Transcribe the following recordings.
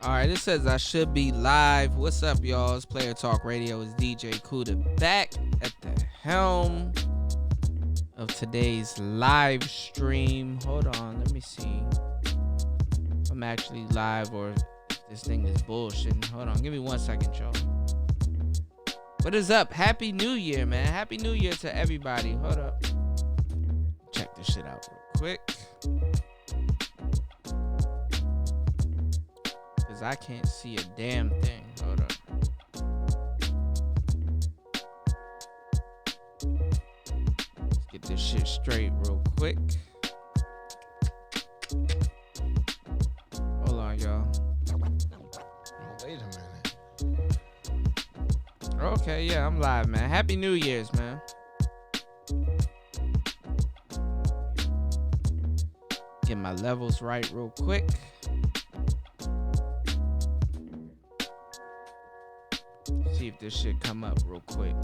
Alright, it says I should be live. What's up, y'all? It's Player Talk Radio. It's DJ Kuda back at the helm of today's live stream. Hold on, let me see if I'm actually live or if this thing is bullshitting. Hold on, give me 1 second, y'all. What is up? Happy New Year, man. Happy New Year to everybody. Hold up. Check this shit out real quick. Because I can't see a damn thing. Hold up. Let's get this shit straight real quick. Hold on, y'all. Wait a minute. Okay, yeah, I'm live, man. Happy New Year's, man. Get my levels right real quick. See if this shit come up real quick.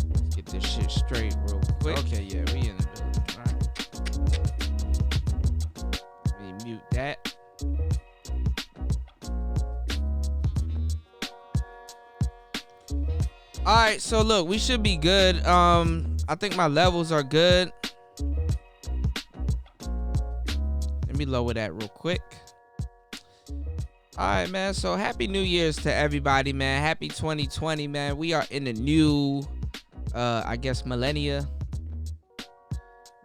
Let's get this shit straight real quick. Okay, yeah, we in the building. All right. Let me mute that. All right, so look, we should be good. I think my levels are good. Let me lower that real quick. All right, man. So happy New Year's to everybody, man. Happy 2020, man. We are in the new, I guess, millennia.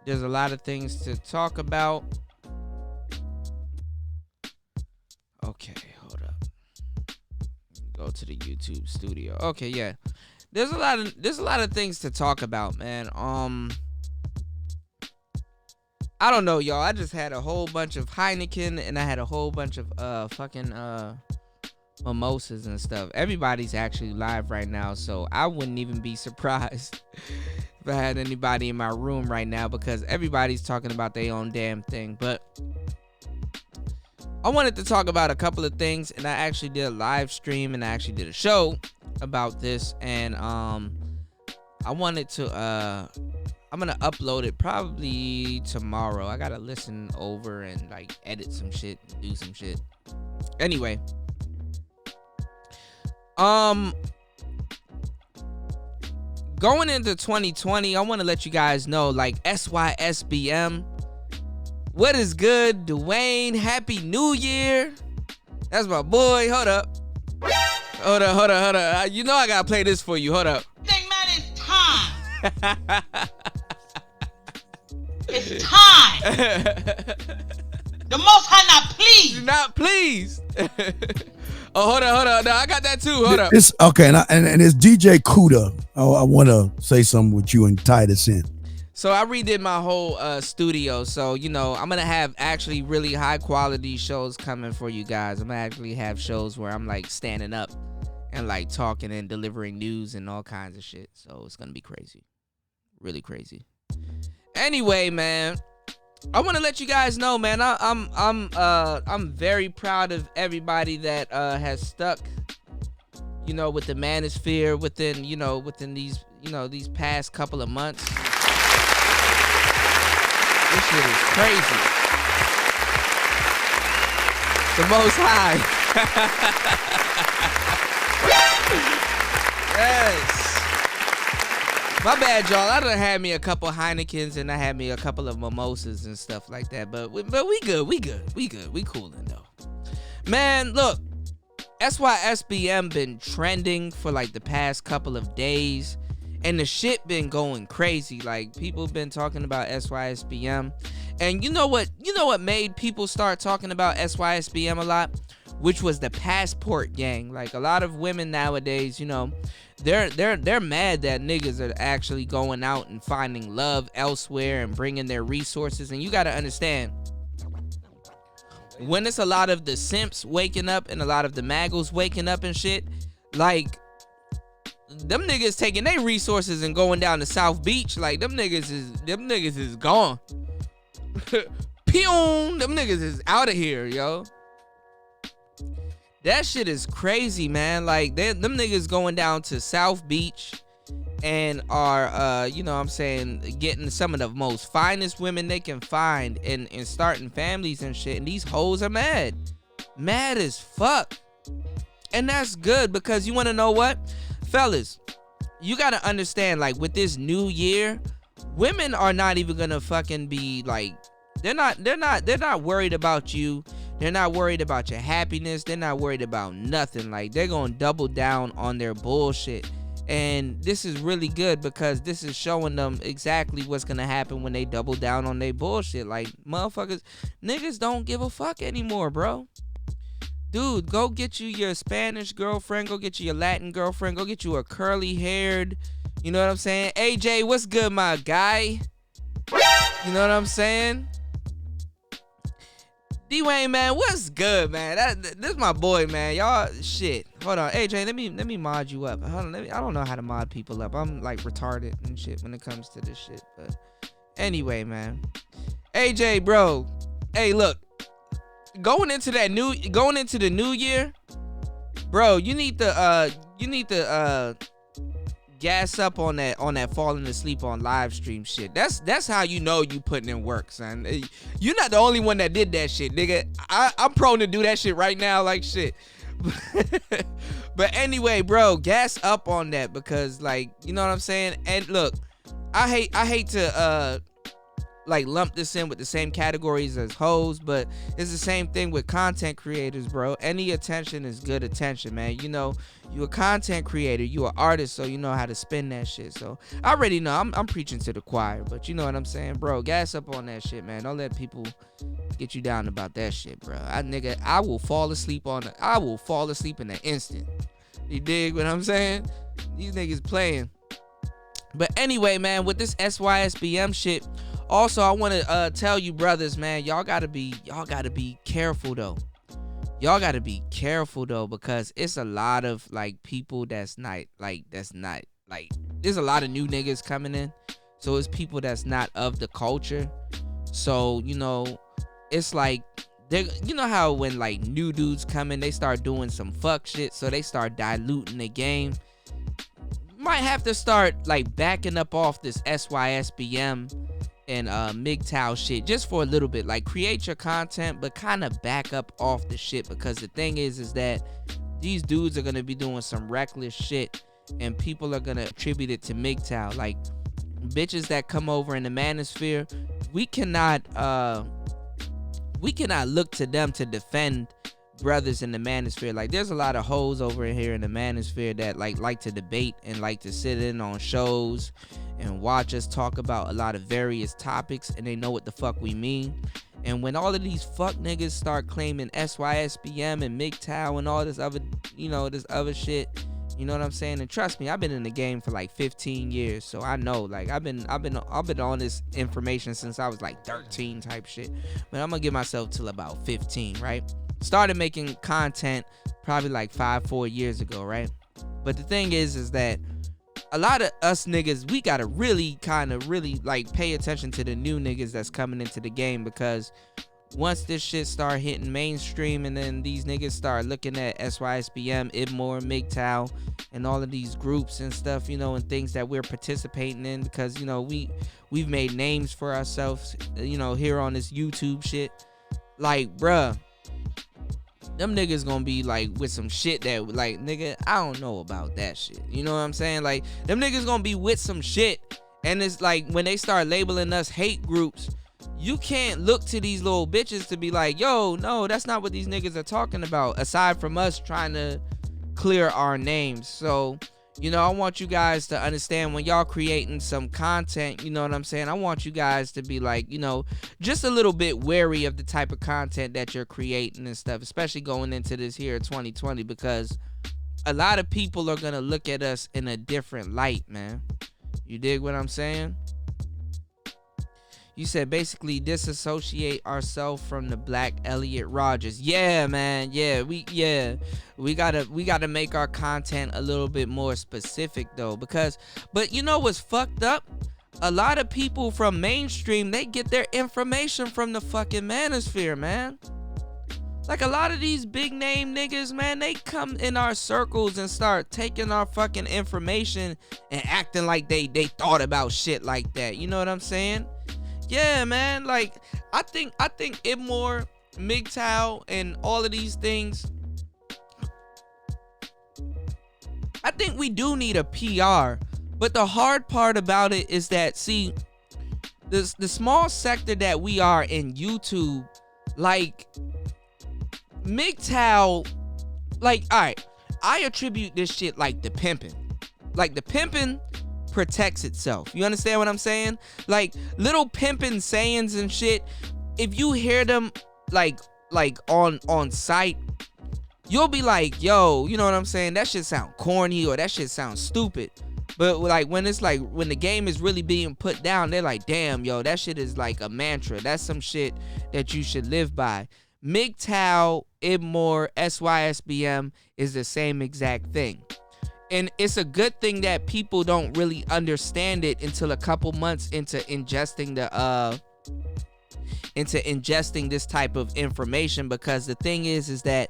There's a lot of things to talk about. Okay, hold up. Go to the YouTube studio. Okay, yeah. There's a lot of things to talk about, man. I don't know, y'all. I just had a whole bunch of Heineken and I had a whole bunch of fucking mimosas and stuff. Everybody's actually live right now, so I wouldn't even be surprised if I had anybody in my room right now because everybody's talking about their own damn thing. But I wanted to talk about a couple of things, and I actually did a live stream and I actually did a show about this, and I wanted to I'm gonna upload it probably tomorrow. I gotta listen over and like edit some shit and do some shit. Anyway, going into 2020, I want to let you guys know, like, SYSBM, what is good, Dwayne? Happy New Year. That's my boy. Hold up. You know I gotta play this for you. Hold up. Thing, man, it's time. It's time. The Most High not pleased. You're not pleased. Oh, hold on. No, I got that too. Hold up. It's okay, and it's DJ Kuda. I want to say something with you and tie this in. So I redid my whole studio. So, you know, I'm going to have actually really high quality shows coming for you guys. I'm going to actually have shows where I'm like standing up and like talking and delivering news and all kinds of shit. So it's going to be crazy. Really crazy. Anyway, man, I want to let you guys know, man, I'm very proud of everybody that has stuck, you know, with the manosphere within these, these past couple of months. This shit is crazy. The Most High. Yes. My bad, y'all. I done had me a couple Heinekens and I had me a couple of mimosas and stuff like that. But we good. We coolin' though. Man, look. SYSBM been trending for like the past couple of days. And the shit been going crazy. Like, people been talking about SYSBM. And you know what made people start talking about SYSBM a lot? Which was the Passport Gang. Like, a lot of women nowadays, you know, they're mad that niggas are actually going out and finding love elsewhere and bringing their resources. And you got to understand, when it's a lot of the simps waking up and a lot of the maggles waking up and shit, like, them niggas taking their resources and going down to South Beach. Like, them niggas is gone. Pew! Them niggas is out of here, yo. That shit is crazy, man. Like, them niggas going down to South Beach and are, you know what I'm saying, getting some of the most finest women they can find and starting families and shit. And these hoes are mad. Mad as fuck. And that's good because you want to know what? Fellas, you got to understand, like, with this new year, women are not even going to fucking be like, they're not worried about you. They're not worried about your happiness. They're not worried about nothing. Like, they're going to double down on their bullshit. And this is really good because this is showing them exactly what's going to happen when they double down on their bullshit. Like, motherfuckers, niggas don't give a fuck anymore, bro. Dude, go get you your Spanish girlfriend. Go get you your Latin girlfriend. Go get you a curly haired, you know what I'm saying? AJ, what's good, my guy? You know what I'm saying? D-Wayne, man, what's good, man? This my boy, man. Y'all, shit. Hold on, AJ, let me mod you up. Hold on, I don't know how to mod people up. I'm like retarded and shit when it comes to this shit. But anyway, man. AJ, bro. Hey, look. Going into the new year, bro, you need to gas up on that falling asleep on live stream shit. That's how you know you putting in work, son. You're not the only one that did that shit, nigga. I'm prone to do that shit right now, like shit. But anyway, bro, gas up on that because, like, you know what I'm saying. And look, I hate to like lump this in with the same categories as hoes, but it's the same thing with content creators, bro. Any attention is good attention, man. You know, you a content creator, you an artist, so you know how to spin that shit. So I already know I'm preaching to the choir, but you know what I'm saying, bro. Gas up on that shit, man. Don't let people get you down about that shit, bro. I will fall asleep in an instant. You dig what I'm saying? These niggas playing. But anyway, man, with this SYSBM shit, also, I want to tell you brothers, man, y'all gotta be careful though. Y'all gotta be careful though, because it's a lot of like people there's a lot of new niggas coming in. So it's people that's not of the culture. So, you know, it's like, you know how when like new dudes come in, they start doing some fuck shit, so they start diluting the game. Might have to start like backing up off this SYSBM and MGTOW shit just for a little bit. Like, create your content, but kind of back up off the shit, because the thing is that these dudes are gonna be doing some reckless shit and people are gonna attribute it to MGTOW. Like, bitches that come over in the manosphere, we cannot look to them to defend brothers in the manosphere. Like, there's a lot of hoes over here in the manosphere that like to debate and like to sit in on shows and watch us talk about a lot of various topics, and they know what the fuck we mean. And when all of these fuck niggas start claiming SYSBM and MGTOW and all this other, you know, this other shit, you know what I'm saying? And trust me, I've been in the game for like 15 years, so I know. Like, I've been on this information since I was like 13 type shit. But I'm gonna give myself till about 15, right? Started making content probably like 4 years ago, right? But the thing is that a lot of us niggas, we gotta really like pay attention to the new niggas that's coming into the game, because once this shit start hitting mainstream and then these niggas start looking at SYSBM, IBMOR, MGTOW, and all of these groups and stuff, you know, and things that we're participating in, because, you know, we've made names for ourselves, you know, here on this YouTube shit. Like, bruh, them niggas gonna be like with some shit that, like, nigga, I don't know about that shit. You know what I'm saying? Like, them niggas gonna be with some shit, and it's like when they start labeling us hate groups, you can't look to these little bitches to be like, yo, no, that's not what these niggas are talking about, aside from us trying to clear our names. So, you know, I want you guys to understand, when y'all creating some content, you know what I'm saying, I want you guys to be like, you know, just a little bit wary of the type of content that you're creating and stuff, especially going into this here 2020, because a lot of people are gonna look at us in a different light, man. You dig what I'm saying? You said basically disassociate ourselves from the Black Elliot Rodgers. Yeah, man. Yeah, we gotta make our content a little bit more specific though, but you know what's fucked up? A lot of people from mainstream, they get their information from the fucking manosphere, man. Like, a lot of these big name niggas, man, they come in our circles and start taking our fucking information and acting like they thought about shit like that. You know what I'm saying? Yeah, man. Like, I think IBMOR MGTOW and all of these things, I think we do need a PR. But the hard part about it is that, see, the small sector that we are in YouTube, like, MGTOW, like, all right, I attribute this shit like the pimping. Like, the pimping protects itself. You understand what I'm saying? Like, little pimping sayings and shit, if you hear them, like on site, you'll be like, yo, you know what I'm saying? That shit sound corny, or that shit sounds stupid. But like when it's like, when the game is really being put down, they're like, damn, yo, that shit is like a mantra. That's some shit that you should live by. MGTOW, Ibmore, SYSBM is the same exact thing. And it's a good thing that people don't really understand it until a couple months into ingesting this type of information, because the thing is that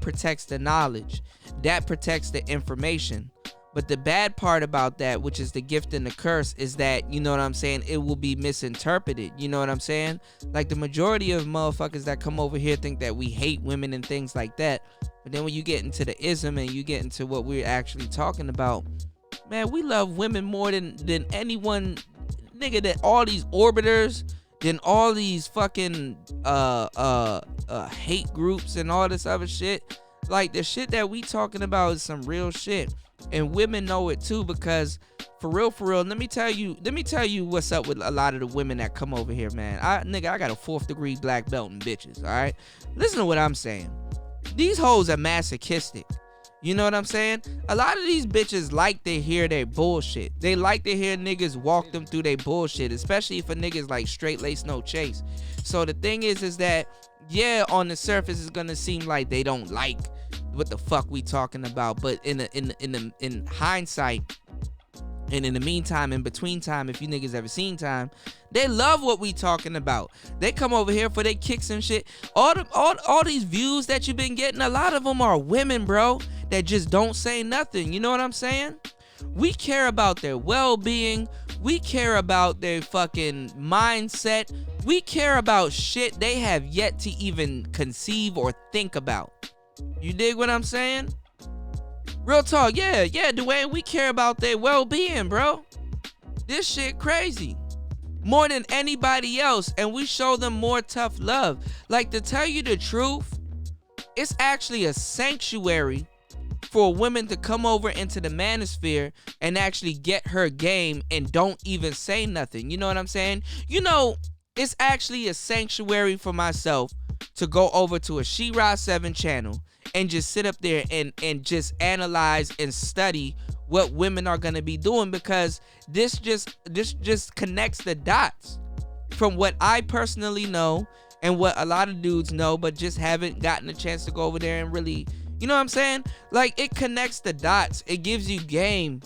protects the knowledge, that protects the information. But the bad part about that, which is the gift and the curse, is that, you know what I'm saying, it will be misinterpreted. You know what I'm saying? Like, the majority of motherfuckers that come over here think that we hate women and things like that. But then when you get into the ism and you get into what we're actually talking about, man, we love women more than anyone, nigga, that all these orbiters, than all these fucking hate groups and all this other shit. Like, the shit that we talking about is some real shit. And women know it too, because for real, let me tell you what's up with a lot of the women that come over here, man. I got a 4th degree black belt in bitches, all right? Listen to what I'm saying. These hoes are masochistic. You know what I'm saying? A lot of these bitches like to hear their bullshit. They like to hear niggas walk them through their bullshit, especially for niggas like Straight Lace No Chase. So the thing is that, yeah, on the surface it's gonna seem like they don't like what the fuck we talking about, but in hindsight, and in the meantime, in between time, if you niggas ever seen time, they love what we talking about. They come over here for their kicks and shit. All these views that you've been getting, a lot of them are women, bro, that just don't say nothing. You know what I'm saying? We care about their well-being. We care about their fucking mindset. We care about shit they have yet to even conceive or think about. You dig what I'm saying? Real talk, yeah, Dwayne, we care about their well-being, bro. This shit crazy. More than anybody else, and we show them more tough love. Like, to tell you the truth, it's actually a sanctuary for women to come over into the manosphere and actually get her game and don't even say nothing. You know what I'm saying? You know, it's actually a sanctuary for myself to go over to a She-Ra 7 channel and just sit up there and just analyze and study what women are going to be doing, because this just connects the dots from what I personally know and what a lot of dudes know, but just haven't gotten a chance to go over there and really, you know what I'm saying? Like, it connects the dots. It gives you game,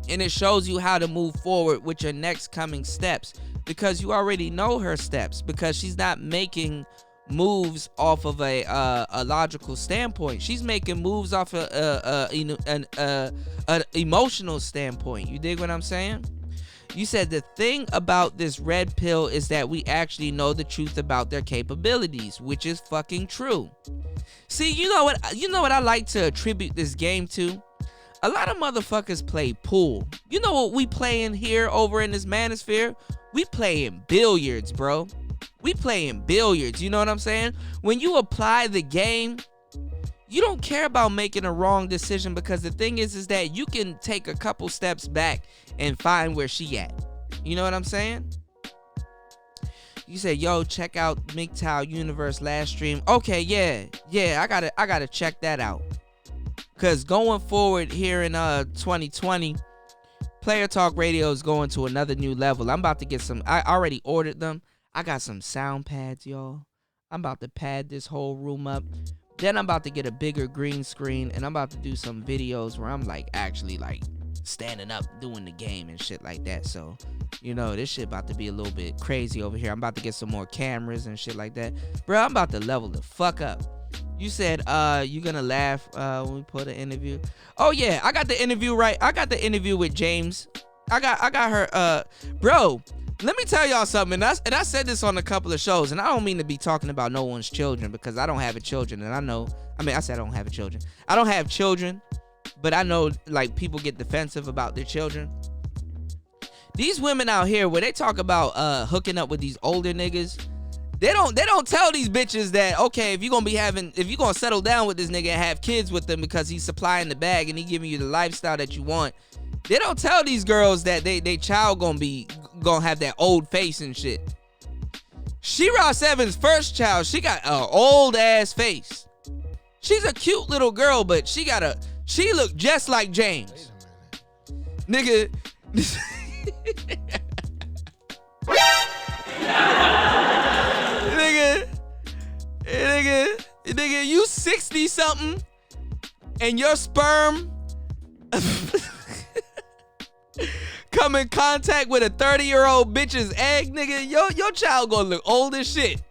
and it shows you how to move forward with your next coming steps, because you already know her steps, because she's not making moves off of a logical standpoint. She's making moves off an emotional standpoint. You dig what I'm saying? You said the thing about this red pill is that we actually know the truth about their capabilities, which is fucking true. See, you know what I like to attribute this game to? A lot of motherfuckers play pool. You know what we playing here over in this manosphere? We playing billiards, bro. We playing billiards, you know what I'm saying? When you apply the game, you don't care about making a wrong decision, because the thing is that you can take a couple steps back and find where she at. You know what I'm saying? You said, yo, check out MGTOW Universe last stream. Okay, yeah, I gotta check that out. Cause going forward here in 2020, Player Talk Radio is going to another new level. I'm about to get some, I already ordered them. I got some sound pads, y'all. I'm about to pad this whole room up. Then I'm about to get a bigger green screen, and I'm about to do some videos where I'm like actually like standing up doing the game and shit like that. So, you know, this shit about to be a little bit crazy over here. I'm about to get some more cameras and shit like that. Bro, I'm about to level the fuck up. You said you gonna laugh when we put an interview. Oh yeah, I got the interview right. I got the interview with James. I got her bro. let me tell y'all something. And I said this on a couple of shows, and I don't mean to be talking about no one's children because I don't have a children, and I said I don't have a children. I don't have children, but I know like people get defensive about their children. These women out here where they talk about hooking up with these older niggas, they don't tell these bitches that, okay, if you're gonna settle down with this nigga and have kids with him because he's supplying the bag and he giving you the lifestyle that you want. They don't tell these girls that they child gonna have that old face and shit. She-Ra 7's first child, she got an old ass face. She's a cute little girl, but she look just like James. Nigga. nigga, you 60 something and your sperm come in contact with a 30-year-old bitch's egg, nigga, your child gonna look old as shit.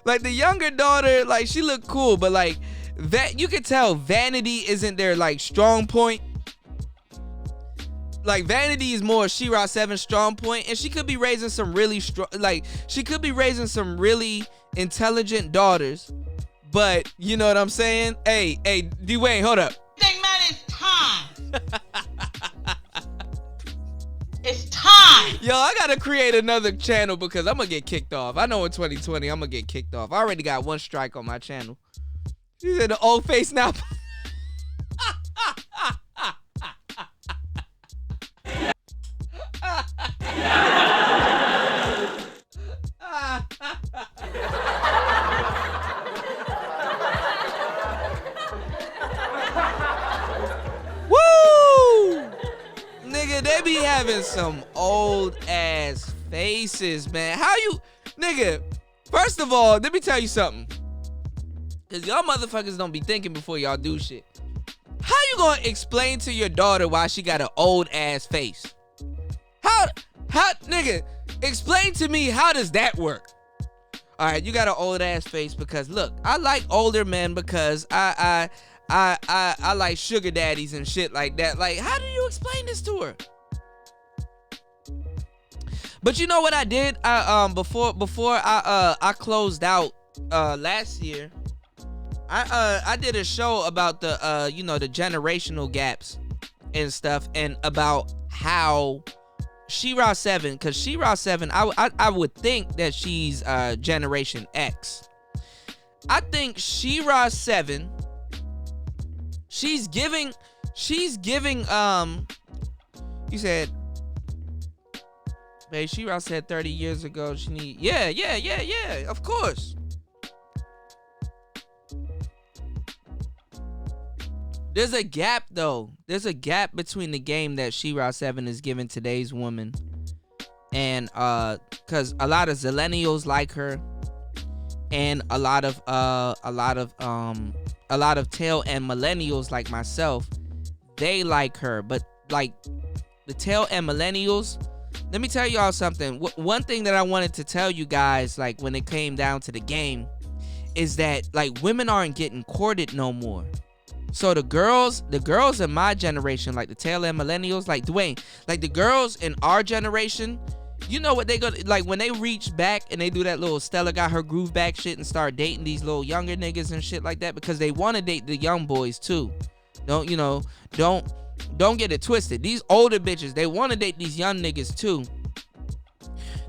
Like the younger daughter, like she look cool, but like that you can tell vanity isn't their like strong point. Like vanity is more She-Ra 7's strong point, and she could be raising some really intelligent daughters. But you know what I'm saying? Hey, Dwayne, hold up. Thing, man, it's time. It's time. Yo, I gotta create another channel because I'm gonna get kicked off. I know in 2020 I'm gonna get kicked off. I already got one strike on my channel. You said the old face now. Woo! Nigga, they be having some old ass faces, man. How you, nigga, first of all, let me tell you something. Cause y'all motherfuckers don't be thinking before y'all do shit. How you gonna explain to your daughter why she got an old ass face? How, nigga, explain to me how does that work? All right, you got an old ass face because look, I like older men because I like sugar daddies and shit like that. Like, how do you explain this to her? But you know what I did? Before I closed out last year, I did a show about the the generational gaps and stuff, and about how She-Ra 7, because She-Ra 7, I would think that she's Generation X. I think She-Ra 7, she's giving you said, babe, She-Ra said 30 years ago she need, yeah, of course. There's a gap though. There's a gap between the game that She-Ra 7 is giving today's woman, and cause a lot of Zillennials like her, and a lot of tail end millennials like myself, they like her. But like the tail end millennials, let me tell y'all something. One thing that I wanted to tell you guys, like when it came down to the game, is that like women aren't getting courted no more. So the girls in my generation, like the tail end millennials, like Dwayne, like the girls in our generation, you know what they go like when they reach back and they do that little Stella got her groove back shit and start dating these little younger niggas and shit like that, because they want to date the young boys too. Don't get it twisted. These older bitches, they want to date these young niggas too.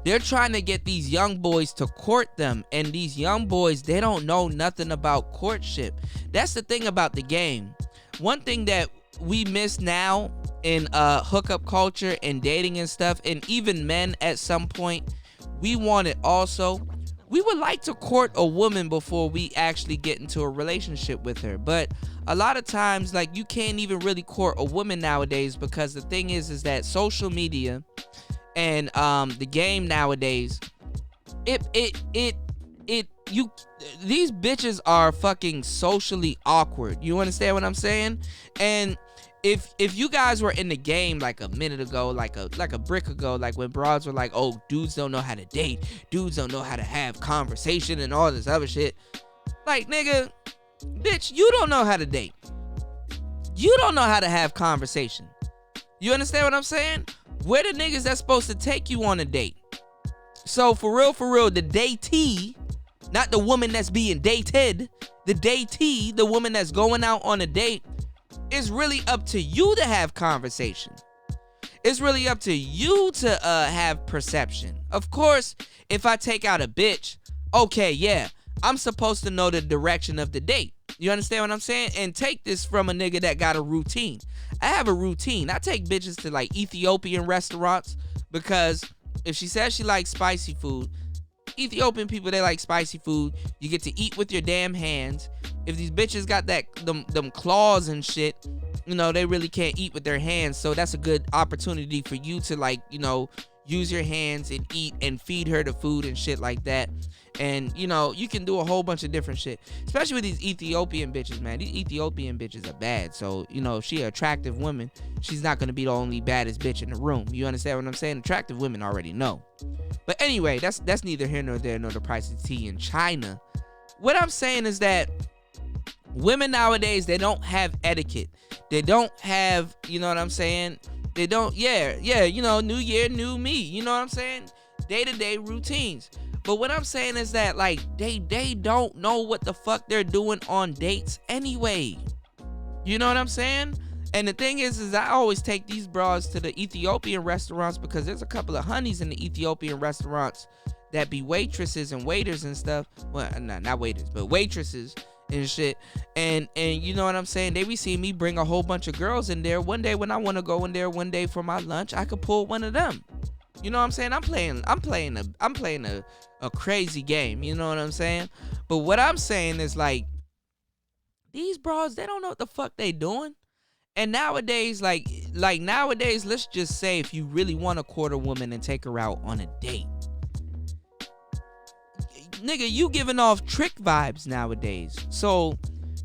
They're trying to get these young boys to court them, and these young boys, they don't know nothing about courtship. That's the thing about the game. One thing that we miss now in hookup culture and dating and stuff, and even men at some point, we want it also. We would like to court a woman before we actually get into a relationship with her. But a lot of times, like, you can't even really court a woman nowadays, because the thing is that social media and the game nowadays, these bitches are fucking socially awkward. You understand what I'm saying? And if you guys were in the game like a minute ago, like a brick ago, like when broads were like, oh, dudes don't know how to date, dudes don't know how to have conversation and all this other shit. Like, nigga, bitch, you don't know how to date. You don't know how to have conversation. You understand what I'm saying? We're the niggas that's supposed to take you on a date. So for real, the datee, not the woman that's being dated, the datee, the woman that's going out on a date, it's really up to you to have conversation. It's really up to you to have perception. Of course, if I take out a bitch, okay, yeah, I'm supposed to know the direction of the date. You understand what I'm saying? And take this from a nigga that got a routine. I have a routine. I take bitches to like Ethiopian restaurants because if she says she likes spicy food, Ethiopian people, they like spicy food. You get to eat with your damn hands. If these bitches got them claws and shit, you know, they really can't eat with their hands. So that's a good opportunity for you to, like, you know, use your hands and eat and feed her the food and shit like that. And, you know, you can do a whole bunch of different shit, especially with these Ethiopian bitches, man. These Ethiopian bitches are bad. So, you know, if she an attractive woman, she's not going to be the only baddest bitch in the room. You understand what I'm saying? Attractive women already know. But anyway, that's neither here nor there nor the price of tea in China. What I'm saying is that women nowadays, they don't have etiquette. They don't have, you know what I'm saying? They don't, yeah, you know, new year, new me. You know what I'm saying? Day-to-day routines. But what I'm saying is that, like, they don't know what the fuck they're doing on dates anyway. You know what I'm saying? And the thing is I always take these bras to the Ethiopian restaurants because there's a couple of honeys in the Ethiopian restaurants that be waitresses and waiters and stuff. Well, not waiters, but waitresses and shit. And you know what I'm saying? They be seeing me bring a whole bunch of girls in there. One day when I want to go in there one day for my lunch, I could pull one of them. You know what I'm saying? I'm playing a crazy game. You know what I'm saying? But what I'm saying is, like, these bras, they don't know what the fuck they doing. And nowadays, like nowadays, let's just say if you really want to court a woman and take her out on a date, nigga, you giving off trick vibes nowadays. So,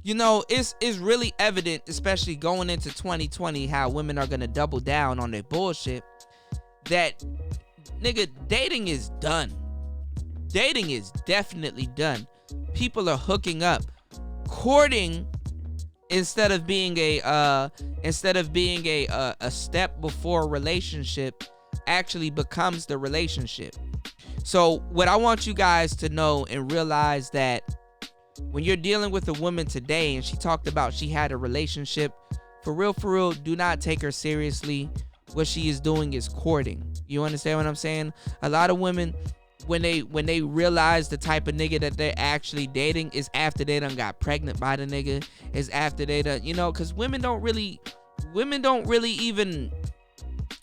you know, it's really evident, especially going into 2020, how women are gonna double down on their bullshit. That, nigga, dating is done. Dating is definitely done. People are hooking up. Courting, instead of being a step before a relationship, actually becomes the relationship. So what I want you guys to know and realize, that when you're dealing with a woman today and she talked about she had a relationship, for real, do not take her seriously. What she is doing is courting. You understand what I'm saying? A lot of women, when they realize the type of nigga that they're actually dating, is after they done got pregnant by the nigga, is after they done, you know, because women don't really even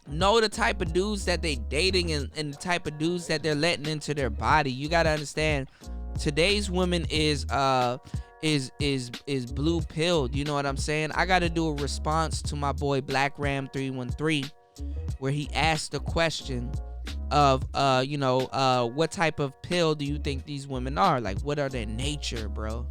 know the type of dudes that they dating and the type of dudes that they're letting into their body. You gotta understand, today's woman is blue pilled. You know what I'm saying? I gotta do a response to my boy Black Ram 313, where he asked the question of what type of pill do you think these women are? Like, what are their nature, bro?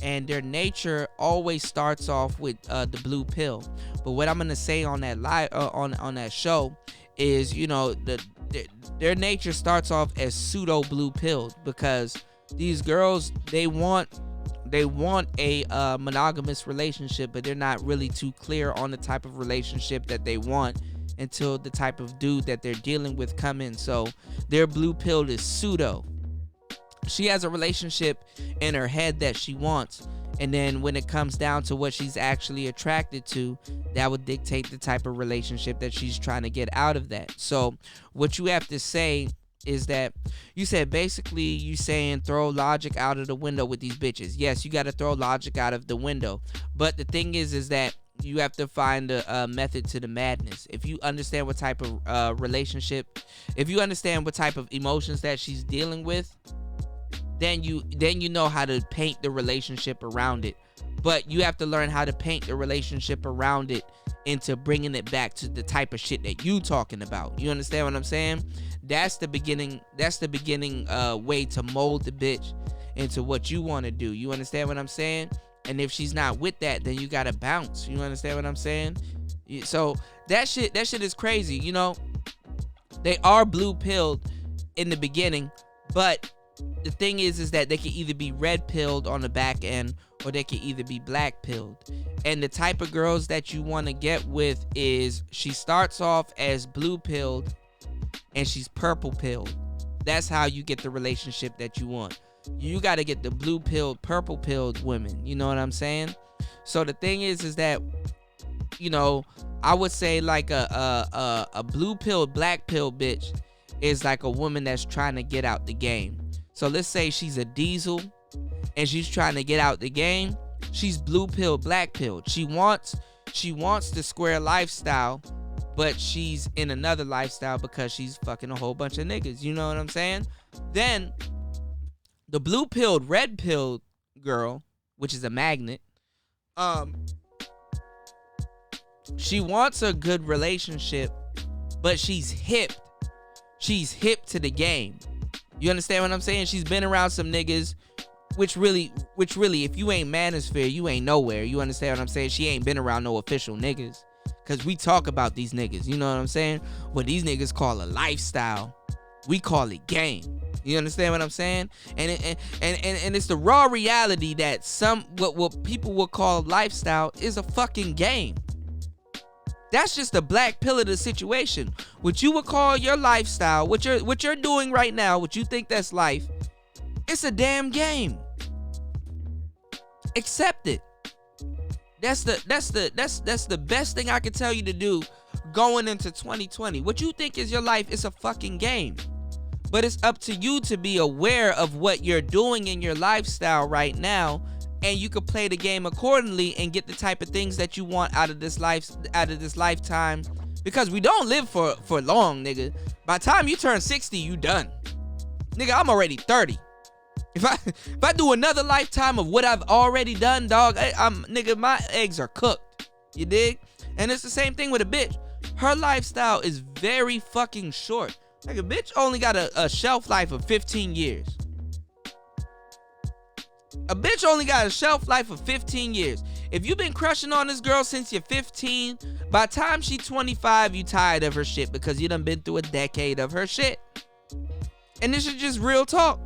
And their nature always starts off with the blue pill. But what I'm gonna say on that live on that show is, you know, their nature starts off as pseudo blue pilled, because these girls, they want a monogamous relationship, but they're not really too clear on the type of relationship that they want until the type of dude that they're dealing with come in. So their blue pill is pseudo. She has a relationship in her head that she wants, and then when it comes down to what she's actually attracted to, that would dictate the type of relationship that she's trying to get out of that. So what you have to say is that, you said basically you saying throw logic out of the window with these bitches. Yes, you got to throw logic out of the window, but the thing is that you have to find a method to the madness. If you understand what type of relationship, if you understand what type of emotions that she's dealing with, then you know how to paint the relationship around it. But you have to learn how to paint the relationship around it into bringing it back to the type of shit that you talking about. You understand what I'm saying? That's the beginning way to mold the bitch into what you want to do. You understand what I'm saying? And if she's not with that, then you gotta bounce. You understand what I'm saying? So that shit is crazy. You know, they are blue pilled in the beginning, but the thing is that they can either be red pilled on the back end or they can either be black pilled. And the type of girls that you want to get with is she starts off as blue pilled and she's purple pilled. That's how you get the relationship that you want. You got to get the blue pilled, purple pilled women. You know what I'm saying? So the thing is that, you know, I would say like a blue pilled, black pilled bitch is like a woman that's trying to get out the game. So let's say she's a diesel and she's trying to get out the game. She's blue pilled, black pilled. She wants the square lifestyle, but she's in another lifestyle because she's fucking a whole bunch of niggas. You know what I'm saying? Then the blue pilled, red pilled girl, which is a magnet, she wants a good relationship, but she's hip. She's hip to the game. You understand what I'm saying? She's been around some niggas, which really, if you ain't manosphere, you ain't nowhere. You understand what I'm saying? She ain't been around no official niggas. Cause we talk about these niggas, you know what I'm saying? What these niggas call a lifestyle, we call it game. You understand what I'm saying? And it's the raw reality that what people would call lifestyle is a fucking game. That's just the black pill of the situation. What you would call your lifestyle, what you're doing right now, what you think that's life, it's a damn game. Accept it. That's the best thing I can tell you to do going into 2020. What you think is your life is a fucking game. But it's up to you to be aware of what you're doing in your lifestyle right now, and you can play the game accordingly and get the type of things that you want out of this lifetime. Because we don't live for long, nigga. By the time you turn 60, you done. Nigga, I'm already 30. If I do another lifetime of what I've already done, dog, nigga, my eggs are cooked. You dig? And it's the same thing with a bitch. Her lifestyle is very fucking short. Like a bitch only got a shelf life of 15 years. A bitch only got a shelf life of 15 years. If you've been crushing on this girl since you're 15, by the time she's 25, you tired of her shit because you done been through a decade of her shit. And this is just real talk.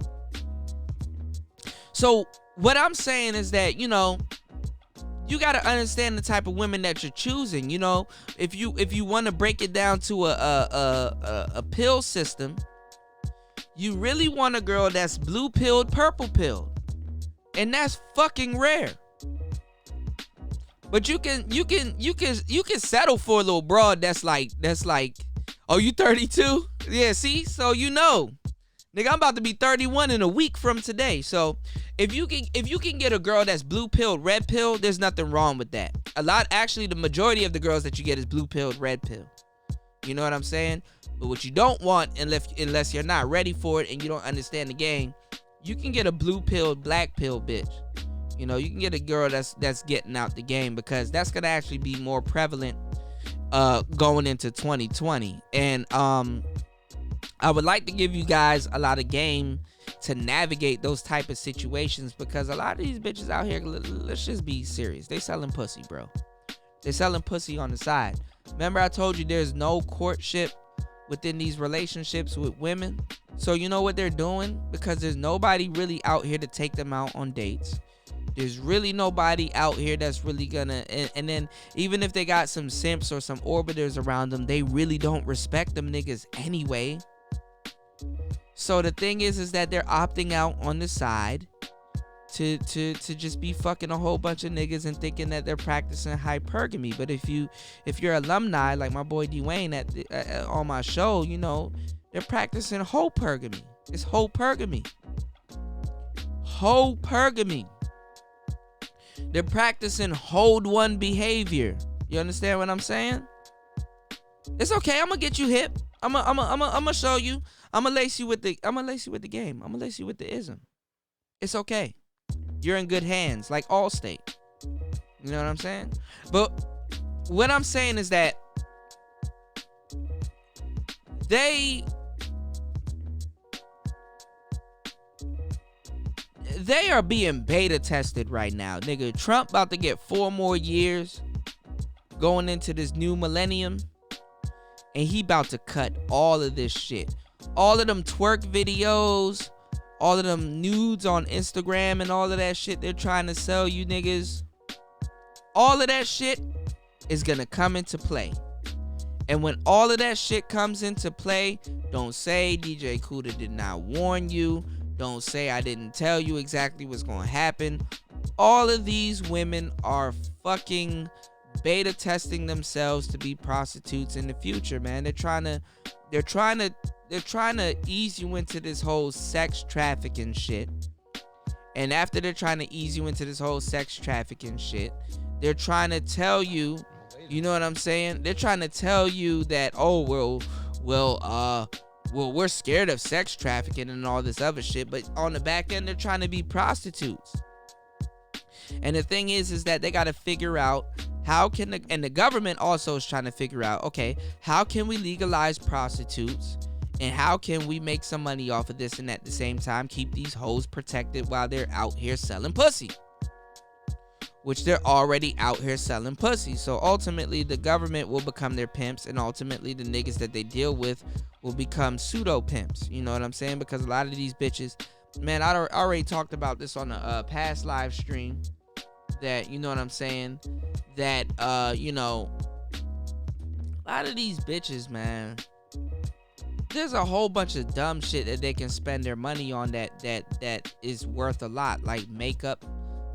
So what I'm saying is that, you know, you got to understand the type of women that you're choosing. You know, if you want to break it down to a pill system, you really want a girl that's blue pilled, purple pilled. And that's fucking rare. But you can settle for a little broad that's like, oh, you 32? Yeah, see? So you know. Nigga, I'm about to be 31 in a week from today. So if you can get a girl that's blue pilled, red pilled, there's nothing wrong with that. Actually, the majority of the girls that you get is blue pilled, red pill. You know what I'm saying? But what you don't want, unless you're not ready for it and you don't understand the game, you can get a blue pilled, black pilled bitch. You know, you can get a girl that's getting out the game, because that's gonna actually be more prevalent going into 2020. And I would like to give you guys a lot of game to navigate those type of situations, because a lot of these bitches out here, let's just be serious, they selling pussy, bro. They selling pussy on the side. Remember I told you there's no courtship within these relationships with women? So you know what they're doing? Because there's nobody really out here to take them out on dates. There's really nobody out here that's really gonna, and then even if they got some simps or some orbiters around them, they really don't respect them niggas anyway. So the thing is that they're opting out on the side to just be fucking a whole bunch of niggas and thinking that they're practicing hypergamy. But if you're alumni like my boy Dwayne on my show, you know, they're practicing hopergamy. It's hopergamy. Hopergamy. They're practicing hold one behavior. You understand what I'm saying? It's okay. I'm gonna get you hip. I'm gonna show you. I'm gonna lace you with the game. I'm gonna lace you with the ism. It's okay. You're in good hands, like Allstate. You know what I'm saying? But what I'm saying is that they are being beta tested right now. Nigga, Trump about to get 4 more years going into this new millennium, and he about to cut all of this shit. All of them twerk videos, all of them nudes on Instagram and all of that shit they're trying to sell you niggas, all of that shit is gonna come into play. And when all of that shit comes into play, don't say DJ Kuda did not warn you. Don't say I didn't tell you exactly what's gonna happen. All of these women are fucking beta testing themselves to be prostitutes in the future, man. They're trying to ease you into this whole sex trafficking shit. And after they're trying to ease you into this whole sex trafficking shit, they're trying to tell you, you know what I'm saying? They're trying to tell you that, oh, well, we're scared of sex trafficking and all this other shit, but on the back end, they're trying to be prostitutes. And the thing is that they got to figure out how can and the government also is trying to figure out, okay, how can we legalize prostitutes and how can we make some money off of this and at the same time keep these hoes protected while they're out here selling pussy, which they're already out here selling pussy. So ultimately the government will become their pimps, and ultimately the niggas that they deal with will become pseudo pimps. You know what I'm saying? Because a lot of these bitches, man, I already talked about this on a past live stream, that, you know what I'm saying, that you know, a lot of these bitches, man, there's a whole bunch of dumb shit that they can spend their money on that is worth a lot, like makeup.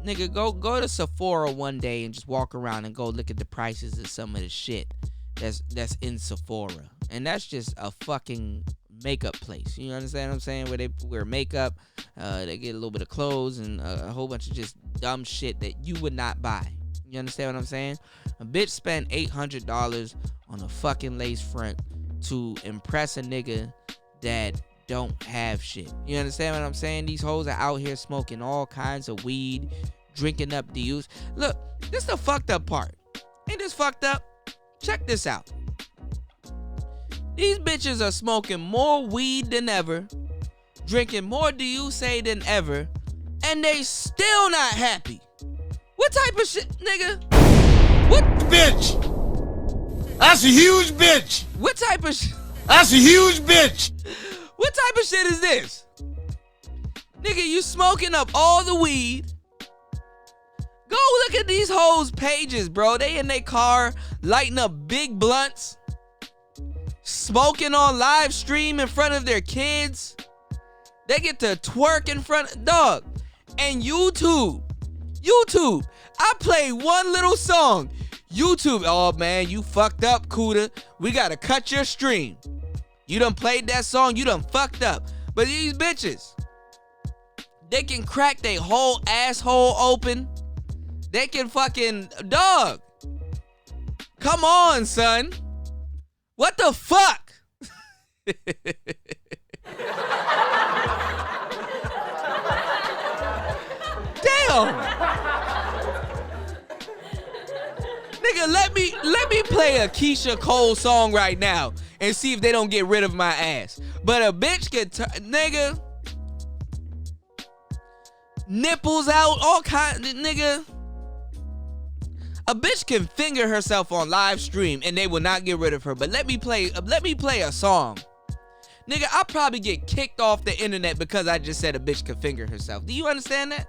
Nigga, go to Sephora one day and just walk around and go look at the prices of some of the shit that's in Sephora. And that's just a fucking makeup place. You understand what I'm saying? Where they wear makeup, they get a little bit of clothes and a whole bunch of just dumb shit that you would not buy. You understand what I'm saying? A bitch spent $800 on a fucking lace front to impress a nigga that don't have shit. You understand what I'm saying? These hoes are out here smoking all kinds of weed, drinking up the use. Look, this is the fucked up part. Ain't this fucked up? Check this out. These bitches are smoking more weed than ever, drinking more Douce than ever, and they still not happy. What type of shit, nigga? What? Bitch! That's a huge bitch! What type of shit? That's a huge bitch! What type of shit is this? Nigga, you smoking up all the weed. Go look at these hoes' pages, bro. They in their car lighting up big blunts, smoking on live stream in front of their kids. They get to twerk in front of dog. And YouTube, I play one little song. YouTube, oh man, you fucked up, Kuda. We gotta cut your stream. You done played that song, you done fucked up. But these bitches, they can crack their whole asshole open. They can fucking, dog. Come on, son. What the fuck? Damn. Nigga, let me play a Keisha Cole song right now and see if they don't get rid of my ass. But a bitch can nigga, nipples out, all kinds, nigga. A bitch can finger herself on live stream and they will not get rid of her. But let me play a song. Nigga, I'll probably get kicked off the internet because I just said a bitch can finger herself. Do you understand that?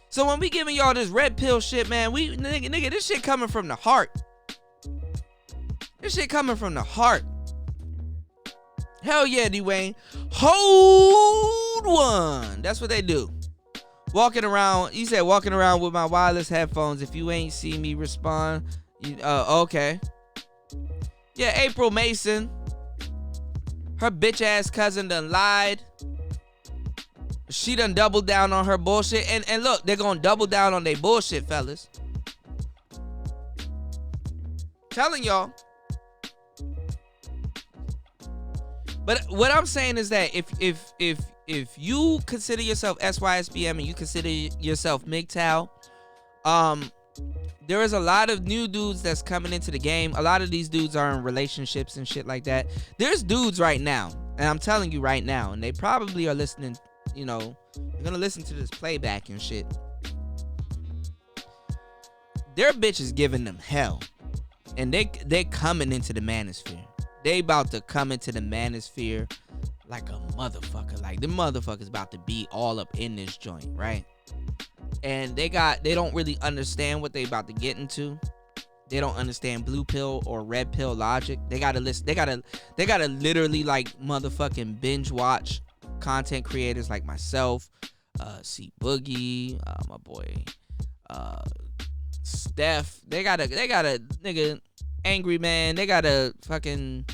So when we giving y'all this red pill shit, man, nigga, this shit coming from the heart. This shit coming from the heart. Hell yeah, D-Wayne. Hold one. That's what they do. Walking around, you said walking around with my wireless headphones. If you ain't see me respond, okay. Yeah, April Mason. Her bitch ass cousin done lied. She done doubled down on her bullshit. And look, they're gonna double down on their bullshit, fellas. Telling y'all. But what I'm saying is that if you consider yourself SYSBM and you consider yourself MGTOW, there is a lot of new dudes that's coming into the game. A lot of these dudes are in relationships and shit like that. There's dudes right now, and I'm telling you right now, and they probably are listening, you know, they're gonna listen to this playback and shit. Their bitch is giving them hell. And they coming into the manosphere. They about to come into the manosphere like a motherfucker. Like, the motherfuckers about to be all up in this joint, right? And they don't really understand what they about to get into. They don't understand blue pill or red pill logic. They gotta listen. They gotta literally like motherfucking binge watch content creators like myself, C Boogie, my boy, Steph. They gotta nigga, Angry Man. They gotta fucking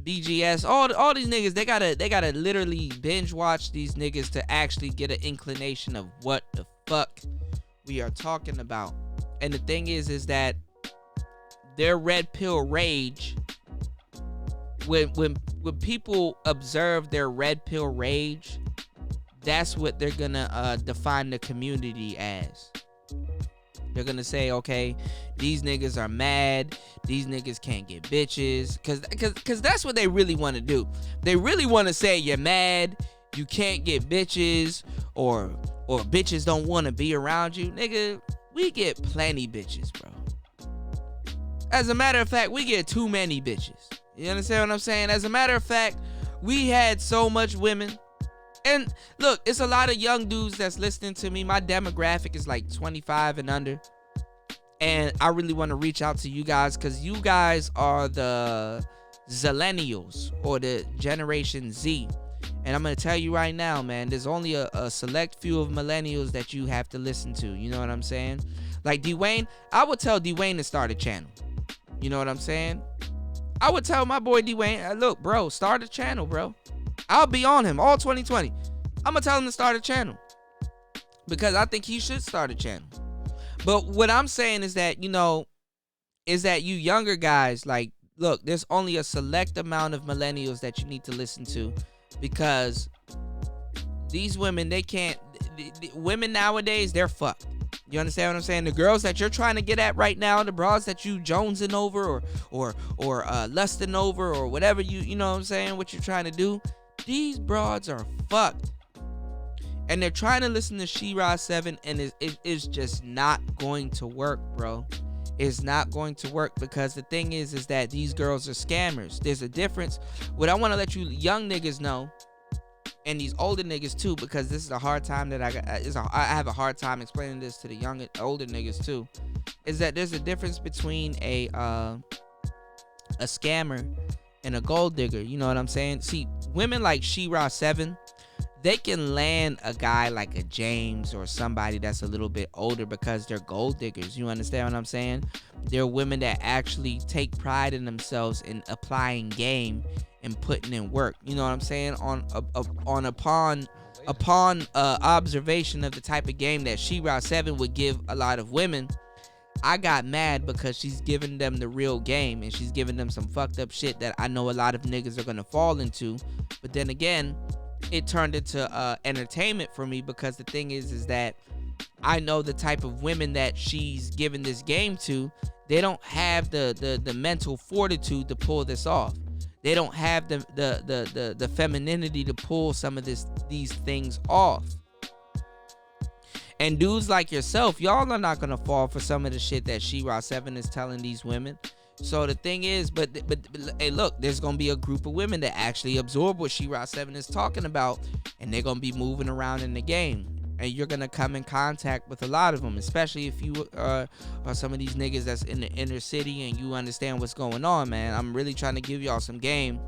BGS. All these niggas. They gotta literally binge watch these niggas to actually get an inclination of what the fuck we are talking about. And the thing is that their red pill rage, when people observe their red pill rage, that's what they're gonna define the community as. They're gonna say, okay, these niggas are mad, these niggas can't get bitches, cause that's what they really want to do. They really want to say you're mad, you can't get bitches, or bitches don't want to be around you. Nigga, we get plenty bitches, bro. As a matter of fact, we get too many bitches. You understand what I'm saying? As a matter of fact, we had so much women. And look, it's a lot of young dudes that's listening to me. My demographic is like 25 and under. And I really want to reach out to you guys because you guys are the Zillennials or the Generation Z. And I'm going to tell you right now, man, there's only a select few of millennials that you have to listen to. You know what I'm saying? Like Dwayne, I would tell Dwayne to start a channel. You know what I'm saying? I would tell my boy Dwayne, look, bro, start a channel, bro. I'll be on him all 2020. I'm going to tell him to start a channel because I think he should start a channel. But what I'm saying is that, you know, is that you younger guys, like, look, there's only a select amount of millennials that you need to listen to because these women, they can't, women nowadays, they're fucked. You understand what I'm saying? The girls that you're trying to get at right now, the bras that you jonesing over or lusting over or whatever you know what I'm saying, what you're trying to do, these broads are fucked. And they're trying to listen to She-Ra 7 and it's just not going to work, bro. It's not going to work because the thing is that these girls are scammers. There's a difference. What I want to let you young niggas know, and these older niggas too, because this is a hard time that I have a hard time explaining this to the older niggas too, is that there's a difference between a scammer and a gold digger. You know what I'm saying? See, women like She-Ra 7, they can land a guy like a James or somebody that's a little bit older because they're gold diggers. You understand what I'm saying? They're women that actually take pride in themselves in applying game and putting in work. You know what I'm saying? Upon observation of the type of game that She-Ra 7 would give a lot of women, I got mad because she's giving them the real game and she's giving them some fucked up shit that I know a lot of niggas are gonna fall into. But then again, it turned into entertainment for me because the thing is that I know the type of women that she's giving this game to. They don't have the mental fortitude to pull this off. They don't have the femininity to pull some of these things off. And dudes like yourself, y'all are not gonna fall for some of the shit that She-Ra 7 is telling these women. So the thing is, but hey, look, there's gonna be a group of women that actually absorb what She-Ra 7 is talking about, and they're gonna be moving around in the game. And you're gonna come in contact with a lot of them, especially if you are some of these niggas that's in the inner city and you understand what's going on, man. I'm really trying to give y'all some game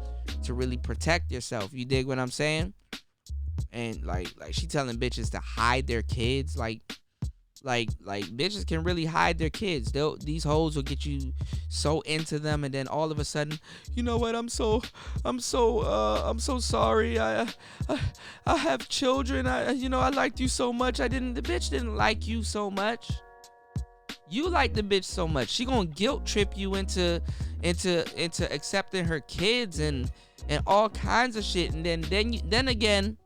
to really protect yourself. You dig what I'm saying? And like she telling bitches to hide their kids, like bitches can really hide their kids. These hoes will get you so into them, and then all of a sudden, you know what? I'm so sorry. I have children. I liked you so much. The bitch didn't like you so much. You like the bitch so much. She gonna guilt trip you into accepting her kids and all kinds of shit. And then again,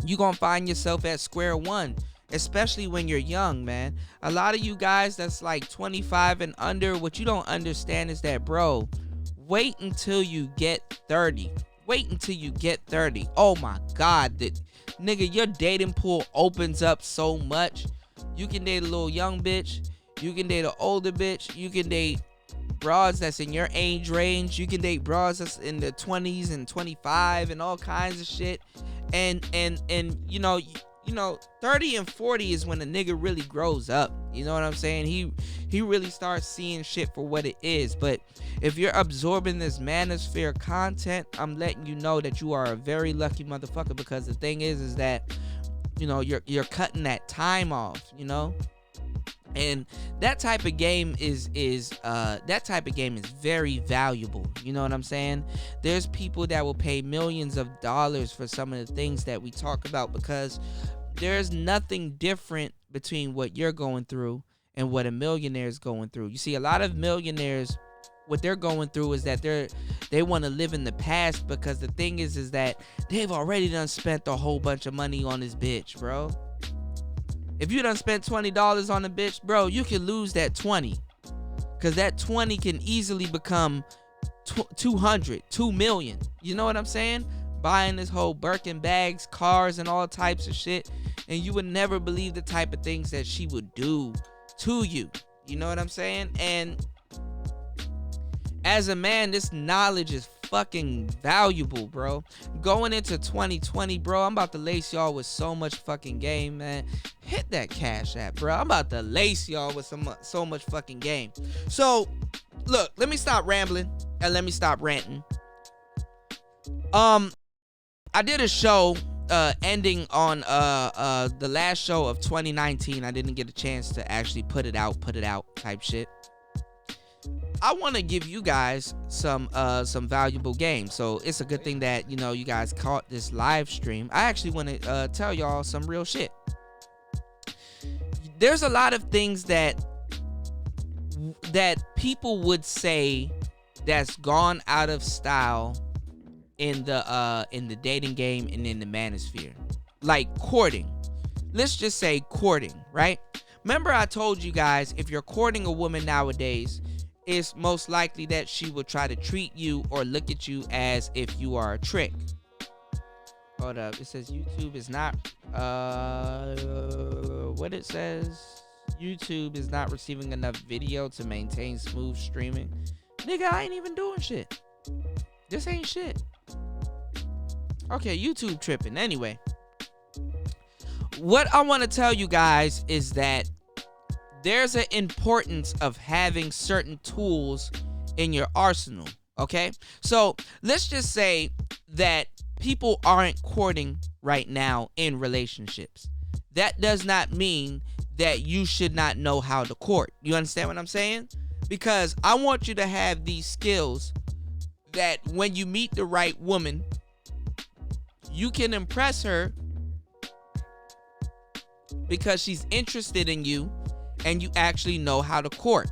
you gonna find yourself at square one. Especially when you're young, man. A lot of you guys that's like 25 and under, what you don't understand is that, bro, wait until you get 30. Wait until you get 30. Oh my God, nigga, your dating pool opens up so much. You can date a little young bitch. You can date an older bitch. You can date broads that's in your age range. You can date broads that's in the 20s and 25 and all kinds of shit. And you know, 30 and 40 is when a nigga really grows up. You know what I'm saying? He really starts seeing shit for what it is. But if you're absorbing this manosphere content, I'm letting you know that you are a very lucky motherfucker, because the thing is that, you know, you're cutting that time off, you know? And that type of game is very valuable. You know what I'm saying? There's people that will pay millions of dollars for some of the things that we talk about, because there's nothing different between what you're going through and what a millionaire is going through. You see, a lot of millionaires, what they're going through is that they want to live in the past, because the thing is that they've already done spent a whole bunch of money on this bitch, bro. If you done spent $20 on a bitch, bro, you can lose that 20, because that 20 can easily become 200, 2 million. You know what I'm saying? Buying this whole Birkin bags, cars, and all types of shit, and you would never believe the type of things that she would do to you. You know what I'm saying? And as a man, this knowledge is fucking valuable, bro. Going into 2020, bro, I'm about to lace y'all with so much fucking game, man. Hit that Cash App, bro. I'm about to lace y'all with so much fucking game. So, look, let me stop rambling and let me stop ranting. I did a show ending on the last show of 2019. I didn't get a chance to actually put it out type shit. I want to give you guys some valuable games. So it's a good thing that, you know, you guys caught this live stream. I actually want to tell y'all some real shit. There's a lot of things that people would say that's gone out of style in the dating game and in the manosphere, like courting. Let's just say courting, right? Remember I told you guys, if you're courting a woman nowadays, it's most likely that she will try to treat you or look at you as if you are a trick. Hold up, it says YouTube is not what it says, YouTube is not receiving enough video to maintain smooth streaming. Nigga, I ain't even doing shit. This ain't shit. Okay, YouTube tripping. Anyway, what I want to tell you guys is that there's an importance of having certain tools in your arsenal, okay? So let's just say that people aren't courting right now in relationships. That does not mean that you should not know how to court. You understand what I'm saying? Because I want you to have these skills that when you meet the right woman, you can impress her because she's interested in you and you actually know how to court.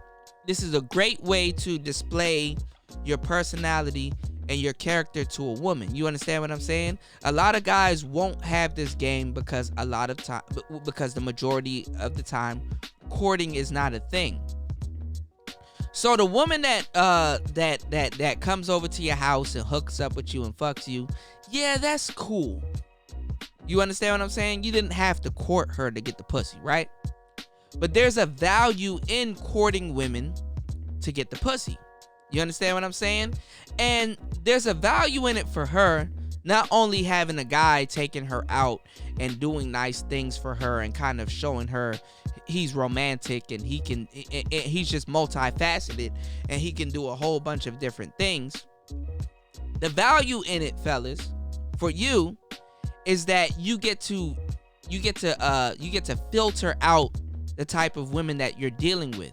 This is a great way to display your personality and your character to a woman. You understand what I'm saying? A lot of guys won't have this game because the majority of the time courting is not a thing. So the woman that comes over to your house and hooks up with you and fucks you, yeah, that's cool. You understand what I'm saying? You didn't have to court her to get the pussy, right? But there's a value in courting women to get the pussy. You understand what I'm saying? And there's a value in it for her, not only having a guy taking her out and doing nice things for her and kind of showing her he's romantic and he's just multifaceted and he can do a whole bunch of different things. The value in it, fellas, for you is that you get to filter out the type of women that you're dealing with.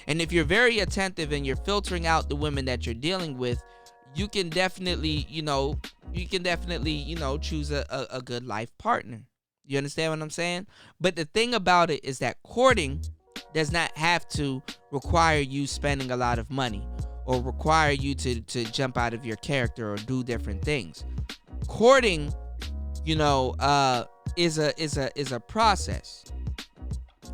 And if you're very attentive and you're filtering out the women that you're dealing with, you can definitely choose a good life partner. You understand what I'm saying? But the thing about it is that courting does not have to require you spending a lot of money or require you to jump out of your character or do different things. Courting, is a process.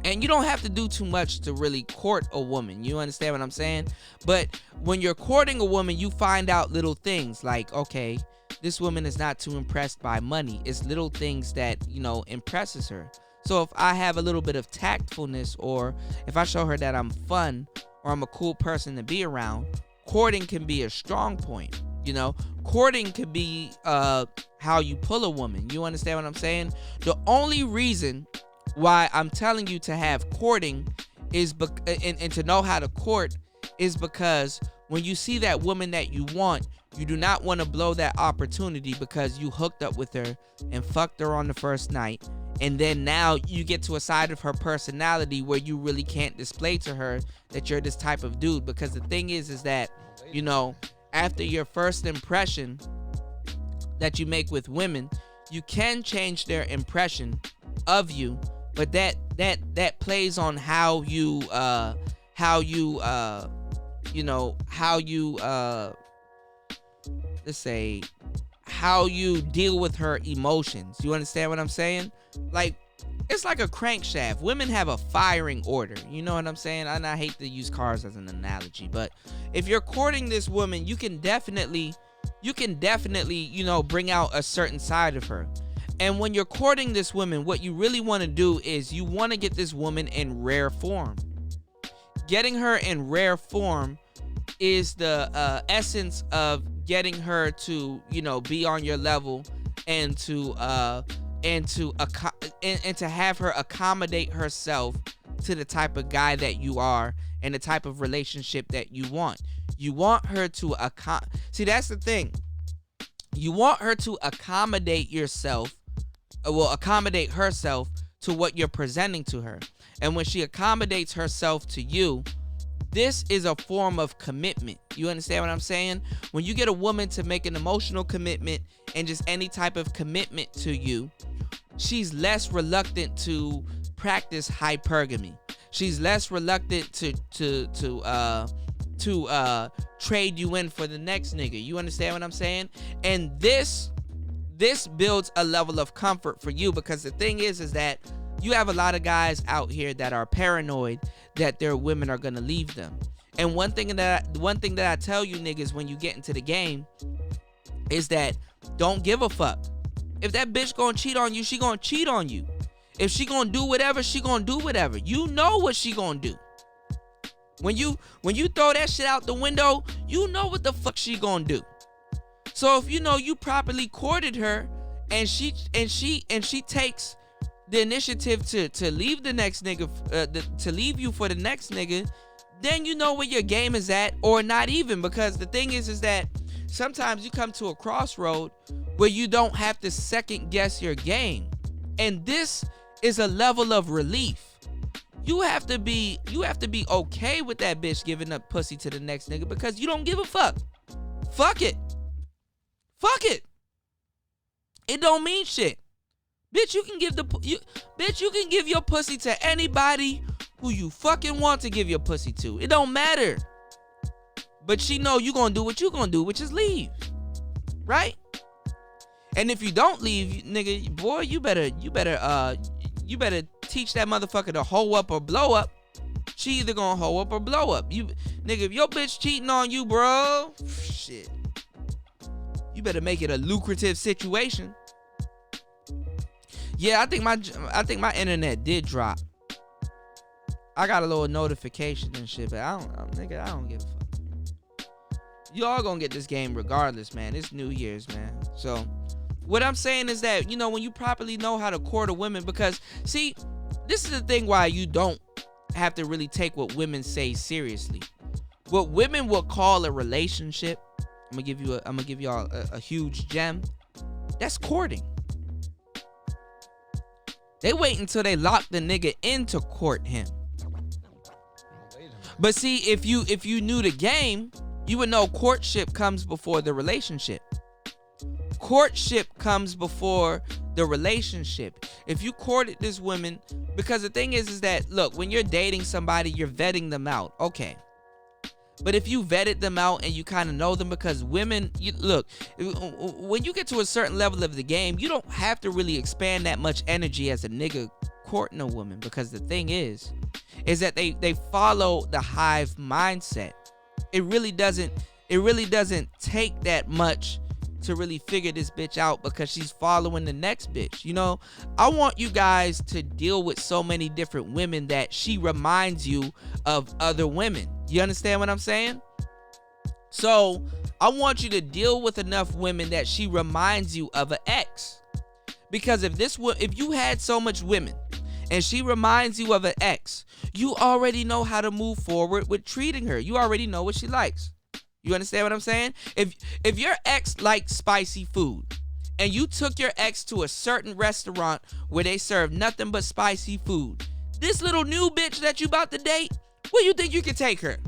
And you don't have to do too much to really court a woman. You understand what I'm saying? But when you're courting a woman, you find out little things like, okay, this woman is not too impressed by money. It's little things that, impresses her. So if I have a little bit of tactfulness, or if I show her that I'm fun, or I'm a cool person to be around, courting can be a strong point. You know, courting could be how you pull a woman. You understand what I'm saying? The only reason why I'm telling you to have courting is and to know how to court is because when you see that woman that you want, you do not want to blow that opportunity because you hooked up with her and fucked her on the first night. And then now you get to a side of her personality where you really can't display to her that you're this type of dude. Because the thing is that, you know, after your first impression that you make with women, you can change their impression of you, but that plays on how you let's say how you deal with her emotions. You understand what I'm saying? Like, it's like a crankshaft. Women have a firing order. You know what I'm saying? And I hate to use cars as an analogy, but if you're courting this woman, you can definitely, you know, bring out a certain side of her. And when you're courting this woman, what you really want to do is you want to get this woman in rare form. Getting her in rare form is the essence of getting her to, you know, be on your level and to have her accommodate herself to the type of guy that you are and the type of relationship that you want. You want her to see, that's the thing. You want her to accommodate herself to what you're presenting to her. And when she accommodates herself to you, this is a form of commitment. You understand what I'm saying? When you get a woman to make an emotional commitment and just any type of commitment to you, she's less reluctant to practice hypergamy. She's less reluctant to trade you in for the next nigga. You understand what I'm saying? And this builds a level of comfort for you, because the thing is that you have a lot of guys out here that are paranoid that their women are gonna leave them. And one thing that I tell you niggas when you get into the game is that don't give a fuck. If that bitch gonna cheat on you, she gonna cheat on you. If she gonna do whatever, she gonna do whatever. You know what she gonna do. When you throw that shit out the window, you know what the fuck she gonna do. So if you know you properly courted her and she takes the initiative to leave the next nigga, to leave you for the next nigga, then you know where your game is at, or not even. Because the thing is that sometimes you come to a crossroad where you don't have to second guess your game, and this is a level of relief. You have to be okay with that bitch giving up pussy to the next nigga, because you don't give a fuck. Fuck it. It don't mean shit. Bitch, you can give your pussy to anybody who you fucking want to give your pussy to. It don't matter. But she know you gonna do what you gonna do, which is leave. Right? And if you don't leave, nigga, boy, you better teach that motherfucker to hoe up or blow up. She either gonna hoe up or blow up. Nigga, if your bitch cheating on you, bro, shit, you better make it a lucrative situation. Yeah, I think my internet did drop. I got a little notification and shit, but I don't give a fuck. Y'all gonna get this game regardless, man. It's New Year's, man. So what I'm saying is that, you know, when you properly know how to court a woman, because see, this is the thing why you don't have to really take what women say seriously. What women will call a relationship, I'm gonna give y'all a huge gem. That's courting. They wait until they lock the nigga in to court him. But see, if you knew the game, you would know courtship comes before the relationship. Courtship comes before the relationship. If you courted this woman, because the thing is that, look, when you're dating somebody, you're vetting them out. Okay. But if you vetted them out and you kind of know them, because women, look, when you get to a certain level of the game, you don't have to really expand that much energy as a nigga courting a woman, because the thing is that they follow the hive mindset. It really doesn't take that much to really figure this bitch out because she's following the next bitch. You know, I want you guys to deal with so many different women that she reminds you of other women. You understand what I'm saying? So I want you to deal with enough women that she reminds you of an ex. Because if you had so much women and she reminds you of an ex, you already know how to move forward with treating her. You already know what she likes. You understand what I'm saying? If your ex likes spicy food and you took your ex to a certain restaurant where they serve nothing but spicy food, this little new bitch that you about to date, where you think you can take her?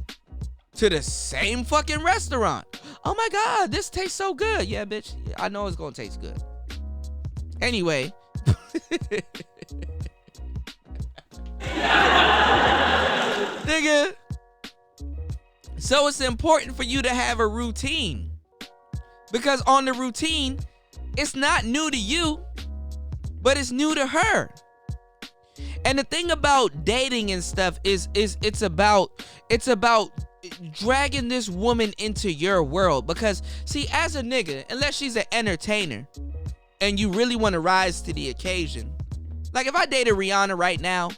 To the same fucking restaurant. Oh my God, this tastes so good. Yeah, bitch, I know it's gonna taste good. Anyway. Nigga. So it's important for you to have a routine. Because on the routine, it's not new to you, but it's new to her. And the thing about dating and stuff is it's about dragging this woman into your world. Because see, as a nigga, unless she's an entertainer and you really want to rise to the occasion, like if I dated Rihanna right now,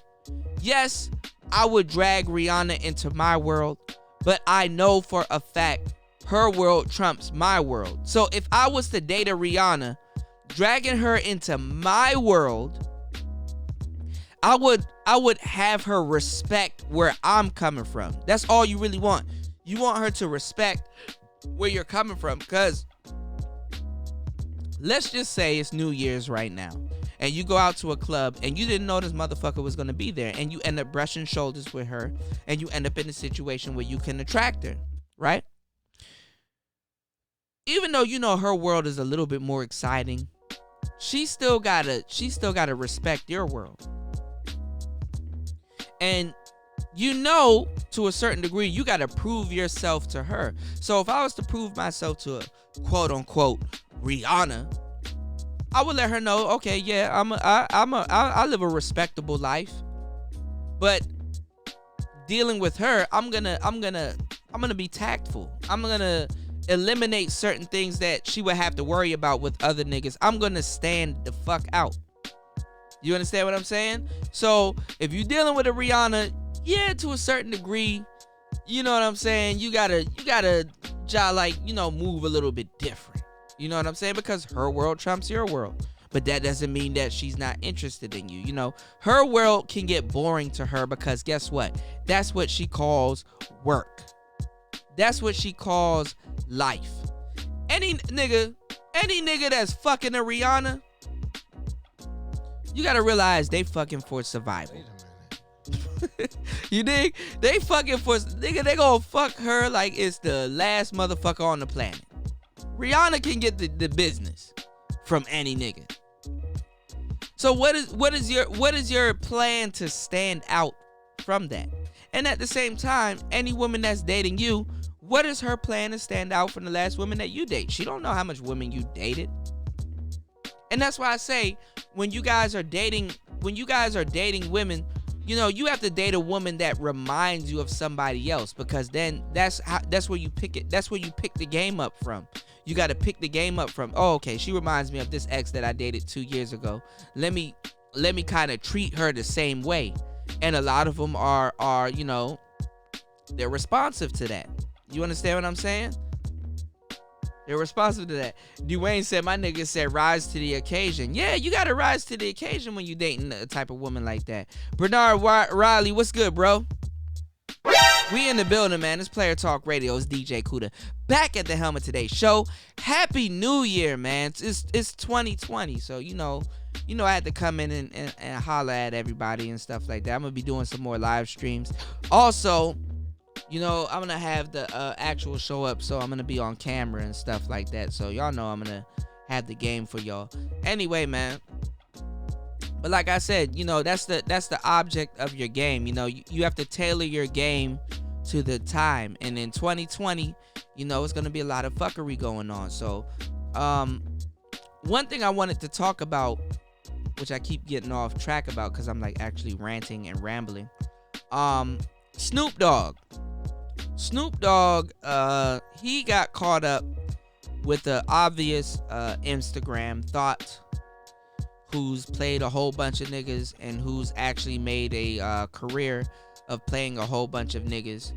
yes, I would drag Rihanna into my world, but I know for a fact her world trumps my world. So if I was to date a Rihanna, dragging her into my world, I would have her respect where I'm coming from. That's all you really want. You want her to respect where you're coming from. Because let's just say it's New Year's right now, and you go out to a club and you didn't know this motherfucker was going to be there, and you end up brushing shoulders with her, and you end up in a situation where you can attract her, right? Even though you know her world is a little bit more exciting, she still gotta respect your world. And you know, to a certain degree, you gotta prove yourself to her. So if I was to prove myself to a quote unquote Rihanna, I would let her know, okay, yeah, I live a respectable life, but dealing with her, I'm gonna be tactful. I'm gonna eliminate certain things that she would have to worry about with other niggas. I'm gonna stand the fuck out. You understand what I'm saying? So if you're dealing with a Rihanna, yeah, to a certain degree, you know what I'm saying? You gotta move a little bit different. You know what I'm saying? Because her world trumps your world. But that doesn't mean that she's not interested in you. You know, her world can get boring to her because guess what? That's what she calls work. That's what she calls life. Any nigga that's fucking a Rihanna, you gotta realize they fucking for survival. Wait a minute. You dig? They fucking for nigga. They gonna fuck her like it's the last motherfucker on the planet. Rihanna can get the business from any nigga. So what is your plan to stand out from that? And at the same time, any woman that's dating you, what is her plan to stand out from the last woman that you date? She don't know how much women you dated. And that's why I say when you guys are dating women, you know, you have to date a woman that reminds you of somebody else, because then that's where you pick it. That's where you pick the game up from. You got to pick the game up from. Oh, okay, she reminds me of this ex that I dated 2 years ago. Let me kind of treat her the same way. And a lot of them are, you know, they're responsive to that. You understand what I'm saying? They're responsive to that. Dwayne said, my nigga said, rise to the occasion. Yeah, you got to rise to the occasion when you dating a type of woman like that. Bernard Riley, what's good, bro? We in the building, man. It's Player Talk Radio. It's DJ Kuda back at the helm of today's show. Happy New Year, man. It's 2020, so you know I had to come in and holler at everybody and stuff like that. I'm gonna be doing some more live streams. Also, you know, I'm gonna have the actual show up, so I'm gonna be on camera and stuff like that. So y'all know I'm gonna have the game for y'all. Anyway, man. But like I said, you know, that's the object of your game. You know, you have to tailor your game to the time. And in 2020, you know, it's gonna be a lot of fuckery going on. So, one thing I wanted to talk about, which I keep getting off track about because I'm like actually ranting and rambling. Snoop Dogg, he got caught up with the obvious Instagram thought, who's played a whole bunch of niggas and who's actually made a career of playing a whole bunch of niggas.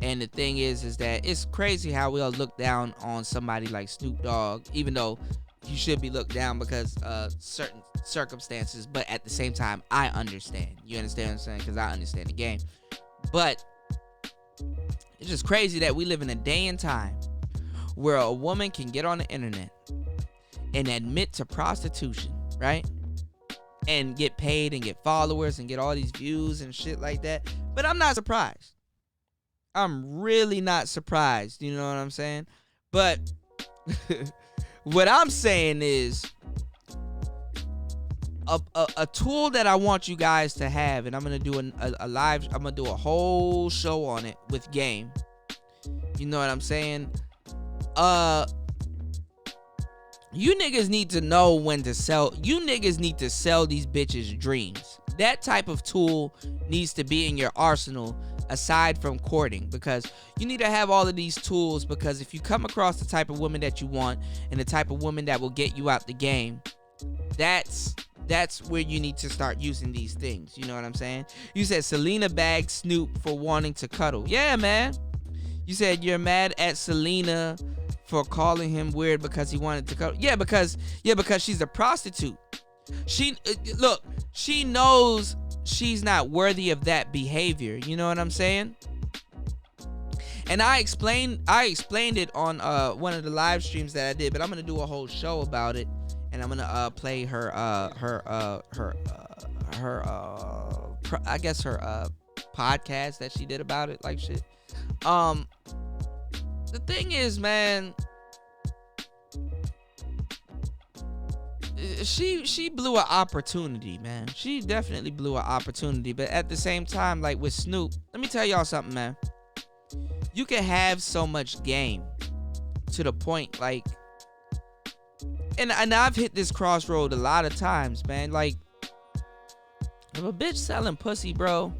And the thing is that it's crazy how we all look down on somebody like Snoop Dogg, even though you should be looked down because certain circumstances. But at the same time, I understand. You understand what I'm saying? Because I understand the game. But it's just crazy that we live in a day and time where a woman can get on the internet and admit to prostitution, right? And get paid and get followers and get all these views and shit like that. But I'm not surprised. I'm really not surprised. You know what I'm saying? But what I'm saying is a tool that I want you guys to have, and I'm gonna do a live. I'm gonna do a whole show on it with Game. You know what I'm saying? You niggas need to know when to sell. You niggas need to sell these bitches dreams. That type of tool needs to be in your arsenal aside from courting, because you need to have all of these tools, because if you come across the type of woman that you want and the type of woman that will get you out the game, that's where you need to start using these things. You know what I'm saying? You said Selena bagged Snoop for wanting to cuddle. Yeah, man. You said you're mad at Selena for calling him weird because he wanted to cuddle. Yeah, because she's a prostitute. She knows she's not worthy of that behavior. You know what I'm saying? And I explained it on one of the live streams that I did, but I'm gonna do a whole show about it, and I'm gonna play her podcast that she did about it, like shit. The thing is, man, she blew an opportunity, man. She definitely blew an opportunity. But at the same time, like with Snoop, let me tell y'all something, man. You can have so much game to the point, like, and I've hit this crossroad a lot of times, man. Like, if a bitch selling pussy, bro,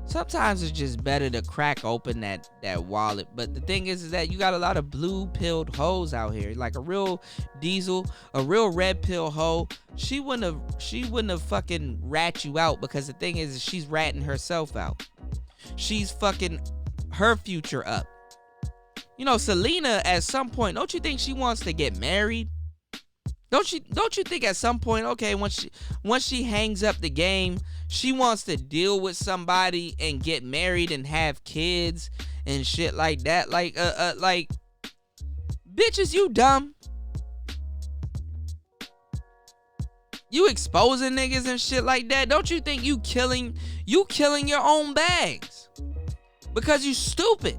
sometimes it's just better to crack open that wallet. But the thing is that you got a lot of blue-pilled hoes out here. Like a real Diesel, a real red pill hoe, she wouldn't have fucking rat you out, because the thing is she's ratting herself out. She's fucking her future up. You know, Selena, at some point, don't you think she wants to get married? Don't you think at some point, okay, once she hangs up the game, she wants to deal with somebody and get married and have kids and shit like that? Like bitches, you dumb. You exposing niggas and shit like that. Don't you think you killing your own bags because you stupid?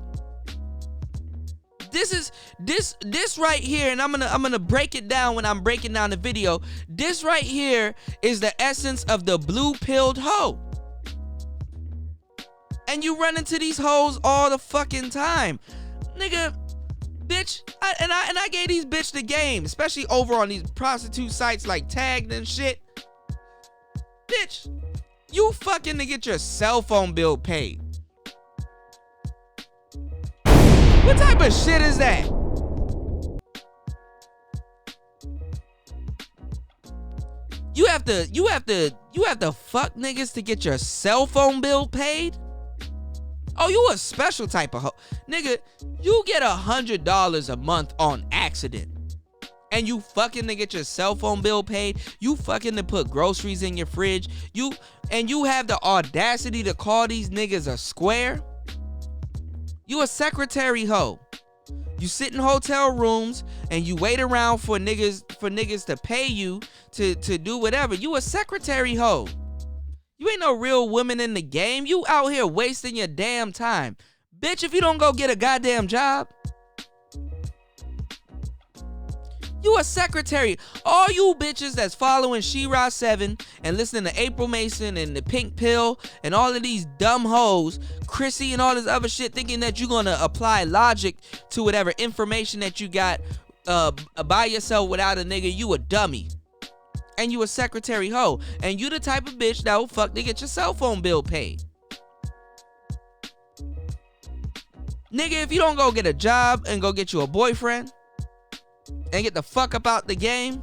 This right here, and I'm gonna break it down when I'm breaking down the video. This right here is the essence of the blue-pilled hoe. And you run into these hoes all the fucking time. Nigga, bitch, I gave these bitch the game, especially over on these prostitute sites like Tagged and shit. Bitch, you fucking to get your cell phone bill paid. What type of shit is that? You have to fuck niggas to get your cell phone bill paid? Oh, you a special type of hoe. Nigga, you get $100 a month on accident. And you fucking to get your cell phone bill paid. You fucking to put groceries in your fridge. You have the audacity to call these niggas a square? You a secretary hoe. You sit in hotel rooms and you wait around for niggas to pay you to do whatever. You a secretary hoe. You ain't no real woman in the game. You out here wasting your damn time. Bitch, if you don't go get a goddamn job. You a secretary. All you bitches that's following She-Ra 7 and listening to April Mason and the Pink Pill and all of these dumb hoes, Chrissy and all this other shit, thinking that you're gonna apply logic to whatever information that you got by yourself without a nigga, you a dummy. And you a secretary hoe. And you the type of bitch that will fuck to get your cell phone bill paid. Nigga, if you don't go get a job and go get you a boyfriend, and get the fuck up out the game,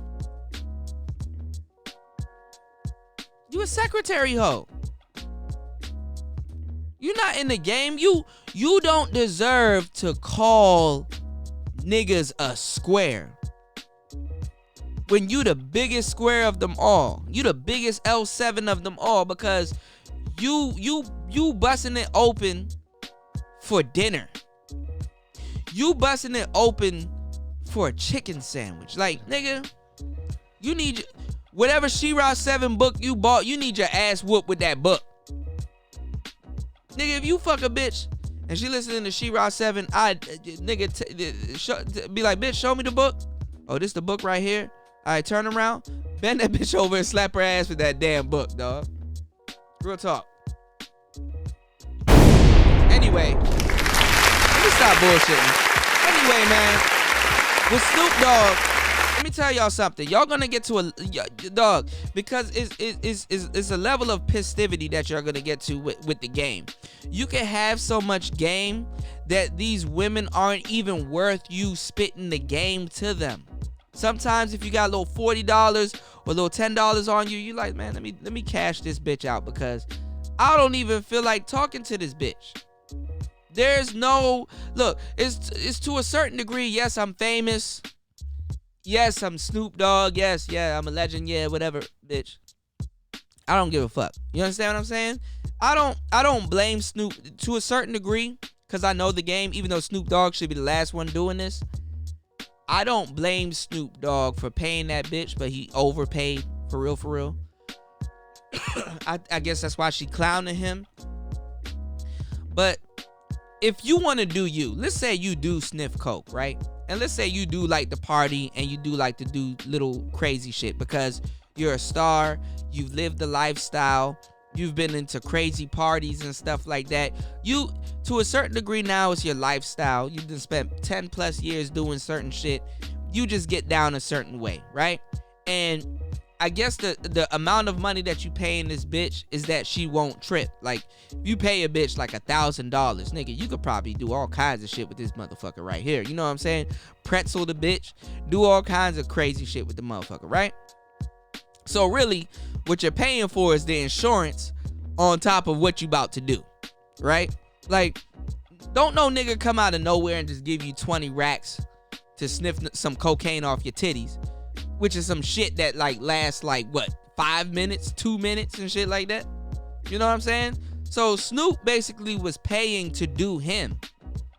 you a secretary hoe. You're not in the game. You don't deserve to call niggas a square when you the biggest square of them all. You the biggest L7 of them all, because you busting it open for dinner. You busting it open for a chicken sandwich. Like, nigga, you need whatever She-Ra 7 book you bought, you need your ass whooped with that book. Nigga, if you fuck a bitch and she listening to She-Ra 7, be like, bitch, show me the book. Oh, this the book right here. All right, turn around, bend that bitch over and slap her ass with that damn book, dog. Real talk. Anyway, let me stop bullshitting. Anyway, man, with Snoop Dogg, let me tell y'all something. Y'all gonna get to a dog, because it's a level of pissivity that you're gonna get to with the game. You can have so much game that these women aren't even worth you spitting the game to them. Sometimes if you got a little $40 or a little $10 on you, you like, man, let me cash this bitch out, because I don't even feel like talking to this bitch. There's no, look, it's to a certain degree. Yes, I'm famous. Yes, I'm Snoop Dogg. Yes, yeah, I'm a legend. Yeah, whatever, bitch. I don't give a fuck. You understand what I'm saying? I don't blame Snoop to a certain degree, because I know the game, even though Snoop Dogg should be the last one doing this. I don't blame Snoop Dogg for paying that bitch, but he overpaid, for real, for real. I guess that's why she clowning him. But if you want to do you, let's say you do sniff coke, right? And let's say you do like to party and you do like to do little crazy shit because you're a star, you've lived the lifestyle, you've been into crazy parties and stuff like that. You, to a certain degree now, it's your lifestyle. You've been spent 10 plus years doing certain shit. You just get down a certain way, right? And I guess the amount of money that you paying this bitch is that she won't trip. Like, if you pay a bitch like $1,000, nigga, you could probably do all kinds of shit with this motherfucker right here. You know what I'm saying? Pretzel the bitch. Do all kinds of crazy shit with the motherfucker, right? So really, what you're paying for is the insurance on top of what you about to do, right? Like, don't no nigga come out of nowhere and just give you 20 racks to sniff some cocaine off your titties, which is some shit that like lasts like what, 5 minutes, 2 minutes and shit like that. You know what I'm saying? So Snoop basically was paying to do him.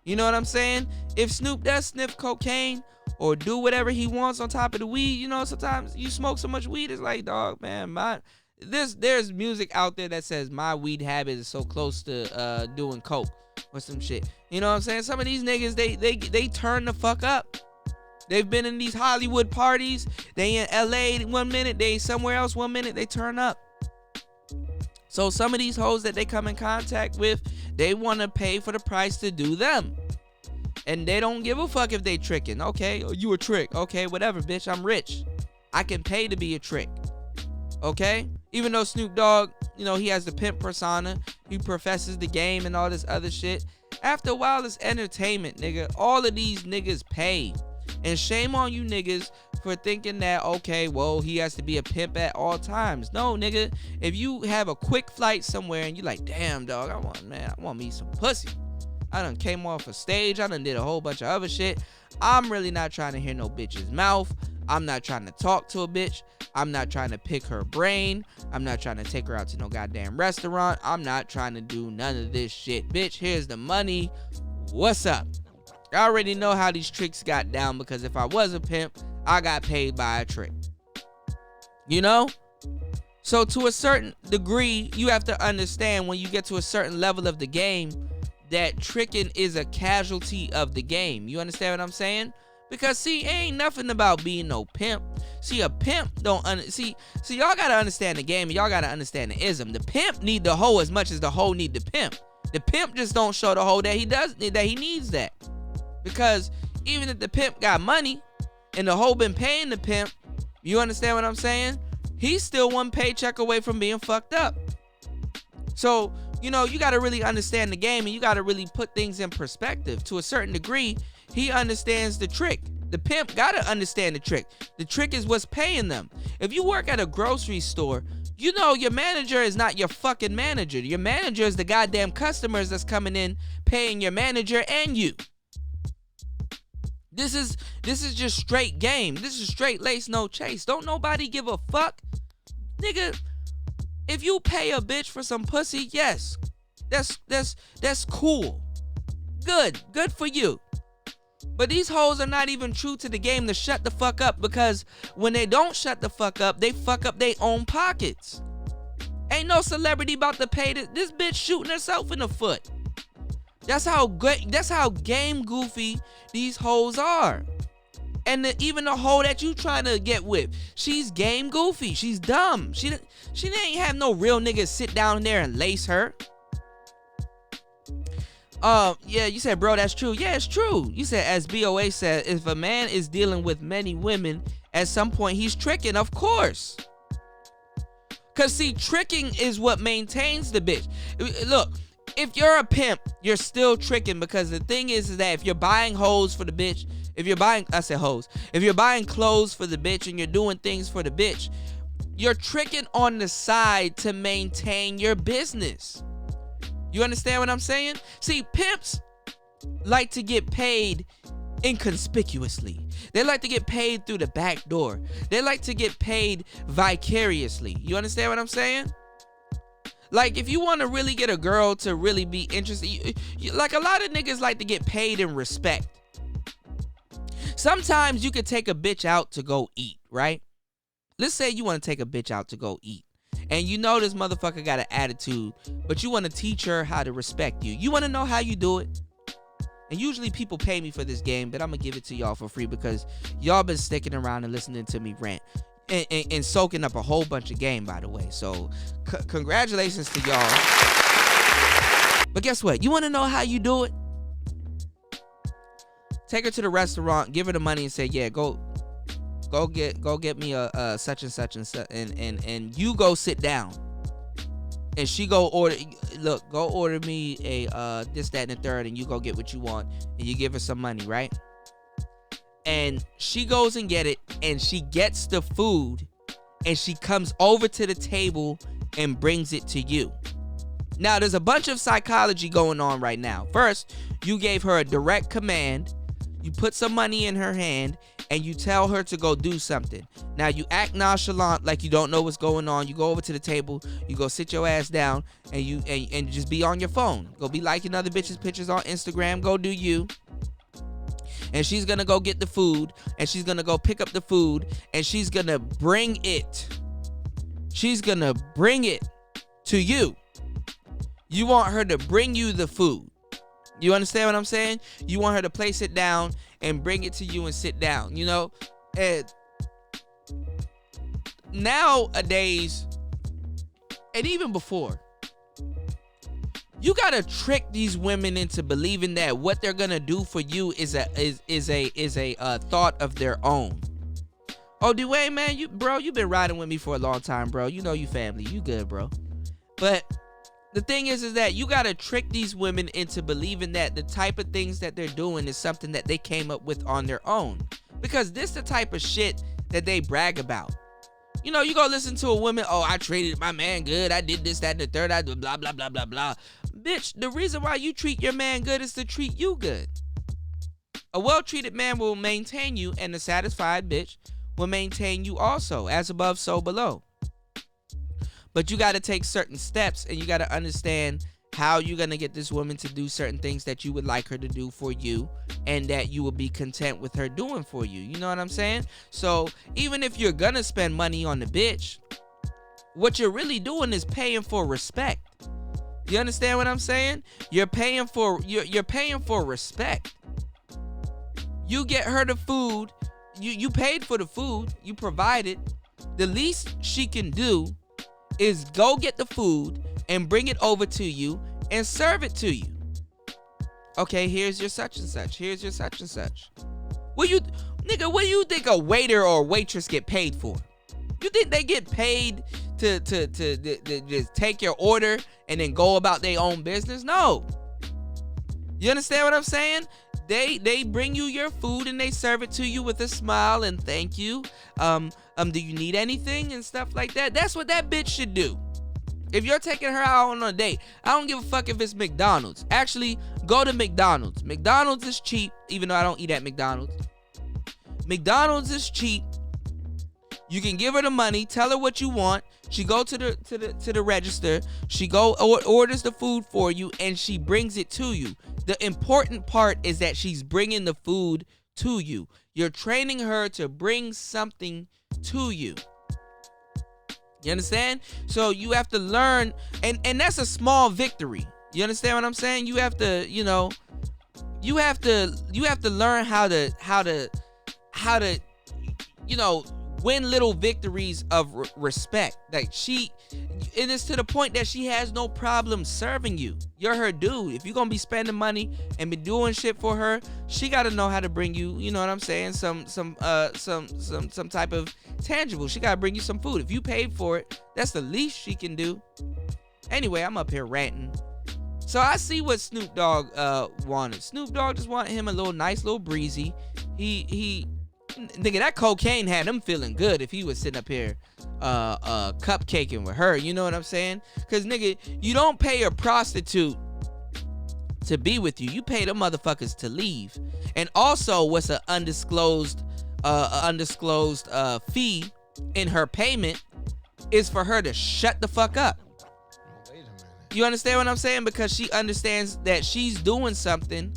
You know what I'm saying? If Snoop does sniff cocaine or do whatever he wants on top of the weed, you know, sometimes you smoke so much weed, it's like, dog, man, there's music out there that says my weed habit is so close to doing coke or some shit. You know what I'm saying? Some of these niggas, they turn the fuck up. They've been in these Hollywood parties. They in LA 1 minute, they somewhere else 1 minute, they turn up. So some of these hoes that they come in contact with, they want to pay for the price to do them. And they don't give a fuck if they tricking. Okay, you a trick. Okay, whatever, bitch, I'm rich. I can pay to be a trick. Okay? Even though Snoop Dogg, you know, he has the pimp persona, he professes the game and all this other shit. After a while, it's entertainment, nigga. All of these niggas pay. And shame on you niggas for thinking that, okay, well, he has to be a pimp at all times. No, nigga. If you have a quick flight somewhere and you like, damn, dog, I want me some pussy. I done came off a stage. I done did a whole bunch of other shit. I'm really not trying to hear no bitch's mouth. I'm not trying to talk to a bitch. I'm not trying to pick her brain. I'm not trying to take her out to no goddamn restaurant. I'm not trying to do none of this shit. Bitch, here's the money. What's up? I already know how these tricks got down, because if I was a pimp, I got paid by a trick. You know? So to a certain degree, you have to understand when you get to a certain level of the game that tricking is a casualty of the game. You understand what I'm saying? Because see, it ain't nothing about being no pimp. See, a pimp don't see y'all gotta understand the game, and y'all gotta understand the ism. The pimp need the hoe as much as the hoe need the pimp. The pimp just don't show the hoe that he needs that. Because even if the pimp got money and the hoe been paying the pimp, you understand what I'm saying? He's still one paycheck away from being fucked up. So, you know, you got to really understand the game, and you got to really put things in perspective. To a certain degree, he understands the trick. The pimp gotta understand the trick. The trick is what's paying them. If you work at a grocery store, you know your manager is not your fucking manager. Your manager is the goddamn customers that's coming in paying your manager and you. This is just straight game. This is straight lace, no chase. Don't nobody give a fuck. Nigga, if you pay a bitch for some pussy, yes. That's cool. Good for you. But these hoes are not even true to the game to shut the fuck up, because when they don't shut the fuck up, they fuck up their own pockets. Ain't no celebrity about to pay this bitch shooting herself in the foot. That's how game goofy these hoes are. And even the hoe that you trying to get with, she's game goofy. She's dumb. She ain't have no real niggas sit down there and lace her. Yeah, you said, bro, that's true. Yeah, it's true. You said, as BOA said, if a man is dealing with many women, at some point he's tricking, of course. Cause see, tricking is what maintains the bitch. Look, if you're a pimp, you're still tricking, because the thing is that if you're buying hoes for the bitch, if you're buying clothes for the bitch and you're doing things for the bitch, you're tricking on the side to maintain your business. You understand what I'm saying? See, pimps like to get paid inconspicuously. They like to get paid through the back door. They like to get paid vicariously. You understand what I'm saying? Like, if you want to really get a girl to really be interested, like, a lot of niggas like to get paid in respect. Sometimes you could take a bitch out to go eat, right? Let's say you want to take a bitch out to go eat, and you know this motherfucker got an attitude, but you want to teach her how to respect you. You want to know how you do it? And usually people pay me for this game, but I'm going to give it to y'all for free because y'all been sticking around and listening to me rant. And soaking up a whole bunch of game, by the way. So, congratulations to y'all. But guess what? You want to know how you do it? Take her to the restaurant, give her the money, and say, "Yeah, go get me a such and such and you go sit down." And she go order me a this, that, and the third, and you go get what you want, and you give her some money, right? And she goes and get it, and she gets the food, and she comes over to the table and brings it to you. Now, there's a bunch of psychology going on right now. First, you gave her a direct command. You put some money in her hand, and you tell her to go do something. Now, you act nonchalant like you don't know what's going on. You go over to the table, you go sit your ass down, and you just be on your phone. Go be liking other bitches' pictures on Instagram. Go do you. And she's gonna go get the food, and she's gonna go pick up the food, and she's gonna bring it. She's gonna bring it to you. You want her to bring you the food. You understand what I'm saying? You want her to place it down and bring it to you and sit down, you know? And nowadays, and even before, you gotta trick these women into believing that what they're gonna do for you is a thought of their own. Oh, Dwayne, man, you been riding with me for a long time, bro. You know you family, you good, bro. But the thing is that you gotta trick these women into believing that the type of things that they're doing is something that they came up with on their own, because this the type of shit that they brag about. You know, you go listen to a woman, "Oh, I treated my man good. I did this, that, and the third. I did blah, blah, blah, blah, blah." Bitch, the reason why you treat your man good is to treat you good. A well-treated man will maintain you, and a satisfied bitch will maintain you also. As above, so below. But you got to take certain steps, and you got to understand how you're going to get this woman to do certain things that you would like her to do for you, and that you will be content with her doing for you. You know what I'm saying? So even if you're going to spend money on the bitch, what you're really doing is paying for respect. You understand what I'm saying? You're paying for respect. You get her the food. You paid for the food. You provided. The least she can do is go get the food and bring it over to you and serve it to you. Okay, here's your such and such. Here's your such and such. What do you think a waiter or a waitress get paid for? You think they get paid to just take your order and then go about their own business? No. You understand what I'm saying? They bring you your food and they serve it to you with a smile and thank you. Do you need anything and stuff like that? That's what that bitch should do. If you're taking her out on a date, I don't give a fuck if it's McDonald's. Actually, go to McDonald's. McDonald's is cheap, even though I don't eat at McDonald's. McDonald's is cheap. You can give her the money, tell her what you want. She go to the register. She orders the food for you, and she brings it to you. The important part is that she's bringing the food to you. You're training her to bring something to you. You understand? So you have to learn, and that's a small victory. You understand what I'm saying? You have to, you have to learn how to, win little victories of respect. Like it is to the point that she has no problem serving you. You're her dude. If you're gonna be spending money and be doing shit for her, she gotta know how to bring you, you know what I'm saying, some type of tangible. She gotta bring you some food. If you paid for it, that's the least she can do. Anyway, I'm up here ranting. So I see what Snoop Dogg wanted. Snoop Dogg just wanted him a nice little breezy. Nigga, that cocaine had him feeling good if he was sitting up here cupcaking with her. You know what I'm saying? Because, nigga, you don't pay a prostitute to be with you. You pay them motherfuckers to leave. And also, what's an undisclosed fee in her payment is for her to shut the fuck up. Wait a minute. You understand what I'm saying? Because she understands that she's doing something,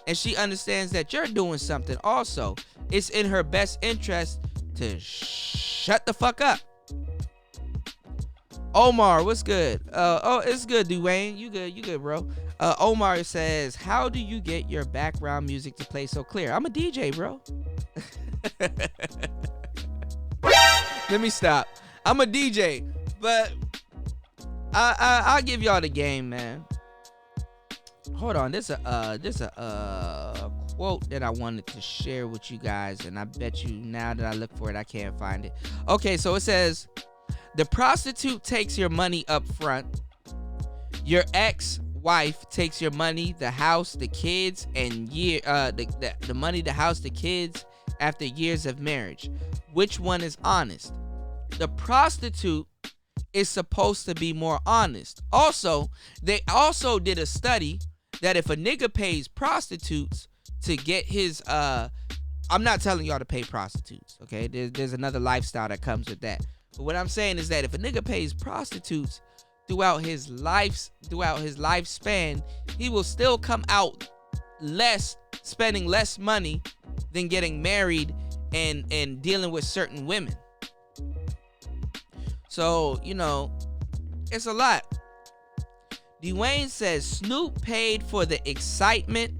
and she understands that you're doing something also. It's in her best interest to shut the fuck up. Omar, what's good? It's good, Dwayne. You good, bro. Omar says, how do you get your background music to play so clear? I'm a DJ, bro. Let me stop. I'm a DJ, but I'll give y'all the game, man. Hold on, there's a quote that I wanted to share with you guys, and I bet you now that I look for it, I can't find it. Okay, so it says, the prostitute takes your money up front. Your ex-wife takes your money, the house, the kids, and the money, the house, the kids after years of marriage. Which one is honest? The prostitute is supposed to be more honest. Also, they also did a study that if a nigga pays prostitutes to get his I'm not telling y'all to pay prostitutes, okay? There's another lifestyle that comes with that. But what I'm saying is that if a nigga pays prostitutes throughout his lifespan, he will still come out spending less money than getting married and dealing with certain women. So, it's a lot. Dwayne says Snoop paid for the excitement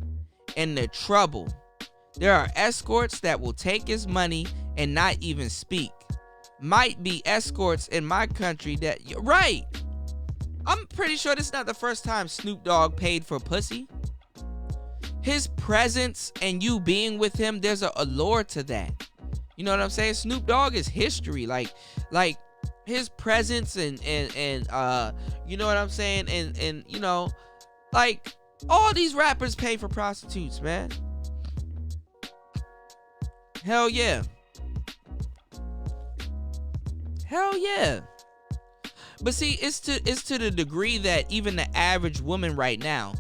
and the trouble. There are escorts that will take his money and not even speak. Might be escorts in my country that... You're right. I'm pretty sure this is not the first time Snoop Dogg paid for pussy. His presence and you being with him, there's a allure to that. You know what I'm saying? Snoop Dogg is history. Like his presence and you know what I'm saying? And like all these rappers pay for prostitutes, man. Hell yeah. Hell yeah. But see, it's to the degree that even the average woman right now,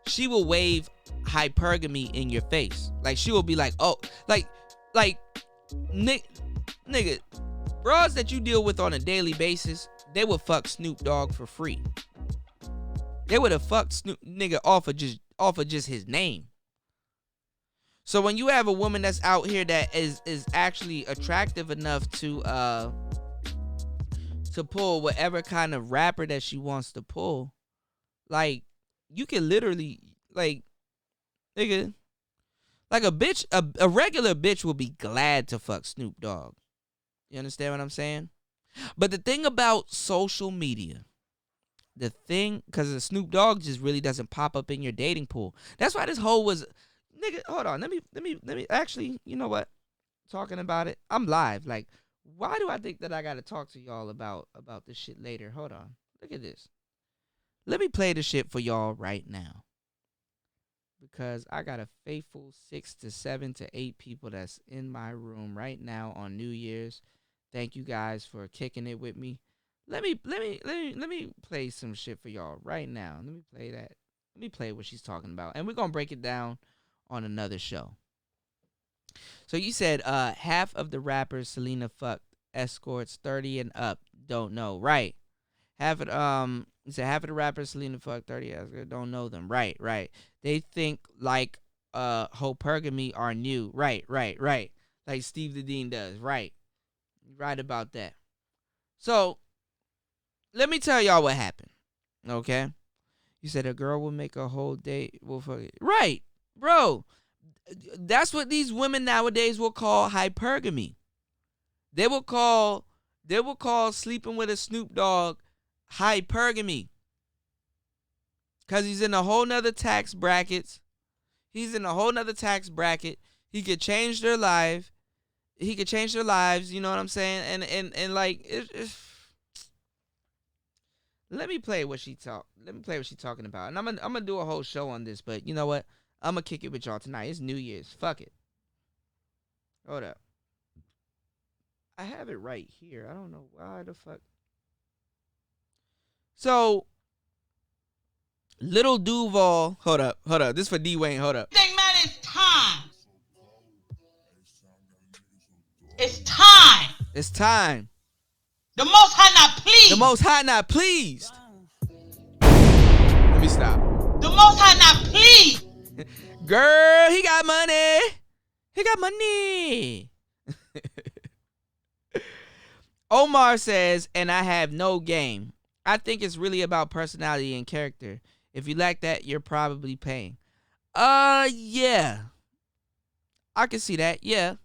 she will wave hypergamy in your face. Like she will be like, oh, like nigga, bras that you deal with on a daily basis, they would fuck Snoop Dogg for free. They would have fucked Snoop nigga off of just his name. So when you have a woman that's out here that is actually attractive enough to pull whatever kind of rapper that she wants to pull, like you can literally like nigga, like a bitch, a regular bitch will be glad to fuck Snoop Dogg. You understand what I'm saying? But the thing about social media, because the Snoop Dogg just really doesn't pop up in your dating pool. That's why this whole was, nigga. Hold on, let me. Actually, you know what? Talking about it, I'm live. Like, why do I think that I gotta talk to y'all about this shit later? Hold on, look at this. Let me play the shit for y'all right now. because I got a faithful 6 to 7 to 8 people that's in my room right now on New Year's. Thank you guys for kicking it with me. Let me play some shit for y'all right now. Let me play that. Let me play what she's talking about, and we're gonna break it down on another show. So you said half of the rappers Selena fucked escorts 30 and up don't know, right? Half of you said half of the rappers Selena fucked 30 escorts don't know them, right? They think like Hypergamy are new, right? Like Steve the Dean does, right? You're right about that. So let me tell y'all what happened, okay? You said a girl will make a whole date. Right, bro. That's what these women nowadays will call hypergamy. They will call sleeping with a Snoop Dogg hypergamy. Cause he's in a whole nother tax bracket. He could change their life. He could change their lives. You know what I'm saying? And like it's let me play what she's talking about. And I'm gonna do a whole show on this, but you know what? I'm gonna kick it with y'all tonight. It's New Year's. Fuck it. Hold up. I have it right here. I don't know why the fuck. So, Little Duval. Hold up. This for D Wayne. Hold up. Think, man, it's time. It's time. It's time. The Most High not pleased. The Most High not pleased. Let me stop. The Most High not pleased. Girl, he got money. He got money. Omar says, and I have no game. I think it's really about personality and character. If you lack that, you're probably paying. Yeah. I can see that. Yeah.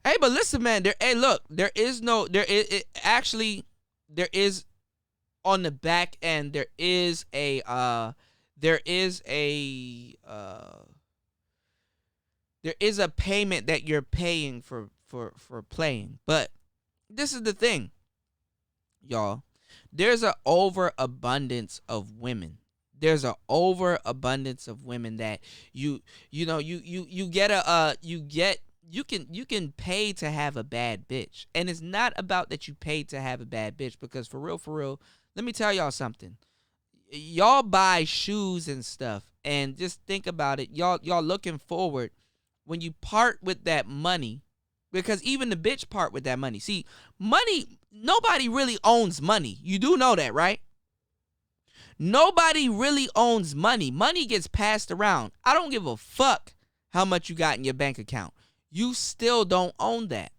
Hey, but listen, man. There is on the back end. There is a payment that you're paying for playing. But this is the thing, y'all. There's an overabundance of women. There's an overabundance of women that you can pay to have a bad bitch. And it's not about that you paid to have a bad bitch, because for real, let me tell y'all something. Y'all buy shoes and stuff, and just think about it. Y'all looking forward when you part with that money, because even the bitch part with that money. See, money, nobody really owns money. You do know that, right? Nobody really owns money. Money gets passed around. I don't give a fuck how much you got in your bank account. You still don't own that.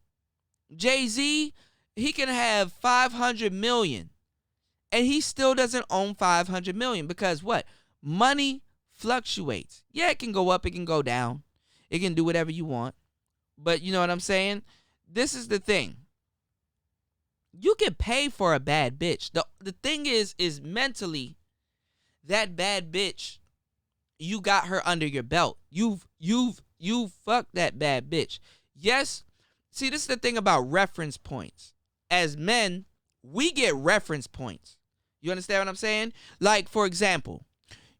Jay-Z, he can have 500 million. And he still doesn't own 500 million, because what? Money fluctuates. Yeah, it can go up, it can go down. It can do whatever you want. But you know what I'm saying? This is the thing. You can pay for a bad bitch. The thing is mentally, that bad bitch, you got her under your belt. You've fucked that bad bitch. Yes. See, this is the thing about reference points. As men, we get reference points. You understand what I'm saying? Like, for example,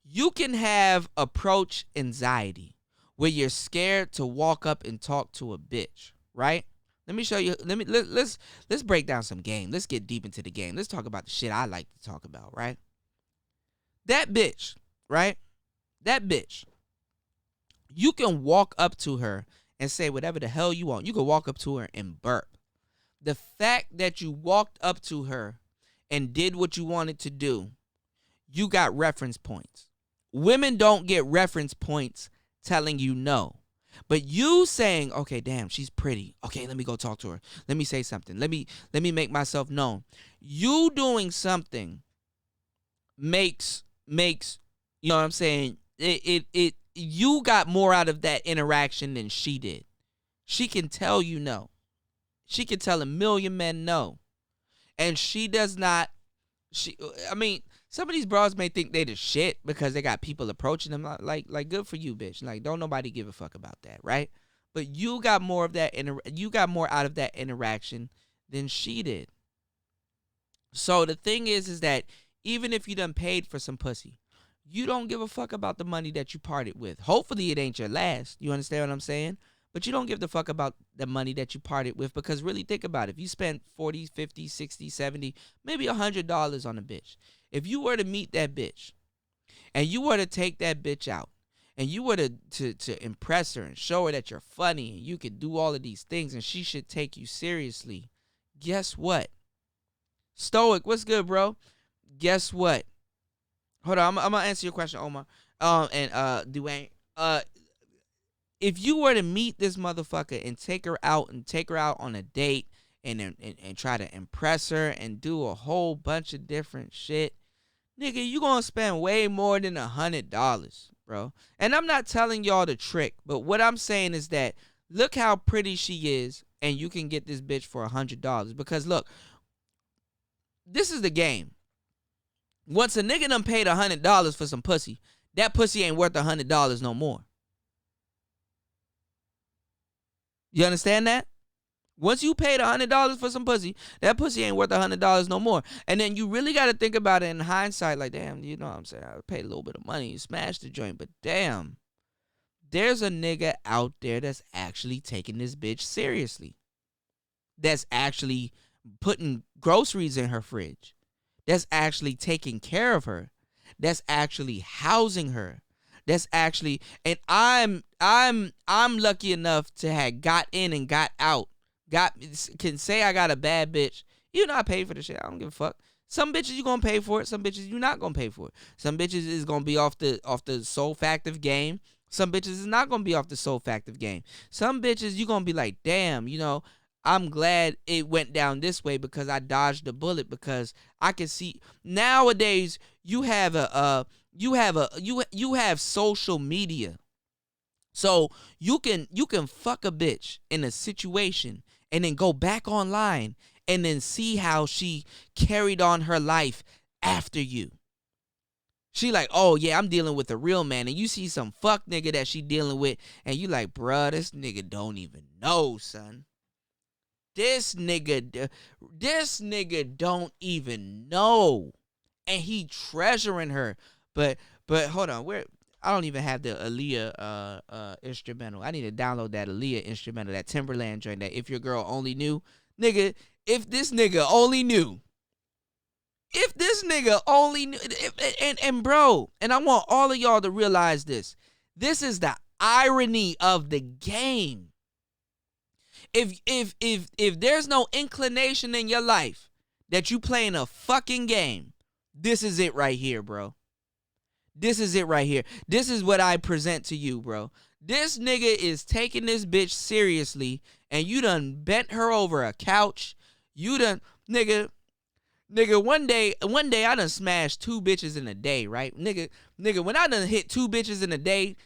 you can have approach anxiety, where you're scared to walk up and talk to a bitch, right? Let me show you. Let's break down some game. Let's get deep into the game. Let's talk about the shit I like to talk about, right? That bitch, right? That bitch. You can walk up to her and say whatever the hell you want. You can walk up to her and burp. The fact that you walked up to her and did what you wanted to do, you got reference points. Women don't get reference points telling you no. But you saying, okay, damn, she's pretty. Okay, let me go talk to her. Let me say something. Let me make myself known. You doing something makes you know what I'm saying? It you got more out of that interaction than she did. She can tell you no. She can tell a million men no. And she does not. Some of these bras may think they the shit because they got people approaching them. Like good for you, bitch. Like, don't nobody give a fuck about that, right? But you got more of that. You got more out of that interaction than she did. So the thing is that even if you done paid for some pussy, You don't give a fuck about the money that you parted with. Hopefully it ain't your last. You understand what I'm saying? But you don't give the fuck about the money that you parted with, because really think about it. If you spent 40, 50, 60, 70, maybe $100 on a bitch. If you were to meet that bitch and you were to take that bitch out and you were to impress her and show her that you're funny and you can do all of these things and she should take you seriously, guess what? Stoic, what's good, bro? Guess what? Hold on, I'm gonna answer your question, Omar. And Dwayne. If you were to meet this motherfucker and take her out on a date and try to impress her and do a whole bunch of different shit, nigga, you gonna spend way more than $100, bro. And I'm not telling y'all the trick, but what I'm saying is that look how pretty she is, and you can get this bitch for $100. Because look, this is the game. Once a nigga done paid $100 for some pussy, that pussy ain't worth $100 no more. You understand that? Once you paid $100 for some pussy, that pussy ain't worth $100 no more. And then you really got to think about it in hindsight, like, damn, you know what I'm saying? I paid a little bit of money, you smashed the joint, but damn, there's a nigga out there that's actually taking this bitch seriously. That's actually putting groceries in her fridge. That's actually taking care of her. That's actually housing her. That's actually, and I'm lucky enough to have got in and got out. Can say I got a bad bitch. You know I pay for the shit. I don't give a fuck. Some bitches you gonna pay for it. Some bitches you not gonna pay for it. Some bitches is gonna be off the sole factive game. Some bitches is not gonna be off the sole factive game. Some bitches you gonna be like, damn, you know, I'm glad it went down this way because I dodged the bullet, because I can see nowadays you have you have social media. So you can fuck a bitch in a situation and then go back online and then see how she carried on her life after you. She like, oh yeah, I'm dealing with a real man, and you see some fuck nigga that she dealing with, and you like, bruh, this nigga don't even know, son. This nigga don't even know, and he treasuring her. But hold on, I don't even have the Aaliyah instrumental. I need to download that Aaliyah instrumental, that Timberland joint, that If Your Girl Only Knew. Nigga, if this nigga only knew. If this nigga only knew. And bro, and I want all of y'all to realize this. This is the irony of the game. If there's no inclination in your life that you playing a fucking game, this is it right here, bro. This is it right here. This is what I present to you, bro. This nigga is taking this bitch seriously, and you done bent her over a couch. You done, nigga, one day I done smashed 2 bitches in a day, right? Nigga, when I done hit 2 bitches in a day,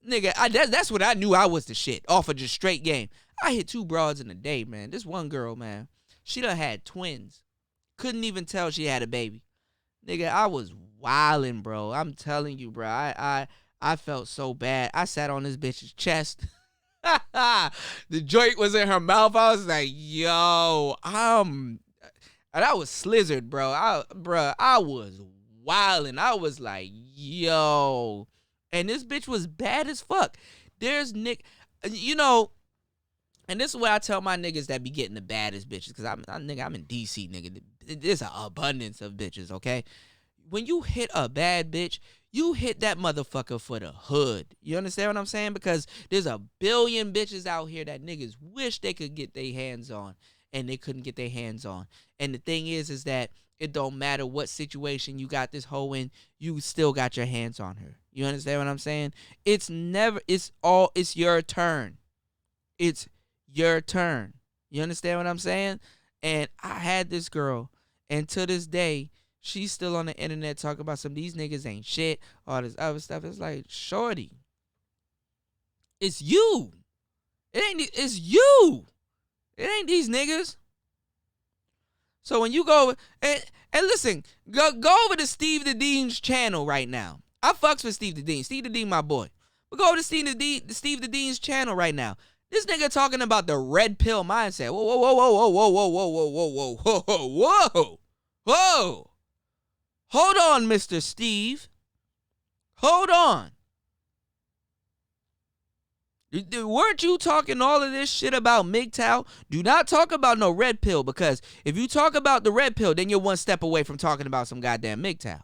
nigga, that's when I knew I was the shit, off of just straight game. I hit 2 broads in a day, man. This one girl, man, she done had twins. Couldn't even tell she had a baby. Nigga, I was wildin', bro. I'm telling you, bro. I felt so bad. I sat on this bitch's chest. The joint was in her mouth. I was like, yo, and I was slizzard, bro. I was wildin'. I was like, yo. And this bitch was bad as fuck. There's you know, and this is what I tell my niggas that be getting the baddest bitches, because I'm in DC, nigga. There's an abundance of bitches, okay? When you hit a bad bitch, you hit that motherfucker for the hood. You understand what I'm saying? Because there's a billion bitches out here that niggas wish they could get their hands on, and they couldn't get their hands on. And the thing is that it don't matter what situation you got this hoe in, you still got your hands on her. You understand what I'm saying? It's your turn. It's your turn. You understand what I'm saying? And I had this girl, and to this day, she's still on the internet talking about some these niggas ain't shit, all this other stuff. It's like, shorty, it's you. It's you. It ain't these niggas. So when you go and listen, go over to Steve the Dean's channel right now. I fucks with Steve the Dean. Steve the Dean, my boy. But go over to Steve the Dean's channel right now. This nigga talking about the red pill mindset. Whoa, whoa, whoa, whoa, whoa, whoa, whoa, whoa, whoa, whoa, whoa, whoa, whoa. Hold on, Mr. Steve. Hold on. Weren't you talking all of this shit about MGTOW? Do not talk about no red pill, because if you talk about the red pill, then you're one step away from talking about some goddamn MGTOW.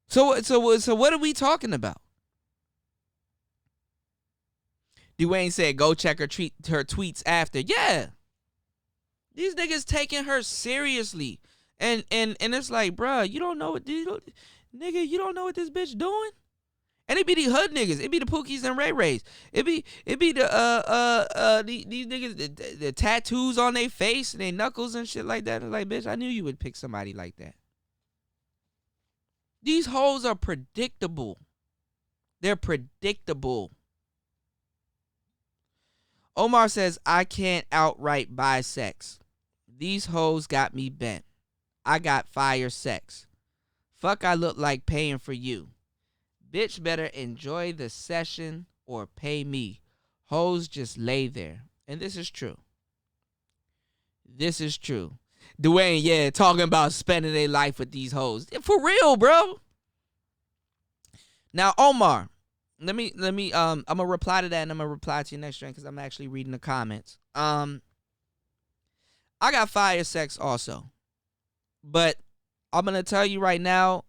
So what are we talking about? Dwayne said, go check her tweets after. Yeah. These niggas taking her seriously. And it's like, bruh, you don't know what you don't know what this bitch doing? And it be the hood niggas. It be the Pookies and Ray Rays. It be the these niggas, the tattoos on their face and their knuckles and shit like that. It's like, bitch, I knew you would pick somebody like that. These hoes are predictable. They're predictable. Omar says, I can't outright buy sex. These hoes got me bent. I got fire sex. Fuck, I look like paying for you. Bitch better enjoy the session or pay me. Hoes just lay there. And this is true. This is true. Dwayne, yeah, talking about spending their life with these hoes. For real, bro. Now, Omar, let me I'm gonna reply to that, and I'm gonna reply to your next drink because I'm actually reading the comments. I got fire sex also. But I'm gonna tell you right now,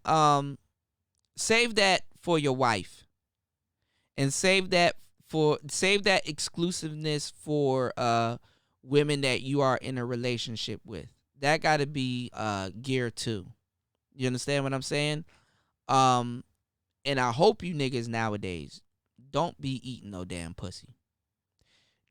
save that for your wife. And save that exclusiveness for women that you are in a relationship with. That gotta be gear 2. You understand what I'm saying? And I hope you niggas nowadays don't be eating no damn pussy.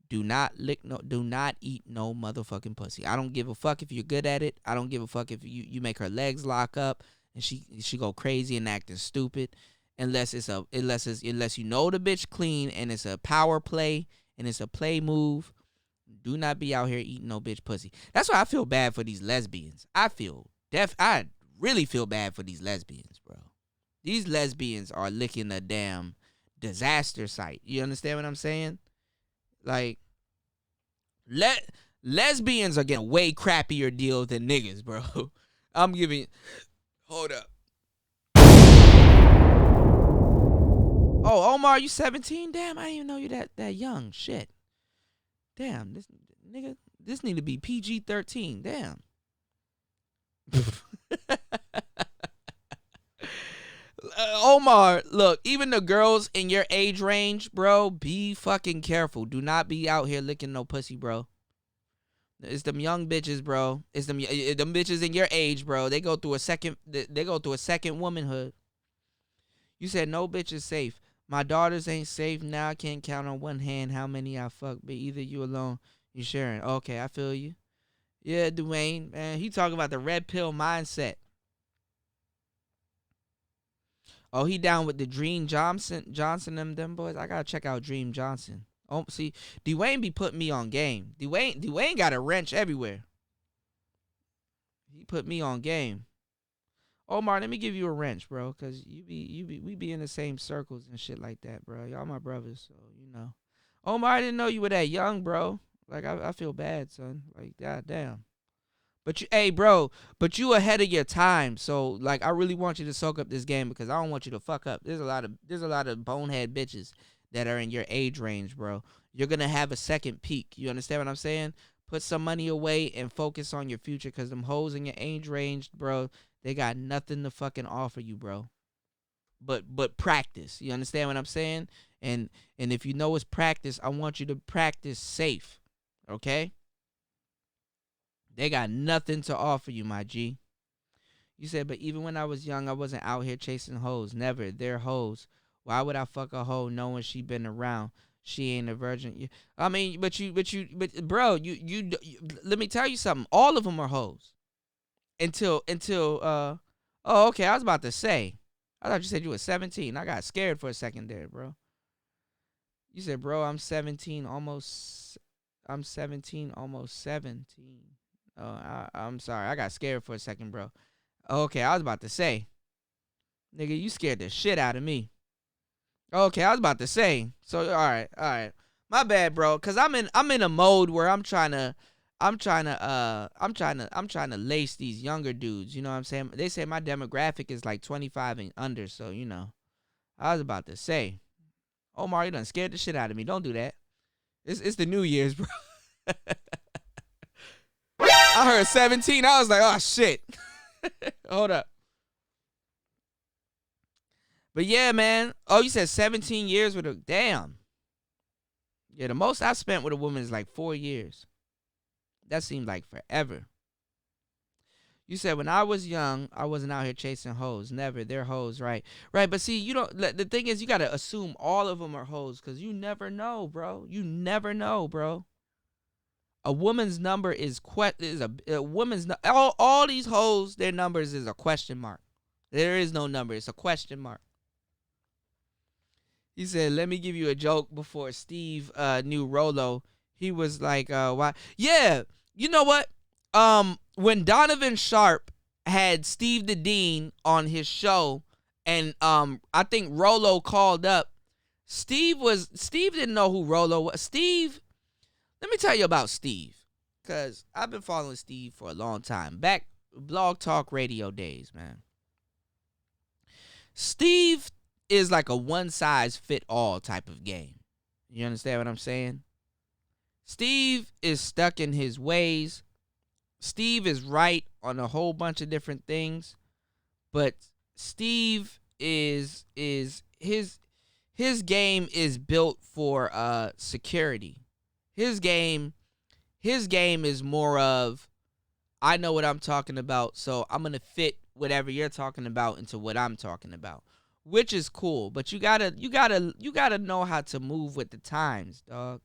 Do not eat no motherfucking pussy. I don't give a fuck if you're good at it. I don't give a fuck if you make her legs lock up and she go crazy and acting stupid. Unless you know the bitch clean and it's a power play and it's a play move. Do not be out here eating no bitch pussy. That's why I feel bad for these lesbians. I really feel bad for these lesbians, bro. These lesbians are licking a damn disaster site. You understand what I'm saying? Like, lesbians are getting way crappier deals than niggas, bro. I'm giving. Hold up. Oh, Omar, you 17? Damn, I didn't even know you that young. Shit. Damn, this need to be PG-13. Damn. Omar, look, even the girls in your age range, bro, be fucking careful. Do not be out here licking no pussy, bro. It's them young bitches, bro. It's them bitches in your age, bro. They go through a second womanhood. You said no bitch is safe. My daughters ain't safe now. I can't count on one hand how many I fuck, but either you alone, you sharing. Okay, I feel you. Yeah, Dwayne, man, he talking about the red pill mindset. Oh, he down with the Dream Johnson, them boys. I gotta check out Dream Johnson. Oh, see, Dwayne be putting me on game. Dwayne got a wrench everywhere. He put me on game. Omar, let me give you a wrench, bro, cause we be in the same circles and shit like that, bro. Y'all my brothers, so you know. Omar, I didn't know you were that young, bro. Like I feel bad, son. Like goddamn. But you ahead of your time. So like I really want you to soak up this game because I don't want you to fuck up. There's a lot of bonehead bitches that are in your age range, bro. You're gonna have a second peak. You understand what I'm saying? Put some money away and focus on your future because them hoes in your age range, bro, they got nothing to fucking offer you, bro. But practice. You understand what I'm saying? And if you know it's practice, I want you to practice safe. Okay? They got nothing to offer you, my G. You said, but even when I was young, I wasn't out here chasing hoes. Never. They're hoes. Why would I fuck a hoe knowing she been around? She ain't a virgin. I mean, but bro, you let me tell you something. All of them are hoes. Until oh, okay, I was about to say. I thought you said you were 17. I got scared for a second there, bro. You said, bro, I'm 17, almost 17. Oh, I'm sorry. I got scared for a second, bro. Okay, I was about to say. Nigga, you scared the shit out of me. Okay, I was about to say. So, all right. My bad, bro. Cause I'm in a mode where I'm trying to I'm trying to lace these younger dudes. You know what I'm saying? They say my demographic is like 25 and under. So you know, I was about to say, Omar, you done scared the shit out of me. Don't do that. It's the New Year's, bro. I heard 17. I was like, oh shit. Hold up. But yeah, man. Oh, you said 17 years with a damn. Yeah, the most I spent with a woman is like 4 years. That seemed like forever. You said when I was young, I wasn't out here chasing hoes. Never. They're hoes, right? Right, but see, you don't. The thing is, you got to assume all of them are hoes because you never know, bro. You never know, bro. A woman's number is a woman's. All these hoes, their numbers is a question mark. There is no number. It's a question mark. He said, let me give you a joke before Steve knew Rolo. He was like, why? Yeah, you know what? When Donovan Sharp had Steve the Dean on his show, and I think Rolo called up, Steve didn't know who Rolo was. Steve, let me tell you about Steve, because I've been following Steve for a long time. Back Blog Talk Radio days, man. Steve is like a one-size-fit-all type of game. You understand what I'm saying? Steve is stuck in his ways. Steve is right on a whole bunch of different things, but Steve is his game is built for security. His game is more of, I know what I'm talking about, so I'm gonna fit whatever you're talking about into what I'm talking about, which is cool. But you gotta know how to move with the times, dog.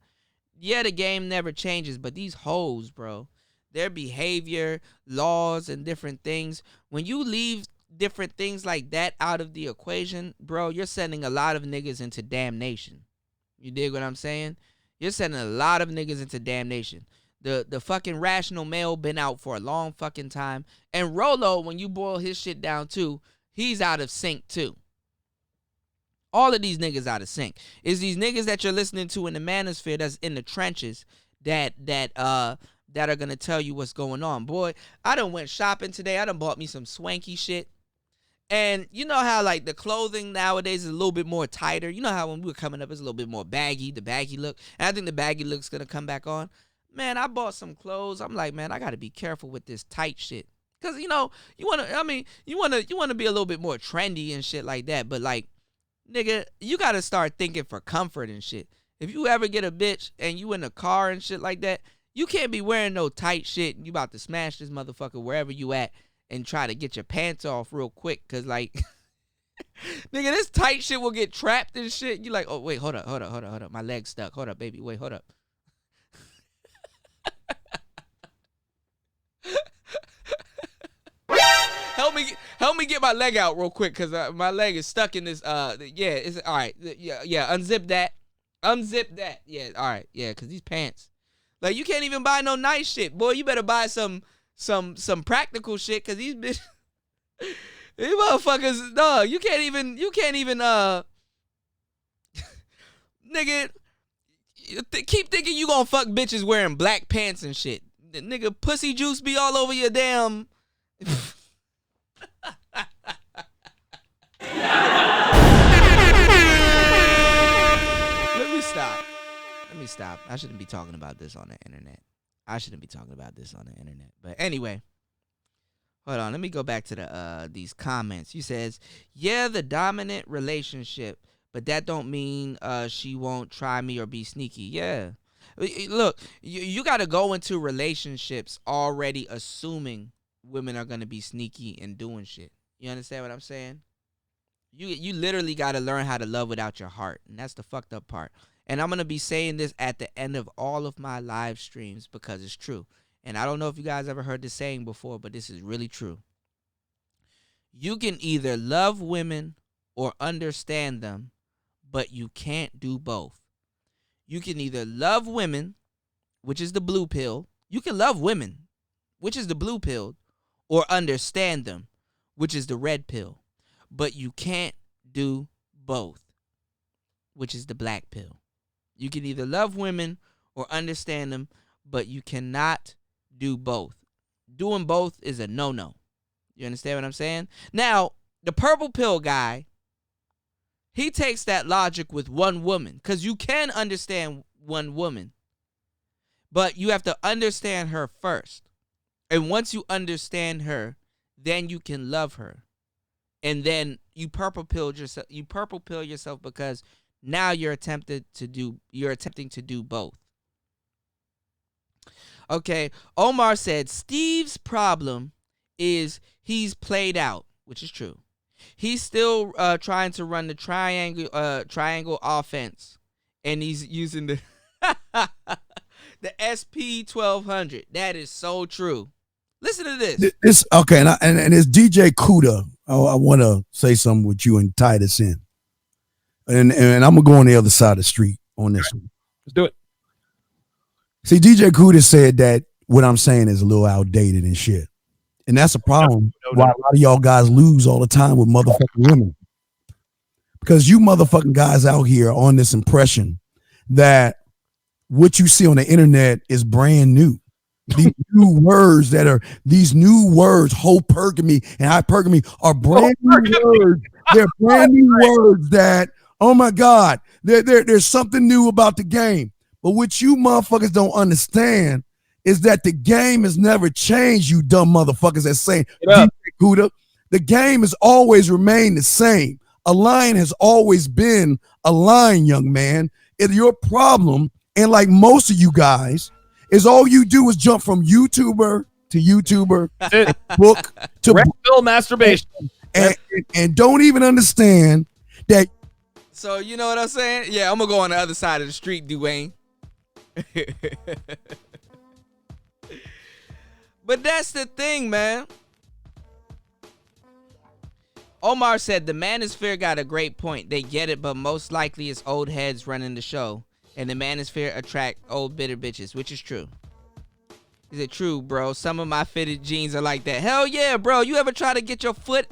Yeah, the game never changes, but these hoes, bro, their behavior, laws, and different things, when you leave different things like that out of the equation, bro, you're sending a lot of niggas into damnation. You dig what I'm saying? You're sending a lot of niggas into damnation. The fucking rational male been out for a long fucking time. And Rolo, when you boil his shit down too, he's out of sync too. All of these niggas out of sync. Is these niggas that you're listening to in the manosphere that's in the trenches that are gonna tell you what's going on. Boy, I done went shopping today. I done bought me some swanky shit. And you know how like the clothing nowadays is a little bit more tighter. You know how when we were coming up it's a little bit more baggy, the baggy look. And I think the baggy look's gonna come back on. Man, I bought some clothes. I'm like, man, I gotta be careful with this tight shit. Cause you know, you wanna be a little bit more trendy and shit like that. But like, nigga, you gotta start thinking for comfort and shit. If you ever get a bitch and you in a car and shit like that, you can't be wearing no tight shit and you about to smash this motherfucker wherever you at and try to get your pants off real quick. Cause like, nigga, this tight shit will get trapped and shit. You like, oh wait, hold up. My leg's stuck. Hold up, baby. Wait, hold up. Help me get my leg out real quick, cause my leg is stuck in this. Yeah, it's all right. Yeah. Unzip that. Yeah, all right. Yeah, cause these pants, like, you can't even buy no nice shit, boy. You better buy some practical shit, cause these bitches, these motherfuckers, dog. You can't even. Nigga, keep thinking you gonna fuck bitches wearing black pants and shit. Nigga, pussy juice be all over your damn. Let me stop. I shouldn't be talking about this on the internet. But anyway, hold on. Let me go back to these comments. You says, yeah, the dominant relationship, but that don't mean she won't try me or be sneaky. Yeah. Look, you got to go into relationships already assuming women are going to be sneaky and doing shit. You understand what I'm saying? You literally got to learn how to love without your heart. And that's the fucked up part. And I'm going to be saying this at the end of all of my live streams because it's true. And I don't know if you guys ever heard this saying before, but this is really true. You can either love women or understand them, but you can't do both. You can either love women, which is the blue pill. You can love women, which is the blue pill, or understand them, which is the red pill. But you can't do both, which is the black pill. You can either love women or understand them, but you cannot do both. Doing both is a no-no. You understand what I'm saying? Now, the purple pill guy, he takes that logic with one woman, because you can understand one woman, but you have to understand her first. And once you understand her, then you can love her. And then you purple pill yourself. You purple pill yourself because now you're attempting to do both. Okay, Omar said Steve's problem is he's played out, which is true. He's still trying to run the triangle offense, and he's using the the SP 1200. That is so true. Listen to this. This okay, and it's DJ Kuda. I want to say something with you and tie this in, and I'm gonna go on the other side of the street on this one. Let's do it. See, DJ Kuda said that what I'm saying is a little outdated and shit, and that's a problem. Why a lot of y'all guys lose all the time with motherfucking women, because you motherfucking guys out here on this impression that what you see on the internet is brand new. These new words hypergamy and hypergamy are brand new words. They're brand new words that, oh my God, there's something new about the game. But what you motherfuckers don't understand is that the game has never changed, you dumb motherfuckers that's saying, Kuda, the game has always remained the same. A lion has always been a lion, young man. It's your problem, and like most of you guys, is all you do is jump from YouTuber to YouTuber, book to Red pill masturbation, and don't even understand that. So you know what I'm saying? Yeah, I'm gonna go on the other side of the street, Dwayne. But that's the thing, man. Omar said the manosphere got a great point. They get it, but most likely it's old heads running the show. And the manosphere attract old bitter bitches, which is true. Is it true, bro? Some of my fitted jeans are like that. Hell yeah, bro. You ever try to get your foot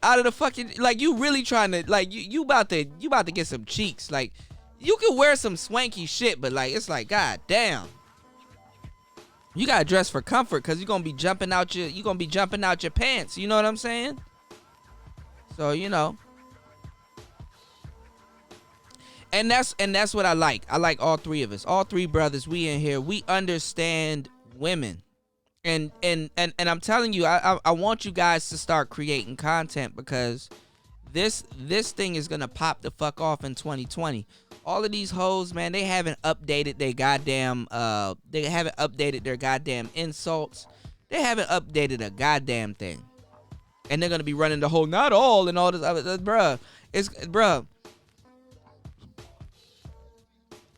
out of the fucking, like, you really trying to, like, you about to get some cheeks. Like, you can wear some swanky shit, but like, it's like, god damn. You gotta dress for comfort, cause you're gonna be jumping out your pants. You know what I'm saying? So, you know. And that's what I like. I like all three of us. All three brothers, we in here. We understand women. And I'm telling you, I want you guys to start creating content, because this thing is gonna pop the fuck off in 2020. All of these hoes, man, they haven't updated their goddamn insults. They haven't updated a goddamn thing. And they're gonna be running the whole not all and all this other, bruh.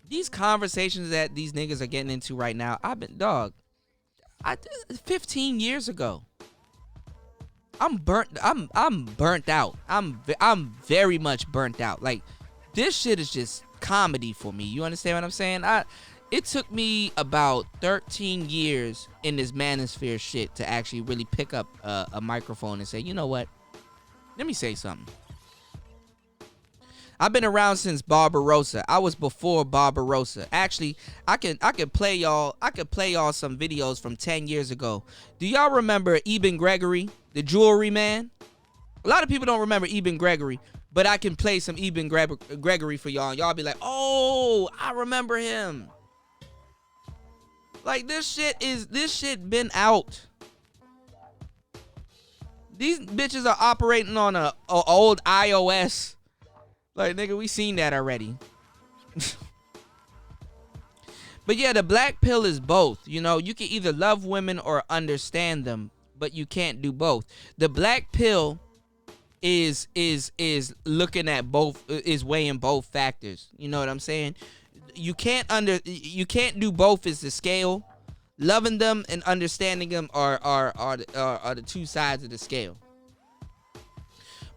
These conversations that these niggas are getting into right now, 15 years ago. I'm burnt out. I'm very much burnt out. Like, this shit is just comedy for me. You understand what I'm saying? It took me about 13 years in this manosphere shit to actually really pick up a microphone and say, you know what? Let me say something. I've been around since Barbarossa. I was before Barbarossa. Actually, I could play y'all some videos from 10 years ago. Do y'all remember Eben Gregory, the jewelry man? A lot of people don't remember Eben Gregory, but I can play some Eben Gregory for y'all, and y'all be like, "Oh, I remember him." Like, this shit been out. These bitches are operating on a old iOS. Like, nigga, we seen that already. But yeah, the black pill is both. You know, you can either love women or understand them, but you can't do both. The black pill is looking at both, is weighing both factors. You know what I'm saying? You can't do both is the scale. Loving them and understanding them are the two sides of the scale.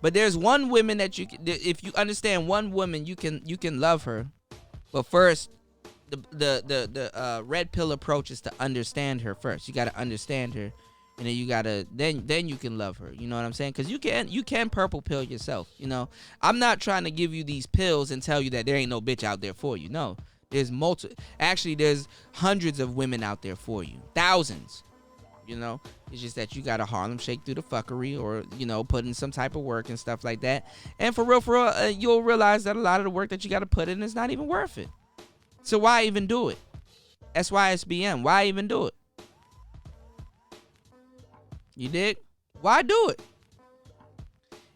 But there's one woman that if you understand one woman, you can love her. But first, the red pill approach is to understand her first. You got to understand her, and then you can love her. You know what I'm saying? Because you can purple pill yourself. You know, I'm not trying to give you these pills and tell you that there ain't no bitch out there for you. No, There's hundreds of women out there for you. Thousands. You know, it's just that you got to Harlem shake through the fuckery, or, you know, put in some type of work and stuff like that. And for real, you'll realize that a lot of the work that you got to put in is not even worth it. So why even do it? SYSBM, why even do it? You dig? Why do it?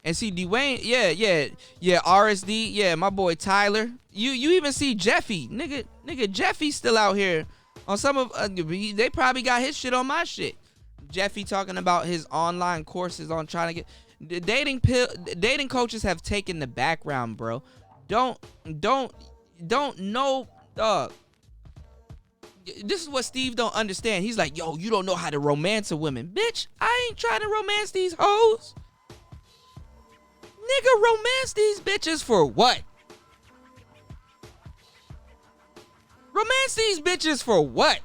And see, Dwayne, yeah, RSD, yeah, my boy Tyler. You even see Jeffy, nigga, Jeffy still out here on some of. They probably got his shit on my shit. Jeffy talking about his online courses on trying to get dating coaches have taken the background, bro. Don't know, dog. This is what Steve don't understand. He's like, yo, you don't know how to romance a woman. Bitch, I ain't trying to romance these hoes. Nigga, romance these bitches for what? Romance these bitches for what?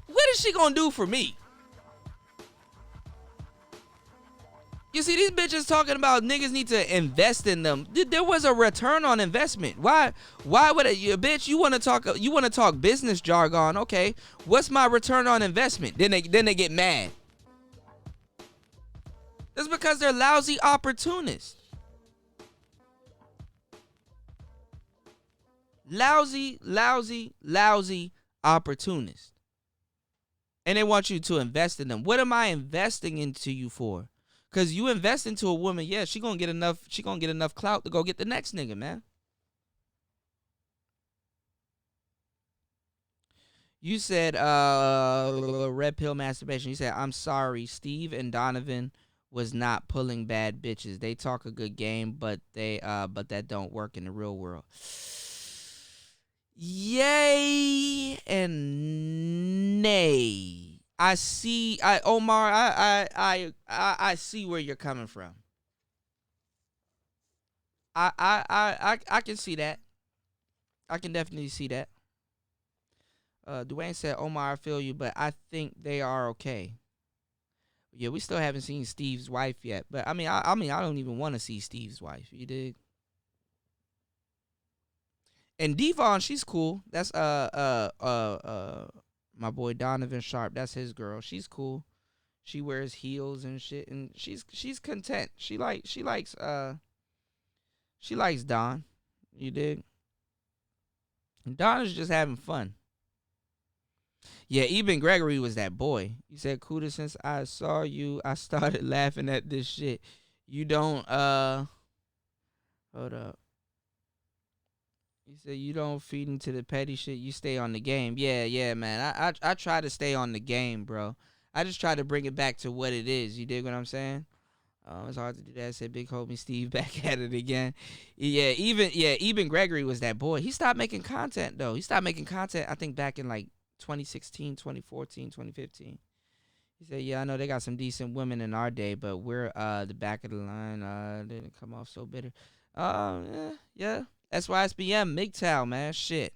What is she gonna do for me? You see, these bitches talking about niggas need to invest in them. There was a return on investment. Why would bitch, you want to talk business jargon? Okay, what's my return on investment? Then they get mad. That's because they're lousy opportunists. Lousy opportunists. And they want you to invest in them. What am I investing into you for? Because you invest into a woman, yeah, she gonna get enough clout to go get the next nigga, man. You said red pill masturbation. You said, I'm sorry, Steve and Donovan was not pulling bad bitches. They talk a good game, but that don't work in the real world. Yay and nay. I see where you're coming from. I can see that. I can definitely see that. Dwayne said, Omar, I feel you, but I think they are okay. Yeah, we still haven't seen Steve's wife yet, but I mean, I don't even want to see Steve's wife. You dig? And Devon, she's cool. That's my boy Donovan Sharp. That's his girl. She's cool. She wears heels and shit, and she's content. She likes Don. You dig? And Don is just having fun. Yeah, Eben Gregory was that boy. He said, Kuda, since I saw you, I started laughing at this shit. You don't, hold up. He said, you don't feed into the petty shit. You stay on the game. Yeah, man. I try to stay on the game, bro. I just try to bring it back to what it is. You dig what I'm saying? It's hard to do that. I said, big homie Steve back at it again. Eben Gregory was that boy. He stopped making content, though. He stopped making content, I think, back in, like, 2016, 2014, 2015. He said, yeah, I know they got some decent women in our day, but we're the back of the line. Didn't come off so bitter. Yeah. SYSBM, MGTOW, man. Shit.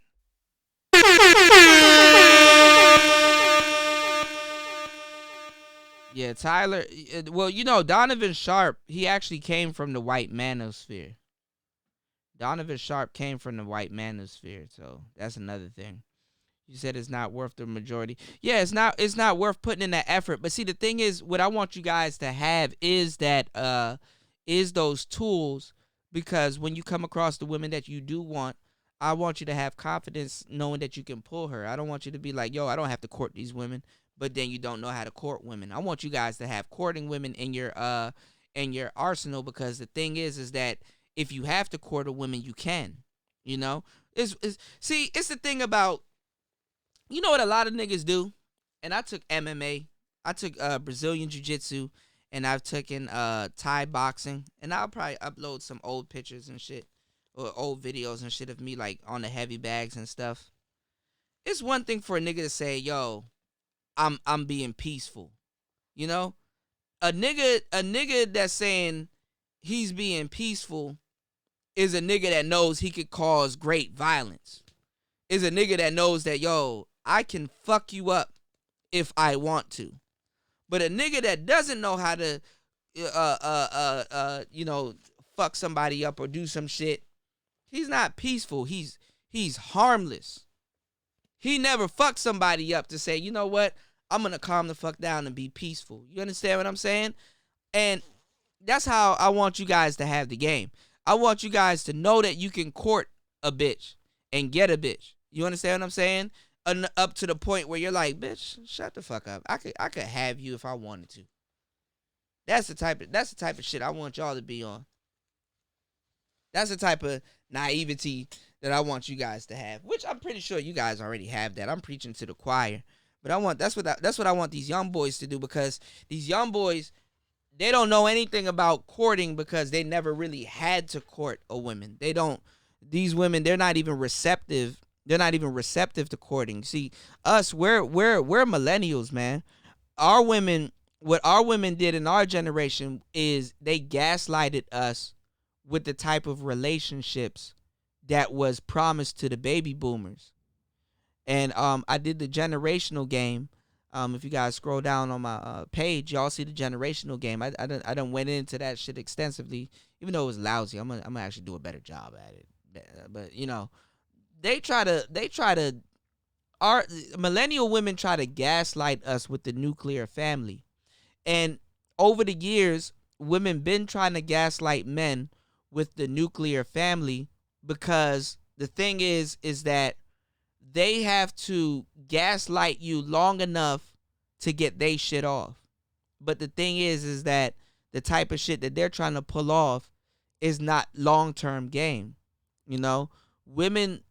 Yeah, Tyler. Well, you know, Donovan Sharp, he actually came from the white manosphere. Donovan Sharp came from the white manosphere, so that's another thing. You said it's not worth the majority. Yeah, it's not worth putting in that effort. But see, the thing is, what I want you guys to have is that is those tools, because when you come across the women that you do want, I want you to have confidence knowing that you can pull her. I don't want you to be like, yo, I don't have to court these women, but then you don't know how to court women. I want you guys to have courting women in your arsenal, because the thing is that if you have to court a woman, you can. You know? It's the thing about, you know what a lot of niggas do? And I took MMA. I took Brazilian Jiu-Jitsu. And I've taken Thai boxing. And I'll probably upload some old pictures and shit. Or old videos and shit of me, like, on the heavy bags and stuff. It's one thing for a nigga to say, yo, I'm being peaceful. You know? A nigga that's saying he's being peaceful is a nigga that knows he could cause great violence. Is a nigga that knows that, yo, I can fuck you up if I want to. But a nigga that doesn't know how to, fuck somebody up or do some shit, he's not peaceful. He's He's harmless. He never fucked somebody up to say, you know what? I'm going to calm the fuck down and be peaceful. You understand what I'm saying? And that's how I want you guys to have the game. I want you guys to know that you can court a bitch and get a bitch. You understand what I'm saying? Up to the point where you're like, bitch, shut the fuck up. I could have you if I wanted to. That's the type of shit I want y'all to be on. That's the type of naivety that I want you guys to have, which I'm pretty sure you guys already have that. I'm preaching to the choir, but that's what I want these young boys to do, because these young boys, they don't know anything about courting because they never really had to court a woman. These women, they're not even receptive. They're not even receptive to courting. See, us, we're millennials, man. What our women did in our generation is they gaslighted us with the type of relationships that was promised to the baby boomers. And I did the generational game. If you guys scroll down on my page, y'all see the generational game. I done went into that shit extensively, even though it was lousy. I'm gonna actually do a better job at it. But you know, our millennial women try to gaslight us with the nuclear family. And over the years, women been trying to gaslight men with the nuclear family, because the thing is that they have to gaslight you long enough to get they shit off. But the thing is that the type of shit that they're trying to pull off is not long-term game. You know, women,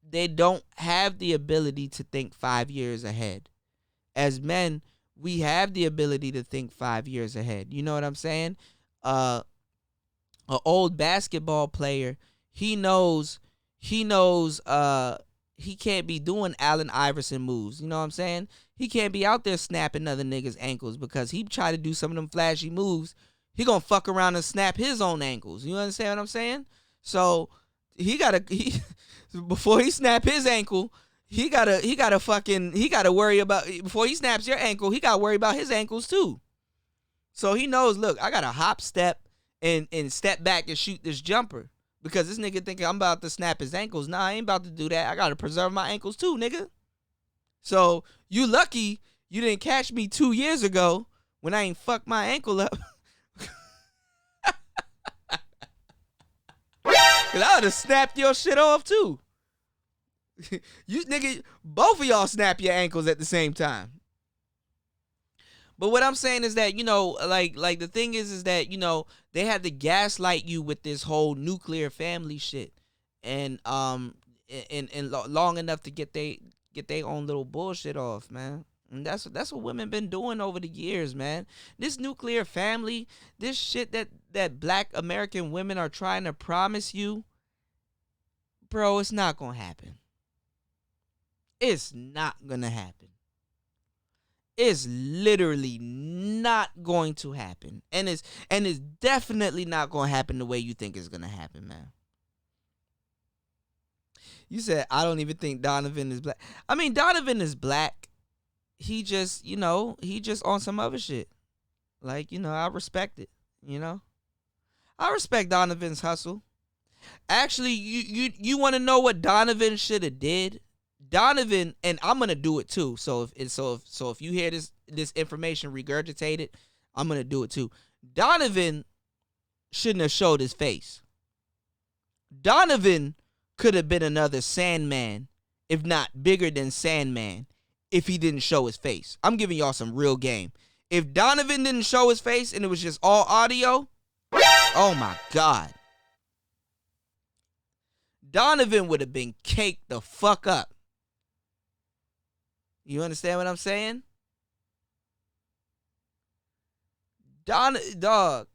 they don't have the ability to think 5 years ahead. As men, we have the ability to think 5 years ahead. You know what I'm saying? An old basketball player, he knows he can't be doing Allen Iverson moves. You know what I'm saying? He can't be out there snapping other niggas' ankles, because he try to do some of them flashy moves, he gonna fuck around and snap his own ankles. You understand what I'm saying? So before he snap his ankle, he gotta worry about, before he snaps your ankle, he gotta worry about his ankles too. So he knows, look, I gotta hop, step, and step back and shoot this jumper, because this nigga thinking I'm about to snap his ankles. Nah, I ain't about to do that. I gotta preserve my ankles too, nigga. So you lucky you didn't catch me 2 years ago when I ain't fucked my ankle up. Cause I would have snapped your shit off too. You nigga, both of y'all snap your ankles at the same time. But what I'm saying is that, you know, like the thing is that, you know, they had to gaslight you with this whole nuclear family shit, and long enough to get they own little bullshit off, man. And that's what women been doing over the years, man. This nuclear family, this shit that black American women are trying to promise you, bro, it's not gonna happen. It's not gonna happen. It's literally not going to happen. And it's definitely not gonna happen the way you think it's gonna happen, man. You said, I don't even think Donovan is black. I mean, Donovan is black. He just, you know, he just on some other shit. Like, you know, I respect it, you know. I respect Donovan's hustle. Actually, you want to know what Donovan should have did? Donovan, and I'm going to do it too. So if you hear this information regurgitated, I'm going to do it too. Donovan shouldn't have showed his face. Donovan could have been another Sandman, if not bigger than Sandman, if he didn't show his face. I'm giving y'all some real game. If Donovan didn't show his face and it was just all audio, oh my God. Donovan would have been caked the fuck up. You understand what I'm saying? Dog,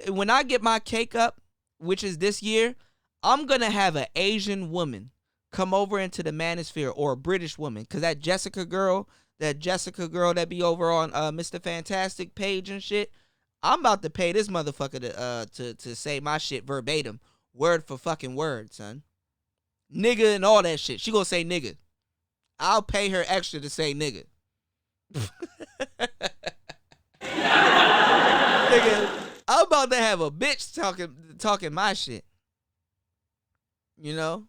when I get my cake up, which is this year, I'm going to have an Asian woman come over into the manosphere, or a British woman, because that Jessica girl that be over on Mr. Fantastic page and shit, I'm about to pay this motherfucker to say my shit verbatim, word for fucking word, son. Nigga and all that shit. She gonna say nigga. I'll pay her extra to say nigga. Nigga, I'm about to have a bitch talking my shit. You know?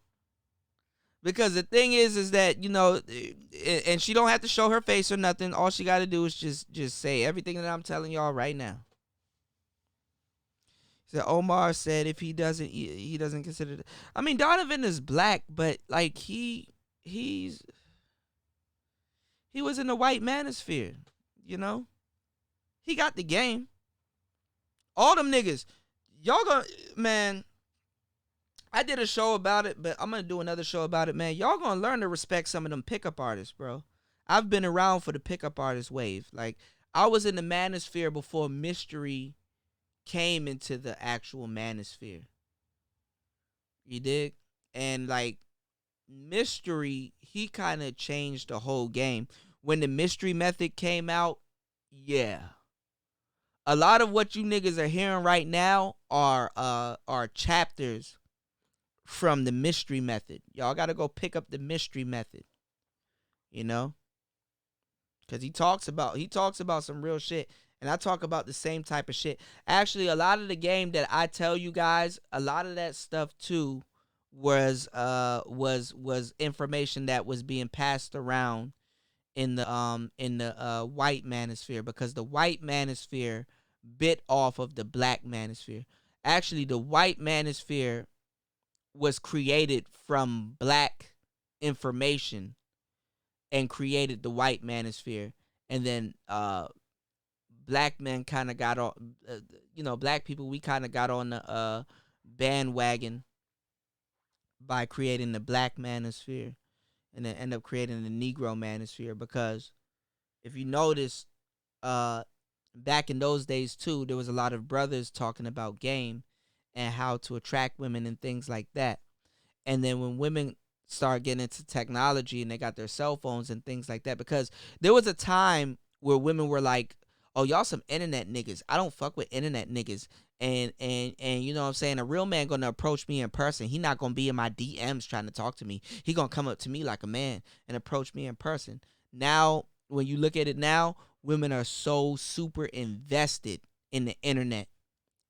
Because the thing is that, you know, and she don't have to show her face or nothing. All she got to do is just say everything that I'm telling y'all right now. So Omar said if he doesn't consider I mean, Donovan is black, but like he was in the white manosphere, you know? He got the game. All them niggas. Y'all gonna, man, I did a show about it, but I'm gonna do another show about it, man. Y'all gonna learn to respect some of them pickup artists, bro. I've been around for the pickup artist wave. Like, I was in the manosphere before Mystery came into the actual manosphere. You dig? And like Mystery, he kind of changed the whole game. When the Mystery Method came out, yeah. A lot of what you niggas are hearing right now are chapters from the Mystery Method. Y'all got to go pick up the Mystery Method. You know? Cuz he talks about some real shit, and I talk about the same type of shit. Actually, a lot of the game that I tell you guys, a lot of that stuff too was information that was being passed around in the white manosphere, because the white manosphere bit off of the black manosphere. Actually, the white manosphere was created from black information and created the white manosphere, and then black men kind of got on, black people, we kind of got on the bandwagon by creating the black manosphere, and then end up creating the Negro manosphere. Because if you notice, back in those days too, there was a lot of brothers talking about game and how to attract women and things like that. And then when women start getting into technology and they got their cell phones and things like that, because there was a time where women were like, oh, y'all some internet niggas. I don't fuck with internet niggas. And you know what I'm saying? A real man gonna approach me in person. He not gonna be in my DMs trying to talk to me. He gonna come up to me like a man and approach me in person. Now, when you look at it now, women are so super invested in the internet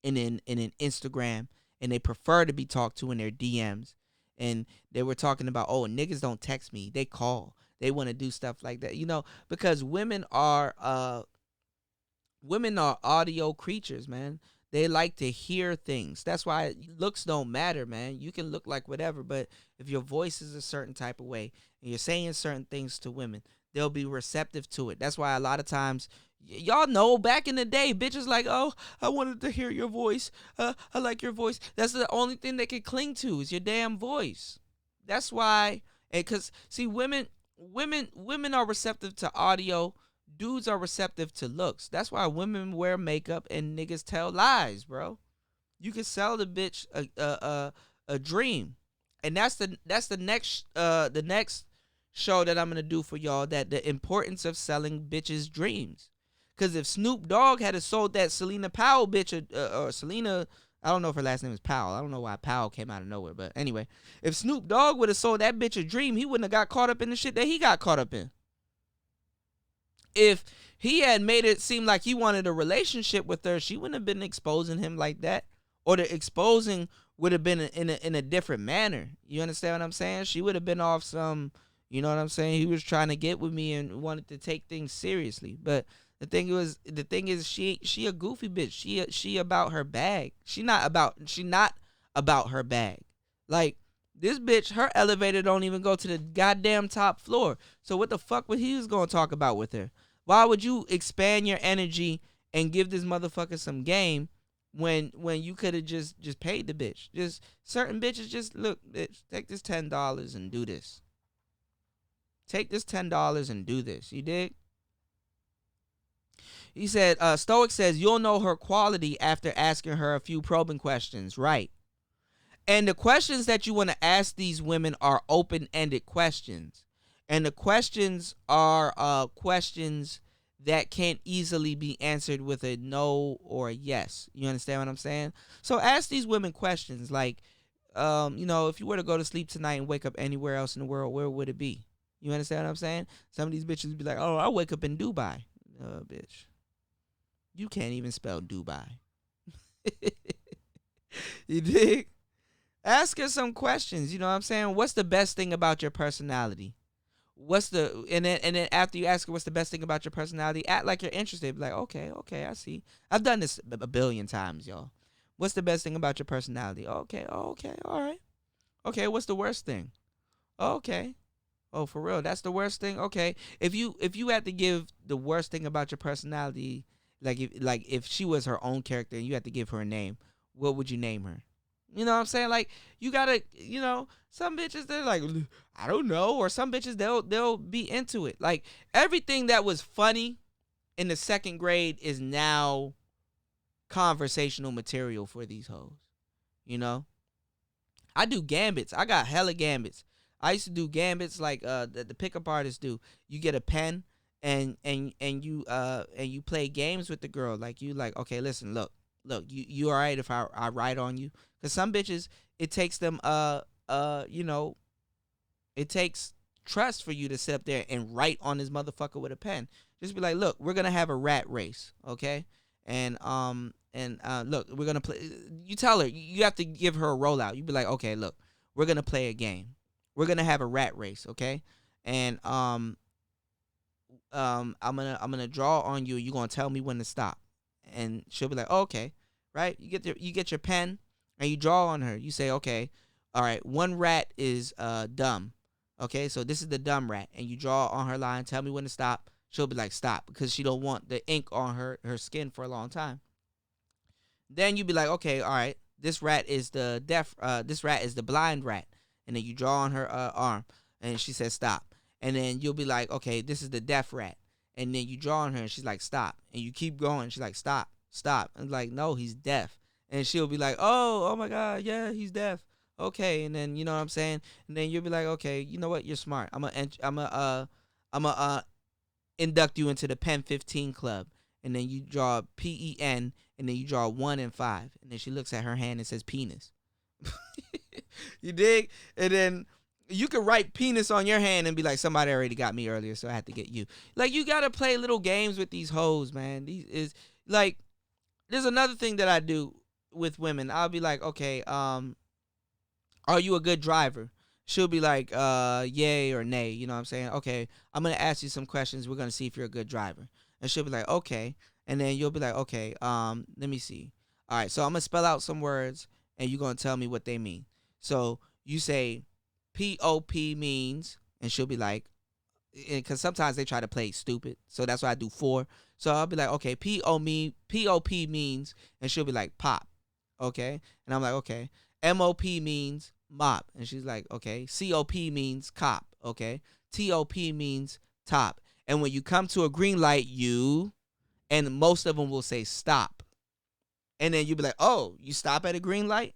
and in Instagram, and they prefer to be talked to in their DMs. And they were talking about, oh, niggas don't text me, they call. They want to do stuff like that, you know, because women are audio creatures, man. They like to hear things. That's why looks don't matter, man. You can look like whatever, but if your voice is a certain type of way and you're saying certain things to women, they'll be receptive to it. That's why a lot of times, y'all know, back in the day, bitches like, oh, I wanted to hear your voice. I like your voice. That's the only thing they can cling to is your damn voice. That's why, because see, women are receptive to audio. Dudes are receptive to looks. That's why women wear makeup and niggas tell lies, bro. You can sell the bitch a dream, and that's the next show that I'm gonna do for y'all. That the importance of selling bitches dreams. Cause if Snoop Dogg had sold that Selena Powell bitch, or Selena, I don't know if her last name is Powell. I don't know why Powell came out of nowhere, but anyway, if Snoop Dogg would have sold that bitch a dream, he wouldn't have got caught up in the shit that he got caught up in. If he had made it seem like he wanted a relationship with her, she wouldn't have been exposing him like that. Or the exposing would have been in a different manner. You understand what I'm saying? She would have been off some, you know what I'm saying? He was trying to get with me and wanted to take things seriously. But the thing is she a goofy bitch. She about her bag. She not about her bag. Like, this bitch, her elevator don't even go to the goddamn top floor. So what the fuck would he was gonna talk about with her? Why would you expand your energy and give this motherfucker some game when you could have just paid the bitch? Just certain bitches, just look, bitch, take this $10 and do this. Take this $10 and do this. You dig? He said, Stoic says, you'll know her quality after asking her a few probing questions. Right. And the questions that you want to ask these women are open-ended questions. And the questions are questions that can't easily be answered with a no or a yes. You understand what I'm saying? So ask these women questions like, if you were to go to sleep tonight and wake up anywhere else in the world, where would it be? You understand what I'm saying? Some of these bitches would be like, oh, I wake up in Dubai. Bitch. You can't even spell Dubai. You dig? Ask her some questions. You know what I'm saying? What's the best thing about your personality? And then after you ask her what's the best thing about your personality, act like you're interested. Be like, okay, I see. I've done this a billion times, y'all. What's the best thing about your personality? Okay, all right. Okay, what's the worst thing? Okay. Oh, for real, that's the worst thing. Okay, if you had to give the worst thing about your personality, if she was her own character and you had to give her a name, what would you name her? You know what I'm saying? Like, you gotta, some bitches, they're like, I don't know, or some bitches they'll be into it. Like, everything that was funny in the second grade is now conversational material for these hoes. You know, I do gambits. I got hella gambits. I used to do gambits like the pickup artists do. You get a pen and you play games with the girl. Like, you like, okay, listen, look, you all right if I write on you? Cause some bitches, it takes them it takes trust for you to sit up there and write on this motherfucker with a pen. Just be like, look, we're gonna have a rat race, okay? And look, we're gonna play. You tell her, you have to give her a rollout. You be like, okay, look, we're gonna play a game. We're gonna have a rat race, okay? And I'm gonna draw on you. You're gonna tell me when to stop, and she'll be like, oh, okay, right? You get your pen and you draw on her. You say, okay, all right, one rat is dumb, okay? So this is the dumb rat, and you draw on her line. Tell me when to stop. She'll be like, stop, because she don't want the ink on her skin for a long time. Then you be like, okay, all right, this rat is the this rat is the blind rat. And then you draw on her arm, and she says stop. And then you'll be like, okay, this is the deaf rat. And then you draw on her, and she's like, stop. And you keep going. She's like, stop. And like, no, he's deaf. And she'll be like, oh my God, yeah, he's deaf. Okay. And then, you know what I'm saying? And then you'll be like, okay, you know what? You're smart. I'm gonna induct you into the Pen 15 Club. And then you draw PEN, and then you draw 1 and 5. And then she looks at her hand and says penis. You dig? And then you could write penis on your hand and be like, somebody already got me earlier, so I had to get you. Like, you gotta play little games with these hoes, man. These is like, there's another thing that I do with women. I'll be like, okay, are you a good driver? She'll be like, yay or nay. You know what I'm saying? Okay, I'm gonna ask you some questions. We're gonna see if you're a good driver. And she'll be like, okay. And then you'll be like, okay, let me see. All right, so I'm gonna spell out some words, and you're gonna tell me what they mean. So you say POP means, and she'll be like, because sometimes they try to play stupid. So that's why I do 4. So I'll be like, okay, POP means, and she'll be like pop. Okay. And I'm like, okay. MOP means mop. And she's like, okay. COP means cop. Okay. TOP means top. And when you come to a green light, and most of them will say stop. And then you'll be like, oh, you stop at a green light?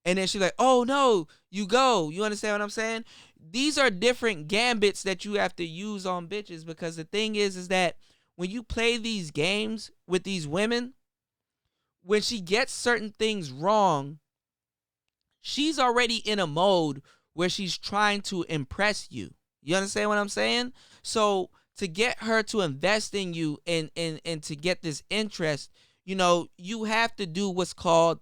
And then she's like, oh, no, you go. You understand what I'm saying? These are different gambits that you have to use on bitches, because the thing is that when you play these games with these women, when she gets certain things wrong, she's already in a mode where she's trying to impress you. You understand what I'm saying? So to get her to invest in you and to get this interest, you have to do what's called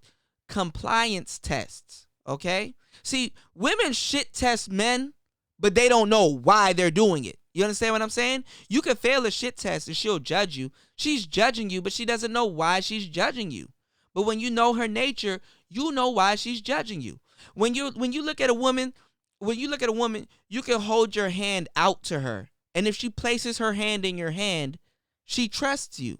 compliance tests, okay? See, women shit test men, but they don't know why they're doing it. You understand what I'm saying? You can fail a shit test and she'll judge you. She's judging you, but she doesn't know why she's judging you. But when you know her nature, you know why she's judging you. When you look at a woman, you can hold your hand out to her. And if she places her hand in your hand, she trusts you.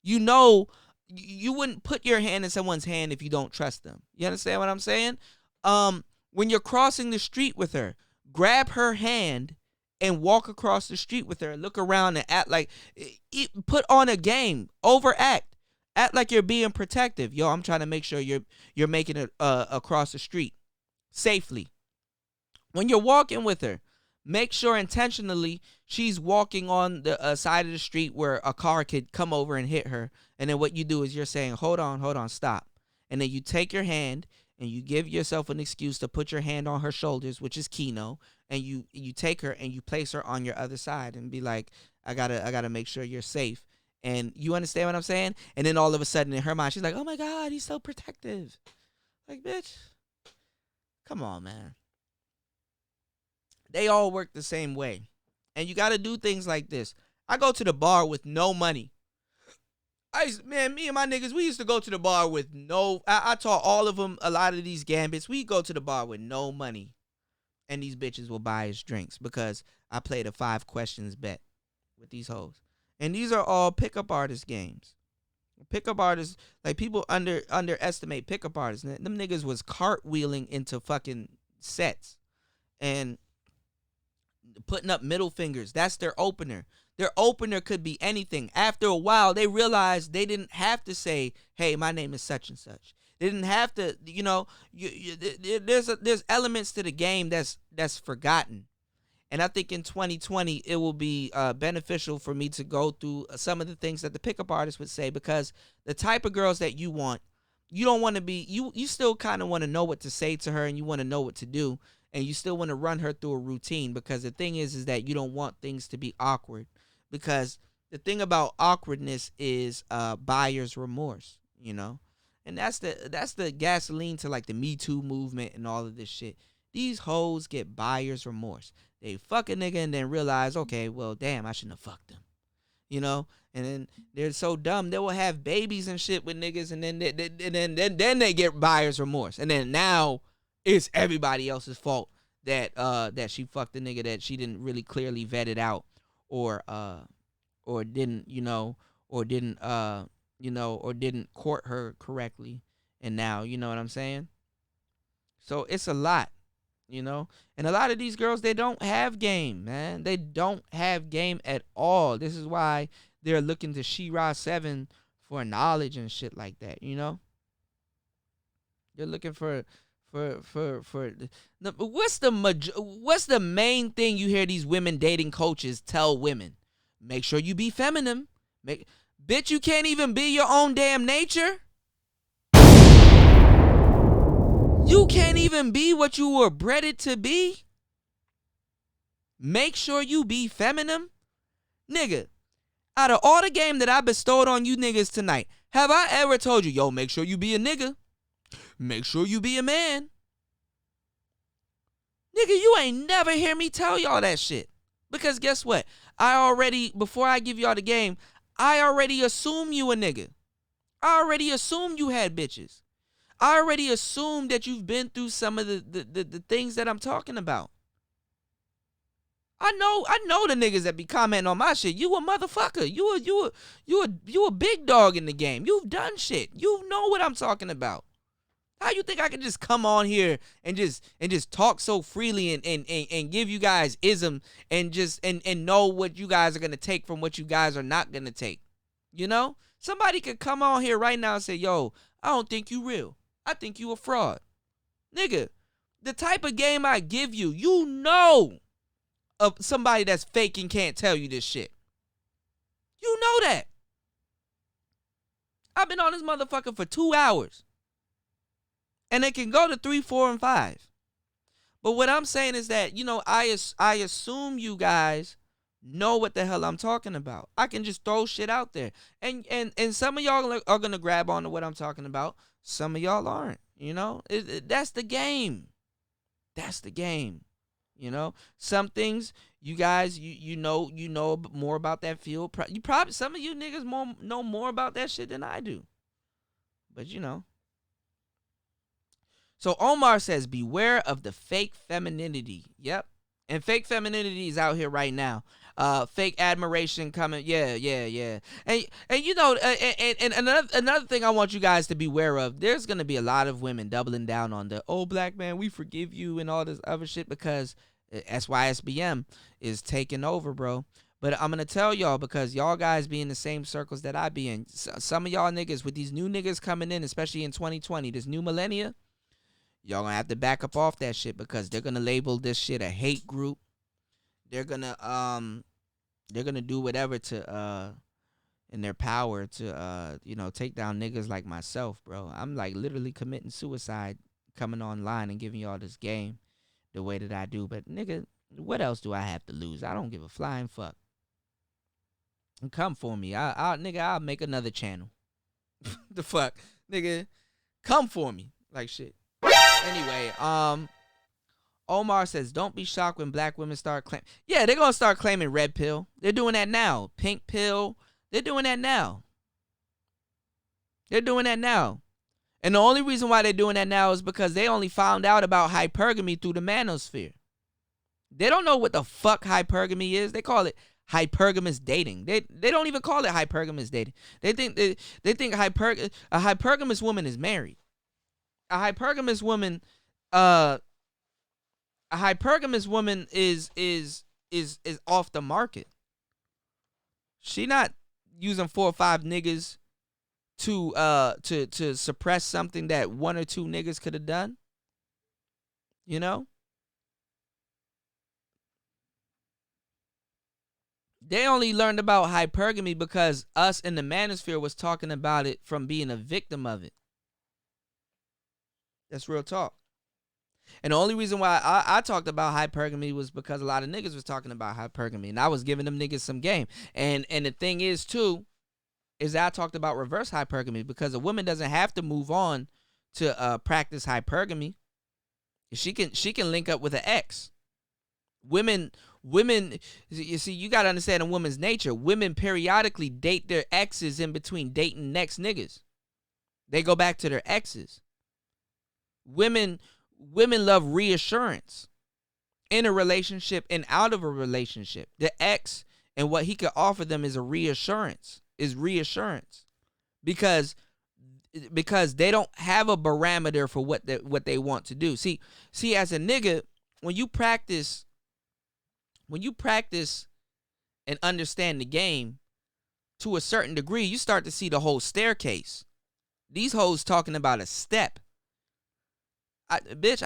You know, you wouldn't put your hand in someone's hand if you don't trust them. You understand what I'm saying? When you're crossing the street with her, grab her hand and walk across the street with her. Look around and act like, put on a game, overact, act like you're being protective. Yo, I'm trying to make sure you're making it across the street safely. When you're walking with her, make sure intentionally she's walking on the side of the street where a car could come over and hit her. And then what you do is you're saying, hold on, stop. And then you take your hand and you give yourself an excuse to put your hand on her shoulders, which is Kino. And you take her and you place her on your other side and be like, I gotta make sure you're safe. And you understand what I'm saying? And then all of a sudden in her mind, she's like, oh my God, he's so protective. Like, bitch, Come on, man. They all work the same way. And you got to do things like this. I go to the bar with no money. Me and my niggas, we used to go to the bar with no, I taught all of them a lot of these gambits. We go to the bar with no money. And these bitches will buy us drinks because I played a 5 questions bet with these hoes. And these are all pickup artist games. Pickup artists, like people underestimate pickup artists. Them niggas was cartwheeling into fucking sets and putting up middle fingers. That's their opener. Their opener could be anything. After a while, they realized they didn't have to say, hey, my name is such and such. They didn't have to, there's elements to the game that's forgotten. And I think in 2020, it will be beneficial for me to go through some of the things that the pickup artists would say, because the type of girls that you want, you don't want to be, you still kind of want to know what to say to her and you want to know what to do. And you still want to run her through a routine, because the thing is that you don't want things to be awkward. Because the thing about awkwardness is buyer's remorse, And that's the gasoline to like the Me Too movement and all of this shit. These hoes get buyer's remorse. They fuck a nigga and then realize, okay, well, damn, I shouldn't have fucked him. And then they're so dumb they will have babies and shit with niggas, and then they get buyer's remorse. And then now it's everybody else's fault that she fucked the nigga that she didn't really clearly vet it out, or didn't court her correctly. And now, you know what I'm saying? So it's a lot, And a lot of these girls, they don't have game, man. They don't have game at all. This is why they're looking to She-Ra 7 for knowledge and shit like that, They're looking for what's the main thing you hear these women dating coaches tell women? Make sure you be feminine. Bitch, you can't even be your own damn nature. You can't even be what you were bred to be. Make sure you be feminine. Nigga, out of all the game that I bestowed on you niggas tonight, have I ever told you, yo, make sure you be a nigga? Make sure you be a man. Nigga, you ain't never hear me tell y'all that shit. Because guess what? Before I give y'all the game, I already assume you a nigga. I already assumed you had bitches. I already assumed that you've been through some of the things that I'm talking about. I know the niggas that be commenting on my shit. You a motherfucker. You a big dog in the game. You've done shit. You know what I'm talking about. How you think I can just come on here and just talk so freely and give you guys ism and know what you guys are gonna take from what you guys are not gonna take? Somebody could come on here right now and say, yo, I don't think you real. I think you a fraud. Nigga, the type of game I give you, of somebody that's fake and can't tell you this shit. You know that. I've been on this motherfucker for 2 hours. And it can go to 3, 4, and 5. But what I'm saying is that, I assume you guys know what the hell I'm talking about. I can just throw shit out there. And some of y'all are going to grab onto what I'm talking about. Some of y'all aren't, That's the game. That's the game. Some things you guys, you know more about that field. Some of you niggas know more about that shit than I do. But So Omar says, beware of the fake femininity. Yep. And fake femininity is out here right now. Fake admiration coming. Yeah. And another thing I want you guys to beware of, there's going to be a lot of women doubling down on the, oh, black man, we forgive you and all this other shit, because SYSBM is taking over, bro. But I'm going to tell y'all, because y'all guys be in the same circles that I be in. Some of y'all niggas, with these new niggas coming in, especially in 2020, this new millennia, y'all gonna have to back up off that shit, because they're gonna label this shit a hate group. They're gonna do whatever to in their power to take down niggas like myself, bro. I'm like literally committing suicide coming online and giving y'all this game the way that I do. But nigga, what else do I have to lose? I don't give a flying fuck. Come for me. I'll make another channel. The fuck? Nigga, come for me. Like shit. Anyway, Omar says, don't be shocked when black women start claiming. Yeah, they're going to start claiming red pill. They're doing that now. Pink pill. They're doing that now. They're doing that now. And the only reason why they're doing that now is because they only found out about hypergamy through the manosphere. They don't know what the fuck hypergamy is. They call it hypergamous dating. They don't even call it hypergamous dating. They think a hypergamous woman is married. A hypergamous woman is off the market. She not using 4 or 5 niggas to suppress something that 1 or 2 niggas could have done. You know? They only learned about hypergamy because us in the manosphere was talking about it from being a victim of it. That's real talk. And the only reason why I talked about hypergamy was because a lot of niggas was talking about hypergamy, and I was giving them niggas some game. And the thing is too, is that I talked about reverse hypergamy, because a woman doesn't have to move on to practice hypergamy. She can link up with an ex. Women, you see, you gotta understand a woman's nature. Women periodically date their exes in between dating next niggas. They go back to their exes. Women love reassurance in a relationship and out of a relationship. The ex and what he could offer them is reassurance, because they don't have a barometer for what they want to do. See, as a nigga, when you practice and understand the game to a certain degree, you start to see the whole staircase. These hoes talking about a step. I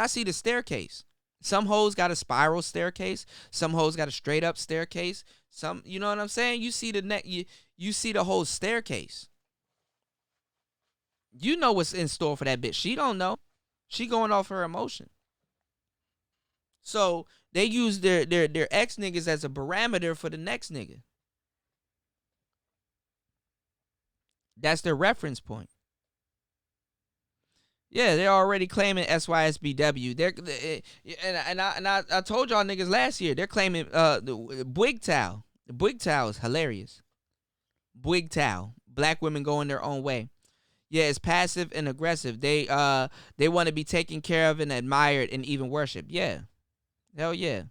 see the staircase. Some hoes got a spiral staircase. Some hoes got a straight up staircase. Some, you know what I'm saying? You see you see the whole staircase. You know what's in store for that bitch. She don't know. She going off her emotion. So they use their ex niggas as a barometer for the next nigga. That's their reference point. Yeah, they're already claiming SYSBW. I told y'all niggas last year, they're claiming the Bwigtow. The Bwigtow is hilarious. Bwigtow. Black women going their own way. Yeah, it's passive and aggressive. They want to be taken care of and admired and even worshipped. Yeah. Hell yeah.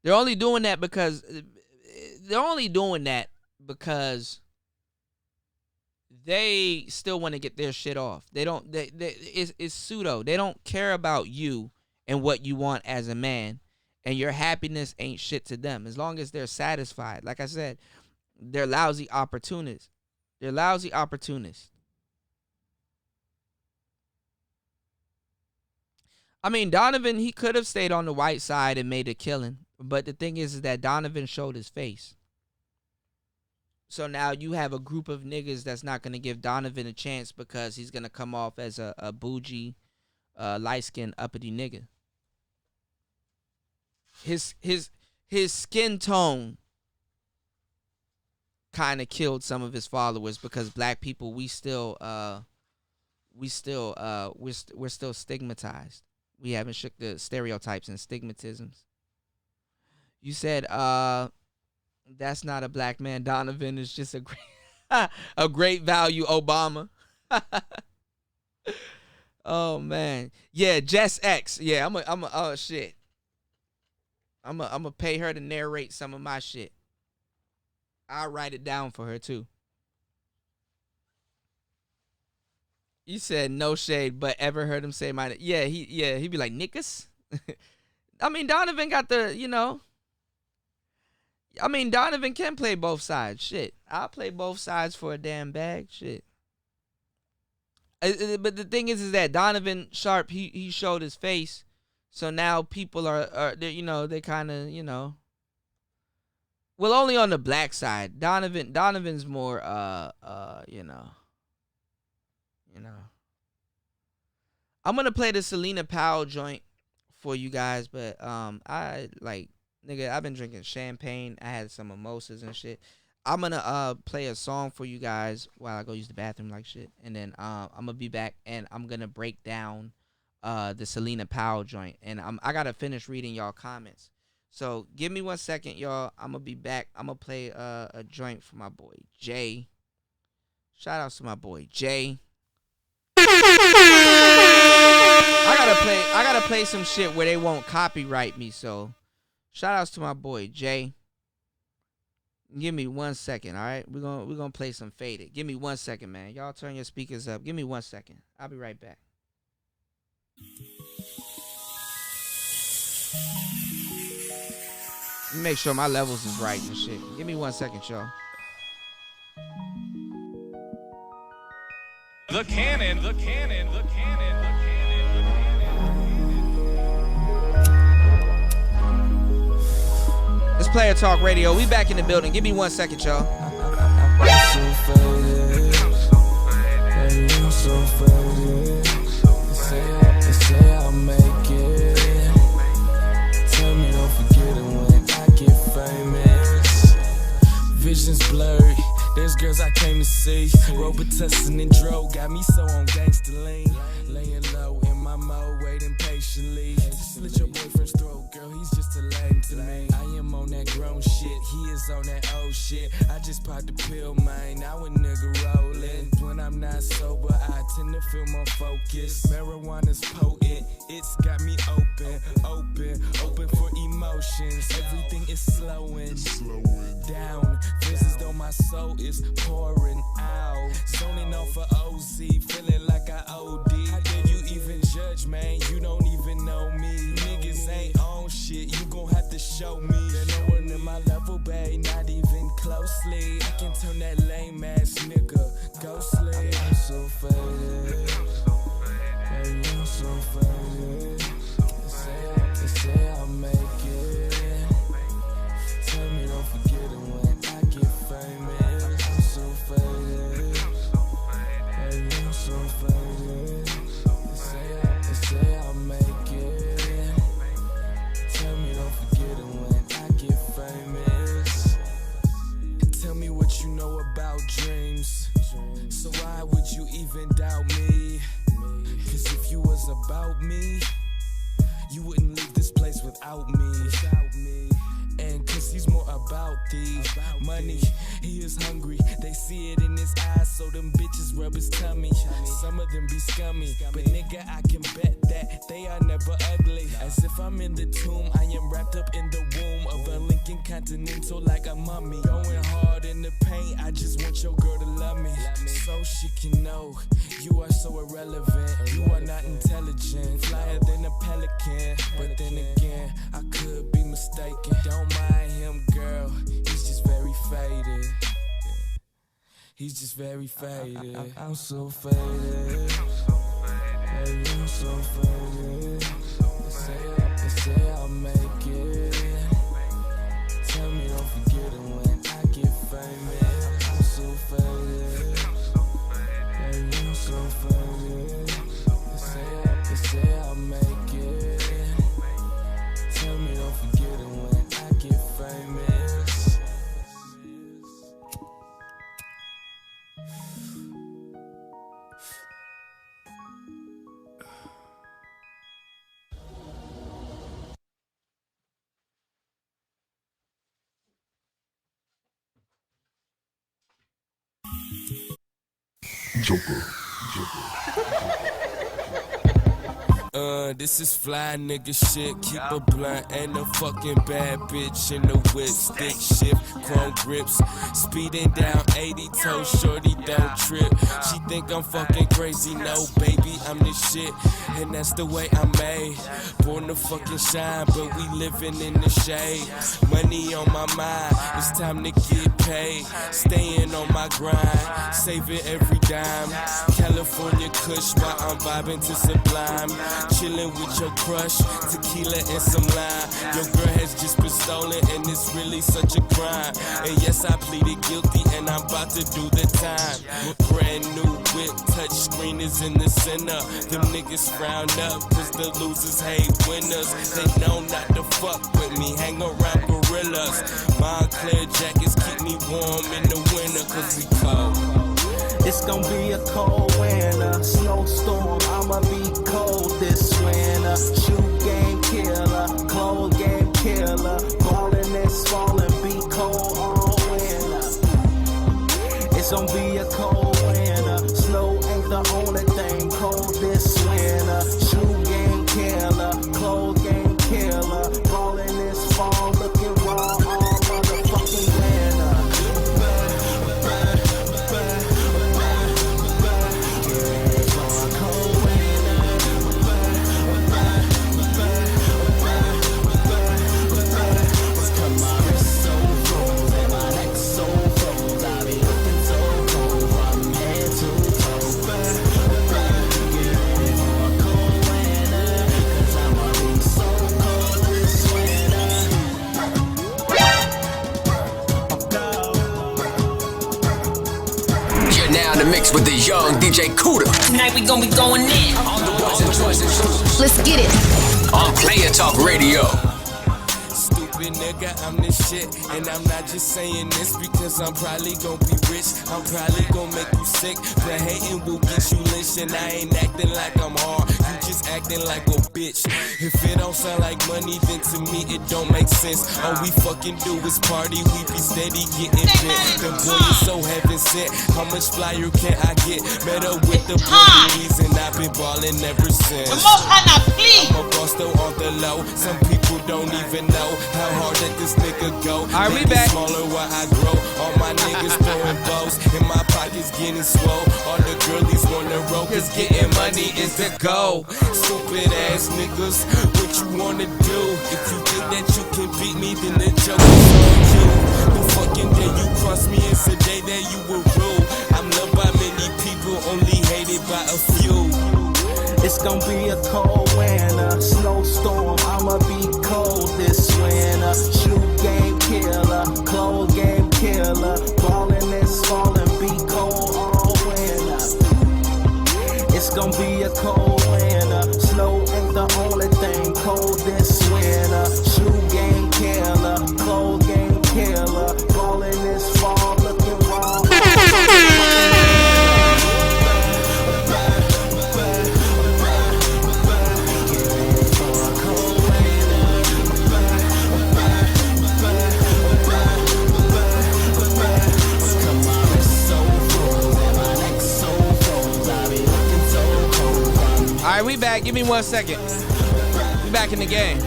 They're only doing that because they still want to get their shit off. It's pseudo. They don't care about you and what you want as a man, and your happiness ain't shit to them. As long as they're satisfied. Like I said, they're lousy opportunists. I mean, Donovan, he could have stayed on the white side and made a killing. But the thing is that Donovan showed his face. So now you have a group of niggas that's not going to give Donovan a chance because he's going to come off as a bougie, light-skinned, uppity nigga. His skin tone kind of killed some of his followers because black people, we're still stigmatized. We haven't shook the stereotypes and stigmatisms. You said that's not a black man. Donovan is just a great value Obama. Oh man. Yeah, Jess X. Yeah, oh shit. I'm gonna pay her to narrate some of my shit. I'll write it down for her too. You said no shade, but ever heard him say my? Yeah, he'd be like niggas. I mean, Donovan got the, you know. I mean, Donovan can play both sides. Shit, I'll play both sides for a damn bag. Shit. But the thing is that Donovan Sharp, he showed his face, so now people are you know, they kind of, you know. Well, only on the black side. Donovan's more you know. I'm gonna play the Selena Powell joint for you guys, but I've been drinking champagne. I had some mimosas and shit. I'm gonna play a song for you guys while I go use the bathroom like shit, and then I'm gonna be back and I'm gonna break down the Selena Powell joint, and I gotta finish reading y'all comments. So give me 1 second, y'all. I'm gonna be back. I'm gonna play a joint for my boy Jay. Shout outs to my boy Jay. I gotta play some shit where they won't copyright me. So shout outs to my boy Jay. Give me 1 second, all right? We're gonna play some Faded. Give me 1 second, man. Y'all turn your speakers up. Give me 1 second. I'll be right back. Let me make sure my levels is right and shit. Give me 1 second, y'all. The cannon. It's Player Talk Radio. We back in the building. Give me 1 second, y'all. Say I'll make it. Tell me don't forget it when I get famous. Visions blurry. There's girls I came to see. Robitussin and Dro got me so on gangsta lean. Laying low in my mode, waiting patiently. Just slit your boyfriend's throat, girl. He's just a lame to me. I am on that grown shit. He is on that old shit. I just popped the pill, man. Now a nigga rolling. When I'm not sober, I tend to feel more focused. Marijuana's potent. It's got me open for emotions. Everything is slowing down. Feels as though my soul is pouring out. Zoning off for OZ, feeling like I OD. How dare you even judge, man? You don't even know me. Niggas ain't on shit, you gon' have to show me. There's no one in my level, babe, not even closely. I can turn that lame ass nigga ghostly. I'm so faded. Baby, I'm so faded. They say I'll make it. Tell me don't forget it when I get famous. I'm so faded. Baby, I'm so faded. They say I'll make it. Tell me don't forget it when I get famous. Tell me what you know about dreams. So why would you even doubt me? Cause if you was about me, you wouldn't leave this place without me. And cause he's more about the money. He is hungry, they see it in his eyes, so them bitches rub his tummy. Some of them be scummy, but nigga, I can bet that they are never ugly. As if I'm in the tomb, I am wrapped up in the womb of a Lincoln Continental like a mummy. Going hard in the paint, I just want your girl to love me, so she can know you are so irrelevant. You are not intelligent, flyer than a pelican. But then again, I could be mistaken. Don't mind him, girl, he's just very faded. He's just very faded. I'm so faded. Baby, I'm so faded. They say I'll make it. Tell me don't forget it when I get famous. I'm so faded. Baby, I'm so faded. They say I'll make it. Tell me don't forget it when I get famous. This is fly nigga shit. Keep a blunt and a fucking bad bitch in the whip. Stick shift, chrome grips. Speeding down 80 toes, shorty don't trip. She think I'm fucking crazy, no baby, I'm the shit. And that's the way I'm made. Born to fucking shine, but we living in the shade. Money on my mind, it's time to get paid. Staying on my grind, saving every dime. California Kush while I'm vibing to Sublime. Chilling with your crush, tequila and some lime. Your girl has just been stolen and it's really such a crime. And yes, I pleaded guilty and I'm about to do the time. Brand new whip, touch screen is in the center. Them niggas frown up cause the losers hate winners. They know not to fuck with me, hang around gorillas. Montclair jackets keep me warm in the winter cause we cold. It's gonna be a cold winter, snowstorm, I'ma be cold this winter. Shoe game killer, clothes game killer, ballin' this falling, be cold all winter. It's gonna be a cold winter, snow ain't the only thing cold this winter. Shoe game killer, clothes game killer, ballin' this fall, looking raw all motherfucking winter. You're now in the mix with the young DJ Kuda. Tonight we gonna be going in. On the ones and twice and twos. Let's get it. On Player Talk Radio. Stupid nigga, I'm this shit. And I'm not just saying this because I'm probably gonna be rich. I'm probably gonna make you sick. But hating will get you lynched. And I ain't acting like I'm hard. You just acting like a bitch. If it don't sound like money, then to me it don't make sense. All we fucking do is party. We be steady getting bent. The boy is so heaven sent. How much flyer can I get? Met up with the boys and I've been ballin' ever since. The Most High not pleased. I'm a boss though on the low. Some people don't even know how hard that this nigga go. Alright, we They get back. smaller while I grow. All my niggas throwing bows. And my pockets getting swole. All the girlies wanna roll. Cause getting money is the goal. Stupid ass niggas, what you wanna do? If you think that you can beat me, then the joke is on you. The fucking day you cross me is the day that you were rude. I'm loved by many people, only hated by a few. It's gonna be a cold winter, snowstorm, I'ma be cold this winter. Shoe game killer, clothes game killer, ballin' this falling, be cold all winter. It's gonna be a cold winter, snow ain't the only thing cold this winter. Shoe game killer, clothes game killer, ballin' this fall, looking raw. All right, we back. Give me 1 second. We back in the game.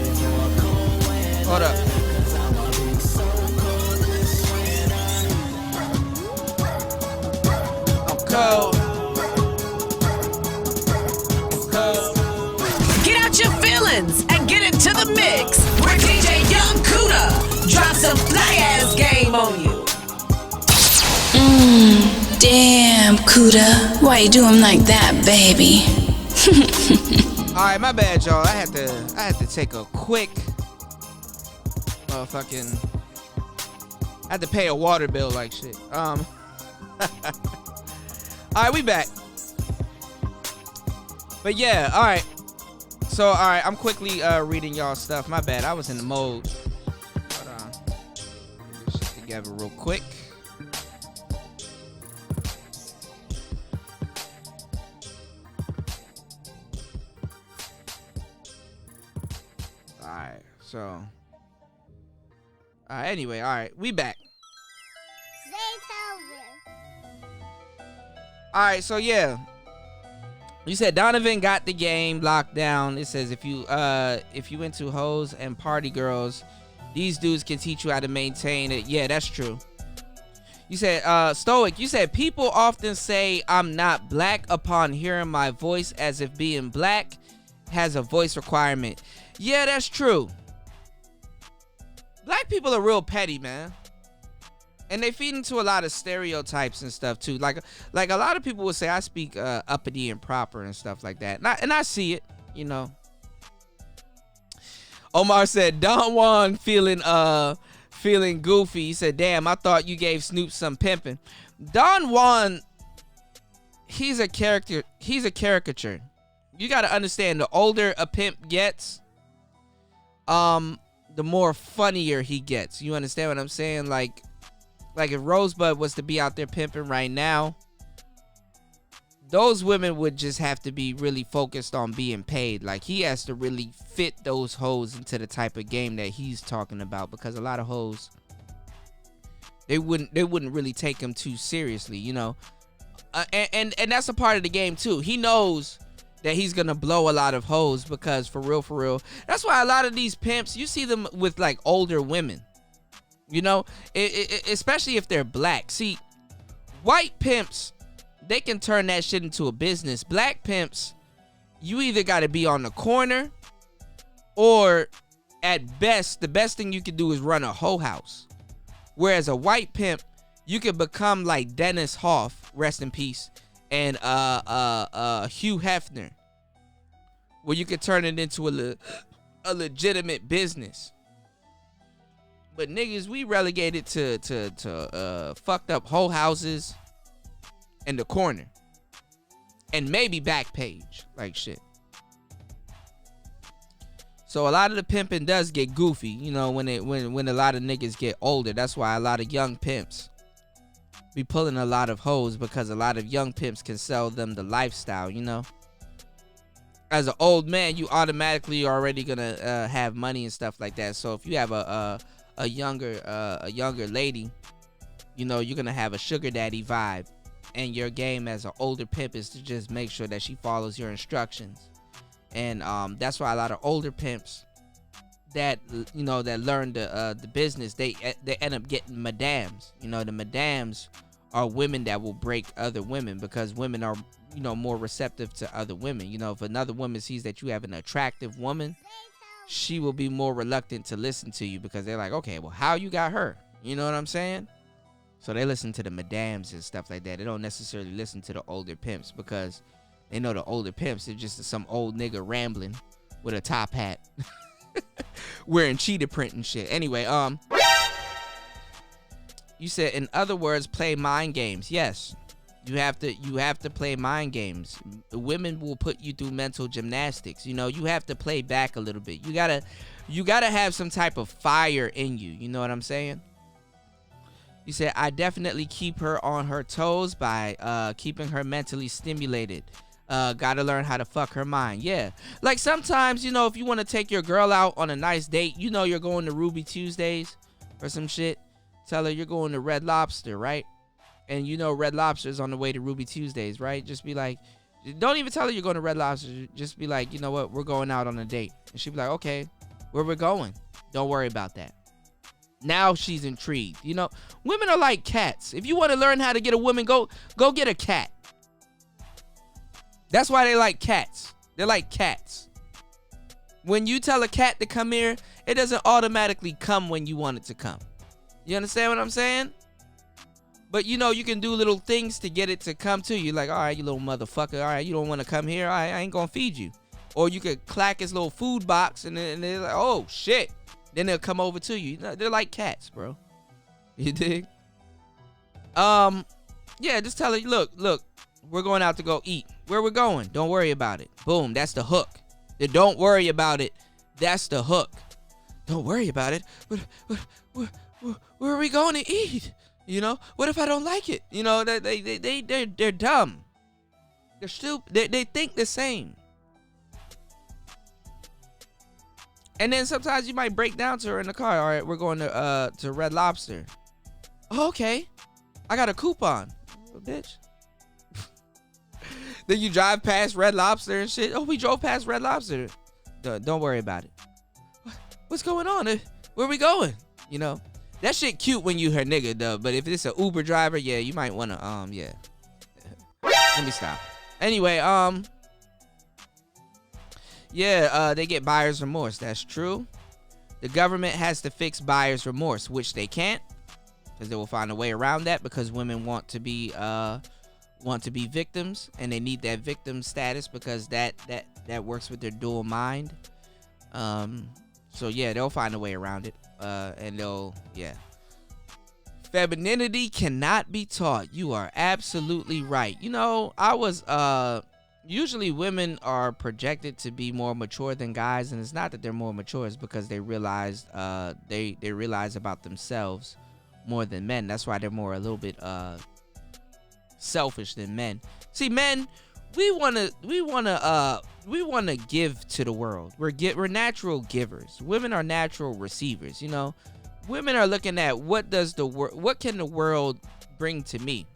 Hold up. I'm cold. Get out your feelings and get into the mix. Where DJ Young Kuda drops a fly ass game on you. Damn, Kuda. Why you do him like that, baby? All right, my bad, y'all. I had to take a quick motherfucking. I had to pay a water bill like shit. All right, we back. But yeah, all right. So all right, I'm quickly reading y'all stuff. My bad. I was in the mode. Hold on. Get this shit together real quick. Alright, so. Anyway, alright, we back. Alright, so yeah. You said Donovan got the game locked down. It says if you into hoes and party girls, these dudes can teach you how to maintain it. Yeah, that's true. You said Stoic, you said people often say I'm not black upon hearing my voice as if being black has a voice requirement. Yeah, that's true. Black people are real petty, man. And they feed into a lot of stereotypes and stuff too. Like a lot of people would say I speak uppity and proper and stuff like that. And I see it, you know. Omar said Don Juan feeling goofy. He said, "Damn, I thought you gave Snoop some pimping." Don Juan, he's a character. He's a caricature. You got to understand, the older a pimp gets, the more funnier he gets. You understand what I'm saying? Like if Rosebud was to be out there pimping right now, those women would just have to be really focused on being paid. Like, he has to really fit those hoes into the type of game that he's talking about, because a lot of hoes, they wouldn't really take him too seriously, you know. And that's a part of the game too. He knows that he's gonna blow a lot of hoes, because for real, that's why a lot of these pimps, you see them with like older women, you know, especially if they're black. See, white pimps, they can turn that shit into a business. Black pimps, you either got to be on the corner, or at best, the best thing you can do is run a hoe house. Whereas a white pimp, you could become like Dennis Hoff, rest in peace, and Hugh Hefner, where you could turn it into a legitimate business. But niggas, we relegated to fucked up hoe houses in the corner, and maybe Backpage, like shit. So a lot of the pimping does get goofy, you know, when a lot of niggas get older. That's why a lot of young pimps be pulling a lot of hoes, because a lot of young pimps can sell them the lifestyle, you know. As an old man, you automatically already gonna have money and stuff like that. So if you have a younger lady, you know, you're gonna have a sugar daddy vibe, and your game as an older pimp is to just make sure that she follows your instructions. And that's why a lot of older pimps that, you know, that learn the business, they end up getting madams. You know, the madams are women that will break other women, because women are, you know, more receptive to other women. You know, if another woman sees that you have an attractive woman, she will be more reluctant to listen to you, because they're like, okay, well, how you got her? You know what I'm saying? So they listen to the madams and stuff like that. They don't necessarily listen to the older pimps, because they know the older pimps are just some old nigga rambling with a top hat wearing cheetah print and shit. Anyway, you said, in other words, play mind games. Yes, you have to play mind games. Women will put you through mental gymnastics. You know, you have to play back a little bit. You gotta have some type of fire in you. You know what I'm saying? You said, I definitely keep her on her toes by keeping her mentally stimulated. Gotta learn how to fuck her mind. Yeah, like sometimes, you know, if you want to take your girl out on a nice date, you know, you're going to Ruby Tuesdays or some shit, tell her you're going to Red Lobster, right? And you know Red Lobster's on the way to Ruby Tuesdays, right? Just be like, don't even tell her you're going to Red Lobster. Just be like, you know what, we're going out on a date. And she'll be like, okay, where we're going? Don't worry about that. Now she's intrigued. You know, women are like cats. If you want to learn how to get a woman, go get a cat. That's why they like cats. They're like cats. When you tell a cat to come here, it doesn't automatically come when you want it to come. You understand what I'm saying? But you know, you can do little things to get it to come to you. Like, all right, you little motherfucker. All right, you don't want to come here. All right, I ain't gonna feed you. Or you could clack his little food box, and they're like, oh shit. Then they'll come over to you. They're like cats, bro. You dig? Yeah, just tell her, look, we're going out to go eat. Where we're going? Don't worry about it. Boom, that's the hook. The don't worry about it. That's the hook. Don't worry about it. Where are we going to eat? You know, what if I don't like it? You know, they're dumb. They're stupid. They think the same. And then sometimes you might break down to her in the car. All right, we're going to Red Lobster. Oh, okay, I got a coupon, bitch. Then you drive past Red Lobster and shit. Oh, we drove past Red Lobster. Don't worry about it. What's going on? Where we going? You know, that shit cute when you her nigga though. But if it's an Uber driver, yeah, you might wanna yeah. Let me stop. Anyway, yeah, they get buyer's remorse. That's true. The government has to fix buyer's remorse, which they can't, because they will find a way around that, because women want to be victims, and they need that victim status, because that works with their dual mind. So yeah, they'll find a way around it, and yeah. Femininity cannot be taught. You are absolutely right. You know, usually women are projected to be more mature than guys, and it's not that they're more mature, it's because they realize they realize about themselves more than men. That's why they're more a little bit selfish than men. See, men, we wanna give to the world. We're natural givers. Women are natural receivers. You know, women are looking at what can the world bring to me.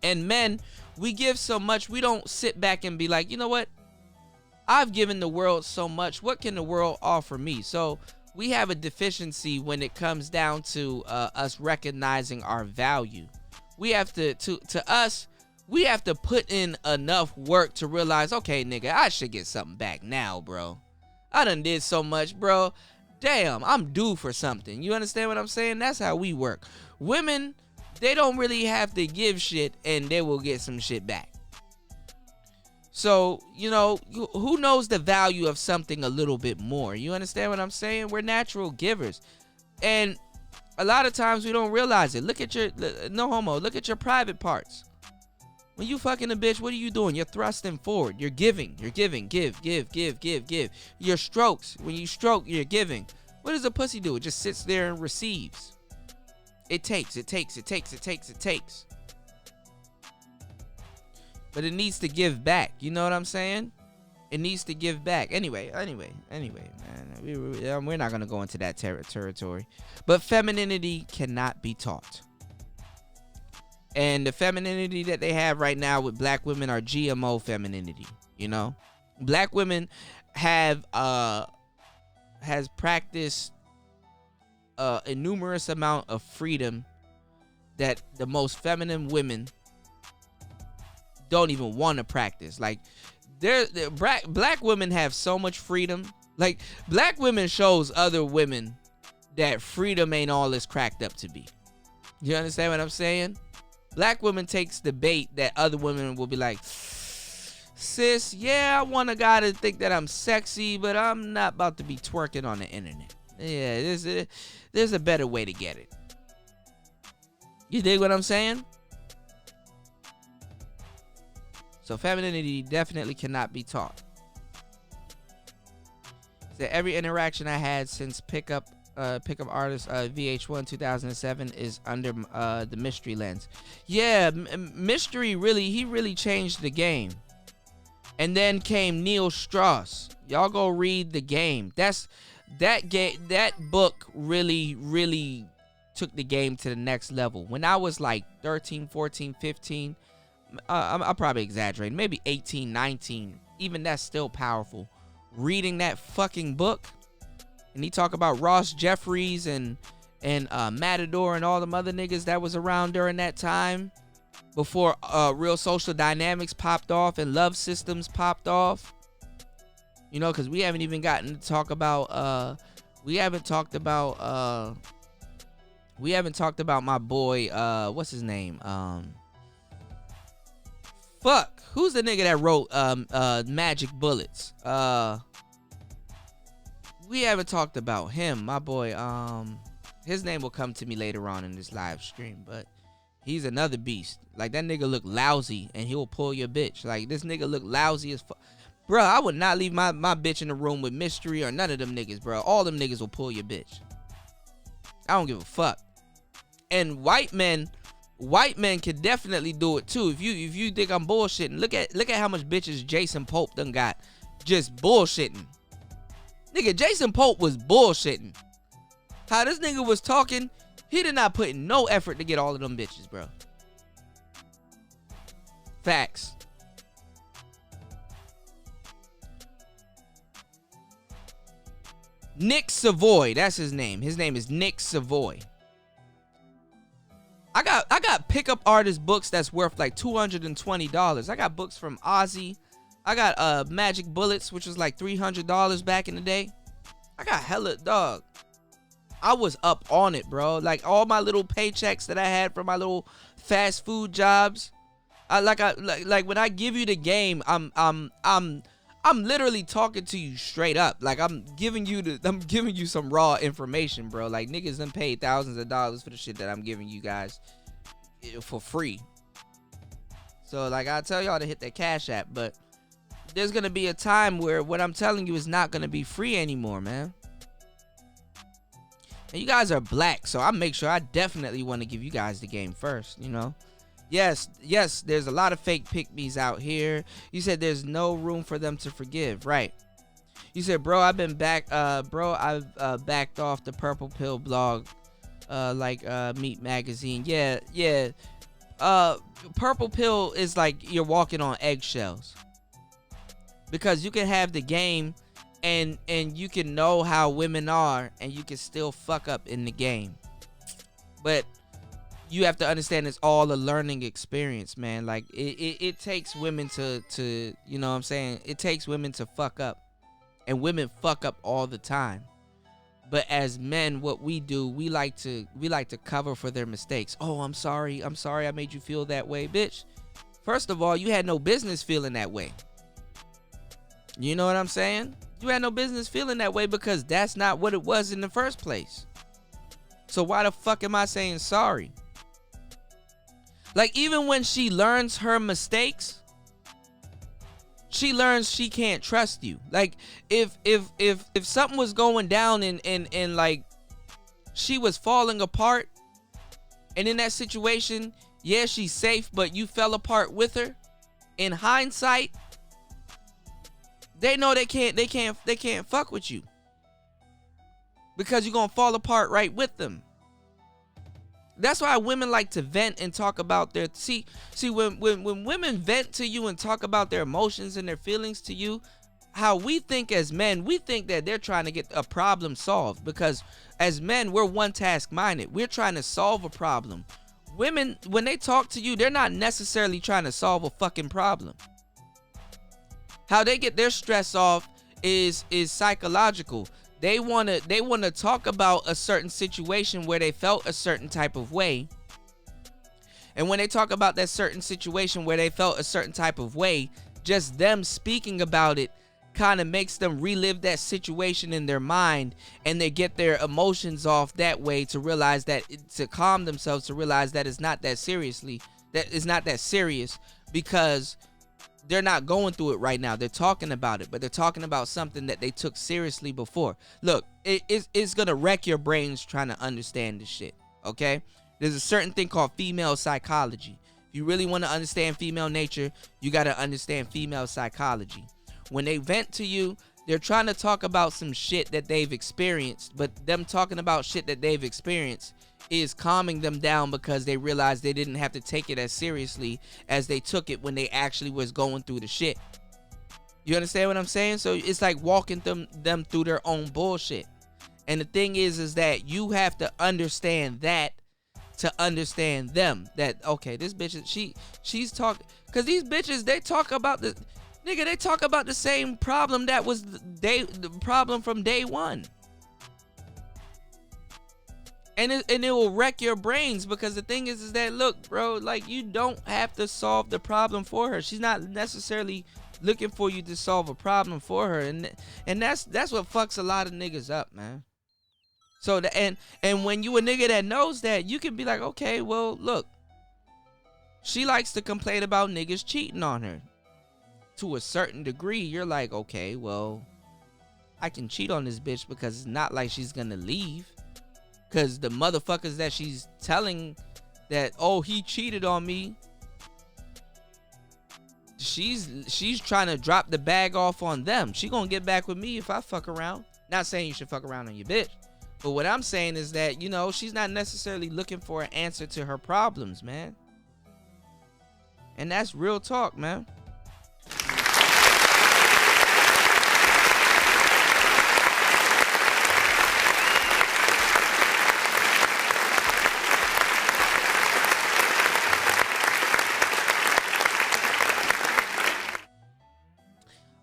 And men, we give so much, we don't sit back and be like, you know what? I've given the world so much. What can the world offer me? So we have a deficiency when it comes down to us recognizing our value. We have to put in enough work to realize, okay, nigga, I should get something back now, bro. I done did so much, bro. Damn, I'm due for something. You understand what I'm saying? That's how we work. Women, they don't really have to give shit and they will get some shit back. So, you know, who knows the value of something a little bit more? You understand what I'm saying? We're natural givers. And a lot of times we don't realize it. Look at your private parts. When you fucking a bitch, what are you doing? You're thrusting forward. You're giving. You're giving. Give. Your strokes. When you stroke, you're giving. What does a pussy do? It just sits there and receives. It takes. But it needs to give back. You know what I'm saying? It needs to give back. Anyway, man. We're not going to go into that territory. But femininity cannot be taught. And the femininity that they have right now with black women are GMO femininity. You know? Black women has practiced a numerous amount of freedom that the most feminine women don't even want to practice. Like, black women have so much freedom. Like, black women shows other women that freedom ain't all it's cracked up to be. You understand what I'm saying? Black women takes the bait that other women will be like, sis, yeah, I want a guy to think that I'm sexy, but I'm not about to be twerking on the internet. Yeah, there's a better way to get it. You dig what I'm saying? So femininity definitely cannot be taught. So every interaction I had since pickup artist VH1 2007 is under the Mystery lens. Yeah, Mystery really changed the game. And then came Neil Strauss. Y'all go read The Game. That book really took the game to the next level. When I was like 13, 14, 15, I'm probably exaggerating, maybe 18, 19, even that's still powerful. Reading that fucking book, and he talk about Ross Jeffries and Matador and all them other niggas that was around during that time before Real Social Dynamics popped off and Love Systems popped off. You know, because we haven't even gotten to talk about we haven't talked about my boy what's his name, who's the nigga that wrote Magic Bullets? We haven't talked about him. My boy, his name will come to me later on in this live stream, but he's another beast. Like, that nigga look lousy and he'll pull your bitch. Like, this nigga look lousy as fuck. Bro, I would not leave my bitch in the room with Mystery or none of them niggas, bro. All them niggas will pull your bitch. I don't give a fuck. And white men can definitely do it too. If you think I'm bullshitting, look at how much bitches Jason Pope done got just bullshitting. Nigga, Jason Pope was bullshitting. How this nigga was talking, he did not put in no effort to get all of them bitches, bro. Facts. Nick Savoy, that's his name. His name is Nick Savoy. I got pickup artist books that's worth like $220. I got books from Ozzy. I got Magic Bullets, which was like $300 back in the day. I got hella, dog. I was up on it, bro. Like, all my little paychecks that I had from my little fast food jobs. Like when I give you the game, I'm literally talking to you straight up. Like, I'm giving you some raw information, bro. Like, niggas done paid thousands of dollars for the shit that I'm giving you guys for free. So, like, I tell y'all to hit that Cash App, but there's gonna be a time where what I'm telling you is not gonna be free anymore, man. And you guys are black, so I make sure I definitely want to give you guys the game first, you know. Yes, there's a lot of fake pick-me's out here. You said there's no room for them to forgive, right? You said, bro, I've backed off the Purple Pill blog, Meat Magazine. Yeah. Purple Pill is like you're walking on eggshells. Because you can have the game and you can know how women are and you can still fuck up in the game. But you have to understand it's all a learning experience, man. Like it takes women to you know what I'm saying? It takes women to fuck up. And women fuck up all the time. But as men, what we do, we like to cover for their mistakes. Oh, I'm sorry I made you feel that way, bitch. First of all, you had no business feeling that way. You know what I'm saying? You had no business feeling that way because that's not what it was in the first place. So why the fuck am I saying sorry? Like, even when she learns her mistakes, she learns she can't trust you. Like, if something was going down and like she was falling apart, and in that situation, yeah, she's safe, but you fell apart with her. In hindsight, they know they can't fuck with you because you're gonna fall apart right with them. That's why women like to vent and talk about their see when women vent to you and talk about their emotions and their feelings to you, how we think as men, we think that they're trying to get a problem solved, because as men, we're one task minded. We're trying to solve a problem. Women, when they talk to you, they're not necessarily trying to solve a fucking problem. How they get their stress off is psychological. They want to talk about a certain situation where they felt a certain type of way. And when they talk about that certain situation where they felt a certain type of way, just them speaking about it kind of makes them relive that situation in their mind, and they get their emotions off that way to realize that, to calm themselves, to realize that it's not that serious, because they're not going through it right now. They're talking about it, but they're talking about something that they took seriously before. Look, it's going to wreck your brains trying to understand this shit, okay? There's a certain thing called female psychology. If you really want to understand female nature, you got to understand female psychology. When they vent to you, they're trying to talk about some shit that they've experienced, but them talking about shit that they've experienced is calming them down because they realize they didn't have to take it as seriously as they took it when they actually was going through the shit. You understand what I'm saying? So it's like walking them through their own bullshit. And the thing is that you have to understand that to understand them. That, okay, this bitch, she's talking, because these bitches, they talk about the nigga, they talk about the same problem that was the problem from day one. And it will wreck your brains, because the thing is that, look, bro, like, you don't have to solve the problem for her. She's not necessarily looking for you to solve a problem for her, and that's what fucks a lot of niggas up, man. So and when you a nigga that knows that, you can be like, okay, well, look, she likes to complain about niggas cheating on her. To a certain degree, you're like, okay, well, I can cheat on this bitch because it's not like she's gonna leave. Because the motherfuckers that she's telling that, oh, he cheated on me, she's trying to drop the bag off on them. She gonna get back with me if I fuck around. Not saying you should fuck around on your bitch, but what I'm saying is that, you know, she's not necessarily looking for an answer to her problems, man. And that's real talk, man.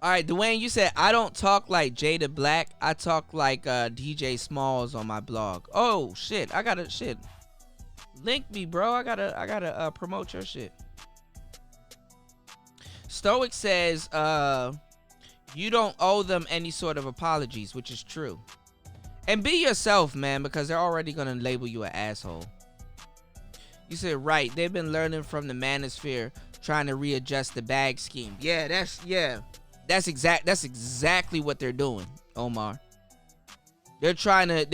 All right, Dwayne, you said I don't talk like Jada Black. I talk like DJ Smalls on my blog. Oh shit, I gotta shit. Link me, bro. I gotta promote your shit. Stoic says you don't owe them any sort of apologies, which is true. And be yourself, man, because they're already gonna label you an asshole. You said right. They've been learning from the manosphere, trying to readjust the bag scheme. That's exactly what they're doing, Omar. They're trying to,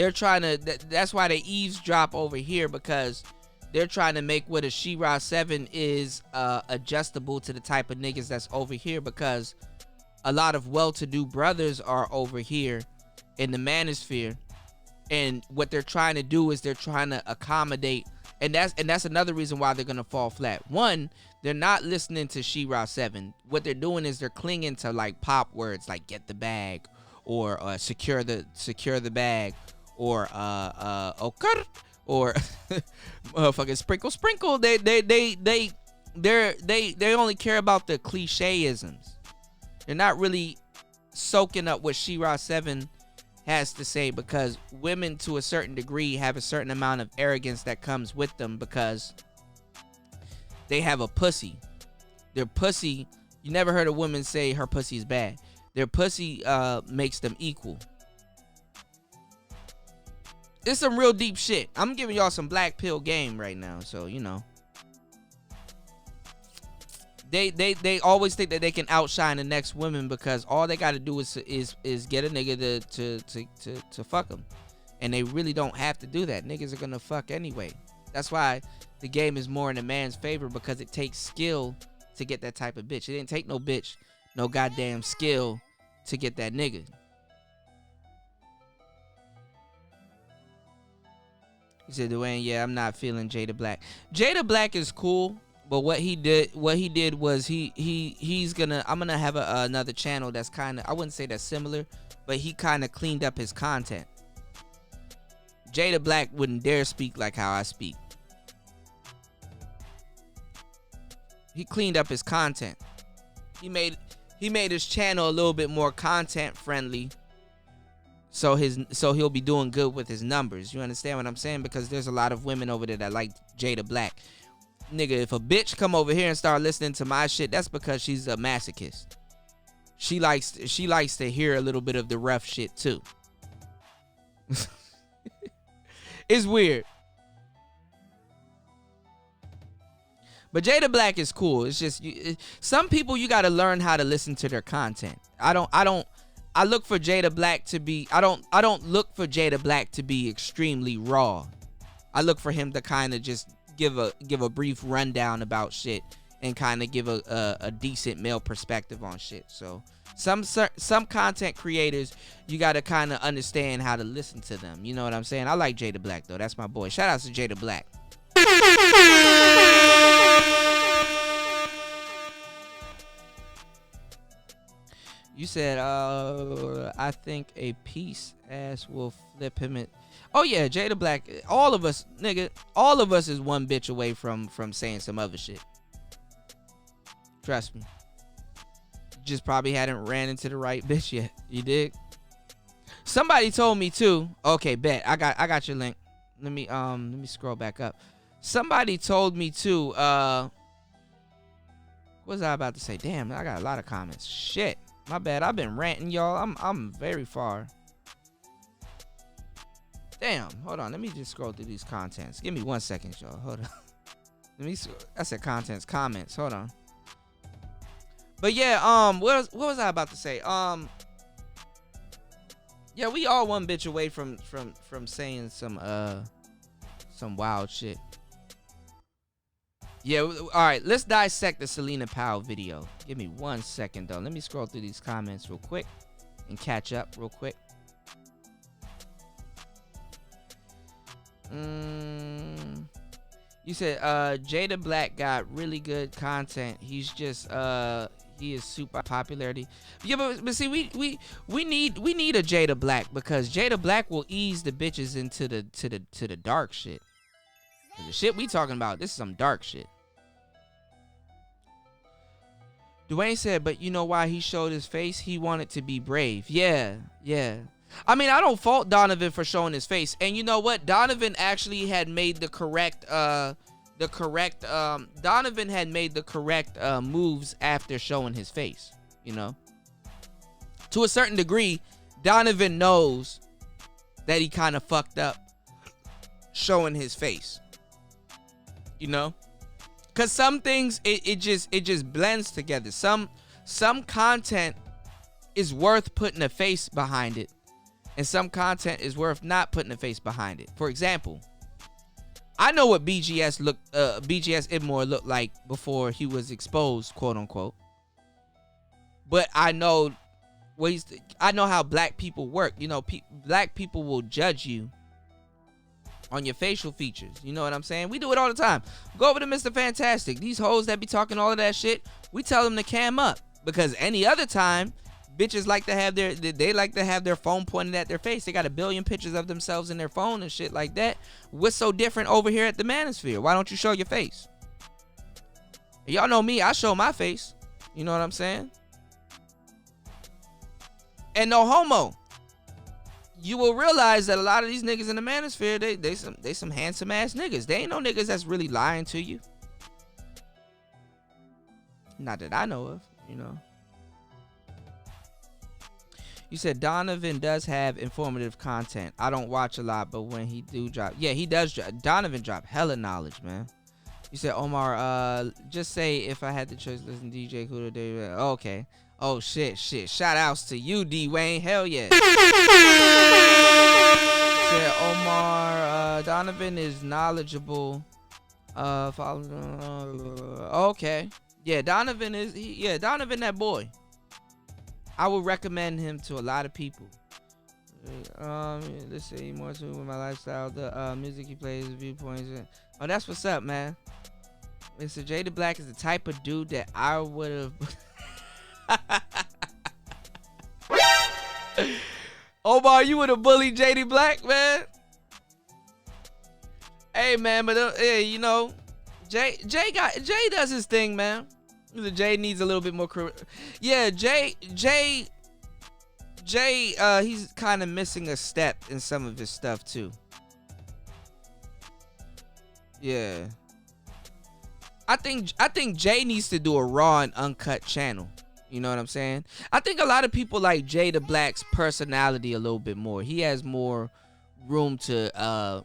that's why they eavesdrop over here, because they're trying to make what a She-Ra 7 is adjustable to the type of niggas that's over here, because a lot of well-to-do brothers are over here in the manosphere, and what they're trying to do is they're trying to accommodate, and that's another reason why they're gonna fall flat. One, they're not listening to She-Ra 7. What they're doing is they're clinging to like pop words like "get the bag" or secure the bag, or okay, or fucking sprinkle. They only care about the cliché-isms. They're not really soaking up what She-Ra 7 has to say, because women to a certain degree have a certain amount of arrogance that comes with them, because they have a pussy. Their pussy, you never heard a woman say her pussy is bad. Their pussy makes them equal. It's some real deep shit. I'm giving y'all some black pill game right now, so you know. They always think that they can outshine the next woman, because all they got to do is get a nigga to fuck them, and they really don't have to do that. Niggas are gonna fuck anyway. That's why the game is more in a man's favor, because it takes skill to get that type of bitch. It didn't take no bitch, no goddamn skill to get that nigga. He said, Dwayne, yeah, I'm not feeling Jada Black. Jada Black is cool. But what he did was I'm gonna have another channel that's kind of, I wouldn't say that's similar, but he kind of cleaned up his content. Jada Black wouldn't dare speak like how I speak. He cleaned up his content. He made his channel a little bit more content friendly. So he'll be doing good with his numbers. You understand what I'm saying? Because there's a lot of women over there that like Jada Black. Nigga, if a bitch come over here and start listening to my shit, that's because she's a masochist. She likes to hear a little bit of the rough shit too. It's weird. But Jada Black is cool. It's just some people, you got to learn how to listen to their content. I look for Jada Black to be I don't look for Jada Black to be extremely raw. I look for him to kind of just give a brief rundown about shit and kind of give a decent male perspective on shit. So some content creators, you got to kind of understand how to listen to them. You know what I'm saying? I like Jada Black though. That's my boy. Shout out to Jada Black. You said, I think a piece ass will flip him in. Oh yeah, Jada Black. All of us, nigga. All of us is one bitch away from saying some other shit. Trust me. You just probably hadn't ran into the right bitch yet. You dig? Somebody told me too. Okay, bet. I got your link. Let me scroll back up. Somebody told me too. What was I about to say? Damn, I got a lot of comments. Shit. My bad. I've been ranting, y'all. I'm very far. Damn, hold on. Let me just scroll through these contents. Give me 1 second, y'all. Hold on. I said contents, comments. Hold on. But yeah, what was I about to say? Yeah, we all one bitch away from saying some wild shit. Yeah, all right. Let's dissect the Selena Powell video. Give me 1 second though. Let me scroll through these comments real quick and catch up real quick. You said Jada Black got really good content. He's just he is super popularity. Yeah, but see, we need a Jada Black, because Jada Black will ease the bitches into the dark shit. The shit we talking about, this is some dark shit. Dwayne said, but you know why he showed his face? He wanted to be brave. Yeah. I mean, I don't fault Donovan for showing his face. And you know what? Donovan actually had made the correct Donovan had made the correct moves after showing his face, you know? To a certain degree, Donovan knows that he kind of fucked up showing his face. You know? Cause some things it just blends together. Some content is worth putting a face behind it, and some content is worth not putting a face behind it. For example, I know what BGS Idmore looked like before he was exposed, quote unquote. But I know I know how black people work. You know, black people will judge you on your facial features. You know what I'm saying? We do it all the time. Go over to Mr. Fantastic. These hoes that be talking all of that shit, we tell them to cam up, because any other time, bitches like to have their phone pointed at their face. They got a billion pictures of themselves in their phone and shit like that. What's so different over here at the Manosphere? Why don't you show your face? Y'all know me. I show my face. You know what I'm saying? And no homo. You will realize that a lot of these niggas in the Manosphere, they some handsome ass niggas. They ain't no niggas that's really lying to you. Not that I know of, you know. You said Donovan does have informative content. I don't watch a lot, but when he do drop, yeah, he does drop. Donovan drop hella knowledge, man. You said, Omar, just say if I had the choice, listen to DJ Kuda, David. Okay. Oh, shit. Shout outs to you, D-Wayne. Hell yeah. Said Omar, Donovan is knowledgeable. Okay. Yeah, Donovan Donovan that boy. I would recommend him to a lot of people. Let's see, more to with my lifestyle, the music he plays, viewpoints. Oh, that's what's up, man. Mr. Jada Black is the type of dude that I would have. Omar, you would have bullied JD Black, man. Hey, man, but hey, you know, Jay does his thing, man. Jay needs a little bit more career. Yeah, Jay, he's kind of missing a step in some of his stuff too. Yeah. I think Jay needs to do a raw and uncut channel. You know what I'm saying? I think a lot of people like Jada Black's personality a little bit more. He has more room to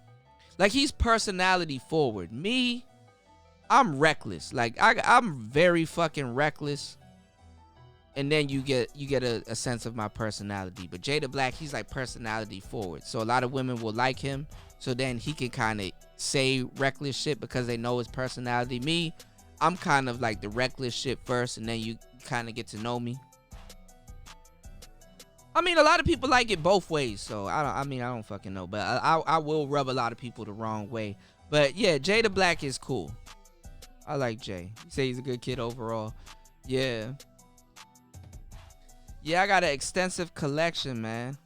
like, he's personality forward. Me, I'm reckless. Like I'm very fucking reckless. And then you get a sense of my personality. But Jada Black, he's like personality forward. So a lot of women will like him. So then he can kind of say reckless shit because they know his personality. Me, I'm kind of like the reckless shit first, and then you kind of get to know me. I mean, a lot of people like it both ways, so I don't fucking know, but I will rub a lot of people the wrong way. But yeah, Jada Black is cool. I like Jay. You say he's a good kid overall. Yeah. Yeah, I got an extensive collection, man.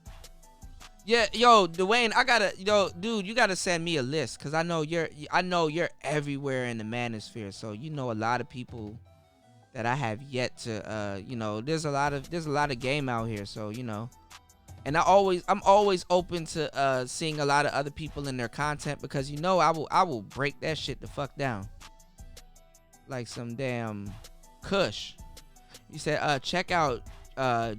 Yeah, yo, Dwayne, dude, you gotta send me a list, cause I know you're everywhere in the Manosphere, so you know a lot of people that I have yet to, you know, there's a lot of game out here, so you know, and I'm always open to seeing a lot of other people in their content, because you know I will break that shit the fuck down, like some damn Kush. You said check out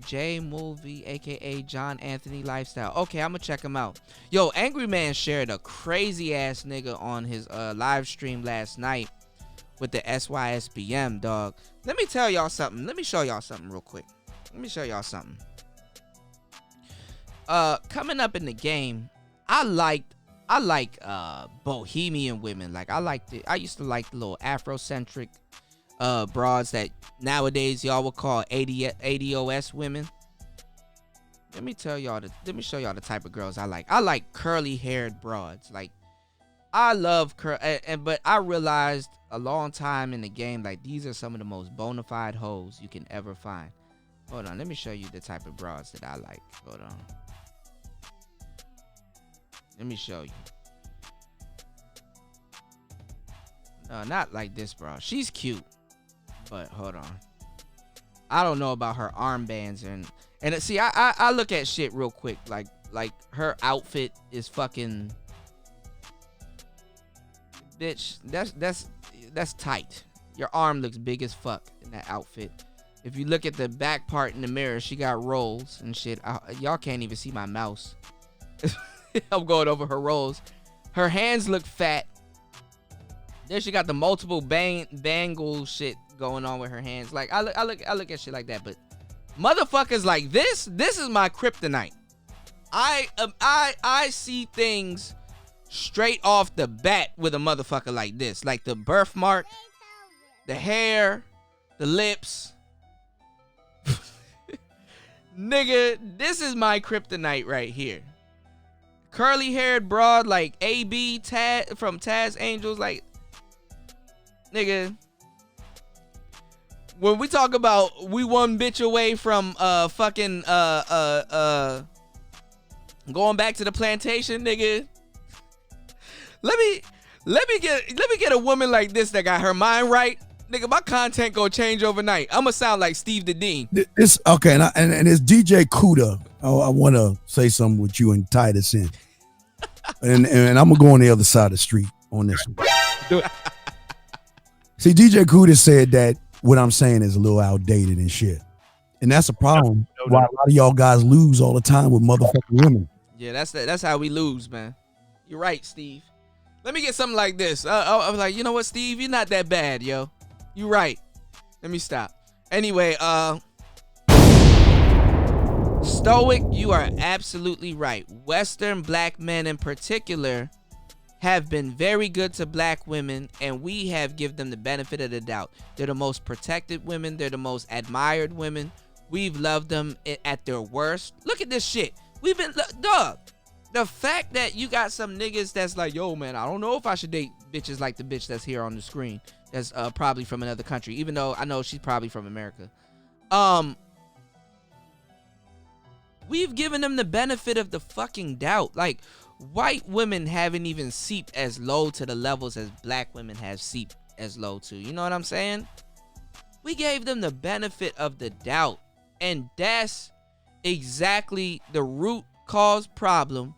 J Movie, aka John Anthony Lifestyle. Okay, I'm gonna check him out. Yo, Angry Man shared a crazy ass nigga on his live stream last night with the SYSBM, dog. Let me tell y'all something. Let me show y'all something real quick. Let me show y'all something. Coming up in the game, I like bohemian women. Like I used to like the little Afrocentric broads that nowadays y'all would call ADOS women. Let me show y'all the type of girls I like. I like curly haired broads. Like I love but I realized a long time in the game, like these are some of the most bona fide hoes you can ever find. Hold on, let me show you the type of broads that I like. Hold on. Let me show you. No, not like this broad. She's cute. But hold on, I don't know about her armbands and see, I look at shit real quick. Like her outfit is fucking, bitch. That's tight. Your arm looks big as fuck in that outfit. If you look at the back part in the mirror, she got rolls and shit. Y'all can't even see my mouse. I'm going over her rolls. Her hands look fat. Then she got the multiple bangle shit going on with her hands. Like I look at shit like that, but motherfuckers like this is my kryptonite. I see things straight off the bat with a motherfucker like this. Like the birthmark, the hair, the lips. Nigga, this is my kryptonite right here. Curly haired broad like AB Taz from Taz Angels. Like, nigga, when we talk about we one bitch away from going back to the plantation, nigga. Let me get a woman like this that got her mind right. Nigga, my content gonna change overnight. I'ma sound like Steve the Dean. This okay, and it's DJ Kuda. I want to say something with you and tie this in, and I'm gonna go on the other side of the street on this one. Do it. See, DJ Kuda said that what I'm saying is a little outdated and shit, and that's a problem. Why a lot of y'all guys lose all the time with motherfucking women. Yeah, that's how we lose, man. You're right, Steve. Let me get something like this. I was like, you know what, Steve? You're not that bad, yo. You right. Let me stop. Anyway, Stoic, you are absolutely right. Western black men in particular have been very good to black women, and we have given them the benefit of the doubt. They're the most protected women. They're the most admired women. We've loved them at their worst. Look at this shit. We've been, dog. The fact that you got some niggas that's like, yo, man, I don't know if I should date bitches like the bitch that's here on the screen. That's probably from another country, even though I know she's probably from America. We've given them the benefit of the fucking doubt. Like, white women haven't even seeped as low to the levels as black women have seeped as low to. You know what I'm saying? We gave them the benefit of the doubt. And that's exactly the root cause problem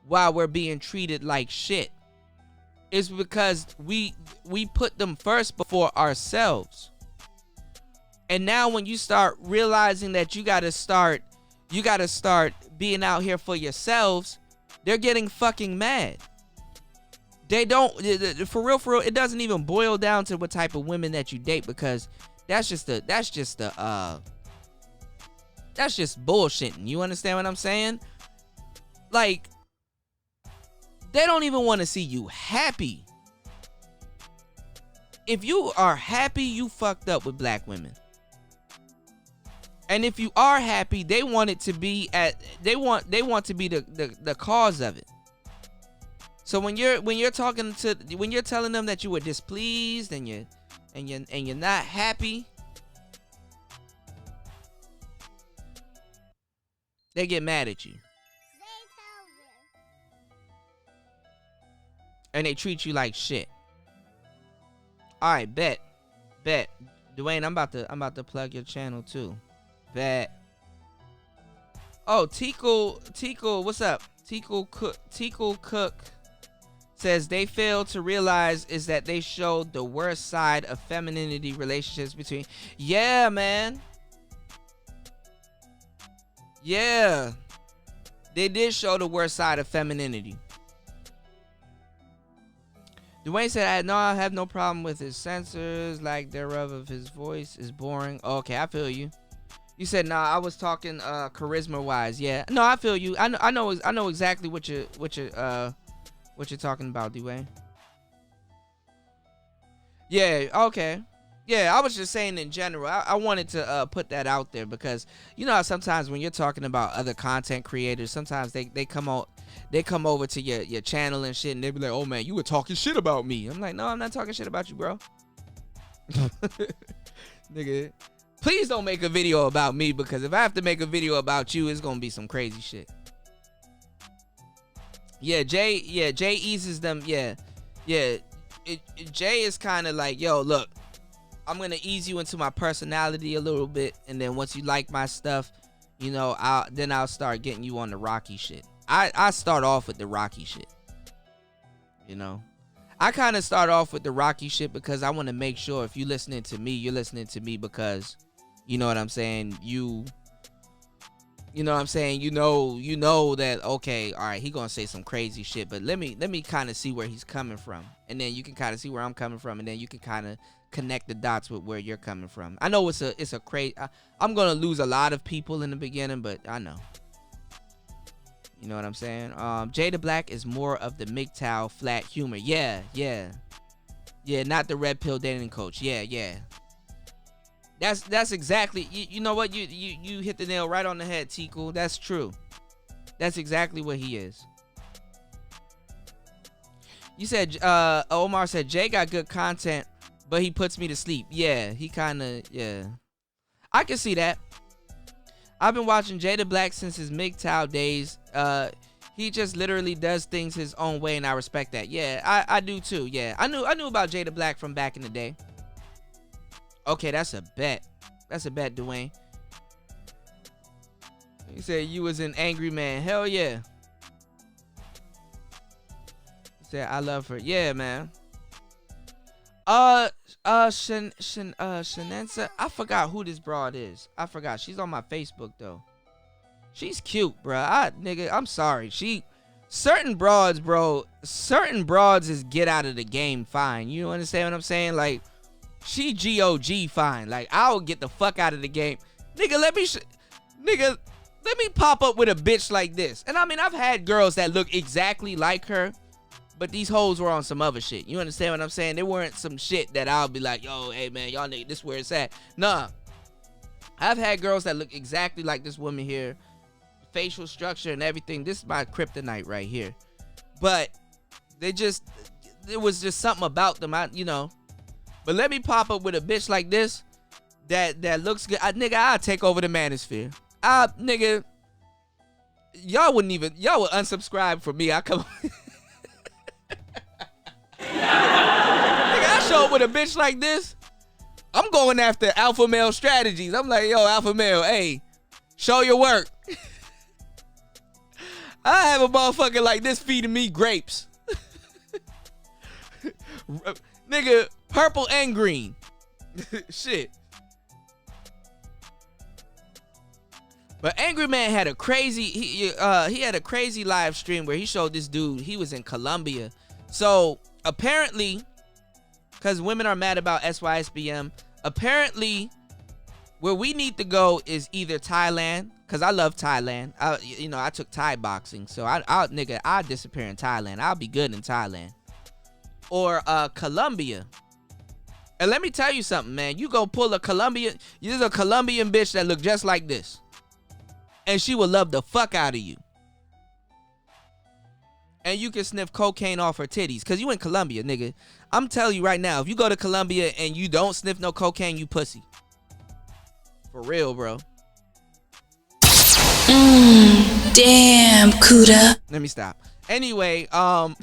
why we're being treated like shit. It's because we put them first before ourselves. And now when you start realizing that you gotta start being out here for yourselves, they're getting fucking mad. They don't, for real, it doesn't even boil down to what type of women that you date, because that's just bullshitting. You understand what I'm saying? Like, they don't even want to see you happy. If you are happy, you fucked up with black women. And if you are happy, they want it to be they want to be the cause of it. So when you're telling them that you were displeased and you're not happy, they get mad at you. And they treat you like shit. All right, bet. Dwayne, I'm about to plug your channel too. Bet. Oh, Tickle, what's up? Tickle Cook says they failed to realize is that they showed the worst side of femininity relationships between. Yeah, man. Yeah. They did show the worst side of femininity. Dwayne said, I have no problem with his censors, lack thereof of his voice is boring. Okay, I feel you. You said, nah, I was talking charisma wise. Yeah. No, I feel you. I know exactly what you're talking about, Dwayne. Yeah, okay. Yeah, I was just saying in general. I wanted to put that out there because you know how sometimes when you're talking about other content creators, sometimes they come over to your channel and shit, and they be like, "Oh man, you were talking shit about me." I'm like, "No, I'm not talking shit about you, bro." Nigga, please don't make a video about me, because if I have to make a video about you, it's gonna be some crazy shit. Yeah, Jay eases them. Yeah. Jay is kind of like, yo, look, I'm gonna ease you into my personality a little bit, and then once you like my stuff, you know, I'll start getting you on the Rocky shit. I start off with the Rocky shit. You know, I kind of start off with the Rocky shit because I want to make sure if you're listening to me, you're listening to me because, you know what I'm saying, you know what I'm saying, you know that, okay, all right, he gonna say some crazy shit, but let me kind of see where he's coming from, and then you can kind of see where I'm coming from, and then you can kind of connect the dots with where you're coming from. I know it's a crazy, I'm gonna lose a lot of people in the beginning, but I know, You know what I'm saying? Jada Black is more of the MGTOW flat humor. Yeah. Not the red pill dating coach. Yeah. That's exactly. You know what? You hit the nail right on the head, Tiku. That's true. That's exactly what he is. You said Omar said Jay got good content, but he puts me to sleep. Yeah, he kind of. Yeah, I can see that. I've been watching Jada Black since his MGTOW days. He just literally does things his own way, and I respect that. Yeah, I do too. Yeah, I knew about Jada Black from back in the day. Okay, that's a bet. That's a bet, Dwayne. You said you was an angry man. Hell yeah. You said I love her. Yeah, man. Shenanza. I forgot who this broad is. I forgot. She's on my Facebook though. She's cute, bro. I'm sorry. Certain broads, bro. Certain broads is get out of the game fine. You understand what I'm saying? Like, she GOG fine. Like, I'll get the fuck out of the game. Nigga, let me pop up with a bitch like this. And I mean, I've had girls that look exactly like her, but these hoes were on some other shit. You understand what I'm saying? They weren't some shit that I'll be like, yo, hey man, y'all nigga, this where it's at. Nah. I've had girls that look exactly like this woman here. Facial structure and everything. This is my kryptonite right here. But there was just something about them. But let me pop up with a bitch like this that looks good. Nigga, I'll take over the manosphere. Nigga, y'all would unsubscribe from me. I come. Nigga, I show up with a bitch like this. I'm going after alpha male strategies. I'm like, yo, alpha male, hey, show your work. I have a motherfucker like this feeding me grapes. Nigga, purple and green. Shit. But Angry Man had a crazy, he had a crazy live stream where he showed this dude, he was in Colombia. So apparently, because women are mad about SYSBM, apparently where we need to go is either Thailand, because I love Thailand. I took Thai boxing, so I'll disappear in Thailand. I'll be good in Thailand. Or Colombia. And let me tell you something, man. You go pull a Colombian, there's a Colombian bitch that look just like this. And she will love the fuck out of you. And you can sniff cocaine off her titties. Because you in Colombia, nigga. I'm telling you right now, if you go to Colombia and you don't sniff no cocaine, you pussy. For real, bro. Damn, Kuda. Let me stop. Anyway, I'm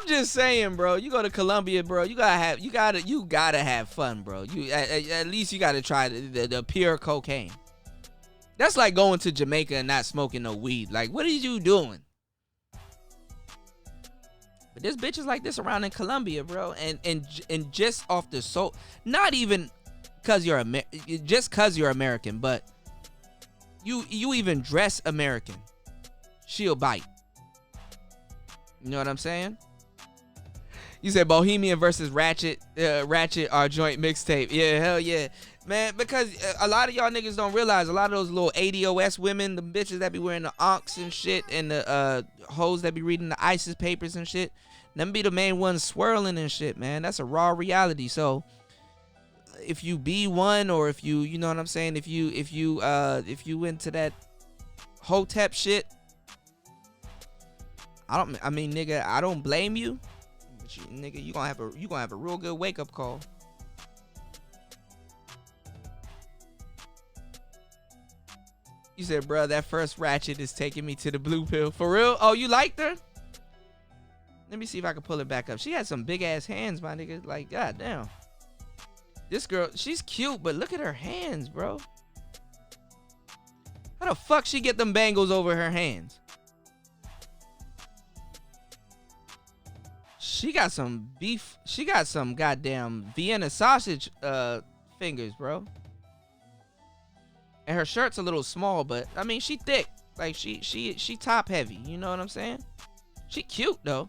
just saying, bro. You go to Colombia, bro. You gotta have fun, bro. You at least you gotta try the pure cocaine. That's like going to Jamaica and not smoking no weed. Like, what are you doing? But there's bitches like this around in Colombia, bro. And just off the soul, not even because just because you're American, but you even dress American, she'll bite. You know what I'm saying? You said Bohemian versus Ratchet our joint mixtape. Yeah, hell yeah. Man, because a lot of y'all niggas don't realize a lot of those little ADOS women, the bitches that be wearing the onks and shit, and the hoes that be reading the ISIS papers and shit, them be the main ones swirling and shit, man. That's a raw reality. So if you be one, or if you know what I'm saying, if you into that Hotep shit, nigga, I don't blame you. But nigga, you gonna have a real good wake up call. You said, bro, that first Ratchet is taking me to the blue pill. For real? Oh, you liked her? Let me see if I can pull it back up. She had some big ass hands, my nigga. Like, goddamn. This girl, she's cute, but look at her hands, bro. How the fuck she get them bangles over her hands? She got some beef. She got some goddamn Vienna sausage fingers, bro. And her shirt's a little small, but I mean, she thick. Like she top heavy. You know what I'm saying? She cute though.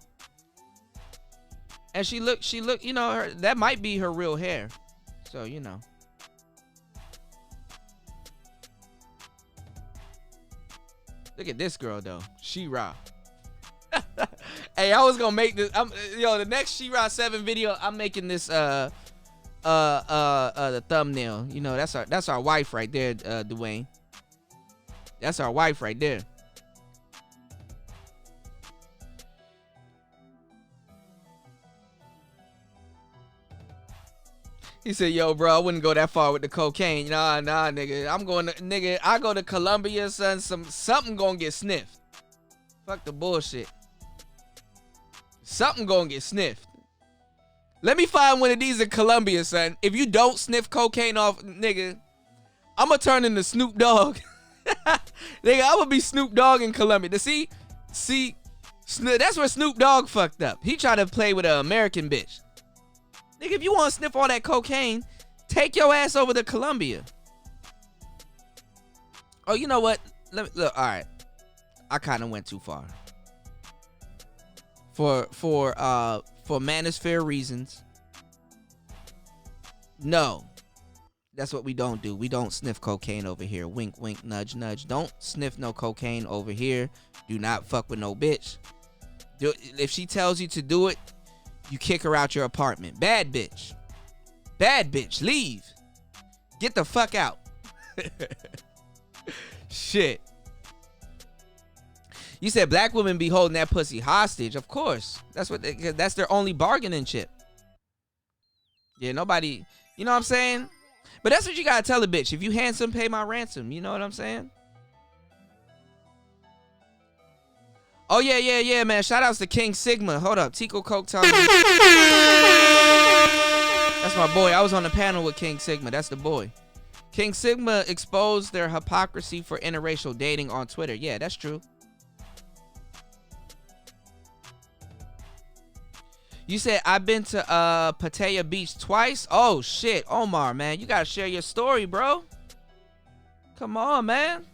And she look, you know, that might be her real hair. So, you know. Look at this girl though, She-Ra. Hey, I was gonna make this. The next She-Ra 7 video, I'm making this the thumbnail. You know, that's our wife right there, Dwayne. That's our wife right there. He said, yo, bro, I wouldn't go that far with the cocaine. Nah, nigga. I go to Colombia, son, something gonna get sniffed. Fuck the bullshit. Something gonna get sniffed. Let me find one of these in Colombia, son. If you don't sniff cocaine off, nigga, I'm gonna turn into Snoop Dogg. Nigga, I'm gonna be Snoop Dogg in Colombia. See, that's where Snoop Dogg fucked up. He tried to play with an American bitch. Nigga, if you want to sniff all that cocaine, take your ass over to Colombia. Oh, you know what? Look, all right. I kind of went too far. For manosphere reasons. No. That's what we don't do. We don't sniff cocaine over here. Wink, wink, nudge, nudge. Don't sniff no cocaine over here. Do not fuck with no bitch. If she tells you to do it, you kick her out your apartment. Bad bitch. Bad bitch. Leave. Get the fuck out. Shit. You said black women be holding that pussy hostage. Of course. That's their only bargaining chip. Yeah, nobody, you know what I'm saying? But that's what you gotta tell a bitch. If you handsome, pay my ransom. You know what I'm saying? Oh, yeah, man. Shout outs to King Sigma. Hold up. Tico Coke telling me. That's my boy. I was on the panel with King Sigma. That's the boy. King Sigma exposed their hypocrisy for interracial dating on Twitter. Yeah, that's true. You said, I've been to Pattaya Beach twice. Oh, shit. Omar, man. You got to share your story, bro. Come on, man.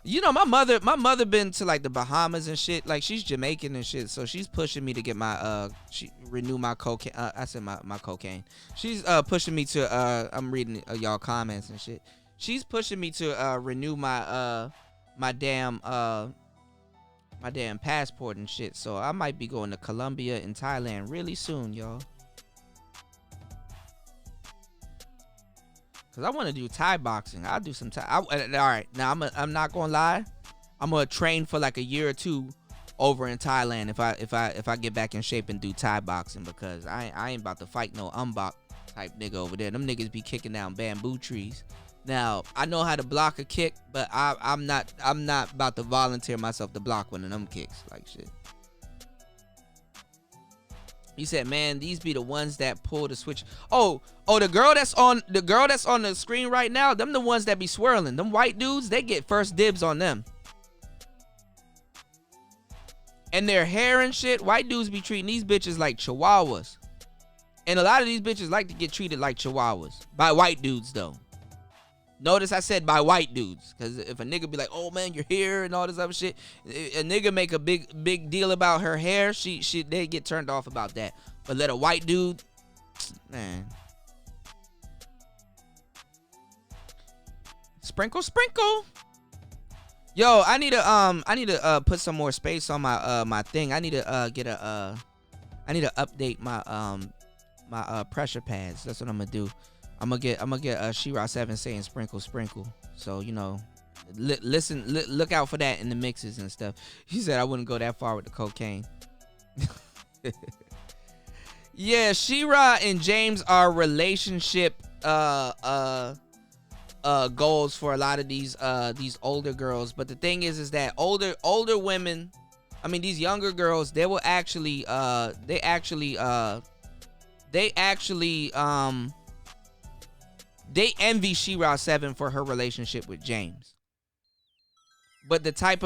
You know, my mother been to like the Bahamas and shit. Like, she's Jamaican and shit, so she's pushing me to get my renew my cocaine. I said my cocaine. She's pushing me to I'm reading y'all comments and shit. She's pushing me to renew my my damn passport and shit. So I might be going to Colombia and Thailand really soon, y'all. Cause I want to do Thai boxing. I'll do some Thai. All right, now I'm not gonna lie. I'm gonna train for like a year or two over in Thailand if I get back in shape and do Thai boxing, because I ain't about to fight no umbok type nigga over there. Them niggas be kicking down bamboo trees. Now I know how to block a kick, but I'm not about to volunteer myself to block one of them kicks like shit. He said, man, these be the ones that pull the switch. Oh, the girl that's on the screen right now, them the ones that be swirling. Them white dudes, they get first dibs on them. And their hair and shit, white dudes be treating these bitches like chihuahuas. And a lot of these bitches like to get treated like chihuahuas. By white dudes, though. Notice I said by white dudes. Because if a nigga be like, oh, man, your hair and all this other shit. A nigga make a big deal about her hair. They get turned off about that. But let a white dude, man. Sprinkle. Yo, I need to put some more space on my my thing. I need to update my my pressure pads. That's what I'm gonna do. I'm gonna get She-Ra 7 saying sprinkle. So, you know, look out for that in the mixes and stuff. He said I wouldn't go that far with the cocaine. Yeah, She-Ra and James are relationship goals for a lot of these older girls. But the thing is that older women, I mean these younger girls, they envy She-Ra 7 for her relationship with James. But the type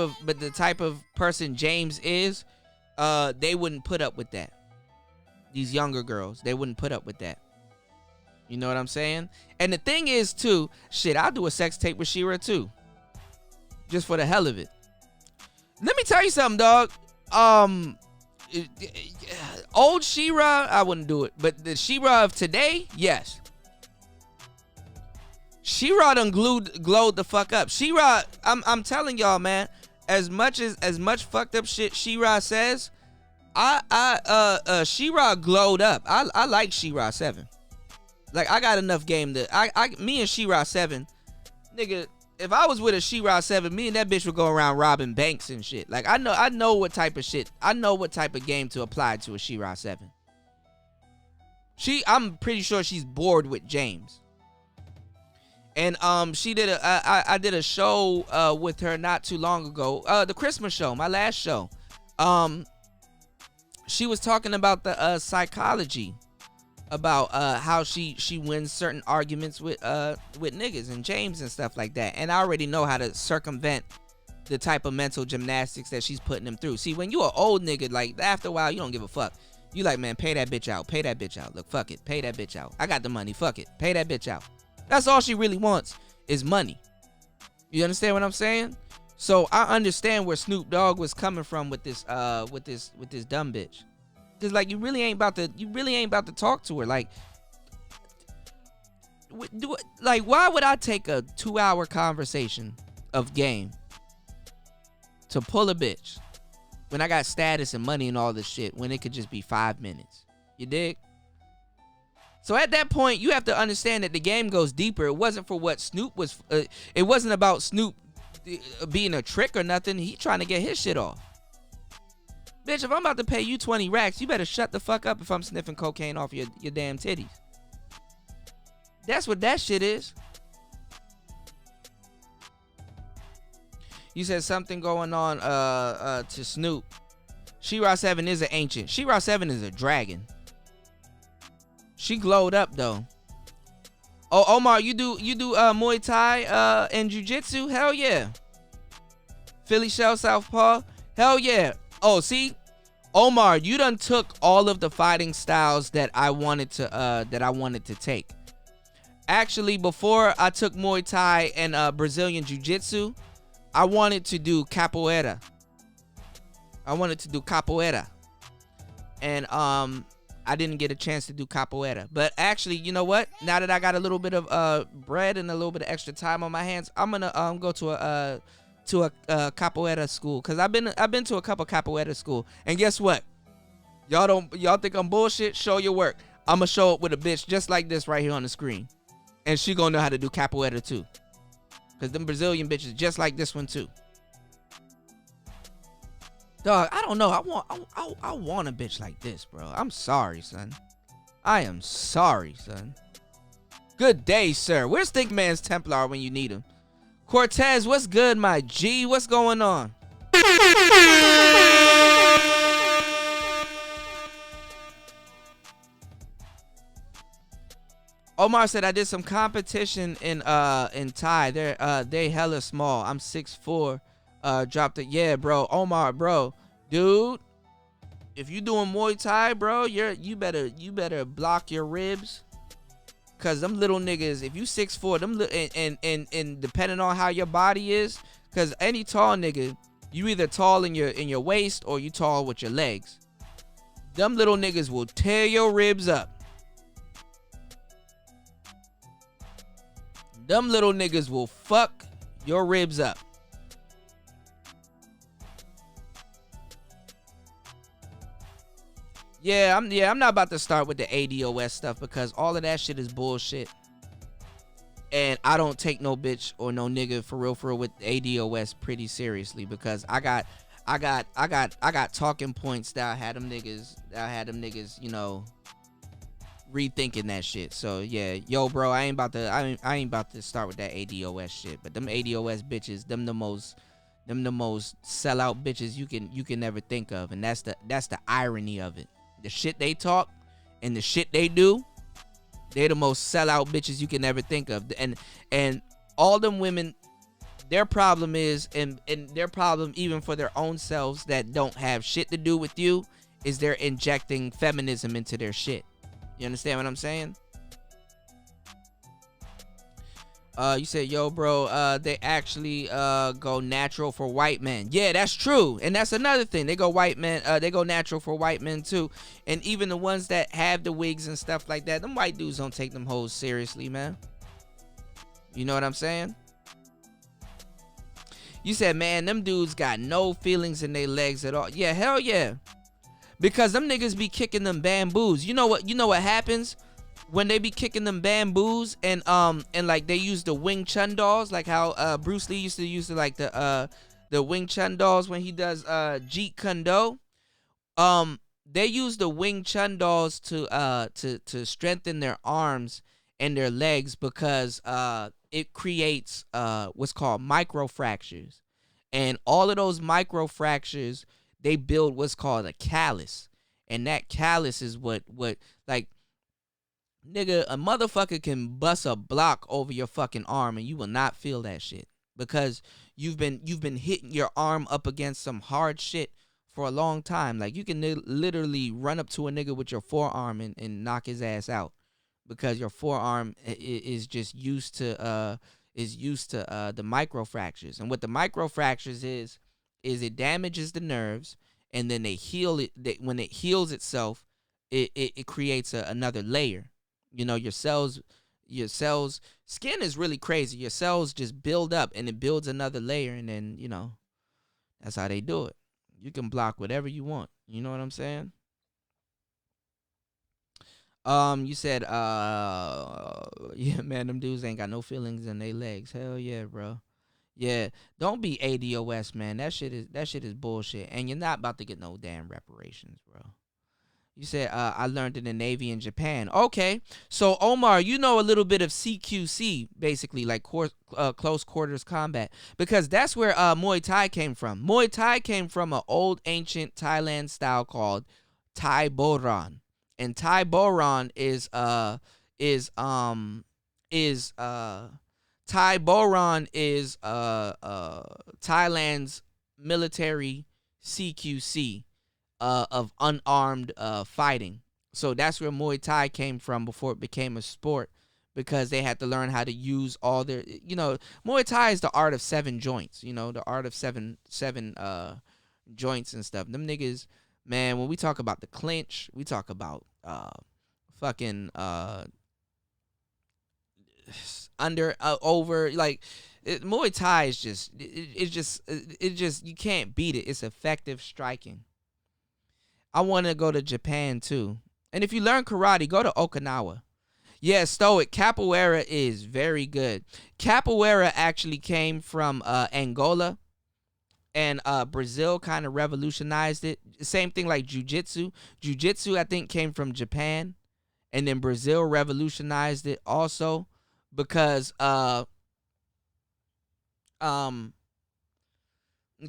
of person James is, they wouldn't put up with that. These younger girls, they wouldn't put up with that. You know what I'm saying? And the thing is, too, shit, I'll do a sex tape with She-Ra, too. Just for the hell of it. Let me tell you something, dog. Old She-Ra, I wouldn't do it. But the She-Ra of today, yes. She-Ra done glowed the fuck up. She-Ra, I'm telling y'all, man, as much fucked up shit She-Ra says, She-Ra glowed up. I like She-Ra 7. Like, I got enough game to me and She-Ra 7, nigga, if I was with a She-Ra 7, me and that bitch would go around robbing banks and shit. Like, I know what type of shit, I know what type of game to apply to a She-Ra 7. I'm pretty sure she's bored with James. And she did I did a show with her not too long ago. The Christmas show, my last show. She was talking about the psychology about how she wins certain arguments with niggas and James and stuff like that. And I already know how to circumvent the type of mental gymnastics that she's putting them through. See, when you an old nigga, like, after a while, you don't give a fuck. You like, man, pay that bitch out. Pay that bitch out. Look, fuck it. Pay that bitch out. I got the money. Fuck it. Pay that bitch out. That's all she really wants is money. You understand what I'm saying? So I understand where Snoop Dogg was coming from with this dumb bitch. Cause like you really ain't about to talk to her. Like why would I take a 2-hour conversation of game to pull a bitch when I got status and money and all this shit when it could just be 5 minutes? You dig? So at that point, you have to understand that the game goes deeper. It wasn't for what Snoop was. It wasn't about Snoop being a trick or nothing. He trying to get his shit off. Bitch, if I'm about to pay you 20 racks, you better shut the fuck up if I'm sniffing cocaine off your damn titties. That's what that shit is. You said something going on to Snoop. She-Ra 7 is an ancient. She-Ra 7 is a dragon. She glowed up though. Oh, Omar, you do Muay Thai and Jiu-Jitsu? Hell yeah. Philly Shell Southpaw? Hell yeah. Oh, see, Omar, you done took all of the fighting styles that I wanted to take. Actually, before I took Muay Thai and Brazilian Jiu-Jitsu, I wanted to do capoeira. And I didn't get a chance to do capoeira. But actually, you know what? Now that I got a little bit of bread and a little bit of extra time on my hands, I'm gonna go to a capoeira school, cause I've been to a couple capoeira school, and guess what? Y'all think I'm bullshit? Show your work. I'ma show up with a bitch just like this right here on the screen, and she gonna know how to do capoeira too, cause them Brazilian bitches just like this one too. Dog, I don't know. I want a bitch like this, bro. I'm sorry, son. I am sorry, son. Good day, sir. Where's Thinkman's Templar when you need him? Cortez, what's good, my G? What's going on? Omar said I did some competition in Thai. They hella small. I'm 6'4". Dropped it. Yeah, bro. Omar, bro. Dude, if you doing Muay Thai, bro, you better block your ribs. Cause them little niggas, if you 6'4", them and depending on how your body is, cause any tall nigga, you either tall in your waist or you tall with your legs. Them little niggas will tear your ribs up. Them little niggas will fuck your ribs up. Yeah, I'm not about to start with the ADOS stuff because all of that shit is bullshit. And I don't take no bitch or no nigga for real with ADOS pretty seriously, because I got talking points that I had them niggas, you know, rethinking that shit. So yeah, yo, bro, I ain't about to start with that ADOS shit. But them ADOS bitches, them the most sellout bitches you can never think of, and that's the irony of it. The shit they talk and the shit they do, they're the most sellout bitches you can ever think of. And all them women, their problem is, and their problem even for their own selves that don't have shit to do with you, is they're injecting feminism into their shit. You understand what I'm saying? You said, yo, bro, they actually go natural for white men. Yeah, that's true. And that's another thing. They go natural for white men too. And even the ones that have the wigs and stuff like that, them white dudes don't take them hoes seriously, man. You know what I'm saying? You said, man, them dudes got no feelings in their legs at all. Yeah, hell yeah. Because them niggas be kicking them bamboos. You know what happens when they be kicking them bamboos and like they use the Wing Chun dolls, like how Bruce Lee used to use like the Wing Chun dolls when he does Jeet Kune Do. They use the Wing Chun dolls to strengthen their arms and their legs because it creates what's called microfractures. And all of those microfractures, they build what's called a callus. And that callus is what like, nigga, a motherfucker can bust a block over your fucking arm and you will not feel that shit. Because you've been hitting your arm up against some hard shit for a long time. Like, you can literally run up to a nigga with your forearm and knock his ass out. Because your forearm is just used to the microfractures. And what the microfractures is it damages the nerves, and then they heal it. When it heals itself, it creates another layer. You know, your cells, skin is really crazy. Your cells just build up, and it builds another layer, and then, you know, that's how they do it. You can block whatever you want. You know what I'm saying? You said, yeah, man, them dudes ain't got no feelings in their legs. Hell yeah, bro. Yeah, don't be ADOS, man. That shit is bullshit, and you're not about to get no damn reparations, bro. You said, I learned in the Navy in Japan. Okay, so Omar, you know a little bit of CQC, basically, like close quarters combat, because that's where Muay Thai came from. Muay Thai came from an old ancient Thailand style called Thai Boran. And Thai Boran is Thailand's military CQC of unarmed fighting. So that's where Muay Thai came from before it became a sport, because they had to learn how to use all their, you know, Muay Thai is the art of 7 joints, you know, the art of seven joints and stuff. Them niggas, man, when we talk about the clinch, we talk about under over, like, Muay Thai is just you can't beat it. It's effective striking. I want to go to Japan too. And if you learn karate, go to Okinawa. Yeah, Stoic, capoeira is very good. Capoeira actually came from Angola, and Brazil kind of revolutionized it. Same thing like jiu-jitsu. Jiu-jitsu, I think, came from Japan, and then Brazil revolutionized it also, because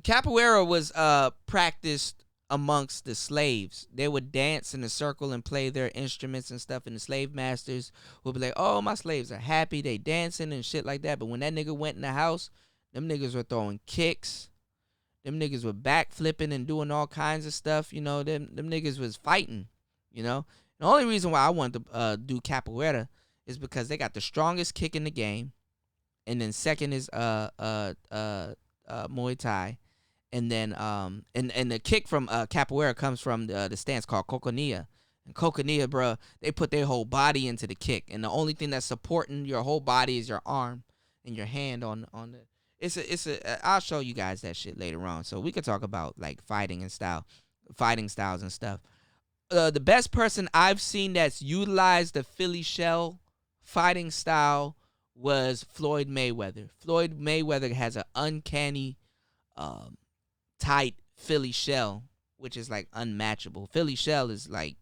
capoeira was practiced amongst the slaves. They would dance in a circle and play their instruments and stuff, and the slave masters would be like, oh, my slaves are happy, they dancing and shit like that. But when that nigga went in the house, them niggas were throwing kicks. Them niggas were backflipping and doing all kinds of stuff. You know, them niggas was fighting, you know. The only reason why I wanted to do capoeira is because they got the strongest kick in the game. And then second is Muay Thai. And then and the kick from capoeira comes from the stance called coconia. And coconia, bro, they put their whole body into the kick. And the only thing that's supporting your whole body is your arm and your hand on the. I'll show you guys that shit later on. So we could talk about like fighting styles and stuff. The best person I've seen that's utilized the Philly shell fighting style was Floyd Mayweather. Floyd Mayweather has an uncanny, tight Philly shell, which is like unmatchable. Philly shell is like,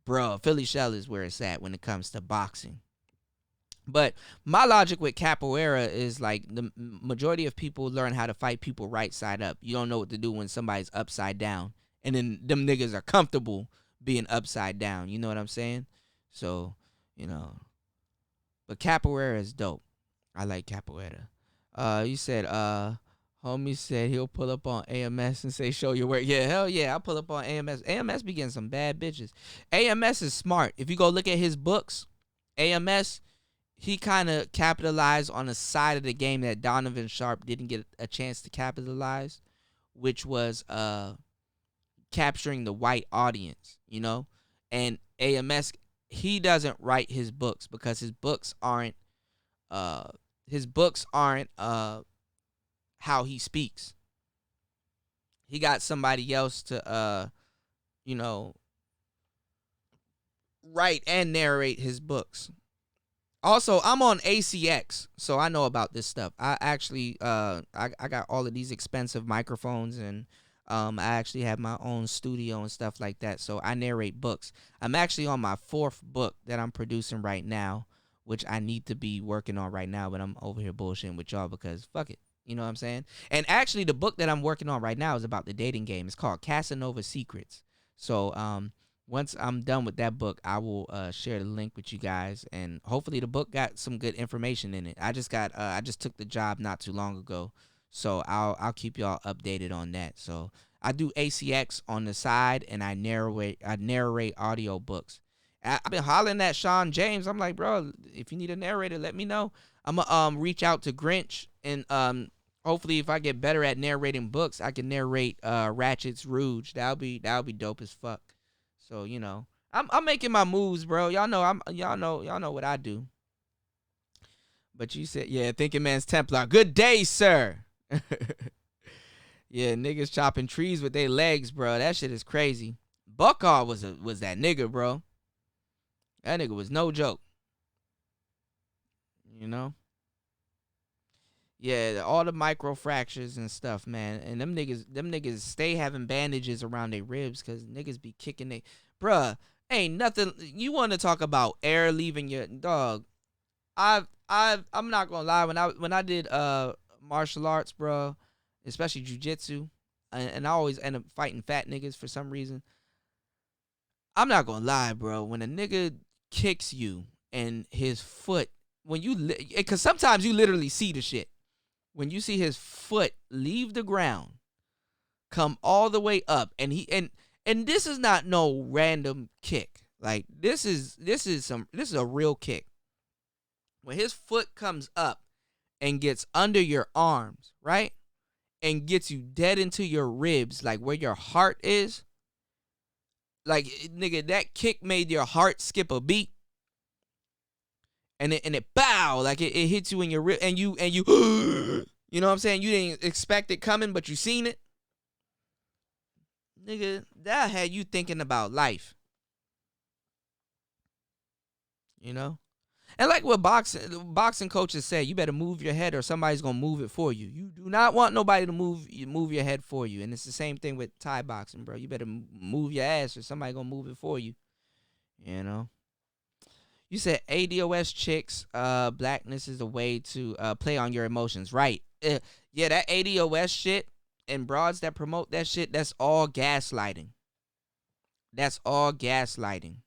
bro, Philly shell is where it's at when it comes to boxing. But my logic with capoeira is like the majority of people learn how to fight people right side up. You don't know what to do when somebody's upside down. And then them niggas are comfortable being upside down. You know what I'm saying? So, you know. But capoeira is dope. I like capoeira. You said, homie said he'll pull up on AMS and say, show your work. Yeah, hell yeah, I'll pull up on AMS. AMS be getting some bad bitches. AMS is smart. If you go look at his books, AMS, he kind of capitalized on a side of the game that Donovan Sharp didn't get a chance to capitalize, which was capturing the white audience, you know? And AMS, he doesn't write his books because his books aren't his books aren't how he speaks. He got somebody else to you know, write and narrate his books. Also, I'm on ACX, so I know about this stuff. I actually I got all of these expensive microphones, and I actually have my own studio and stuff like that. So I narrate books. I'm actually on my 4th book that I'm producing right now, which I need to be working on right now, but I'm over here bullshitting with y'all because fuck it. You know what I'm saying? And actually, the book that I'm working on right now is about the dating game. It's called Casanova Secrets. So once I'm done with that book, I will share the link with you guys, and hopefully the book got some good information in it. I just took the job not too long ago, so I'll keep y'all updated on that. So I do ACX on the side, and I narrate audio books. I've been hollering at Sean James. I'm like, bro, if you need a narrator, let me know. I'm gonna reach out to Grinch, and hopefully if I get better at narrating books, I can narrate Ratchet's Rouge. That'll be dope as fuck. So, you know, I'm making my moves, bro. Y'all know what I do. But you said, yeah, Thinking Man's Templar. Good day, sir. Yeah, niggas chopping trees with their legs, bro. That shit is crazy. Buckard was that nigga, bro. That nigga was no joke. You know? Yeah, all the micro fractures and stuff, man. And them niggas stay having bandages around their ribs because niggas be kicking they. Bruh, ain't nothing. You want to talk about air leaving your dog? I'm not gonna lie. When I did martial arts, bro, especially jujitsu, and I always end up fighting fat niggas for some reason. I'm not gonna lie, bro. When a nigga kicks you and his foot, because sometimes you literally see the shit. When you see his foot leave the ground, come all the way up, and this is not no random kick. Like this is a real kick. When his foot comes up and gets under your arms, right? And gets you dead into your ribs, like where your heart is. Like, nigga, that kick made your heart skip a beat. And it bow, like it hits you in your rib, and you you know what I'm saying? You didn't expect it coming, but you seen it. Nigga, that had you thinking about life. You know? And like what boxing coaches say, you better move your head or somebody's gonna move it for you. You do not want nobody to move your head for you. And it's the same thing with Thai boxing, bro. You better move your ass or somebody gonna move it for you. You know? You said ADOS chicks, blackness is a way to play on your emotions. Right. Yeah, that ADOS shit and broads that promote that shit, that's all gaslighting. That's all gaslighting.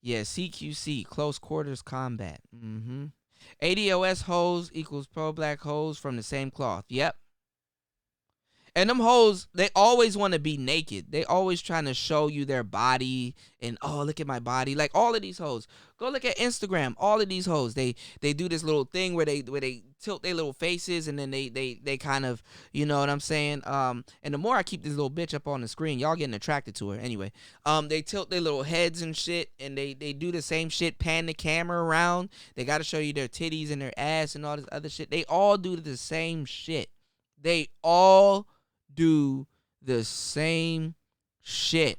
Yeah, CQC, close quarters combat. ADOS hoes equals pro-black hoes from the same cloth. Yep. And them hoes, they always want to be naked. They always trying to show you their body and, oh, look at my body. Like all of these hoes. Go look at Instagram. All of these hoes, they do this little thing where they tilt their little faces, and then they kind of, you know what I'm saying? And the more I keep this little bitch up on the screen, y'all getting attracted to her. Anyway, they tilt their little heads and shit, and they do the same shit, pan the camera around. They got to show you their titties and their ass and all this other shit. They all do the same shit. They all do the same shit.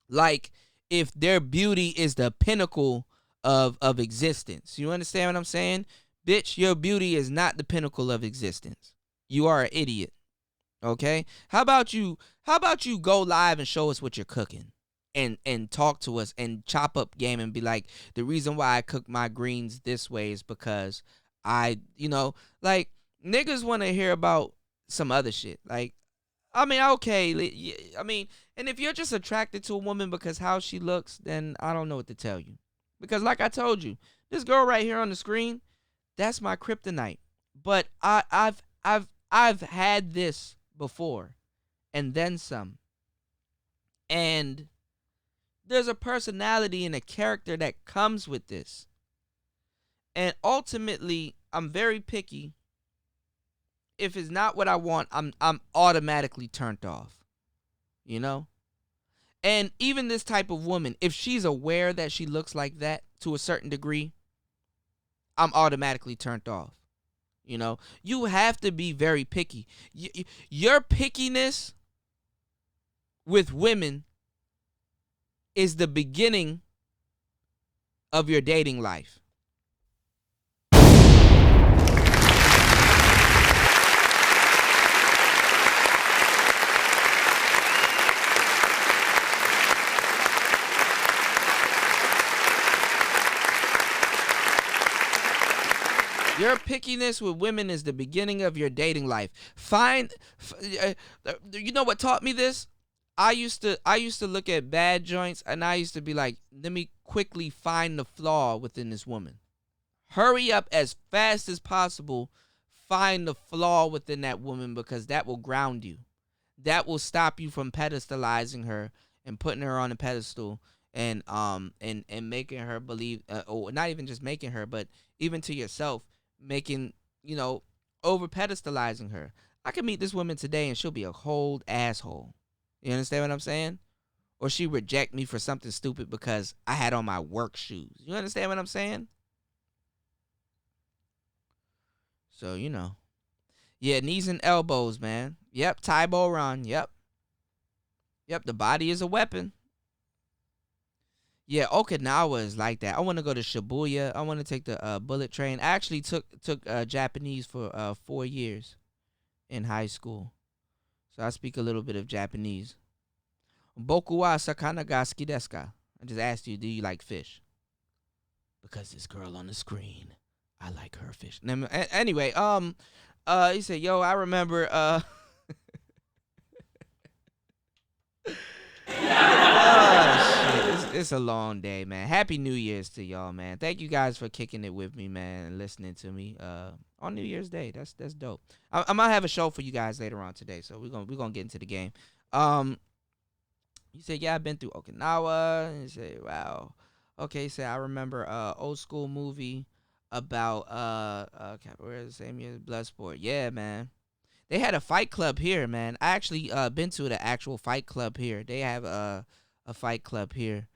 Like if their beauty is the pinnacle of existence. You understand what I'm saying? Bitch, your beauty is not the pinnacle of existence. You are an idiot. Okay? How about you go live and show us what you're cooking? And talk to us and chop up game and be like, the reason why I cook my greens this way is because like niggas want to hear about some other shit. Like, I mean, okay. I mean, and if you're just attracted to a woman because how she looks, then I don't know what to tell you. Because like I told you, this girl right here on the screen, that's my kryptonite. But I've had this before and then some. And there's a personality and a character that comes with this. And ultimately, I'm very picky. If it's not what I want, I'm automatically turned off. You know? And even this type of woman, if she's aware that she looks like that to a certain degree, I'm automatically turned off. You know, you have to be very picky. Your pickiness with women is the beginning of your dating life. Your pickiness with women is the beginning of your dating life. You know what taught me this? I used to look at bad joints and I used to be like, let me quickly find the flaw within this woman. Hurry up as fast as possible. Find the flaw within that woman, because that will ground you. That will stop you from pedestalizing her and putting her on a pedestal and making her believe, or not even just making her, but even to yourself, making, over pedestalizing her. I can meet this woman today and she'll be a cold asshole. You understand what I'm saying? Or she reject me for something stupid because I had on my work shoes. You understand what I'm saying? So, yeah, knees and elbows, man. Yep, Tybo Ron. Yep, the body is a weapon. Yeah, Okinawa is like that. I want to go to Shibuya. I want to take the bullet train. I actually took Japanese for 4 years in high school. So I speak a little bit of Japanese. Boku wa sakana ga suki desu ka? I just asked you, do you like fish? Because this girl on the screen, I like her fish. Anyway, he said, yo, I remember, shit. It's a long day, man. Happy New Year's to y'all, man. Thank you guys for kicking it with me, man, and listening to me on New Year's Day. That's dope. I might have a show for you guys later on today, so we're gonna get into the game. You said, yeah, I've been through Okinawa. And you say, wow. Okay, he said, I remember old school movie about where is the same year Bloodsport. Yeah, man. They had a fight club here, man. I actually been to the actual fight club here. They have a fight club here.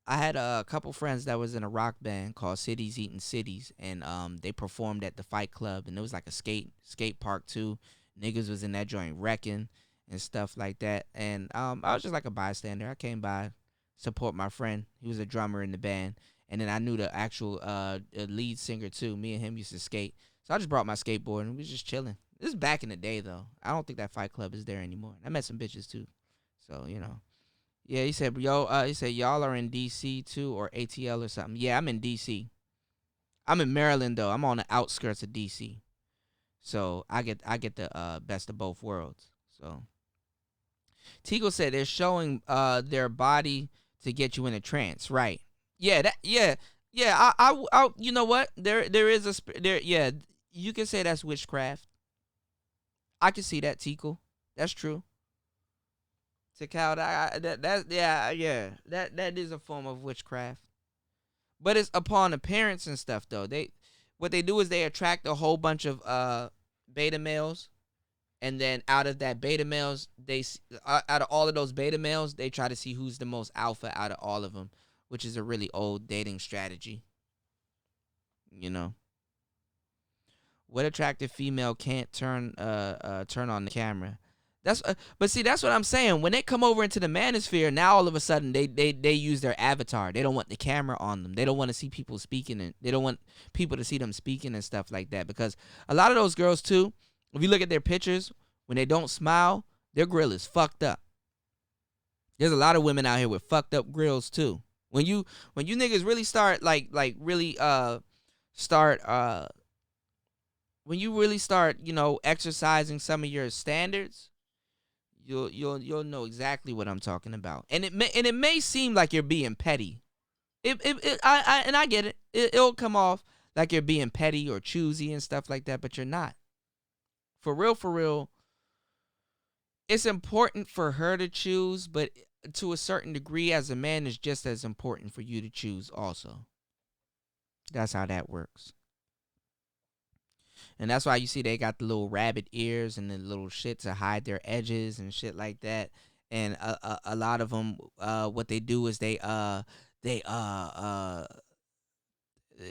I had a couple friends that was in a rock band called Cities Eating Cities, and they performed at the fight club, and it was like a skate park too. Niggas was in that joint wrecking and stuff like that, and I was just like a bystander. I came by, support my friend. He was a drummer in the band, and then I knew the actual lead singer too. Me and him used to skate, so I just brought my skateboard and we was just chilling. This is back in the day though. I don't think that fight club is there anymore. I met some bitches too, so Yeah, he said, he said, y'all are in D.C. too, or ATL or something. Yeah, I'm in D.C. I'm in Maryland, though. I'm on the outskirts of D.C. So I get the best of both worlds. So Tigo said they're showing their body to get you in a trance, right? Yeah, I you know what? There is yeah, you can say that's witchcraft. I can see that, Tico. That's true. Tikal, that is a form of witchcraft, but it's upon appearance and stuff though. What they do is they attract a whole bunch of beta males, and then out of that beta males, out of all of those beta males, they try to see who's the most alpha out of all of them, which is a really old dating strategy. What attractive female can't turn on the camera? But see, that's what I'm saying. When they come over into the manosphere, now all of a sudden they use their avatar. They don't want the camera on them. They don't want to see people speaking, and they don't want people to see them speaking and stuff like that. Because a lot of those girls too, if you look at their pictures, when they don't smile, their grill is fucked up. There's a lot of women out here with fucked up grills too. When you niggas really start when you really start, exercising some of your standards, you'll know exactly what I'm talking about. And it may seem like you're being petty. I get it. It'll come off like you're being petty or choosy and stuff like that, but you're not. For real, it's important for her to choose, but to a certain degree, as a man, it's just as important for you to choose also. That's how that works. And that's why you see they got the little rabbit ears and the little shit to hide their edges and shit like that. And a lot of them, what they do is they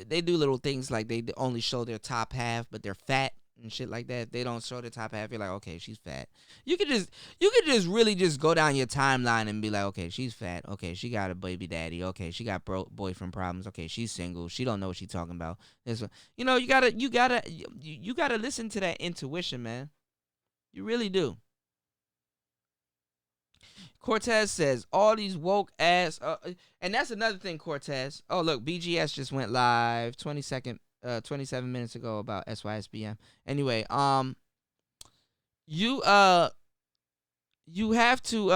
they do little things like they only show their top half, but they're fat and shit like that. They don't show their top half. You're like, okay, she's fat. You could just really just go down your timeline and be like, okay, she's fat. Okay, she got a baby daddy. Okay, she got boyfriend problems. Okay, she's single. She don't know what she's talking about. This, you know, you gotta listen to that intuition, man. You really do. Cortez says all these woke ass, and that's another thing, Cortez. Oh look, BGS just went live 27 minutes ago about SYSBM. Anyway, you have to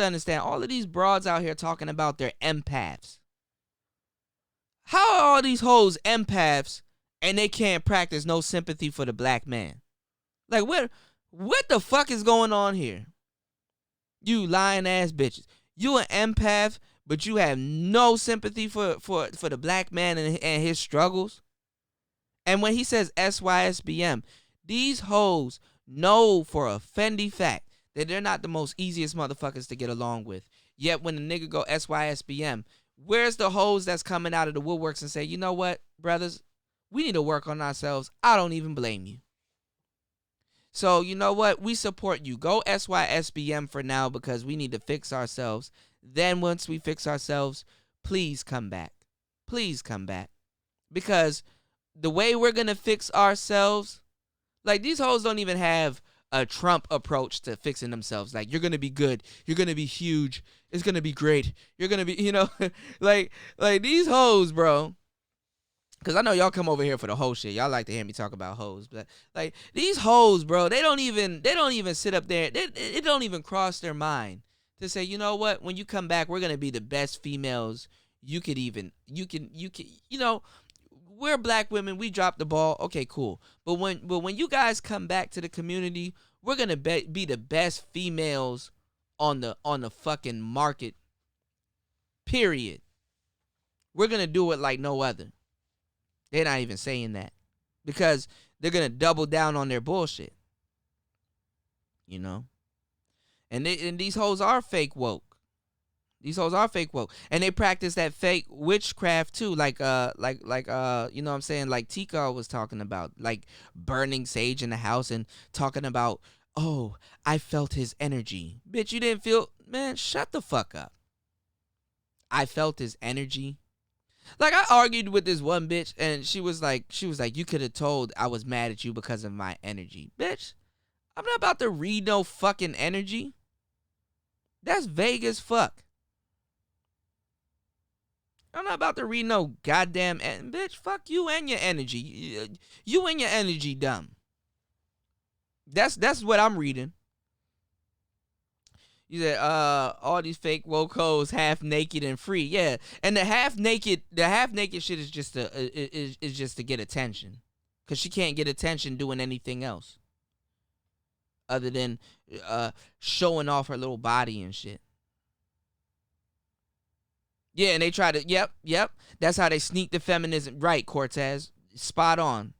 understand all of these broads out here talking about their empaths. How are all these hoes empaths and they can't practice no sympathy for the black man? Like, what the fuck is going on here? You lying ass bitches. You an empath, but you have no sympathy for the black man and his struggles. And when he says SYSBM, these hoes know for a Fendi fact that they're not the most easiest motherfuckers to get along with. Yet when the nigga go SYSBM, where's the hoes that's coming out of the woodworks and say, you know what, brothers, we need to work on ourselves. I don't even blame you. So, you know what? We support you. Go SYSBM for now because we need to fix ourselves. Then once we fix ourselves, please come back. Please come back. Because the way we're going to fix ourselves, like these hoes don't even have a Trump approach to fixing themselves. Like, you're going to be good. You're going to be huge. It's going to be great. You're going to be, you know, like these hoes, bro. Because I know y'all come over here for the whole shit. Y'all like to hear me talk about hoes. But, like, these hoes, bro, they don't even sit up there. It don't even cross their mind to say, you know what? When you come back, we're going to be the best females you can, you know, we're black women. We dropped the ball. Okay, cool. But when you guys come back to the community, we're going to be the best females on the fucking market, period. We're going to do it like no other. They're not even saying that because they're going to double down on their bullshit, you know? And these hoes are fake woke. These hoes are fake woke. And they practice that fake witchcraft too, like you know what I'm saying, like Tika was talking about, like burning sage in the house and talking about, oh, I felt his energy. Bitch, you didn't feel, man, shut the fuck up. I felt his energy. Like, I argued with this one bitch, and she was like, you could have told I was mad at you because of my energy. Bitch, I'm not about to read no fucking energy. That's vague as fuck. I'm not about to read no goddamn bitch, fuck you and your energy. You and your energy dumb. That's what I'm reading. You said, all these fake woke hoes half naked and free. Yeah, and the half naked shit is just to get attention, cause she can't get attention doing anything else other than showing off her little body and shit. Yeah, and they try to. Yep. That's how they sneak the feminism. Right, Cortez, spot on.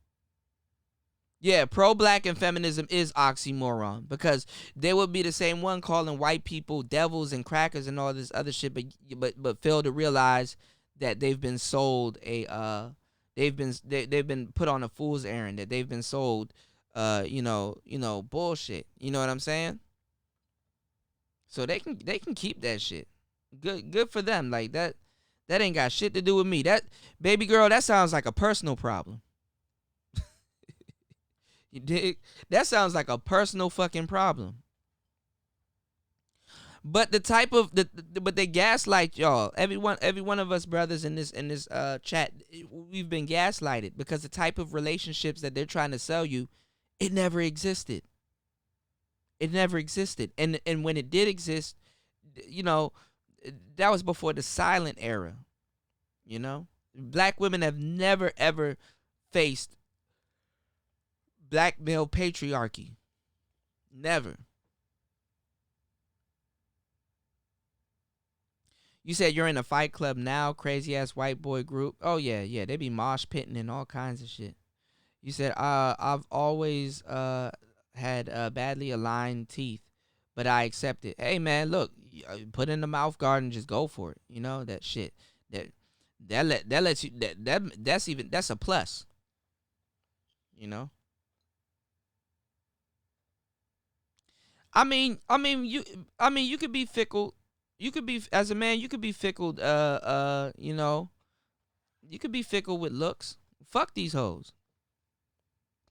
Yeah, pro-black and feminism is oxymoron because they would be the same one calling white people devils and crackers and all this other shit, but fail to realize that they've been sold they've been put on a fool's errand, that they've been sold you know bullshit. You know what I'm saying? So they can keep that shit. Good for them. Like that ain't got shit to do with me. That baby girl, that sounds like a personal problem. You dig? That sounds like a personal fucking problem. But but they gaslight y'all. Every one of us brothers in this chat, we've been gaslighted because the type of relationships that they're trying to sell you, it never existed. It never existed. And when it did exist, you know, that was before the silent era. You know? Black women have never ever faced black male patriarchy. Never. You said you're in a fight club now, crazy ass white boy group. Oh yeah, they be mosh pitting and all kinds of shit. You said I've always had badly aligned teeth, but I accept it. Hey man, look, put in the mouth guard and just go for it. You know that shit. Lets you that's a plus. You know. I mean, you could be fickle. You could be, as a man, you could be fickle. You know, you could be fickle with looks. Fuck these hoes.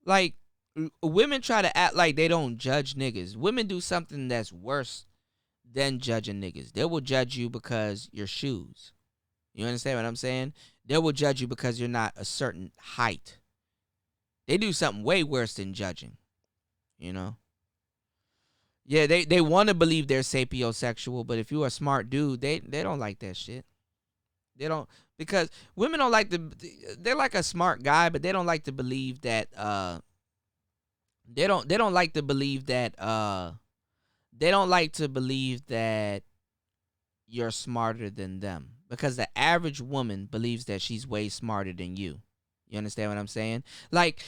Like, women try to act like they don't judge niggas. Women do something that's worse than judging niggas. They will judge you because your shoes. You understand what I'm saying? They will judge you because you're not a certain height. They do something way worse than judging. You know? Yeah, they want to believe they're sapiosexual, but if you're a smart dude, they don't like that shit. They don't, because women don't like they're like a smart guy, but they don't like to believe that they don't like to believe that you're smarter than them, because the average woman believes that she's way smarter than you. You understand what I'm saying? Like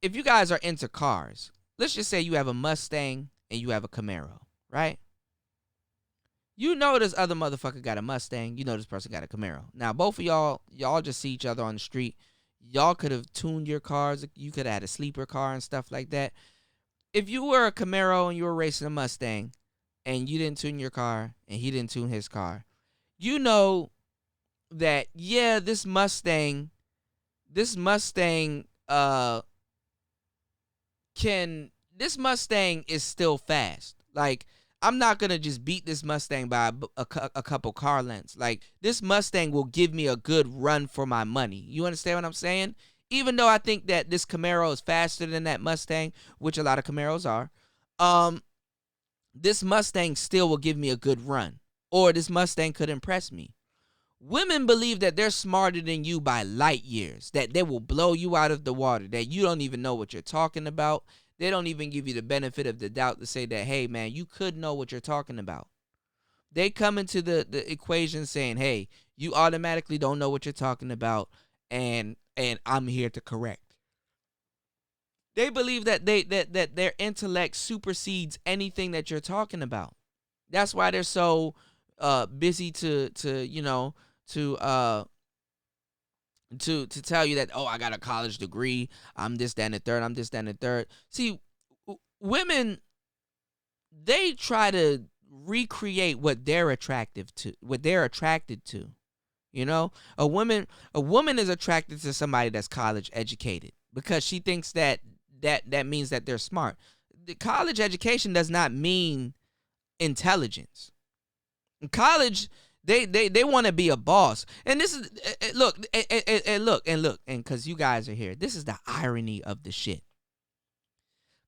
if you guys are into cars, let's just say you have a Mustang and you have a Camaro, right? You know this other motherfucker got a Mustang. You know this person got a Camaro. Now, both of y'all just see each other on the street. Y'all could have tuned your cars. You could have had a sleeper car and stuff like that. If you were a Camaro and you were racing a Mustang and you didn't tune your car and he didn't tune his car, you know that, yeah, this Mustang is still fast. Like, I'm not going to just beat this Mustang by a couple car lengths. Like, this Mustang will give me a good run for my money. You understand what I'm saying? Even though I think that this Camaro is faster than that Mustang, which a lot of Camaros are, this Mustang still will give me a good run. Or this Mustang could impress me. Women believe that they're smarter than you by light years, that they will blow you out of the water, that you don't even know what you're talking about. They don't even give you the benefit of the doubt to say that, hey, man, you could know what you're talking about. They come into the equation saying, hey, you automatically don't know what you're talking about, and I'm here to correct. They believe that that their intellect supersedes anything that you're talking about. That's why they're so busy to tell you that, oh, I got a college degree, I'm this, that, and the third. See, women, they try to recreate what they're attracted to. You know, a woman is attracted to somebody that's college educated because she thinks that means that they're smart. The college education does not mean intelligence. In college, they want to be a boss. And this is, look, because you guys are here, this is the irony of the shit.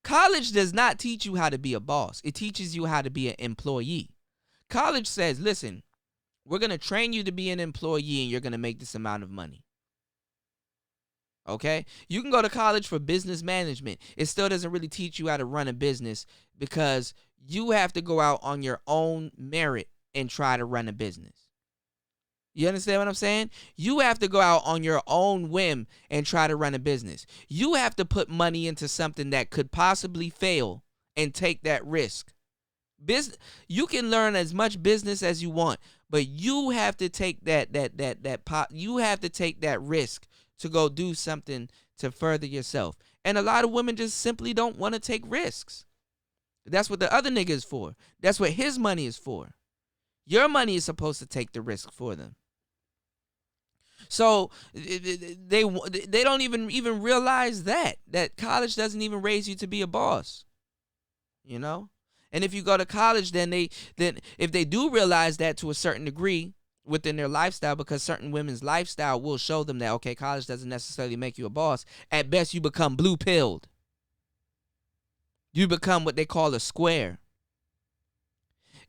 College does not teach you how to be a boss. It teaches you how to be an employee. College says, listen, we're going to train you to be an employee and you're going to make this amount of money. Okay? You can go to college for business management. It still doesn't really teach you how to run a business because you have to go out on your own merit and try to run a business. You understand what I'm saying? You have to go out on your own whim and try to run a business. You have to put money into something that could possibly fail and take that risk. You can learn as much business as you want, but you have to take you have to take that risk to go do something to further yourself. And a lot of women just simply don't want to take risks. That's what the other nigga is for. That's what his money is for. Your money is supposed to take the risk for them. So they don't even realize that college doesn't even raise you to be a boss. You know? And if you go to college, then if they do realize that to a certain degree within their lifestyle, because certain women's lifestyle will show them that, okay, college doesn't necessarily make you a boss. At best, you become blue-pilled. You become what they call a square.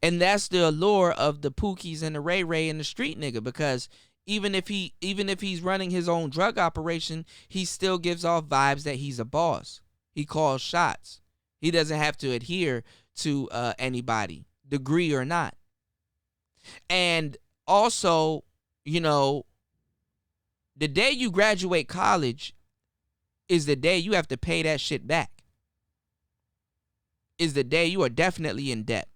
And that's the allure of the Pookies and the Ray Ray and the street nigga, because even if he's running his own drug operation, he still gives off vibes that he's a boss. He calls shots. He doesn't have to adhere to anybody, degree or not. And also, you know, the day you graduate college is the day you have to pay that shit back. Is the day you are definitely in debt.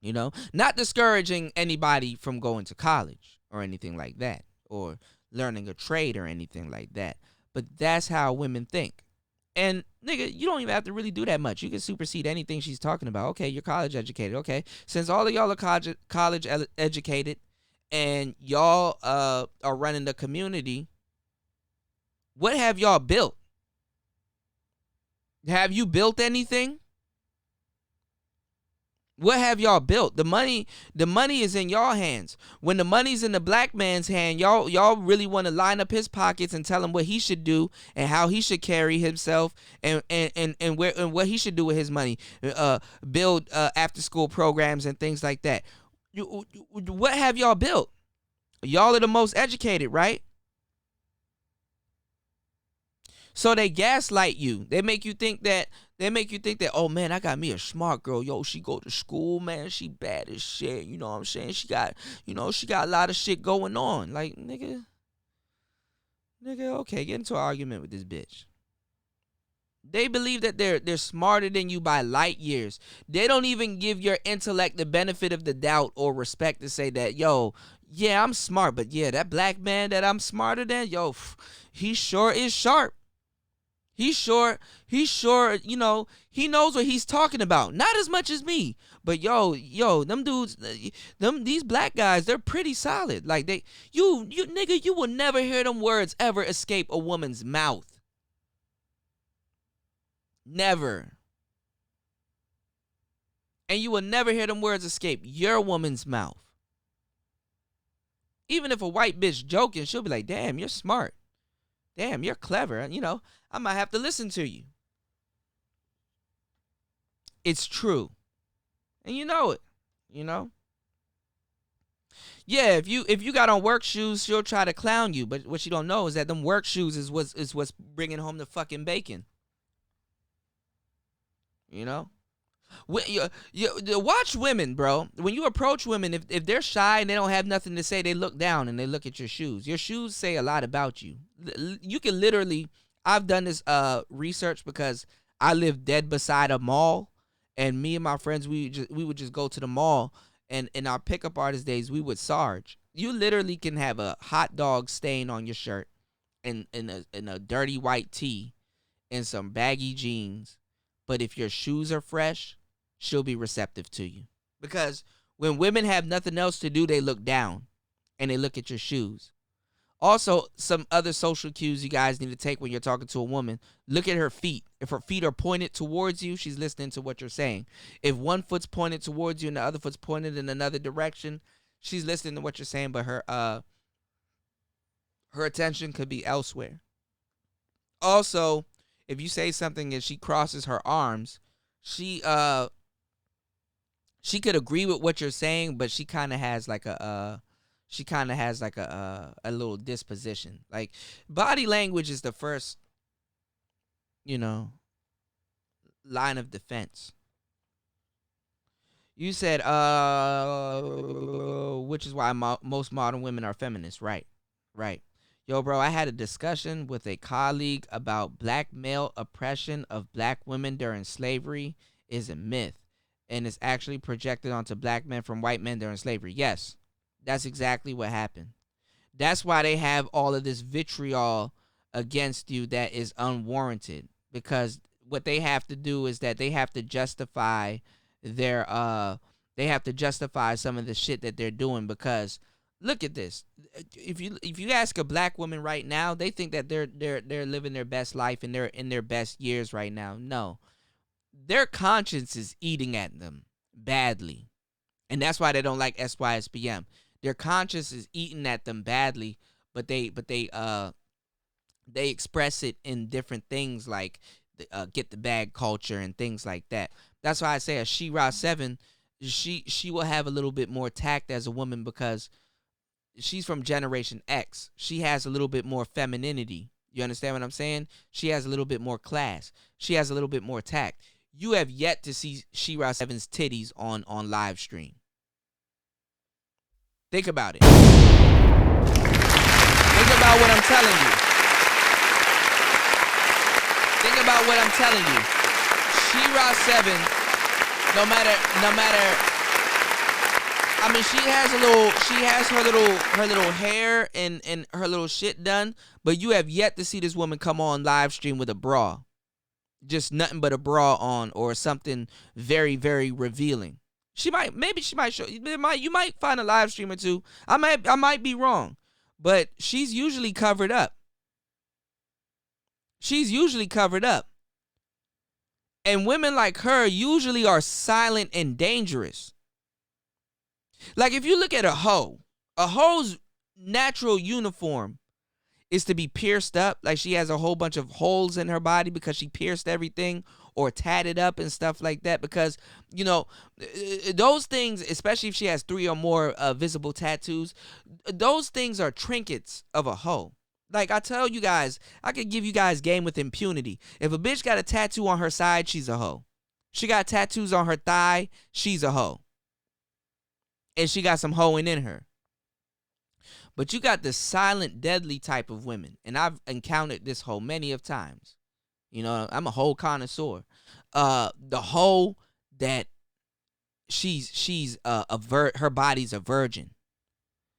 You know, not discouraging anybody from going to college or anything like that, or learning a trade or anything like that. But that's how women think. And nigga, you don't even have to really do that much. You can supersede anything she's talking about. Okay, you're college educated. Okay, since all of y'all are college educated and y'all are running the community, what have y'all built? Have you built anything? What have y'all built? The money is in y'all hands. When the money's in the black man's hand, y'all really want to line up his pockets and tell him what he should do and how he should carry himself and what he should do with his money. Build after school programs and things like that. What have y'all built? Y'all are the most educated, right? So they gaslight you. They make you think that, oh man, I got me a smart girl. Yo, she go to school, man. She bad as shit. You know what I'm saying? She got a lot of shit going on. Like, nigga, okay, get into an argument with this bitch. They believe that they're smarter than you by light years. They don't even give your intellect the benefit of the doubt or respect to say that, yo, yeah, I'm smart, but yeah, that black man that I'm smarter than, yo, he sure is sharp. He's sure, you know, he knows what he's talking about. Not as much as me, but yo, them dudes, these black guys, they're pretty solid. Like you nigga, you will never hear them words ever escape a woman's mouth. Never. And you will never hear them words escape your woman's mouth. Even if a white bitch joking, she'll be like, damn, you're smart. Damn, you're clever. You know, I might have to listen to you. It's true. And you know it, you know? Yeah, if you got on work shoes, she'll try to clown you. But what you don't know is that them work shoes is what's bringing home the fucking bacon. You know? Watch women, bro. When you approach women, if they're shy and they don't have nothing to say, they look down and they look at your shoes. Your shoes say a lot about you. You can literally, I've done this research because I live dead beside a mall, and me and my friends, we would just go to the mall, and in our pickup artist days, we would Sarge. You literally can have a hot dog stain on your shirt and a dirty white tee and some baggy jeans, but if your shoes are fresh, she'll be receptive to you. Because when women have nothing else to do, they look down and they look at your shoes. Also, some other social cues you guys need to take when you're talking to a woman. Look at her feet. If her feet are pointed towards you, she's listening to what you're saying. If one foot's pointed towards you and the other foot's pointed in another direction, she's listening to what you're saying, but her attention could be elsewhere. Also, if you say something and she crosses her arms, she could agree with what you're saying, but she kind of has like a little disposition. Like, body language is the first, line of defense. You said, which is why most modern women are feminists. Right. Yo, bro, I had a discussion with a colleague about black male oppression of black women during slavery is a myth, and it's actually projected onto black men from white men during slavery. Yes, that's exactly what happened. That's why they have all of this vitriol against you that is unwarranted, because what they have to do is that they have to justify their some of the shit that they're doing. Because look at this. If you ask a black woman right now, they think that they're living their best life and they're in their best years right now. No. Their conscience is eating at them badly. And that's why they don't like SYSBM. Their conscience is eating at them badly, but they express it in different things like get the bag culture and things like that. That's why I say a She-Ra 7, she will have a little bit more tact as a woman because she's from Generation X. She has a little bit more femininity. You understand what I'm saying? She has a little bit more class. She has a little bit more tact. You have yet to see She-Ra 7's titties on live stream. Think about it. Think about what I'm telling you. Think about what I'm telling you. She-Ra 7, no matter I mean, she has her little hair and her little shit done, but you have yet to see this woman come on live stream with a bra. Just nothing but a bra on or something very, very revealing. She might show you might find a live stream or two. I might be wrong, but she's usually covered up. She's usually covered up. And women like her usually are silent and dangerous. Like if you look at a hoe's natural uniform is to be pierced up. Like she has a whole bunch of holes in her body because she pierced everything or tatted up and stuff like that. Because, you know, those things, especially if she has 3 or more visible tattoos, those things are trinkets of a hoe. Like I tell you guys, I could give you guys game with impunity. If a bitch got a tattoo on her side, she's a hoe. She got tattoos on her thigh, she's a hoe. And she got some hoeing in her. But you got the silent, deadly type of women. And I've encountered this hoe many of times. You know, I'm a hoe connoisseur. The hoe that her body's a virgin.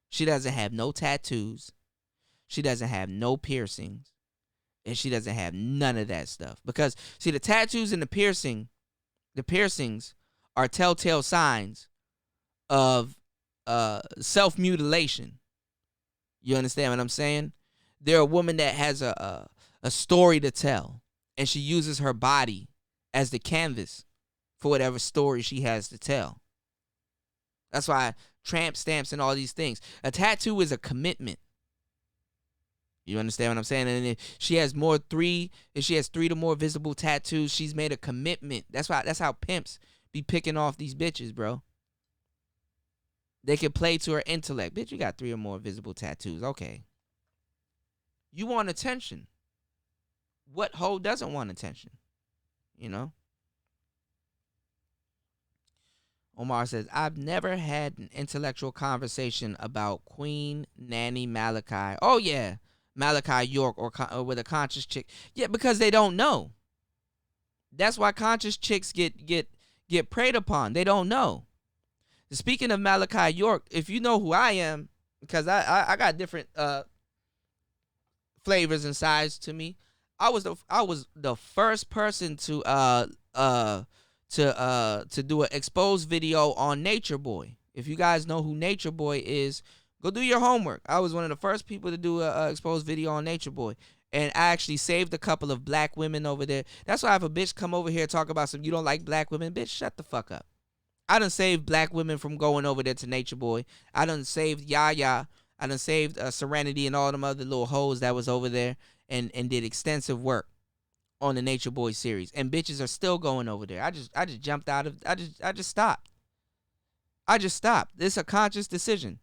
She doesn't have no tattoos. She doesn't have no piercings. And she doesn't have none of that stuff. Because, see, the tattoos and the piercings are telltale signs of self-mutilation. You understand what I'm saying? They're a woman that has a story to tell. And she uses her body as the canvas for whatever story she has to tell. That's why tramp stamps and all these things. A tattoo is a commitment. You understand what I'm saying? And if she has 3 to more visible tattoos, she's made a commitment. That's how pimps be picking off these bitches, bro. They can play to her intellect. Bitch, you got 3 or more visible tattoos. Okay. You want attention. What hoe doesn't want attention? You know? Omar says, I've never had an intellectual conversation about Queen Nanny Malachi. Oh, yeah. Malachi York or with a conscious chick. Yeah, because they don't know. That's why conscious chicks get preyed upon. They don't know. Speaking of Malachi York, if you know who I am, because I got different flavors and sides to me. I was the first person to do an exposed video on Nature Boy. If you guys know who Nature Boy is, go do your homework. I was one of the first people to do a exposed video on Nature Boy. And I actually saved a couple of black women over there. That's why if a bitch come over here and talk about you don't like black women, bitch, shut the fuck up. I done saved black women from going over there to Nature Boy. I done saved Yaya. I done saved Serenity and all them other little hoes that was over there and did extensive work on the Nature Boy series. And bitches are still going over there. I just jumped out of I just stopped. I just stopped. It's a conscious decision.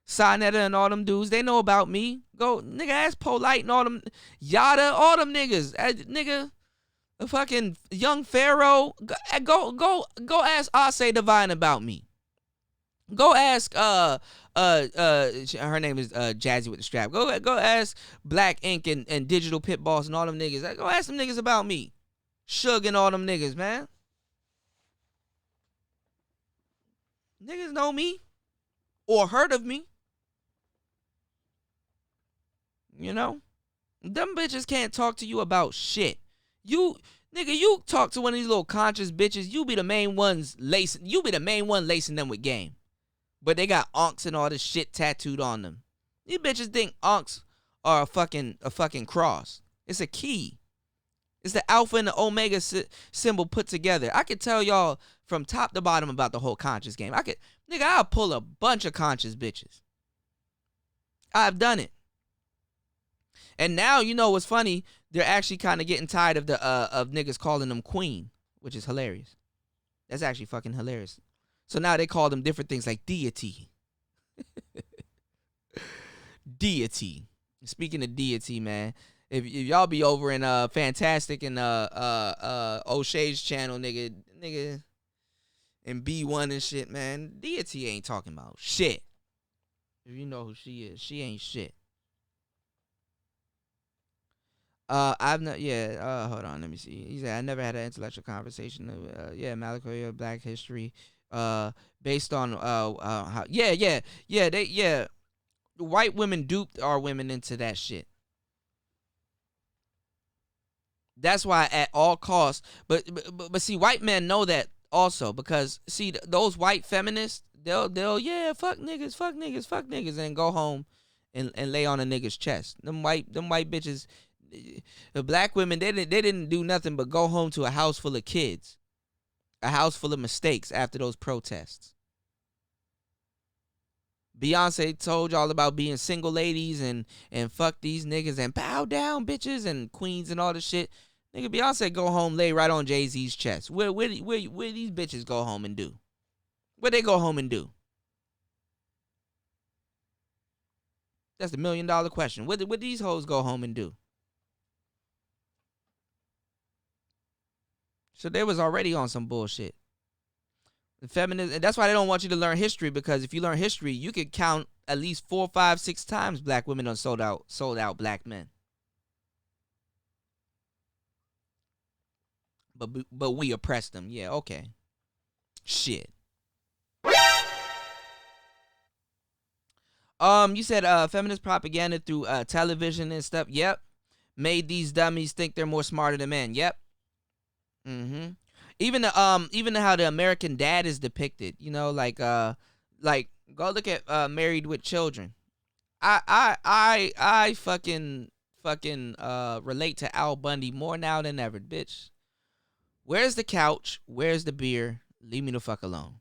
Sinetta and all them dudes, they know about me. Go, nigga, ask Polite and all them Yada, all them niggas. Nigga, a fucking Young Pharaoh. Go ask Ase Divine about me. Go ask her name is Jazzy with the strap. Go ask Black Ink and Digital Pit Boss and all them niggas. Go ask them niggas about me. Suge and all them niggas, man. Niggas know me or heard of me. You know? Them bitches can't talk to you about shit. You talk to one of these little conscious bitches, you be the main one lacing them with game. But they got onks and all this shit tattooed on them. These bitches think onks are a fucking cross. It's a key. It's the alpha and the omega symbol put together. I could tell y'all from top to bottom about the whole conscious game. I'll pull a bunch of conscious bitches. I've done it. And now, you know what's funny? They're actually kind of getting tired of of niggas calling them queen, which is hilarious. That's actually fucking hilarious. So now they call them different things like deity. Deity. Speaking of deity, man, if y'all be over in Fantastic and O'Shea's channel, nigga, and B1 and shit, man, deity ain't talking about shit. If you know who she is, she ain't shit. Hold on, let me see. He said, I never had an intellectual conversation. Malachi, Black History, based on how, white women duped our women into that shit. That's why at all costs, but see, white men know that also, because see, those white feminists, they'll fuck niggas, and go home and lay on a nigga's chest. Them white bitches, the black women, they didn't do nothing but go home to a house full of kids, a house full of mistakes after those protests. Beyonce told y'all about being single ladies and fuck these niggas and bow down bitches and queens and all this shit. Nigga, Beyonce go home, lay right on Jay-Z's chest. Where these bitches go home and do? What they go home and do? That's the $1 million question. What these hoes go home and do? So they was already on some bullshit. The feminists, and that's why they don't want you to learn history, because if you learn history, you could count at least 4, 5, 6 times black women done sold out black men. But we oppressed them. Yeah, okay. Shit. You said feminist propaganda through television and stuff. Yep. Made these dummies think they're more smarter than men. Yep. Mm-hmm. Even how the American Dad is depicted, you know, like go look at Married with Children. I fucking relate to Al Bundy more now than ever, bitch. Where's the couch? Where's the beer? Leave me the fuck alone.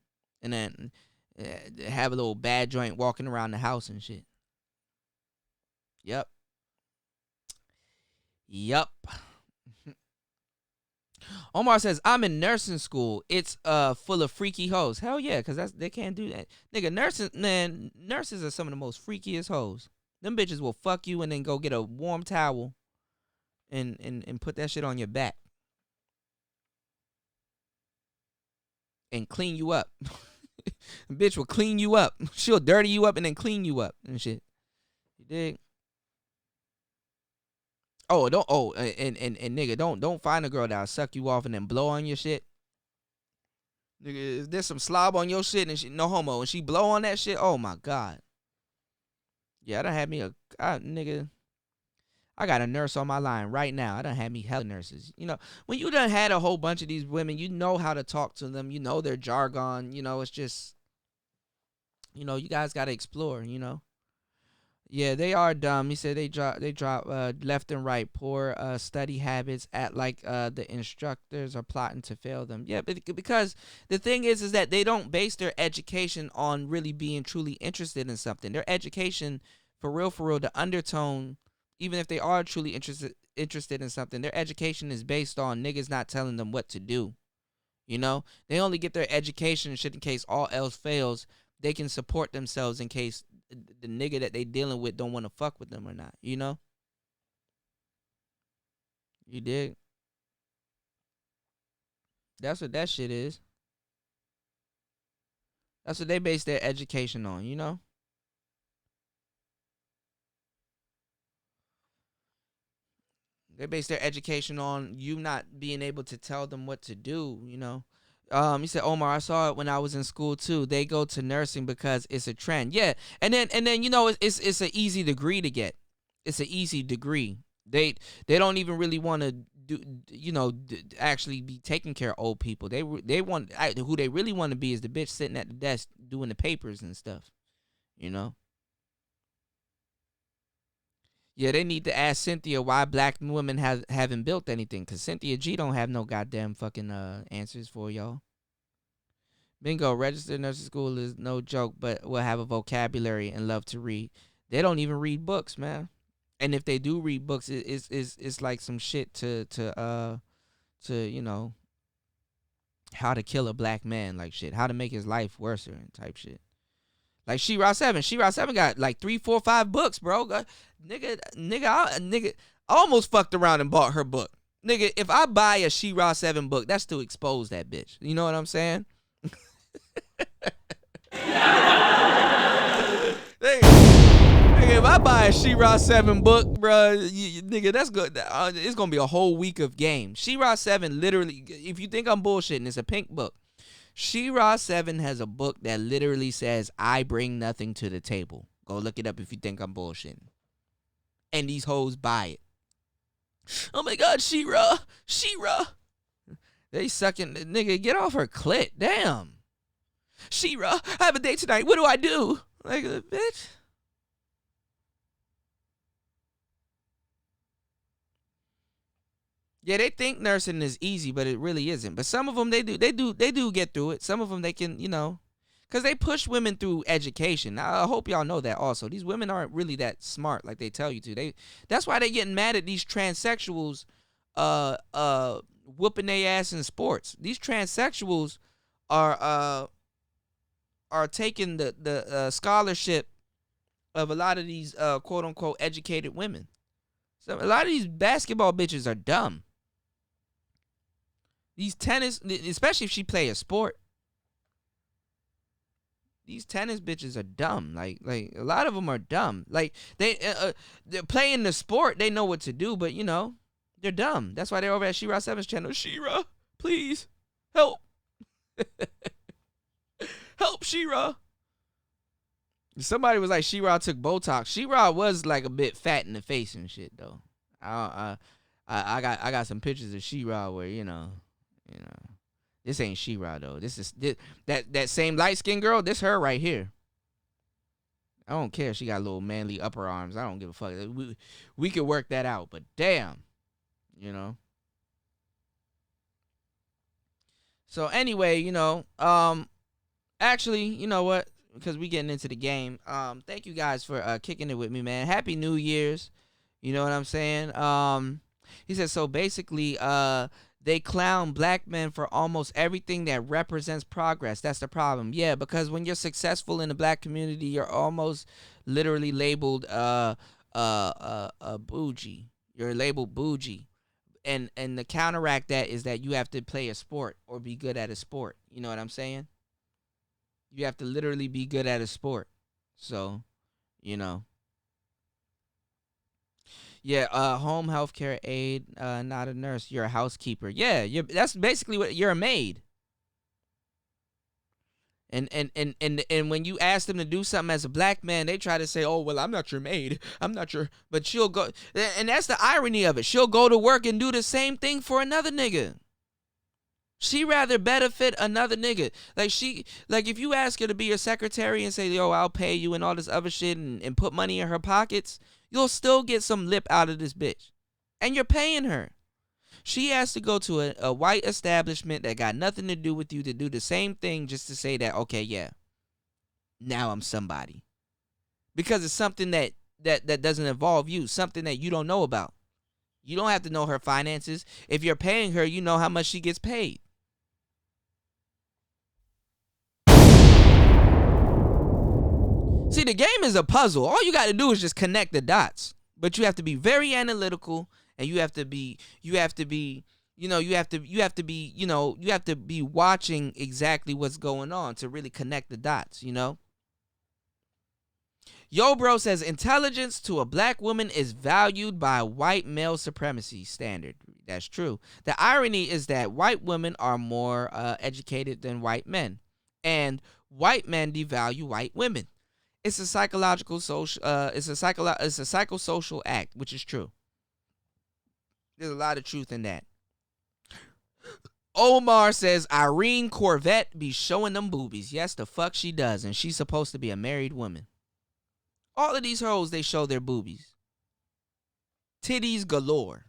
And then have a little bad joint walking around the house and shit. Yep. Omar says, I'm in nursing school. It's full of freaky hoes. Hell yeah, because they can't do that. Nigga, nurses are some of the most freakiest hoes. Them bitches will fuck you and then go get a warm towel and put that shit on your back. And clean you up. Bitch will clean you up. She'll dirty you up and then clean you up and shit. You dig? And nigga, don't find a girl that'll suck you off and then blow on your shit. Nigga, if there's some slob on your shit and she, no homo, and she blow on that shit, oh my God. Yeah, I done had me nigga. I got a nurse on my line right now. I done had me hella nurses. You know, when you done had a whole bunch of these women, you know how to talk to them. You know their jargon. You know, it's just, you know, you guys got to explore, you know. Yeah, they are dumb. He said they drop left and right, poor study habits, at like the instructors are plotting to fail them. Yeah, because the thing is that they don't base their education on really being truly interested in something. Their education, for real, the undertone, even if they are truly interested in something, their education is based on niggas not telling them what to do. You know, they only get their education shit in case all else fails. They can support themselves in case the nigga that they dealing with don't want to fuck with them or not. You know? You dig? That's what that shit is. That's what they base their education on, you know? They base their education on you not being able to tell them what to do, you know? He said, Omar, I saw it when I was in school too. They go to nursing because it's a trend. Yeah, and then you know it's an easy degree to get. It's an easy degree. They don't even really want to do, you know, actually be taking care of old people. They want, who they really want to be is the bitch sitting at the desk doing the papers and stuff. You know. Yeah, they need to ask Cynthia why black women haven't built anything, because Cynthia G don't have no goddamn fucking answers for y'all. Bingo, registered nursing school is no joke, but will have a vocabulary and love to read. They don't even read books, man. And if they do read books, it's like some shit to you know, how to kill a black man, like shit, how to make his life worse and type shit. Like She-Ra 7. She-Ra 7 got like 3, 4, 5 books, bro. Nigga, I almost fucked around and bought her book. Nigga, if I buy a She-Ra 7 book, that's to expose that bitch. You know what I'm saying? Nigga, if I buy a She-Ra 7 book, bro, nigga, that's good. It's gonna be a whole week of games. She-Ra 7, literally, if you think I'm bullshitting, it's a pink book. She-Ra 7 has a book that literally says, I bring nothing to the table. Go look it up if you think I'm bullshitting. And these hoes buy it. Oh my God, She-Ra. She-Ra. They sucking. Nigga, get off her clit. Damn. She-Ra, I have a date tonight. What do I do? Like, bitch. Yeah, they think nursing is easy, but it really isn't. But some of them, they do get through it. Some of them, they can, because they push women through education. Now, I hope y'all know that also. These women aren't really that smart like they tell you to. That's why they getting mad at these transsexuals whooping their ass in sports. These transsexuals are taking the scholarship of a lot of these quote unquote educated women. So a lot of these basketball bitches are dumb. These tennis, especially if she play a sport, these tennis bitches are dumb. Like a lot of them are dumb. Like they're playing the sport, they know what to do, but they're dumb. That's why they're over at She-Ra 7's channel. She-Ra, please help, help She-Ra. Somebody was like, She-Ra took Botox. She-Ra was like a bit fat in the face and shit though. I got some pictures of She-Ra where this ain't She-Ra though. This that same light skinned girl. This her right here. I don't care. She got little manly upper arms. I don't give a fuck. We could work that out. But damn, So anyway, actually, you know what? Because we getting into the game. Thank you guys for kicking it with me, man. Happy New Year's. You know what I'm saying? He said, so basically, they clown black men for almost everything that represents progress. That's the problem. Yeah, because when you're successful in the black community, you're almost literally labeled bougie. You're labeled bougie. And the counteract that is that you have to play a sport or be good at a sport. You know what I'm saying? You have to literally be good at a sport. So, Yeah, home health care aide, not a nurse. You're a housekeeper. Yeah, that's basically what you're a maid. And when you ask them to do something as a black man, they try to say, "Oh, well, I'm not your maid. I'm not your." But she'll go, and that's the irony of it. She'll go to work and do the same thing for another nigga. She rather benefit another nigga. Like if you ask her to be your secretary and say, "Yo, I'll pay you," and all this other shit, and put money in her pockets, you'll still get some lip out of this bitch. And you're paying her. She has to go to a white establishment that got nothing to do with you to do the same thing just to say that, okay, yeah, now I'm somebody. Because it's something that doesn't involve you, something that you don't know about. You don't have to know her finances. If you're paying her, you know how much she gets paid. See, the game is a puzzle. All you got to do is just connect the dots. But you have to be very analytical, and you have to be watching exactly what's going on to really connect the dots, Yo Bro says intelligence to a black woman is valued by white male supremacy standard. That's true. The irony is that white women are more educated than white men, and white men devalue white women. It's a psychosocial act, which is true. There's a lot of truth in that. Omar says Irene Corvette be showing them boobies. Yes, the fuck she does, and she's supposed to be a married woman. All of these hoes, they show their boobies. Titties galore.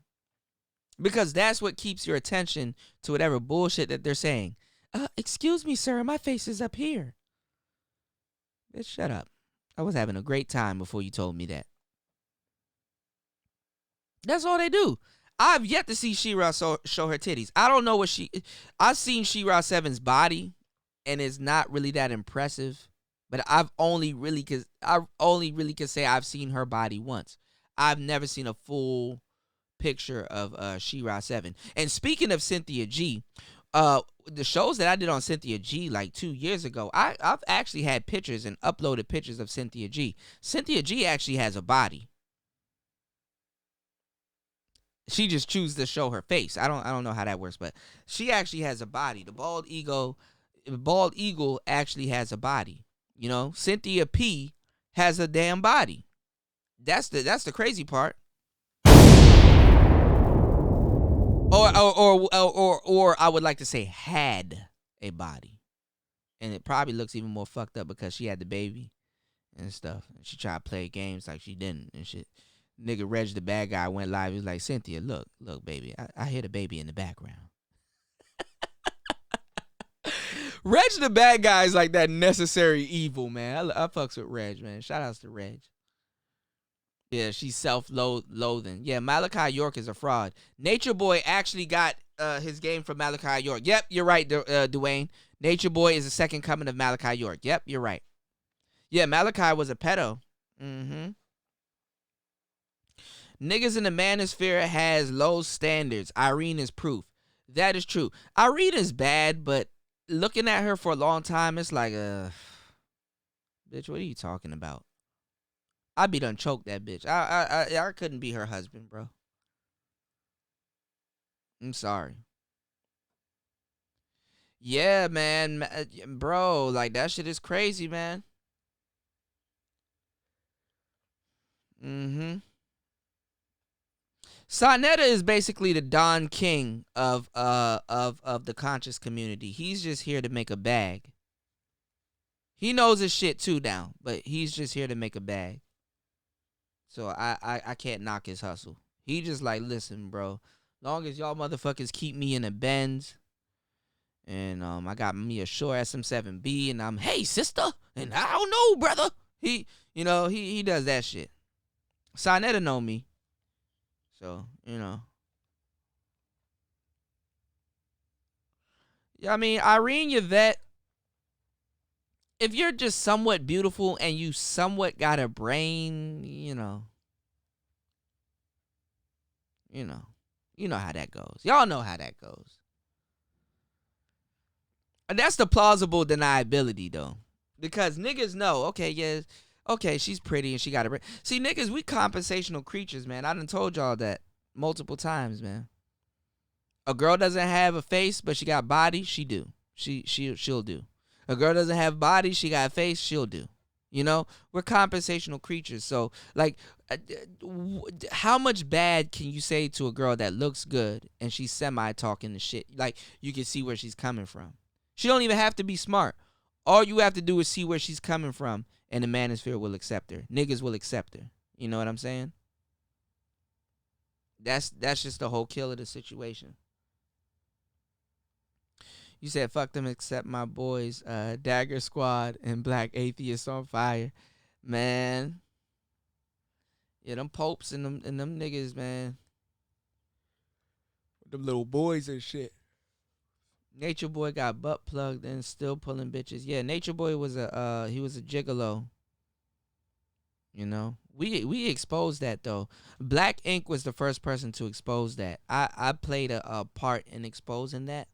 Because that's what keeps your attention to whatever bullshit that they're saying. Excuse me, sir, my face is up here. Bitch, shut up. I was having a great time before you told me that. That's all they do. I've yet to see She-Ra show her titties. I don't know what I've seen She-Ra 7's body, and it's not really that impressive. But I've only really could say I've seen her body once. I've never seen a full picture of She-Ra 7. And speaking of Cynthia G, the shows that I did on Cynthia G like 2 years ago, I've actually had pictures and uploaded pictures of Cynthia G. Cynthia G actually has a body. She just chooses to show her face. I don't know how that works, but she actually has a body. The bald ego Bald Eagle actually has a body. You know, Cynthia P has a damn body. That's the crazy part. Or I would like to say had a body, and it probably looks even more fucked up because she had the baby and stuff. She tried to play games like she didn't and shit. Nigga Reg the bad guy went live. He was like, Cynthia, look, baby, I hear the baby in the background. Reg the bad guy is like that necessary evil, man. I fucks with Reg, man. Shout outs to Reg. Yeah, she's self-loathing. Yeah, Malachi York is a fraud. Nature Boy actually got his game from Malachi York. Yep, you're right, Dwayne. Nature Boy is the second coming of Malachi York. Yep, you're right. Yeah, Malachi was a pedo. Mm-hmm. Niggas in the manosphere has low standards. Irene is proof. That is true. Irene is bad, but looking at her for a long time, it's like, bitch, what are you talking about? I'd be done choked that bitch. I couldn't be her husband, bro. I'm sorry. Yeah, man, bro, like that shit is crazy, man. Mm-hmm. Sonetta is basically the Don King of the conscious community. He's just here to make a bag. He knows his shit too now, but he's just here to make a bag. So I can't knock his hustle. He just like, listen, bro, long as y'all motherfuckers keep me in the Benz, and I got me a Shure SM7B, and I'm, hey sister, and I don't know, brother. He does that shit. Sonetta know me. So, Yeah, I mean, Irene Yvette, if you're just somewhat beautiful and you somewhat got a brain, you know how that goes. Y'all know how that goes. And that's the plausible deniability, though. Because niggas know, okay, she's pretty and she got a brain. See, niggas, we compensational creatures, man. I done told y'all that multiple times, man. A girl doesn't have a face, but she got body, she do. She'll do. A girl doesn't have body, she got a face, she'll do. You know, we're compensational creatures. So, like, how much bad can you say to a girl that looks good and she's semi-talking the shit? Like, you can see where she's coming from. She don't even have to be smart. All you have to do is see where she's coming from, and the manosphere will accept her. Niggas will accept her. You know what I'm saying? That's just the whole kill of the situation. You said, fuck them except my boys, Dagger Squad and Black Atheists on Fire. Man. Yeah, them popes and them niggas, man. Them little boys and shit. Nature Boy got butt plugged and still pulling bitches. Yeah, Nature Boy was a gigolo. You know? We exposed that, though. Black Ink was the first person to expose that. I played a part in exposing that.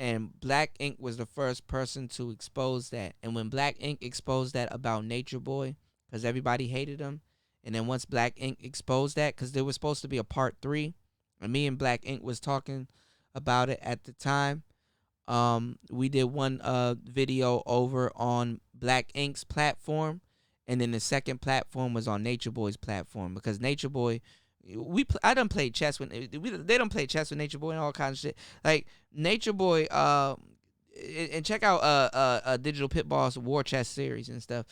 And Black Ink was the first person to expose that. And when Black Ink exposed that about Nature Boy, because everybody hated him, and then once Black Ink exposed that, because there was supposed to be a part 3, and me and Black Ink was talking about it at the time, we did one video over on Black Ink's platform, and then the second platform was on Nature Boy's platform, because Nature Boy... I done played chess with they don't play chess with Nature Boy and all kinds of shit. Like Nature Boy, and check out Digital Pitball's War Chess series and stuff.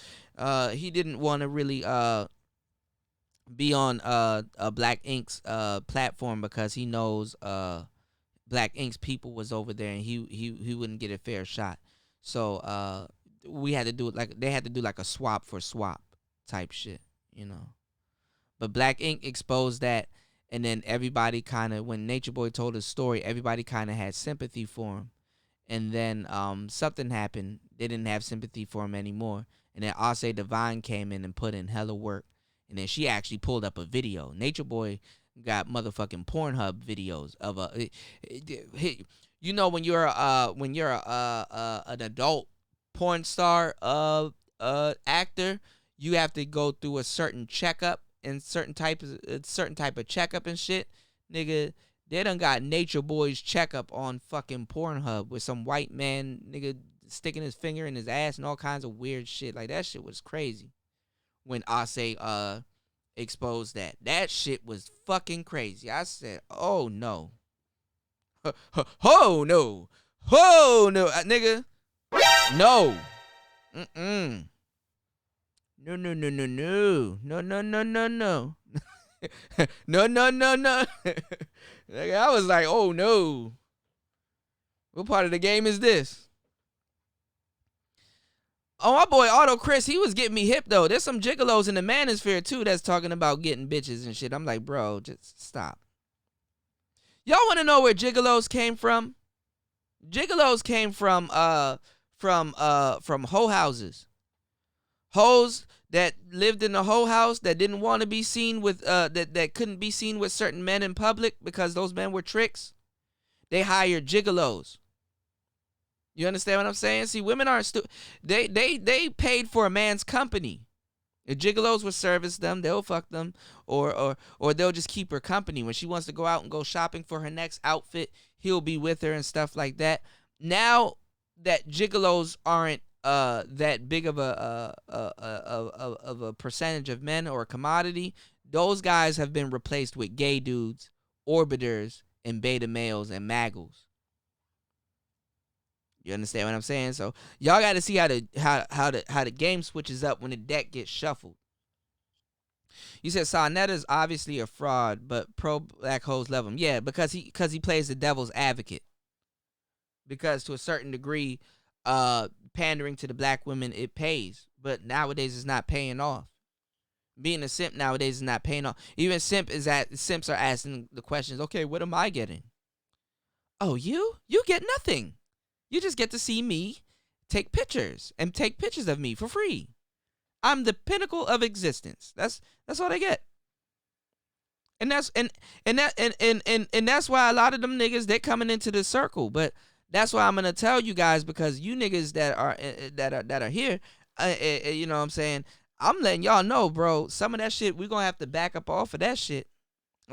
He didn't want to really be on Black Ink's platform because he knows Black Ink's people was over there and he wouldn't get a fair shot. So we had to do it like they had to do like a swap for swap type shit, you know. But Black Ink exposed that, and then everybody kind of, when Nature Boy told his story, everybody kind of had sympathy for him. And then something happened. They didn't have sympathy for him anymore. And then Ase Divine came in and put in hella work. And then she actually pulled up a video. Nature Boy got motherfucking Pornhub videos of you know, when you're an adult porn star actor, you have to go through a certain checkup and certain type of checkup and shit. Nigga, They done got Nature Boy's checkup on fucking Pornhub with some white man nigga sticking his finger in his ass and all kinds of weird shit. Like, that shit was crazy. When Ase exposed that. That shit was fucking crazy. I said, oh no. Oh no. Oh no. Nigga. No. Mm-mm. No, no, no, no, no. No, no, no, no, no. No, no, no, no. Nigga, I was like, oh no. What part of the game is this? Oh, my boy Auto Chris, he was getting me hip though. There's some gigolos in the manosphere too that's talking about getting bitches and shit. I'm like, bro, just stop. Y'all want to know where gigolos came from? Gigolos came from hoe houses. Hoes that lived in a hoe house that didn't want to be seen with that couldn't be seen with certain men in public because those men were tricks. They hired gigolos. You understand what I'm saying? See, women aren't they paid for a man's company. If gigolos will service them, they'll fuck them, or they'll just keep her company. When she wants to go out and go shopping for her next outfit, he'll be with her and stuff like that. Now that gigolos aren't that big of a percentage of men or a commodity, those guys have been replaced with gay dudes, orbiters, and beta males and maggles. You understand what I'm saying? So y'all got to see how the game switches up when the deck gets shuffled. You said Sarnetta's obviously a fraud, but pro black hoes love him. Yeah, because he plays the devil's advocate. Because to a certain degree, pandering to the black women, it pays, but nowadays it's not paying off. Being a simp nowadays is not paying off. Even simps are asking the questions. Okay, what am I getting? Oh, you get nothing. You just get to see me take pictures and take pictures of me for free. I'm the pinnacle of existence. That's all they get. And that's why a lot of them niggas, they're coming into the circle. But that's why I'm gonna tell you guys, because you niggas that are here, you know what I'm saying, I'm letting y'all know, bro, some of that shit we're gonna have to back up off of that shit,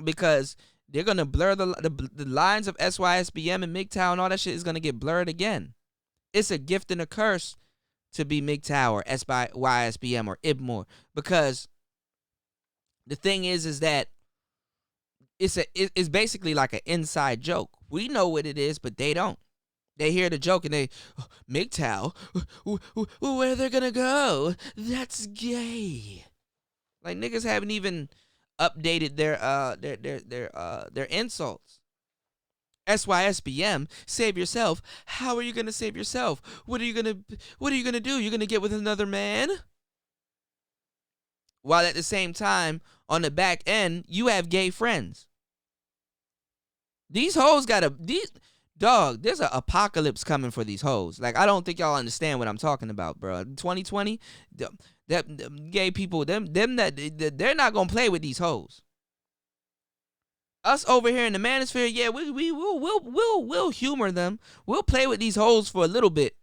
because they're gonna blur the lines of SYSBM and MGTOW and all that shit is gonna get blurred again. It's a gift and a curse to be MGTOW or SYSBM or IBMOR, because the thing is that it's basically like an inside joke. We know what it is, but they don't. They hear the joke and they, oh, MGTOW, where they're gonna go? That's gay. Like, niggas haven't even updated their insults. SYSBM, save yourself. How are you gonna save yourself? What are you gonna do? You're gonna get with another man? While at the same time, on the back end, you have gay friends. These hoes dog, there's an apocalypse coming for these hoes. Like, I don't think y'all understand what I'm talking about, bro. 2020, that gay people, them that they're not gonna play with these hoes. Us over here in the manosphere, yeah, we'll humor them. We'll play with these hoes for a little bit.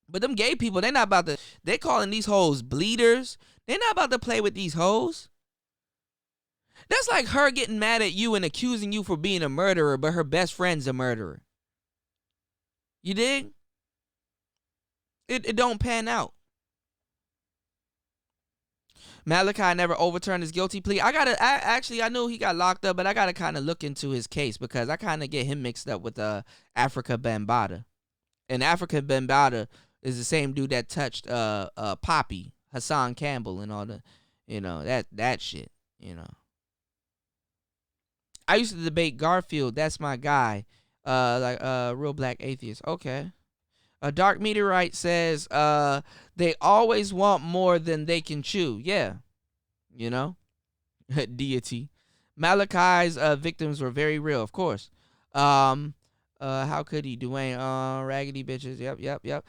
But them gay people, they're not about to. They calling these hoes bleeders. They're not about to play with these hoes. That's like her getting mad at you and accusing you for being a murderer, but her best friend's a murderer. You dig? It don't pan out. Malachi never overturned his guilty plea. I knew he got locked up, but I gotta kind of look into his case, because I kind of get him mixed up with Africa Bambaataa. And Africa Bambaataa is the same dude that touched Poppy, Hassan Campbell, and all the, you know, that shit, you know. I used to debate Garfield. That's my guy. Real black atheist. Okay. A Dark Meteorite says, they always want more than they can chew. Yeah. You know? Deity. Malachi's victims were very real, of course. How could he? Dwayne, raggedy bitches. Yep.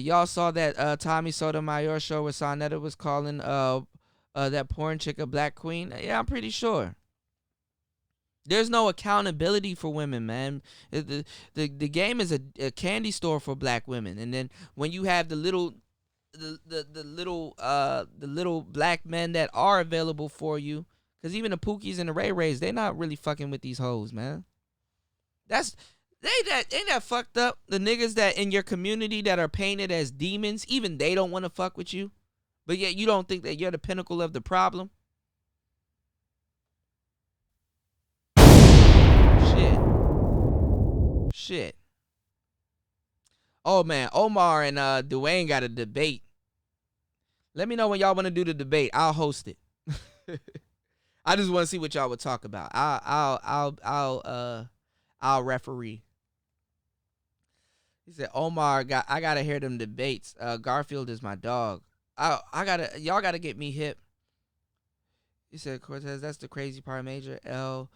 Y'all saw that Tommy Sotomayor show where Sarnetta was calling that porn chick a black queen? Yeah, I'm pretty sure. There's no accountability for women, man. The game is a candy store for black women, and then when you have the little black men that are available for you, Cause even the Pookies and the Ray Rays, they not really fucking with these hoes, man. Ain't that fucked up? The niggas that in your community that are painted as demons, even they don't want to fuck with you, but yet you don't think that you're the pinnacle of the problem. Shit. Oh man, Omar and Dwayne got a debate. Let me know when y'all want to do the debate. I'll host it. I just want to see what y'all would talk about. I'll referee. He said, Omar, I gotta hear them debates. Garfield is my dog. Y'all gotta get me hip. He said, Cortez, that's the crazy part, Major L.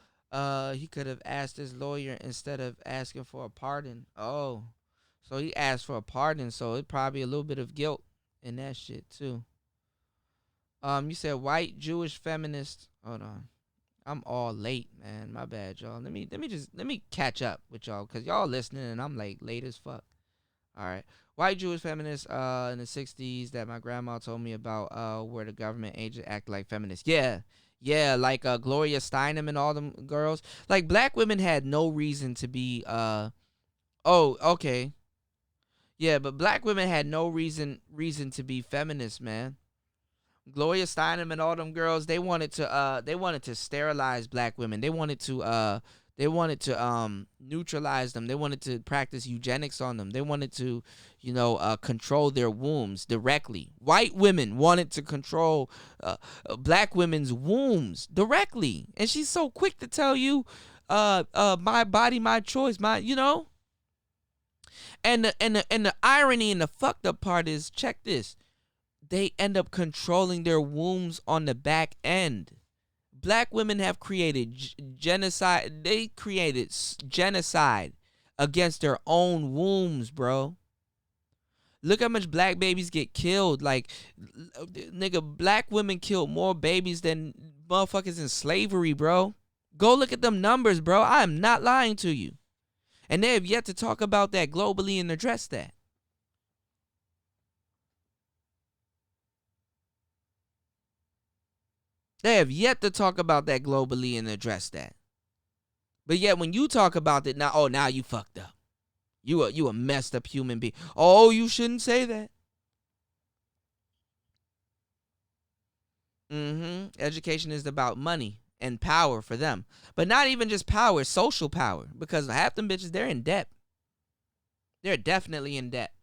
He could have asked his lawyer instead of asking for a pardon. Oh, so he asked for a pardon, so it probably a little bit of guilt in that shit too. You said white Jewish feminist. Hold on, I'm all late, man. My bad, y'all. Let me catch up with y'all because y'all listening and I'm like late as fuck. All right, white Jewish feminist in the 60s that my grandma told me about where the government agent act like feminists. Yeah, like Gloria Steinem and all them girls. Like black women had no reason to be okay. Yeah, but black women had no reason to be feminists, man. Gloria Steinem and all them girls, they wanted to sterilize black women. They wanted to neutralize them. They wanted to practice eugenics on them. They wanted to, control their wombs directly. White women wanted to control black women's wombs directly. And she's so quick to tell you, my body, my choice, And the irony and the fucked up part is, check this. They end up controlling their wombs on the back end. Black women have created genocide. They created genocide against their own wombs, bro. Look how much black babies get killed. Like, nigga, black women killed more babies than motherfuckers in slavery, bro. Go look at them numbers, bro. I am not lying to you. And they have yet to talk about that globally and address that. They have yet to talk about that globally and address that. But yet when you talk about it now, now you fucked up. You a messed up human being. Oh, you shouldn't say that. Education is about money and power for them. But not even just power, social power. Because half them bitches, they're in debt. They're definitely in debt.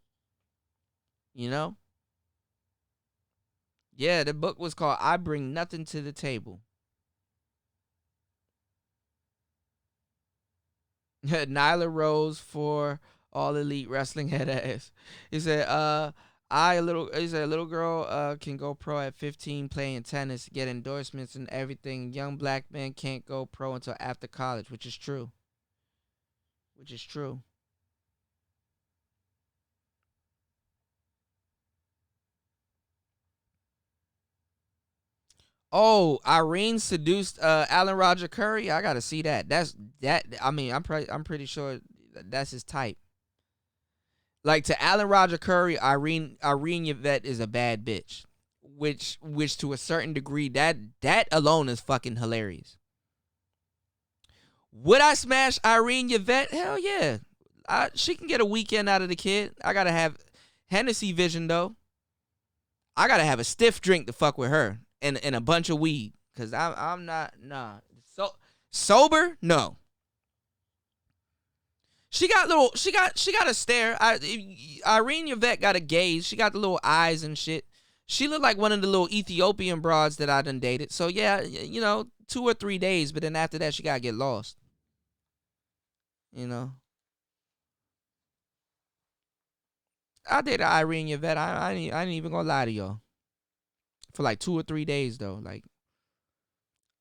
Yeah, the book was called I Bring Nothing to the Table. Nyla Rose for All Elite Wrestling head ass. He said, a little girl can go pro at 15 playing tennis, get endorsements and everything. Young black men can't go pro until after college, which is true. Oh, Irene seduced Alan Roger Curry. I gotta see that. I'm pretty sure that's his type. Like, to Alan Roger Curry, Irene Yvette is a bad bitch, which to a certain degree, that alone is fucking hilarious. Would I smash Irene Yvette? Hell yeah. She can get a weekend out of the kid. I gotta have Hennessy vision though. I gotta have a stiff drink to fuck with her. And a bunch of weed, cause I'm not sober. No. She got a stare. Irene Yvette got a gaze. She got the little eyes and shit. She looked like one of the little Ethiopian broads that I done dated. So yeah, 2 or 3 days, but then after that she gotta get lost. I dated Irene Yvette. I ain't even gonna lie to y'all. For like 2 or 3 days though, like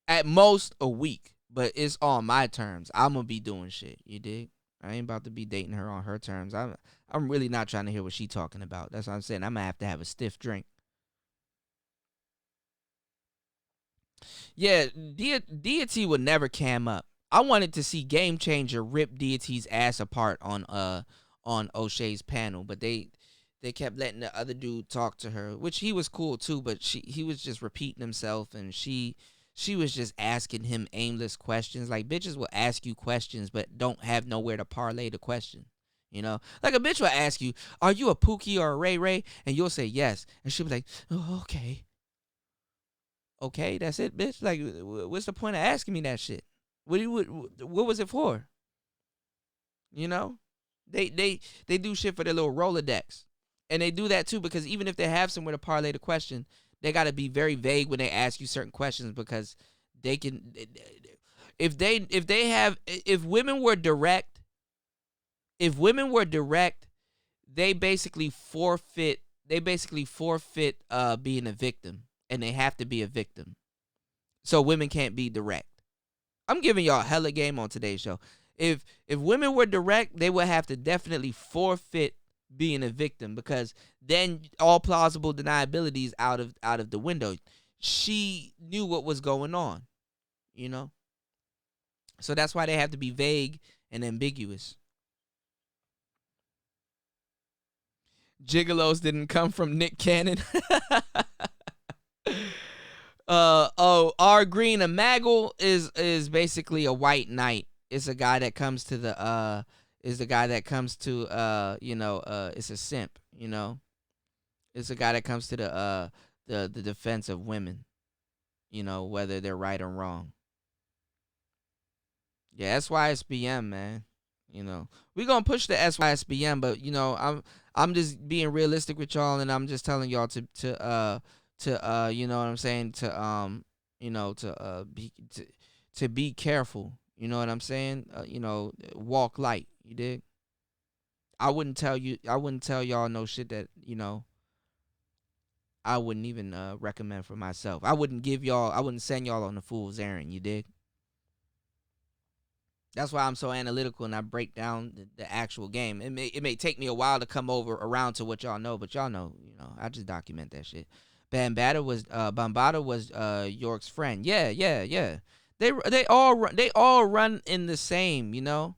at most a week, but it's on my terms. I'm gonna be doing shit. You dig? I ain't about to be dating her on her terms. I'm really not trying to hear what she talking about. That's what I'm saying. I'm gonna have to have a stiff drink. Yeah, Deity would never cam up. I wanted to see Game Changer rip Deity's ass apart on O'Shea's panel, but they kept letting the other dude talk to her, which he was cool too, but he was just repeating himself, and she she was just asking him aimless questions. Like, bitches will ask you questions but don't have nowhere to parlay the question. You know, like a bitch will ask you, "Are you a Pookie or a Ray Ray?" And you'll say yes, and she'll be like, "Oh, okay, okay, that's it, bitch. Like, what's the point of asking me that shit? What was it for? You know, they do shit for their little Rolodex, and they do that too because even if they have somewhere to parlay the question, they got to be very vague when they ask you certain questions because they can, if women were direct. If women were direct, they basically forfeit being a victim, and they have to be a victim. So women can't be direct. I'm giving y'all hella game on today's show. If women were direct, they would have to definitely forfeit being a victim because then all plausible deniability is out of the window. She knew what was going on, you know? So that's why they have to be vague and ambiguous. Gigolos didn't come from Nick Cannon. R. Green, a Maggle is basically a white knight. It's a guy that comes to it's a simp, you know. It's a guy that comes to the defense of women, you know, whether they're right or wrong. Yeah, SYSBM, man. You know, we're gonna push the SYSBM, but you know, I'm just being realistic with y'all, and I'm just telling y'all to you know what I'm saying, to be careful. You know what I'm saying? You know, walk light. You dig? I wouldn't tell y'all no shit that, you know, I wouldn't even recommend for myself. I wouldn't send y'all on the fool's errand. You dig? That's why I'm so analytical and I break down the actual game. It may take me a while to come around to what y'all know, but y'all know, you know, I just document that shit. Bambada was York's friend. Yeah. They all run in the same, you know.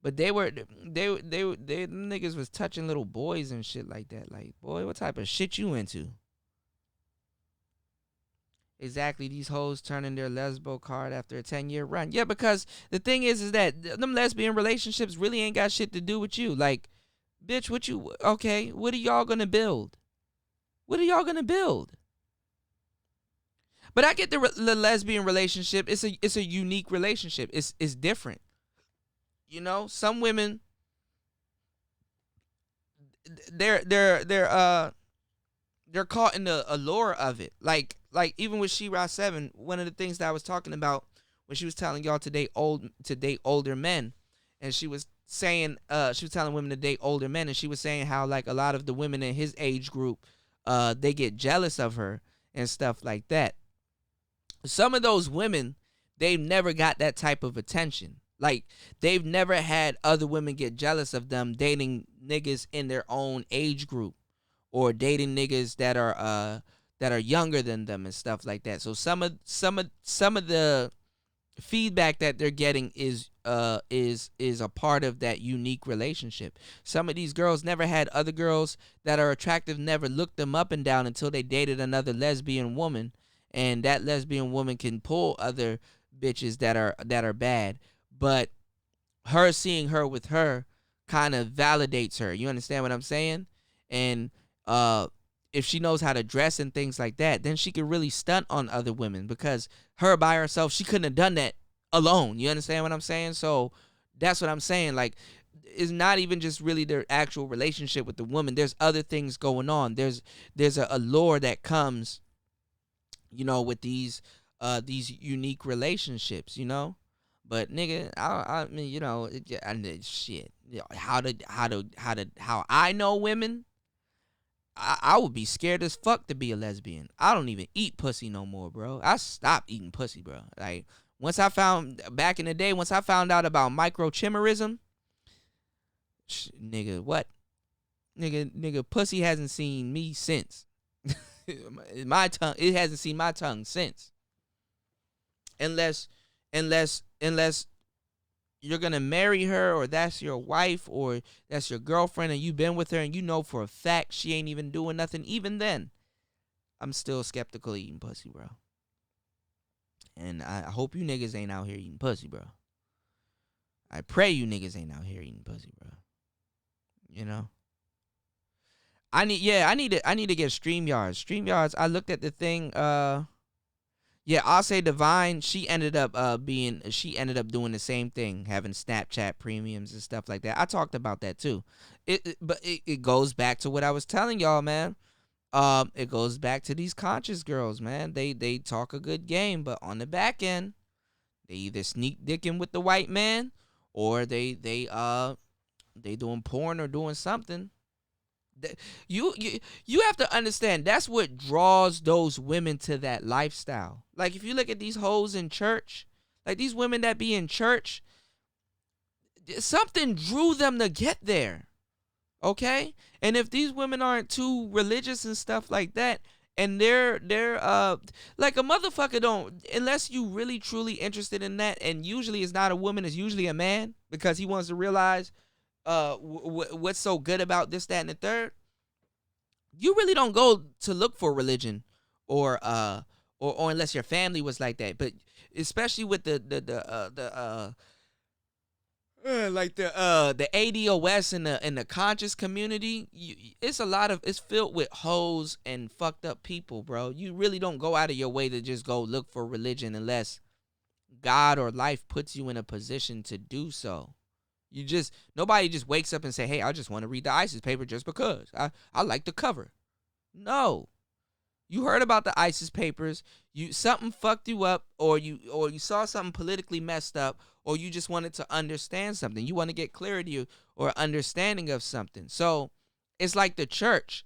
But they niggas was touching little boys and shit like that. Like, boy, what type of shit you into? Exactly, these hoes turning their lesbo card after a 10-year run. Yeah, because the thing is that them lesbian relationships really ain't got shit to do with you. Like, bitch, what are y'all gonna build? What are y'all gonna build? But I get the lesbian relationship. It's a unique relationship. It's different. You know, some women, they're caught in the allure of it. Like even with She-Ra 7, one of the things that I was talking about when she was telling y'all to date older men, and she was saying she was telling women to date older men, and she was saying how like a lot of the women in his age group, they get jealous of her and stuff like that. Some of those women, they've never got that type of attention. Like, they've never had other women get jealous of them dating niggas in their own age group, or dating niggas that are younger than them and stuff like that. So some of the feedback that they're getting is a part of that unique relationship. Some of these girls never had other girls that are attractive, never looked them up and down until they dated another lesbian woman, and that lesbian woman can pull other bitches that are bad. But her seeing her with her kind of validates her. You understand what I'm saying? And if she knows how to dress and things like that, then she can really stunt on other women, because her by herself, she couldn't have done that alone. You understand what I'm saying? So that's what I'm saying. Like, it's not even just really their actual relationship with the woman. There's other things going on. There's a allure that comes, you know, with these unique relationships, you know. But nigga, I mean, you know, shit. How I know women, I would be scared as fuck to be a lesbian. I don't even eat pussy no more, bro. I stopped eating pussy, bro. Like, back in the day, once I found out about microchimerism, nigga, what? Nigga, pussy hasn't seen me since. It hasn't seen my tongue since. Unless you're gonna marry her, or that's your wife, or that's your girlfriend, and you've been with her and you know for a fact she ain't even doing nothing. Even then, I'm still skeptical of eating pussy, bro. And I hope you niggas ain't out here eating pussy, bro. I pray you niggas ain't out here eating pussy, bro. You know? I need to get StreamYards. StreamYards, I looked at the thing, yeah, I'll say Divine, she ended up doing the same thing, having Snapchat premiums and stuff like that. I talked about that too. But it goes back to what I was telling y'all, man. It goes back to these conscious girls, man. They talk a good game, but on the back end, they either sneak dicking with the white man, or they doing porn or doing something. You have to understand, that's what draws those women to that lifestyle. Like, if you look at these hoes in church, like these women that be in church, something drew them to get there. Okay? And if these women aren't too religious and stuff like that, and they're like, a motherfucker don't, unless you really truly interested in that, and usually it's not a woman, it's usually a man, because he wants to realize what's so good about this, that, and the third. You really don't go to look for religion, or unless your family was like that. But especially with the ADOS and the conscious community, it's filled with hoes and fucked up people, bro. You really don't go out of your way to just go look for religion unless God or life puts you in a position to do so. Nobody just wakes up and say, hey, I just want to read the ISIS paper just because. I like the cover. No. You heard about the ISIS papers. Something fucked you up, or you saw something politically messed up, or you just wanted to understand something. You want to get clarity or understanding of something. So it's like the church.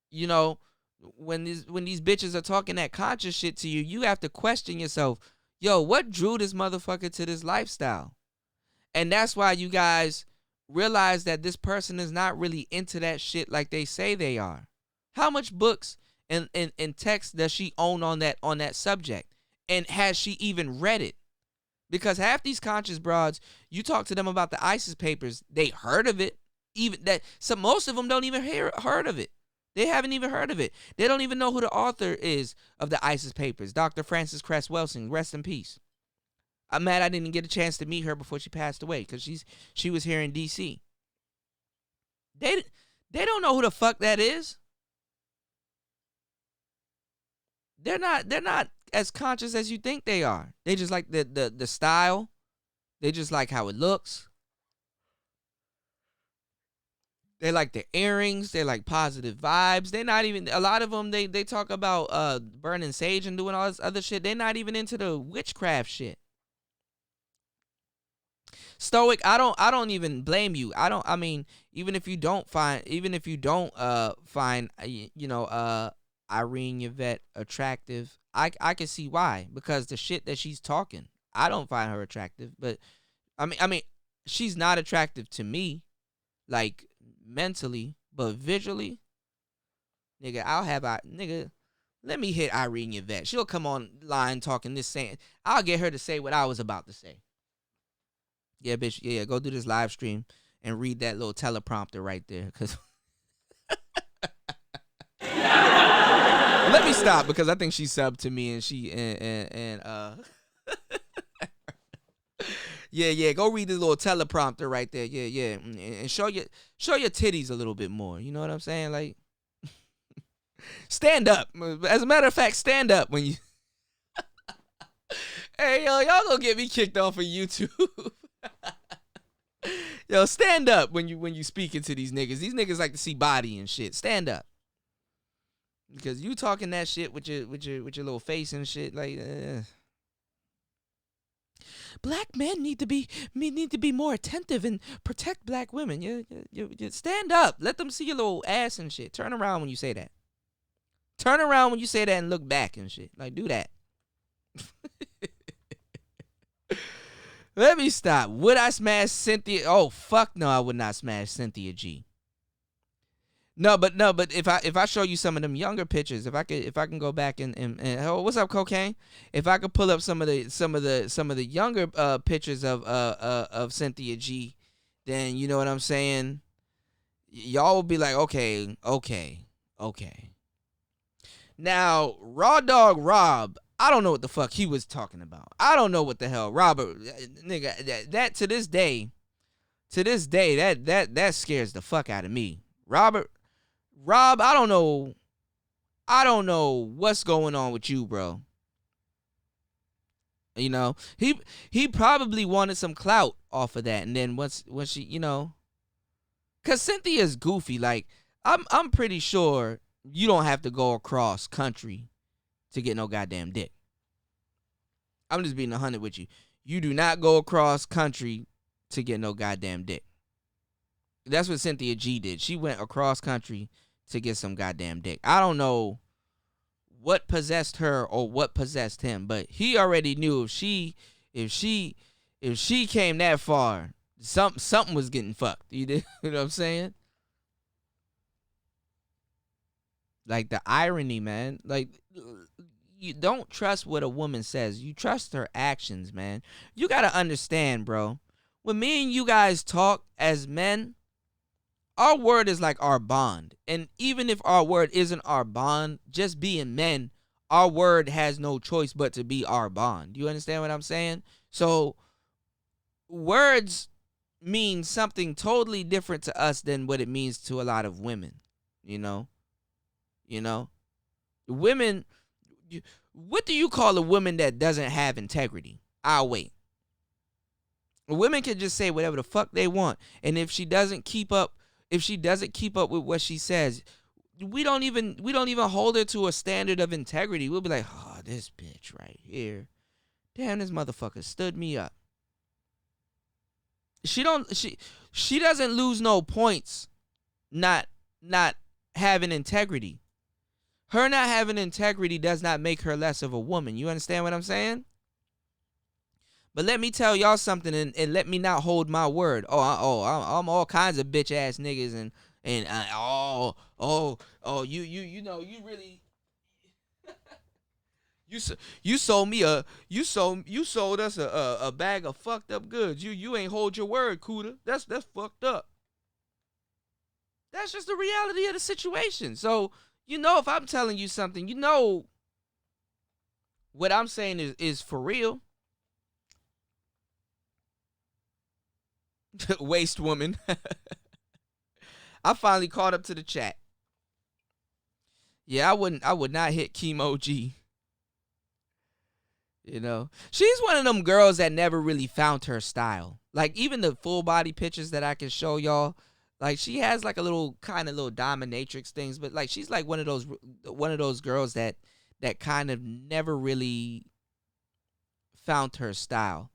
You know, when these bitches are talking that conscious shit to you, you have to question yourself, yo, what drew this motherfucker to this lifestyle? And that's why you guys realize that this person is not really into that shit like they say they are. How much books and text does she own on that subject? And has she even read it? Because half these conscious broads, you talk to them about the ISIS papers, they heard of it. Most of them don't even heard of it. They haven't even heard of it. They don't even know who the author is of the ISIS papers. Dr. Frances Cress Welsing, rest in peace. I'm mad I didn't get a chance to meet her before she passed away, because she was here in D.C. They don't know who the fuck that is. They're not as conscious as you think they are. They just like the style. They just like how it looks. They like the earrings. They like positive vibes. They're not even, a lot of them, they talk about burning sage and doing all this other shit. They're not even into the witchcraft shit. Stoic, I don't even blame you. Even if you don't find Irene Yvette attractive, I can see why, because the shit that she's talking, I don't find her attractive. But I mean she's not attractive to me, like mentally, but visually, nigga, let me hit Irene Yvette. She'll come online talking this, saying, I'll get her to say what I was about to say. Yeah, bitch. Yeah, go do this live stream and read that little teleprompter right there. Cause let me stop, because I think she subbed to me, and yeah. Go read this little teleprompter right there. Yeah, and show your titties a little bit more. You know what I'm saying? Like, stand up. As a matter of fact, stand up when you. Hey, yo, y'all gonna get me kicked off of YouTube. Yo, stand up when you speaking to these niggas. These niggas like to see body and shit. Stand up, because you talking that shit with your little face and shit. Like, black men need to be more attentive and protect black women. You stand up. Let them see your little ass and shit. Turn around when you say that. Turn around when you say that and look back and shit. Like, do that. Let me stop. Would I smash Cynthia? Oh, fuck no, I would not smash Cynthia G. No, but if I show you some of them younger pictures, if I can go back and oh, what's up, Cocaine? If I could pull up some of the younger pictures of Cynthia G, then you know what I'm saying? Y'all will be like, okay. Now, Raw Dog Rob, I don't know what the fuck he was talking about. I don't know what the hell Robert, nigga. That to this day, that scares the fuck out of me. Rob, I don't know what's going on with you, bro. You know, he probably wanted some clout off of that, and then once she, you know, cause Cynthia's goofy. Like I'm pretty sure you don't have to go across country to get no goddamn dick. I'm just being 100 with you. You do not go across country to get no goddamn dick. That's what Cynthia G did. She went across country to get some goddamn dick. I don't know what possessed her or what possessed him, but he already knew if she came that far, something was getting fucked. You know what I'm saying? Like the irony, man. Like, you don't trust what a woman says. You trust her actions, man. You gotta understand, bro. When me and you guys talk as men, our word is like our bond. And even if our word isn't our bond, just being men, our word has no choice but to be our bond. You understand what I'm saying? So words mean something totally different to us than what it means to a lot of women. You know? Women, what do you call a woman that doesn't have integrity? I'll wait. Women can just say whatever the fuck they want. And if she doesn't keep up with what she says, we don't even hold her to a standard of integrity. We'll be like, oh, this bitch right here. Damn, this motherfucker stood me up. She doesn't lose no points not having integrity. Her not having integrity does not make her less of a woman. You understand what I'm saying? But let me tell y'all something, and let me not hold my word. I'm all kinds of bitch ass niggas, and you know, you really you sold us a bag of fucked up goods. You ain't hold your word, Cuda. That's fucked up. That's just the reality of the situation. So, you know, if I'm telling you something, you know what I'm saying is for real. Waste woman. I finally caught up to the chat. Yeah, I would not hit Chemo G. You know, she's one of them girls that never really found her style. Like, even the full body pictures that I can show y'all, like, she has like a little dominatrix things, but like she's like one of those girls that kind of never really found her style.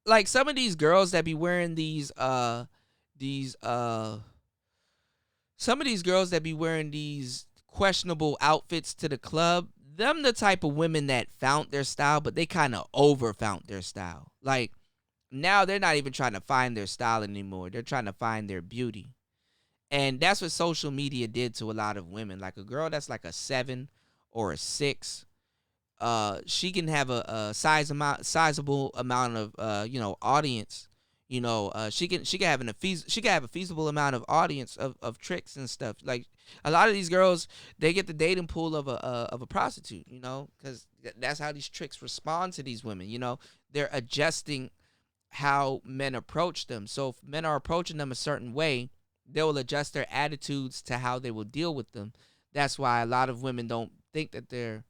Like some of these girls that be wearing these questionable outfits to the club, them the type of women that found their style, but they kind of over found their style. Like, now they're not even trying to find their style anymore. They're trying to find their beauty. And that's what social media did to a lot of women. Like a girl that's like a 7 or a 6, she can have a sizable amount of audience. You know, she can have a feasible amount of audience of tricks and stuff. Like a lot of these girls, they get the dating pool of a prostitute. You know, because that's how these tricks respond to these women. You know, they're adjusting how men approach them. So if men are approaching them a certain way, they will adjust their attitudes to how they will deal with them. That's why a lot of women don't think that they're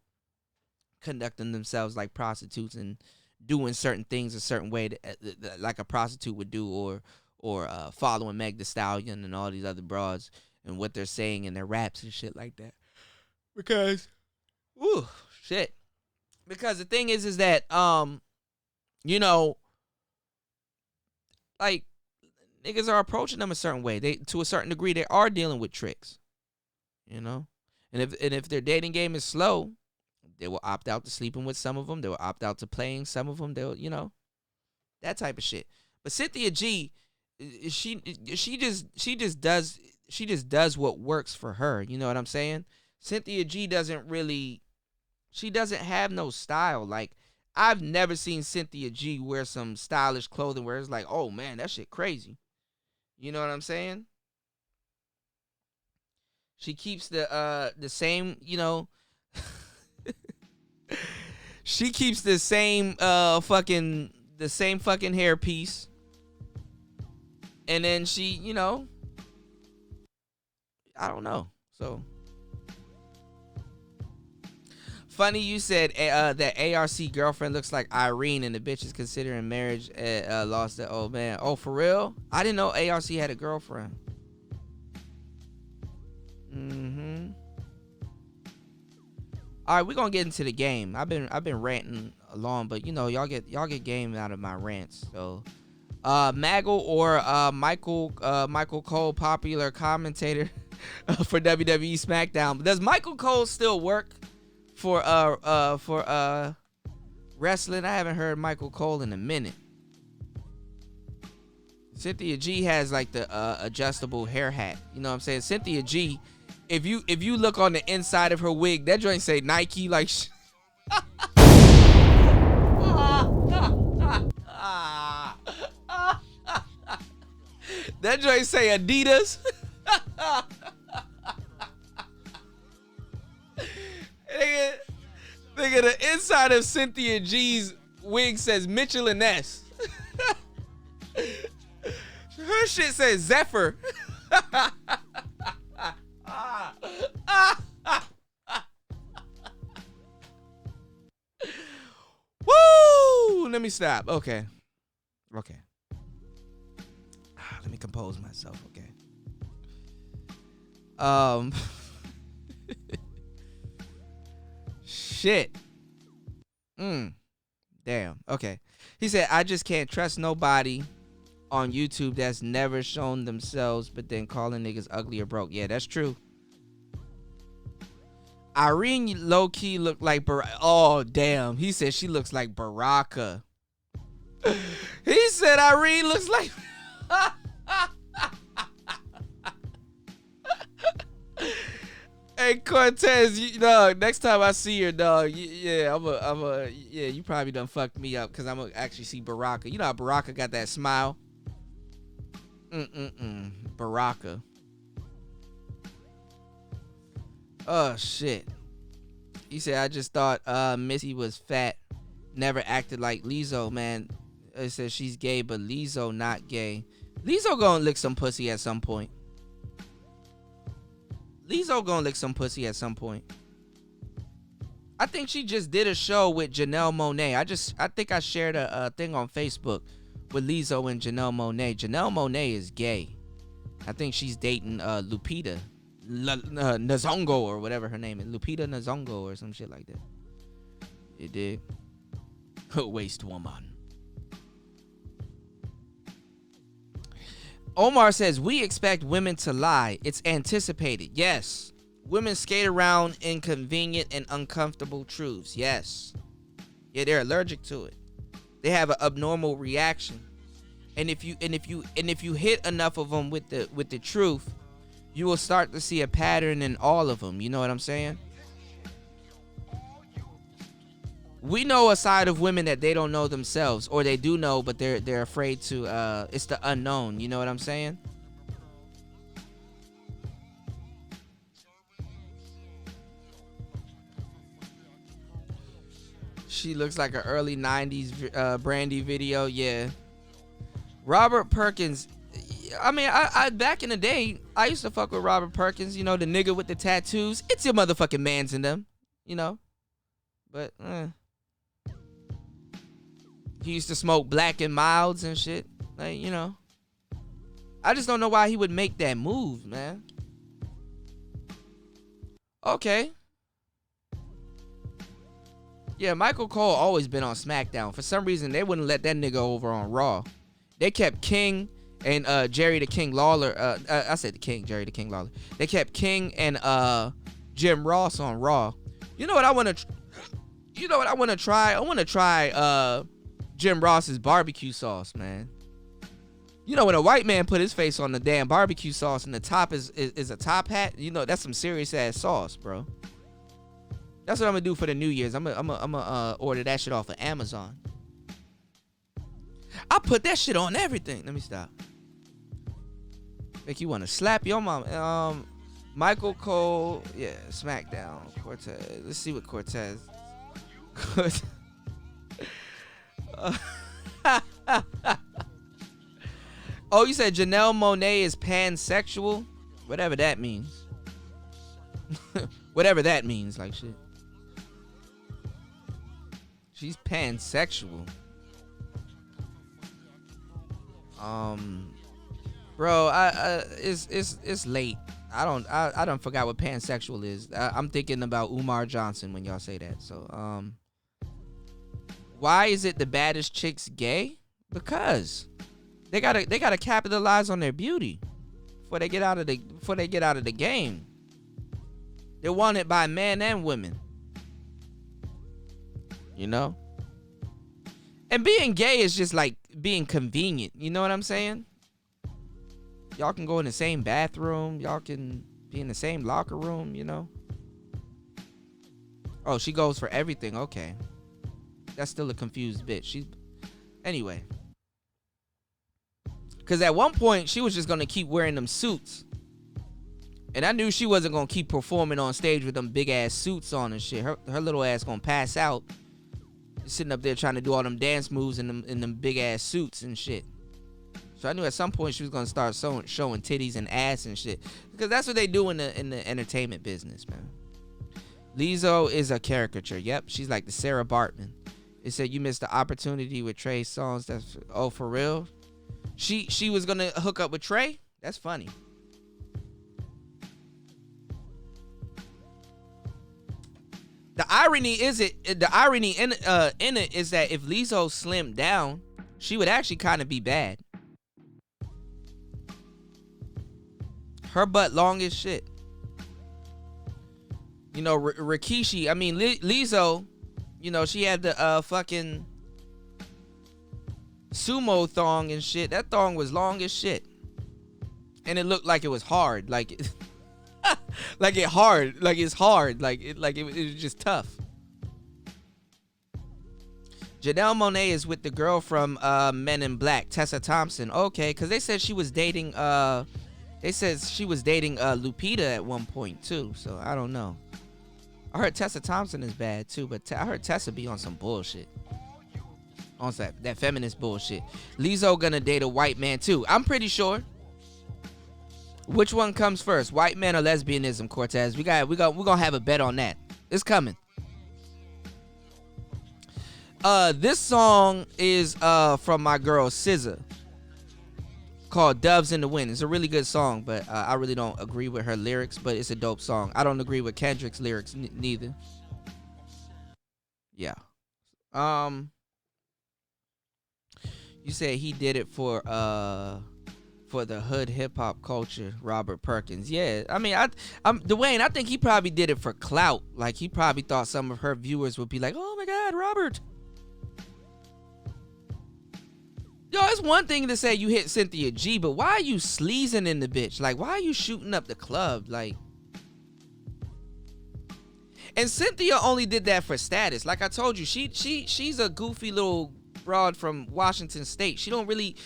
conducting themselves like prostitutes and doing certain things a certain way that, like a prostitute would do, or following Meg Thee Stallion and all these other broads and what they're saying in their raps and shit like that. Because the thing is that you know, like, niggas are approaching them a certain way. They, to a certain degree, they are dealing with tricks, you know. And if their dating game is slow, they will opt out to sleeping with some of them. They will opt out to playing some of them. They'll, you know, that type of shit. But Cynthia G, she just does what works for her. You know what I'm saying? Cynthia G doesn't have no style. Like, I've never seen Cynthia G wear some stylish clothing where it's like, oh man, that shit crazy. You know what I'm saying? She keeps the same, you know, She keeps the same fucking hairpiece. And then she, you know, I don't know. So funny you said that ARC girlfriend looks like Irene and the bitch is considering marriage lost the old man. Oh, for real? I didn't know ARC had a girlfriend. All right, we're gonna get into the game. I've been ranting along, but you know, y'all get game out of my rants. So Maggle or Michael Cole, popular commentator for WWE SmackDown. Does Michael Cole still work for wrestling? I haven't heard Michael Cole in a minute. Cynthia G has like the adjustable hair hat. You know what I'm saying? Cynthia G, if you look on the inside of her wig, that joint say Nike like that joint say Adidas. Nigga, the inside of Cynthia G's wig says Mitchell and Ness. Her shit says Zephyr. Woo! Let me stop. Okay. Let me compose myself. Okay. Shit. Damn. Okay. He said, I just can't trust nobody on YouTube that's never shown themselves, but then calling niggas ugly or broke. Yeah, that's true. Irene low-key looked like oh, damn. He said she looks like Baraka. He said Irene looks like... Hey, Cortez, next time I see your dog, yeah, you probably done fucked me up because I'm going to actually see Baraka. You know how Baraka got that smile? Baraka. Oh, shit. He said, I just thought Missy was fat. Never acted like Lizzo, man. It says she's gay, but Lizzo not gay. Lizzo gonna lick some pussy at some point. I think she just did a show with Janelle Monáe. I think I shared a thing on Facebook with Lizzo and Janelle Monáe. Janelle Monáe is gay. I think she's dating Lupita Nyong'o or whatever her name is. Lupita Nyong'o or some shit like that. You dig? Waste woman. Omar says, we expect women to lie. It's anticipated. Yes. Women skate around inconvenient and uncomfortable truths. Yes. Yeah, they're allergic to it. They have an abnormal reaction. And if you hit enough of them with the truth, you will start to see a pattern in all of them. You know what I'm saying? We know a side of women that they don't know themselves, or they do know, but they're afraid to. It's the unknown. You know what I'm saying? She looks like an early '90s Brandy video. Yeah. Robert Perkins. I mean, I back in the day, I used to fuck with Robert Perkins. You know, the nigga with the tattoos. It's your motherfucking mans in them. You know, but. He used to smoke Black and Milds and shit. Like, you know. I just don't know why he would make that move, man. Okay. Yeah, Michael Cole always been on SmackDown. For some reason, they wouldn't let that nigga over on Raw. They kept King and Jerry the King Lawler. I said the King, Jerry the King Lawler. They kept King and Jim Ross on Raw. You know what I want to try? I want to try Jim Ross's barbecue sauce, man. You know, when a white man put his face on the damn barbecue sauce and the top is a top hat, you know, that's some serious ass sauce, bro. That's what I'm gonna do for the New Year's. I'm gonna order that shit off of Amazon. I put that shit on everything. Let me stop. Make you want to slap your mom. Michael Cole, yeah, SmackDown. Cortez. Let's see what Cortez. Oh, you said Janelle Monáe is pansexual? Whatever that means. Whatever that means, like shit. She's pansexual. Bro, it's late. I don't forgot what pansexual is. I'm thinking about Umar Johnson when y'all say that. So, why is it the baddest chicks gay? Because they gotta capitalize on their beauty before they get out of the game. They're wanted by men and women. You know? And being gay is just like being convenient. You know what I'm saying? Y'all can go in the same bathroom. Y'all can be in the same locker room, you know? Oh, she goes for everything. Okay. That's still a confused bitch. Anyway. Because at one point, she was just going to keep wearing them suits. And I knew she wasn't going to keep performing on stage with them big-ass suits on and shit. Her little ass going to pass out. Sitting up there trying to do all them dance moves in them big-ass suits and shit. So I knew at some point she was going to start showing titties and ass and shit. Because that's what they do in the entertainment business, man. Lizzo is a caricature. Yep, she's like the Sarah Bartman. It said you missed the opportunity with Trey Songz. That's for real. She was gonna hook up with Trey. That's funny. The irony in it is that if Lizzo slimmed down, she would actually kind of be bad. Her butt long as shit. You know, Rikishi. I mean, Lizzo. You know, she had the fucking sumo thong and shit. That thong was long as shit, and it looked like it was hard, like it's hard, like it was just tough. Janelle Monáe is with the girl from Men in Black, Tessa Thompson. Okay, because they said she was dating Lupita at one point too. So I don't know. I heard Tessa Thompson is bad too, but I heard Tessa be on some bullshit. On that feminist bullshit. Lizzo gonna date a white man too. I'm pretty sure. Which one comes first, white man or lesbianism, Cortez? We're gonna have a bet on that. It's coming. This song is from my girl SZA, called Doves in the Wind. It's a really good song, but I really don't agree with her lyrics, but it's a dope song. I don't agree with Kendrick's lyrics neither. Yeah. You said he did it for the hood hip hop culture, Robert Perkins. Yeah, I mean, Dwayne, I think he probably did it for clout. Like, he probably thought some of her viewers would be like, "Oh my God, Robert." Yo, it's one thing to say you hit Cynthia G, but why are you sleazing in the bitch? Like, why are you shooting up the club? Like, and Cynthia only did that for status. Like I told you, she's a goofy little broad from Washington State. She don't really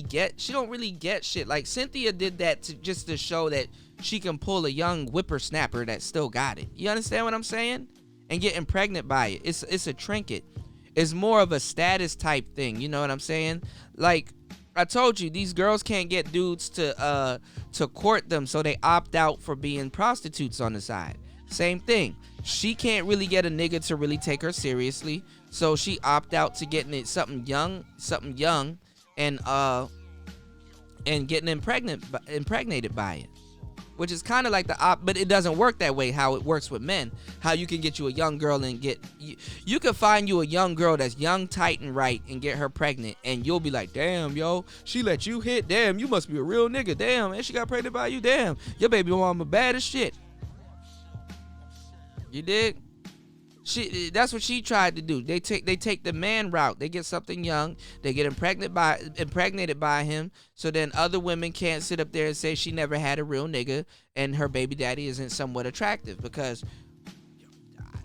get shit. Like, Cynthia did that to show that she can pull a young whippersnapper that still got it. You understand what I'm saying? And getting pregnant by it. It's a trinket. It's more of a status type thing. You know what I'm saying? Like I told you, these girls can't get dudes to court them, so they opt out for being prostitutes on the side. Same thing. She can't really get a nigga to really take her seriously, so she opt out to getting it something young, and getting impregnated by it. Which is kind of like but it doesn't work that way how it works with men. How you can get you a young girl and you can find you a young girl that's young, tight, and right and get her pregnant, and you'll be like, "Damn, yo, she let you hit. Damn, you must be a real nigga. Damn, and she got pregnant by you. Damn, your baby mama bad as shit." You dig? That's what she tried to do. They take the man route. They get something young. They get impregnated by him. So then other women can't sit up there and say she never had a real nigga and her baby daddy isn't somewhat attractive, because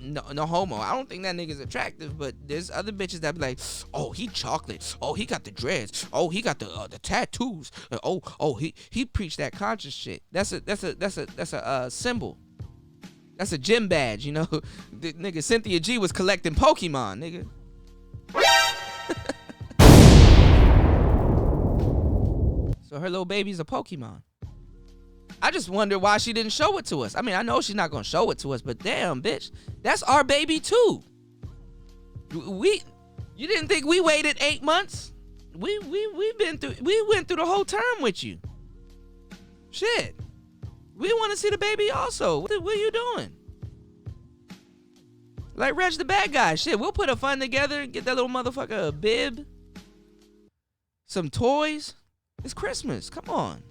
no homo. I don't think that nigga's attractive, but there's other bitches that be like, "Oh, he chocolate. Oh, he got the dreads. Oh, he got the tattoos. Oh, he preached that conscious shit." That's a symbol. That's a gym badge, you know. The nigga Cynthia G was collecting Pokemon, nigga. So her little baby's a Pokemon. I just wonder why she didn't show it to us. I mean, I know she's not gonna show it to us, but damn, bitch, that's our baby too. You didn't think we waited 8 months? We went through the whole term with you. Shit, we want to see the baby also. What are you doing? Like Reg the bad guy. Shit, we'll put a fund together and get that little motherfucker a bib, some toys. It's Christmas. Come on.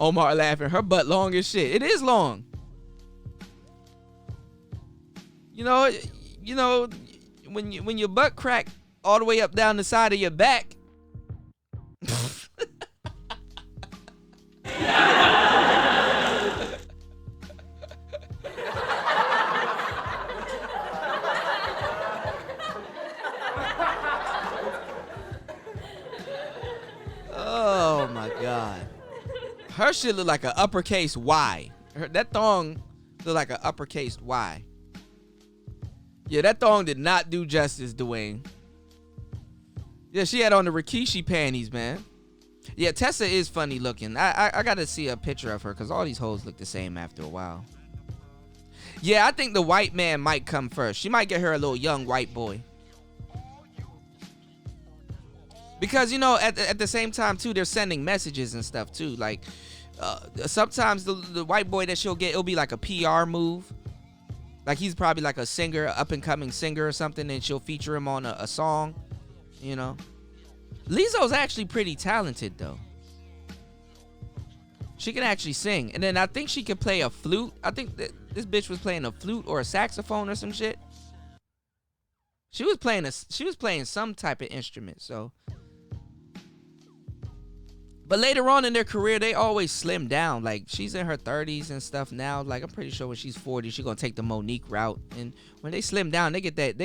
Omar laughing. Her butt long as shit. It is long. You know, when your butt crack all the way up down the side of your back. Oh my God. Her shit look like an uppercase Y. That thong look like an uppercase Y. Yeah, that thong did not do justice, Dwayne. Yeah, she had on the Rikishi panties, man. Yeah, Tessa is funny looking. I gotta see a picture of her because all these hoes look the same after a while. Yeah, I think the white man might come first. She might get her a little young white boy. Because, you know, at the same time, too, they're sending messages and stuff, too. Like, sometimes the white boy that she'll get, it'll be like a PR move. Like, he's probably like a singer, up-and-coming singer or something, and she'll feature him on a song, you know. Lizzo's actually pretty talented, though. She can actually sing. And then I think she can play a flute. I think that this bitch was playing a flute or a saxophone or some shit. She was playing some type of instrument, so. But later on in their career, they always slim down. Like, she's in her 30s and stuff now. Like, I'm pretty sure when she's 40, she's gonna take the Monique route. And when they slim down, they get that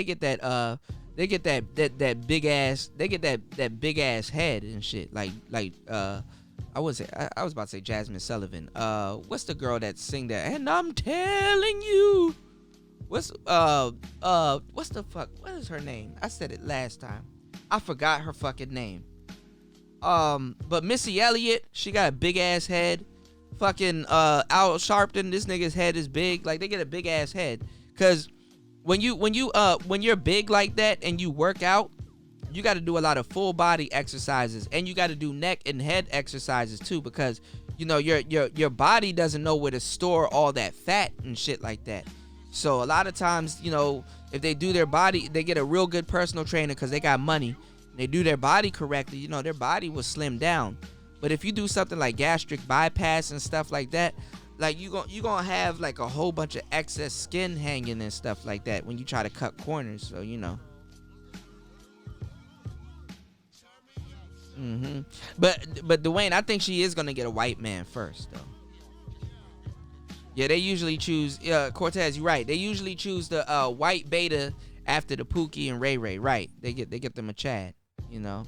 big ass head and shit. Like I was about to say Jasmine Sullivan. What's the girl that sing that? And I'm telling you. What's the fuck? What is her name? I said it last time. I forgot her fucking name. But Missy Elliott, she got a big ass head. Fucking Al Sharpton, this nigga's head is big. Like, they get a big ass head. Cause when you're big like that and you work out, you got to do a lot of full body exercises, and you got to do neck and head exercises too, because you know your body doesn't know where to store all that fat and shit like that. So a lot of times, you know, if they do their body, they get a real good personal trainer because they got money. They do their body correctly, you know, their body will slim down. But if you do something like gastric bypass and stuff like that, like you gonna have like a whole bunch of excess skin hanging and stuff like that when you try to cut corners. So, you know. But Dwayne, I think she is gonna get a white man first, though. Yeah, they usually choose. Cortez, you're right. They usually choose the white beta after the Pookie and Ray Ray. Right? They get them a Chad. You know.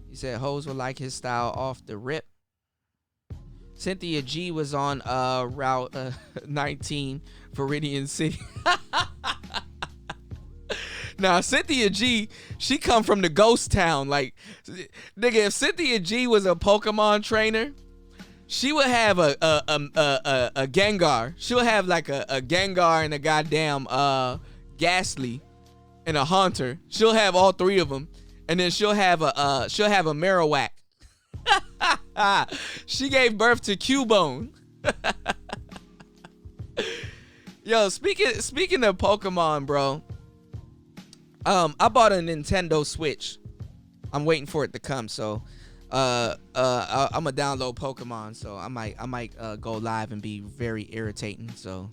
He said hoes will like his style off the rip. Cynthia G was on Route 19, Viridian City. Now, Cynthia G, she come from the ghost town. Like, nigga, if Cynthia G was a Pokemon trainer, she would have a Gengar. She'll have like a Gengar and a goddamn Ghastly and a Haunter. She'll have all three of them, and then she'll have a Marowak. She gave birth to Cubone. Yo, speaking of Pokemon, bro. I bought a Nintendo Switch. I'm waiting for it to come, so I'm gonna download Pokemon, so I might go live and be very irritating. So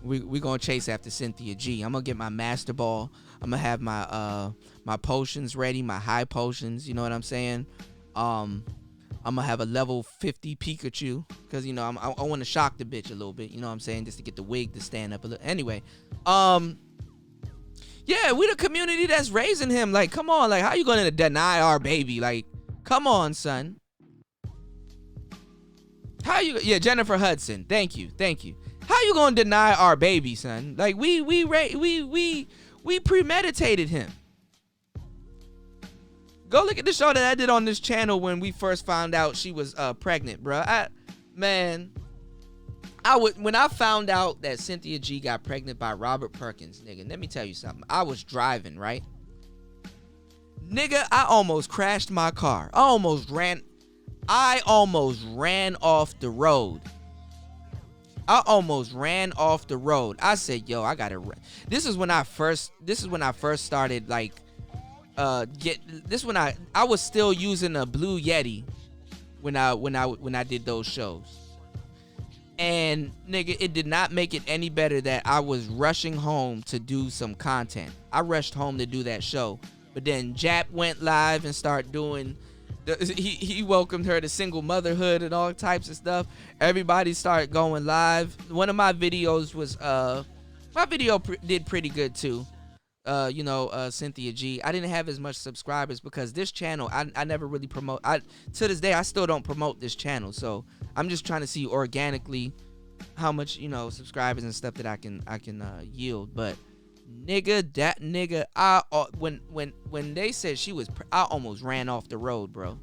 we gonna chase after Cynthia G. I'm gonna get my Master Ball. I'm gonna have my my potions ready, my high potions. You know what I'm saying? I'm gonna have a level 50 Pikachu because, you know, I want to shock the bitch a little bit. You know what I'm saying? Just to get the wig to stand up a little. Anyway, yeah, we the community that's raising him. Like, come on, like, how you gonna deny our baby? Like, come on, son. How you? Yeah, Jennifer Hudson. Thank you. How you gonna deny our baby, son? Like we premeditated him. Go look at the show that I did on this channel when we first found out she was pregnant, bro. When I found out that Cynthia G got pregnant by Robert Perkins, nigga, let me tell you something. I was driving, right? Nigga, I almost crashed my car. I almost ran off the road. I said, yo, I gotta run. This is when I first started like I was still using a Blue Yeti when I did those shows. And nigga, it did not make it any better that I was rushing home to do some content. I rushed home to do that show. But then Jap went live and started doing he welcomed her to single motherhood and all types of stuff. Everybody started going live. One of my videos was my video did pretty good too. Cynthia G. I didn't have as much subscribers because this channel I never really promote. To this day I still don't promote this channel. So I'm just trying to see organically how much subscribers and stuff that I can yield. But nigga, when they said she was, I almost ran off the road, bro.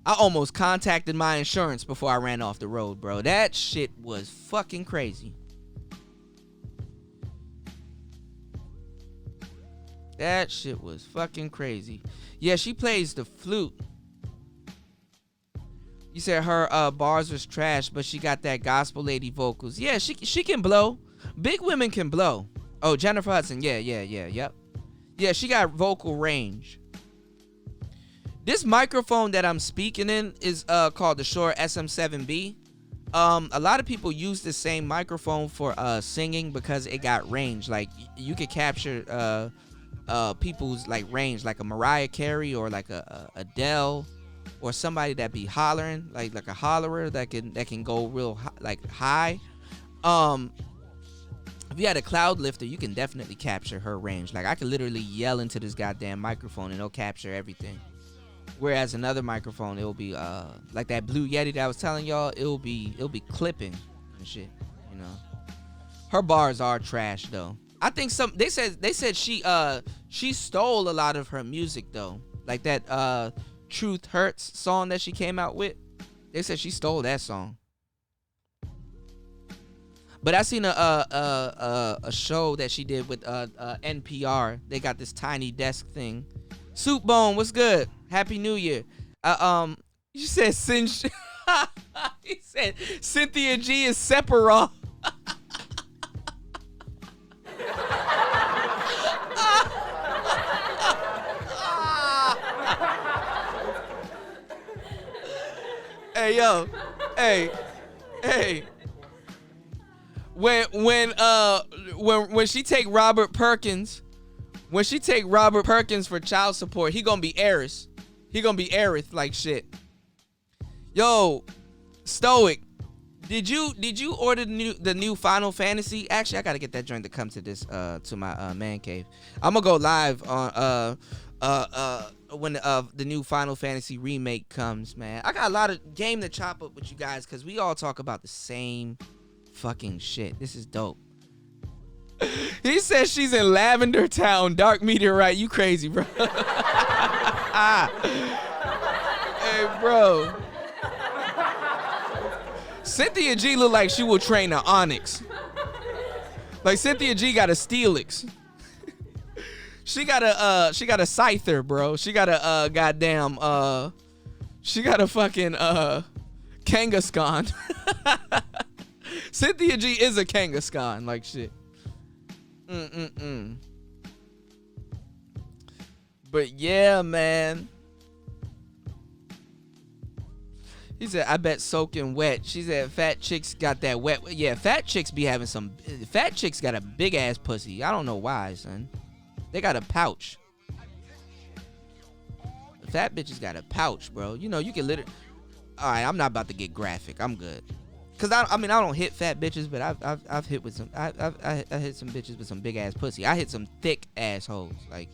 I almost contacted my insurance before I ran off the road, bro. That shit was fucking crazy. That shit was fucking crazy. Yeah, she plays the flute. You said her bars was trash, but she got that gospel lady vocals. Yeah, she can blow. Big women can blow. Oh, Jennifer Hudson. Yeah, yep. Yeah, she got vocal range. This microphone that I'm speaking in is called the Shure SM7B. A lot of people use the same microphone for singing because it got range. Like you could capture people's like range, like a Mariah Carey or like a Adele or somebody that be hollering, like a hollerer that can go real high. If you had a cloud lifter, you can definitely capture her range. Like I could literally yell into this goddamn microphone and it'll capture everything. Whereas another microphone, it'll be like that Blue Yeti that I was telling y'all, it'll be clipping and shit. Her bars are trash though. I think they said she stole a lot of her music though. Like that Truth Hurts song that she came out with. They said she stole that song. But I seen a show that she did with NPR. They got this tiny desk thing. Soup Bone, what's good? Happy New Year. You said he said Cynthia G is Sephiroth. Hey yo, hey. When she take Robert Perkins, for child support, he gonna be Eris. He gonna be Aerith like shit. Yo, Stoic, did you order the new Final Fantasy? Actually, I gotta get that joint to come to this to my man cave. I'm gonna go live on when the new Final Fantasy remake comes, man. I got a lot of game to chop up with you guys because we all talk about the same fucking shit. This is dope. He says she's in Lavender Town, Dark Meteorite. You crazy, bro. Hey, bro. Cynthia G look like she will train an Onyx. Like Cynthia G got a Steelix. She got a Scyther, bro. She got a goddamn she got a fucking Kangaskhan. Cynthia G is a Kangaskhan, like shit. But yeah, man. He said, I bet soaking wet. She said, fat chicks got that wet. Yeah, fat chicks be having some. Fat chicks got a big ass pussy. I don't know why, son. They got a pouch. Fat bitches got a pouch, bro. You can literally. All right, I'm not about to get graphic. I'm good. Cause I don't hit fat bitches, but I've hit with some. I hit some bitches with some big ass pussy. I hit some thick assholes. Like,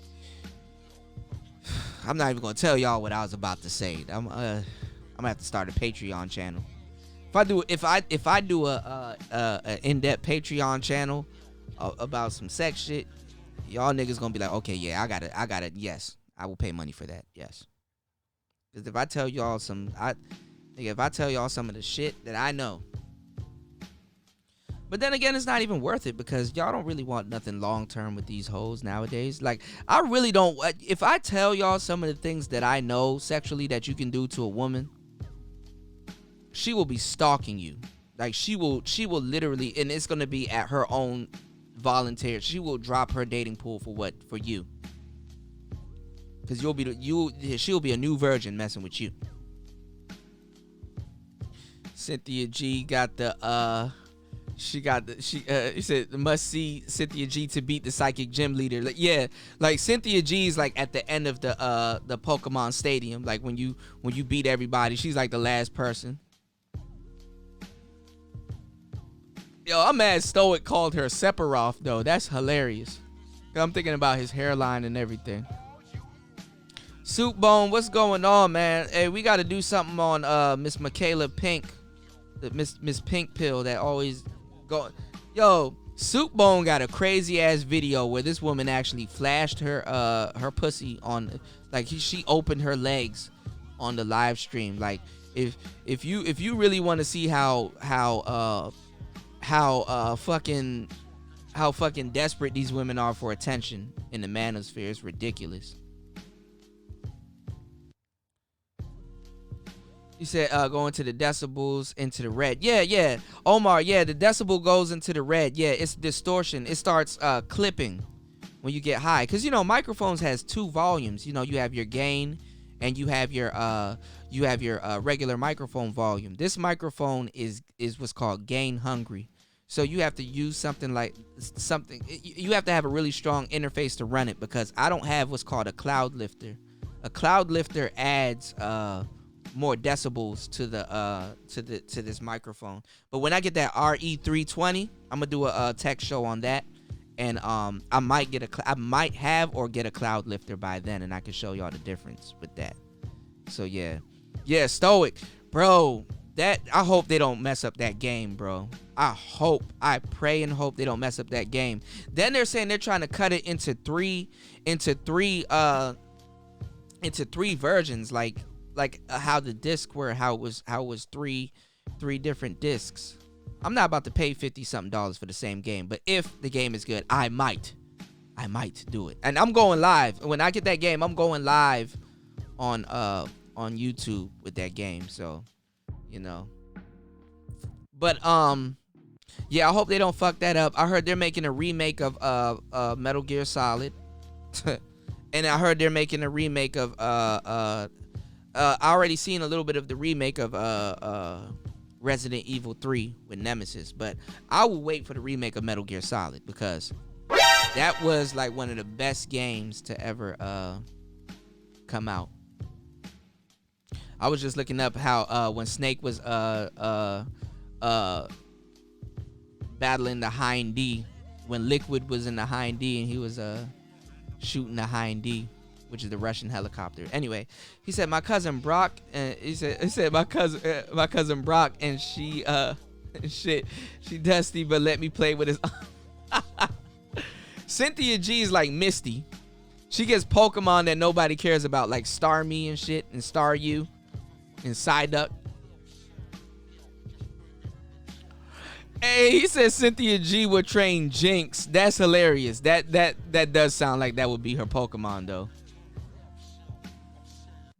I'm not even gonna tell y'all what I was about to say. I'm gonna have to start a Patreon channel. If I do a in-depth Patreon channel about some sex shit, y'all niggas gonna be like, okay, yeah, I got it. Yes, I will pay money for that. Yes, because if I tell y'all some of the shit that I know, but then again, it's not even worth it because y'all don't really want nothing long term with these hoes nowadays. Like, I really don't. If I tell y'all some of the things that I know sexually that you can do to a woman, she will be stalking you. Like, she will literally, and it's gonna be at her own voluntary. She will drop her dating pool for you, because she'll be a new virgin messing with you. Cynthia G got the he said must see Cynthia G to beat the psychic gym leader. Like, yeah, like Cynthia G's like at the end of the Pokemon Stadium. Like when you beat everybody, she's like the last person. Yo, I'm mad Stoic called her Sephiroth though. That's hilarious. I'm thinking about his hairline and everything. Soup Bone, what's going on, man? Hey, we got to do something on Miss Michaela Pink, the Miss Pink Pill that always go. Yo, Soup Bone got a crazy ass video where this woman actually flashed her pussy on, like she opened her legs on the live stream. Like if you really want to see how fucking desperate these women are for attention in the manosphere, it's ridiculous. You said going to the decibels into the red. Yeah. Omar, yeah, the decibel goes into the red. Yeah, it's distortion. It starts clipping when you get high. Because, microphones has two volumes. You have your gain and you have your regular microphone volume. This microphone is what's called gain hungry. So you have to use you have to have a really strong interface to run it, because I don't have what's called a cloud lifter. A cloud lifter adds more decibels to this microphone. But when I get that RE320, I'm gonna do a tech show on that, and I might have or get a cloud lifter by then, and I can show y'all the difference with that. So yeah, Stoic, bro. That I hope they don't mess up that game, bro. I pray and hope they don't mess up that game. Then they're saying they're trying to cut it into three versions, like how the disc were, how it was three different discs. I'm not about to pay $50-something for the same game, but if the game is good, I might do it. And I'm going live. When I get that game, I'm going live on YouTube with that game. So, But yeah, I hope they don't fuck that up. I heard they're making a remake of Metal Gear Solid. And I heard they're making a remake of I already seen a little bit of the remake of Resident Evil 3 with Nemesis, but I will wait for the remake of Metal Gear Solid, because that was like one of the best games to ever come out. I was just looking up how when Snake was battling the Hind D, when Liquid was in the Hind D and he was shooting the Hind D, which is the Russian helicopter. Anyway, he said my cousin Brock, and he said my cousin Brock, and she dusty, but let me play with his. Cynthia G is like Misty. She gets Pokemon that nobody cares about, like Starmie and shit, and Staryu, and Psyduck. Hey, he said Cynthia G would train Jinx. That's hilarious. That does sound like that would be her Pokemon, though.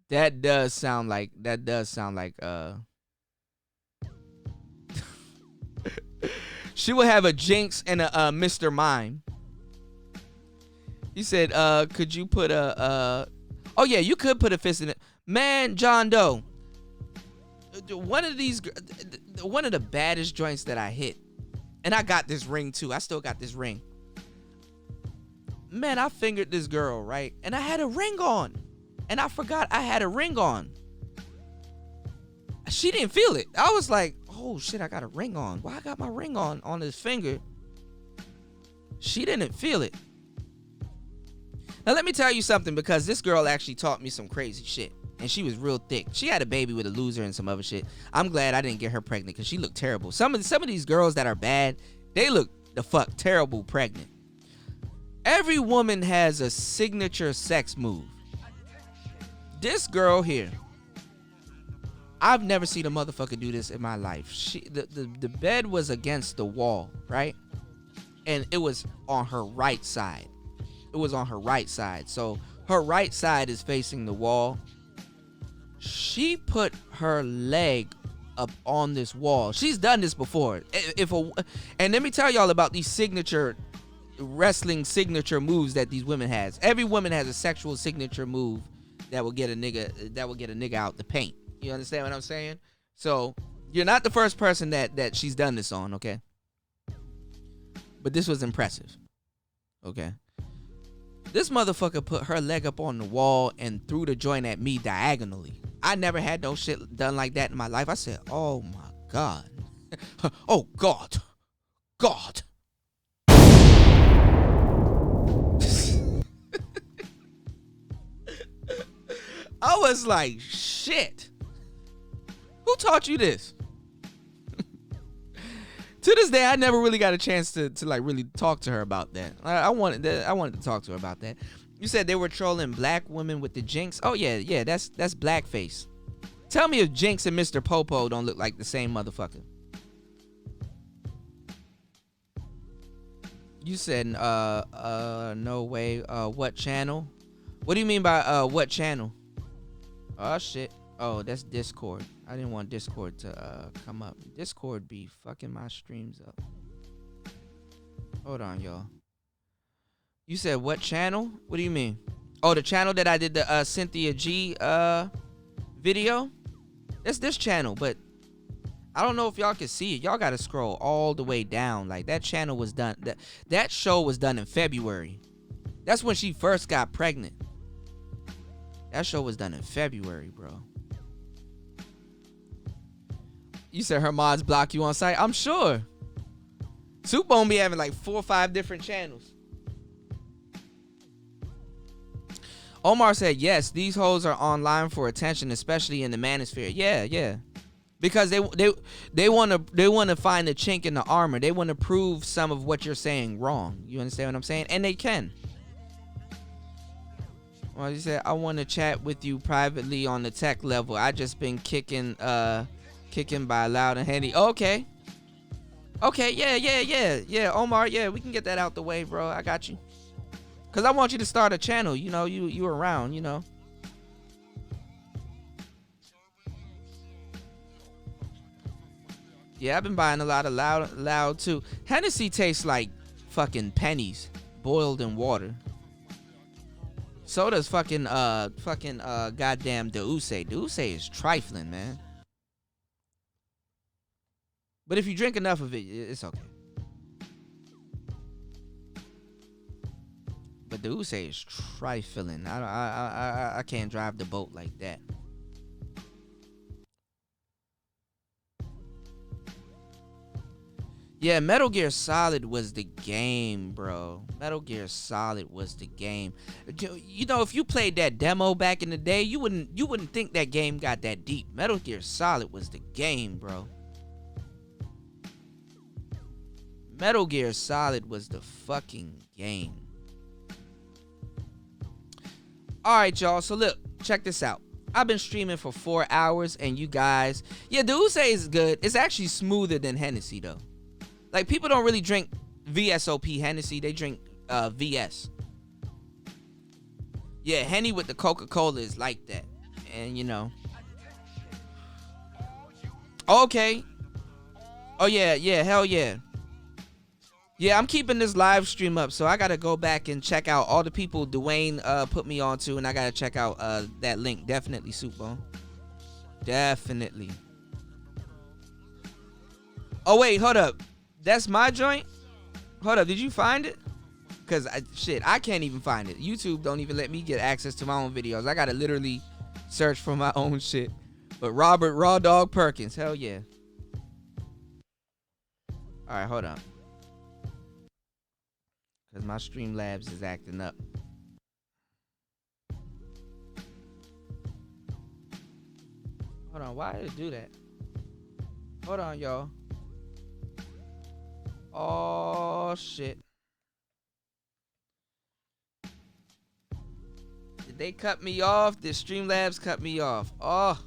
That does sound like she would have a Jinx and a Mr. Mime. He said, could you put oh yeah, you could put a fist in it. Man, John Doe. One of the baddest joints that I hit, and I got this ring too. I still got this ring. Man, I fingered this girl, right? And I had a ring on. And I forgot I had a ring on. She didn't feel it. I was like, oh shit, I got a ring on. Why I got my ring on this finger? She didn't feel it. Now let me tell you something, because this girl actually taught me some crazy shit. and she was real thick. She had a baby with a loser and some other shit. I'm glad I didn't get her pregnant because she looked terrible. Some of these girls that are bad, they look the fuck terrible pregnant. Every woman has a signature sex move. This girl here, I've never seen a motherfucker do this in my life. The bed was against the wall, right? And it was on her right side. It was on her right side. So her right side is facing the wall. She put her leg up on this wall. She's done this before. And let me tell y'all about these wrestling signature moves that these women has. Every woman has a sexual signature move that will get a nigga out the paint. You understand what I'm saying? So you're not the first person that she's done this on, okay? But this was impressive. Okay. This motherfucker put her leg up on the wall and threw the joint at me diagonally. I never had no shit done like that in my life. I said, oh my God. Oh God. God. I was like, shit. Who taught you this? To this day, I never really got a chance to like really talk to her about that. I wanted to talk to her about that. You said they were trolling black women with the Jinx. Oh yeah, that's blackface. Tell me if Jinx and Mr. Popo don't look like the same motherfucker. You said no way. What channel? What do you mean by what channel? Oh shit. Oh, that's Discord. I didn't want Discord to come up. Discord be fucking my streams up. Hold on, y'all. You said what channel? What do you mean? Oh, the channel that I did the Cynthia G video? That's this channel, but I don't know if y'all can see it. Y'all gotta scroll all the way down. Like that channel was done. That show was done in February. That's when she first got pregnant. That show was done in February, bro. You said her mods block you on site? I'm sure. Soup be having like 4 or 5 different channels. Omar said, yes, these hoes are online for attention, especially in the manosphere. Yeah. Because they want to find a chink in the armor. They want to prove some of what you're saying wrong. You understand what I'm saying? And they can. Well, you said, I want to chat with you privately on the tech level. I just been kicking by Loud and Handy. Okay, yeah, Omar, yeah, we can get that out the way, bro. I got you. Cause I want you to start a channel. You know, you around. You know. Yeah, I've been buying a lot of loud too. Hennessy tastes like fucking pennies boiled in water. So does fucking goddamn Deuse. Deuse is trifling, man. But if you drink enough of it, it's okay. But Deuse is trifling. I can't drive the boat like that. Yeah, Metal Gear Solid was the game, bro. Metal Gear Solid was the game. You know, if you played that demo back in the day, you wouldn't think that game got that deep. Metal Gear Solid was the game, bro. Metal Gear Solid was the fucking game. Alright, y'all. So look, check this out. I've been streaming for 4 hours, and you guys... Yeah, Deuse is good. It's actually smoother than Hennessy, though. Like, people don't really drink VSOP Hennessy. They drink VS. Yeah, Henny with the Coca-Cola is like that. And, you know. Okay. Oh, yeah, hell yeah. Yeah, I'm keeping this live stream up, so I got to go back and check out all the people Dwayne put me on to, and I got to check out that link. Definitely, Soupbone. Definitely. Oh, wait, hold up. That's my joint? Hold up, did you find it? Because, I can't even find it. YouTube don't even let me get access to my own videos. I got to literally search for my own shit. But Robert Raw Dog Perkins, hell yeah. All right, hold on. Because my Streamlabs is acting up. Hold on, why did it do that? Hold on, y'all. Oh shit. Did they cut me off? Did Streamlabs cut me off? Oh.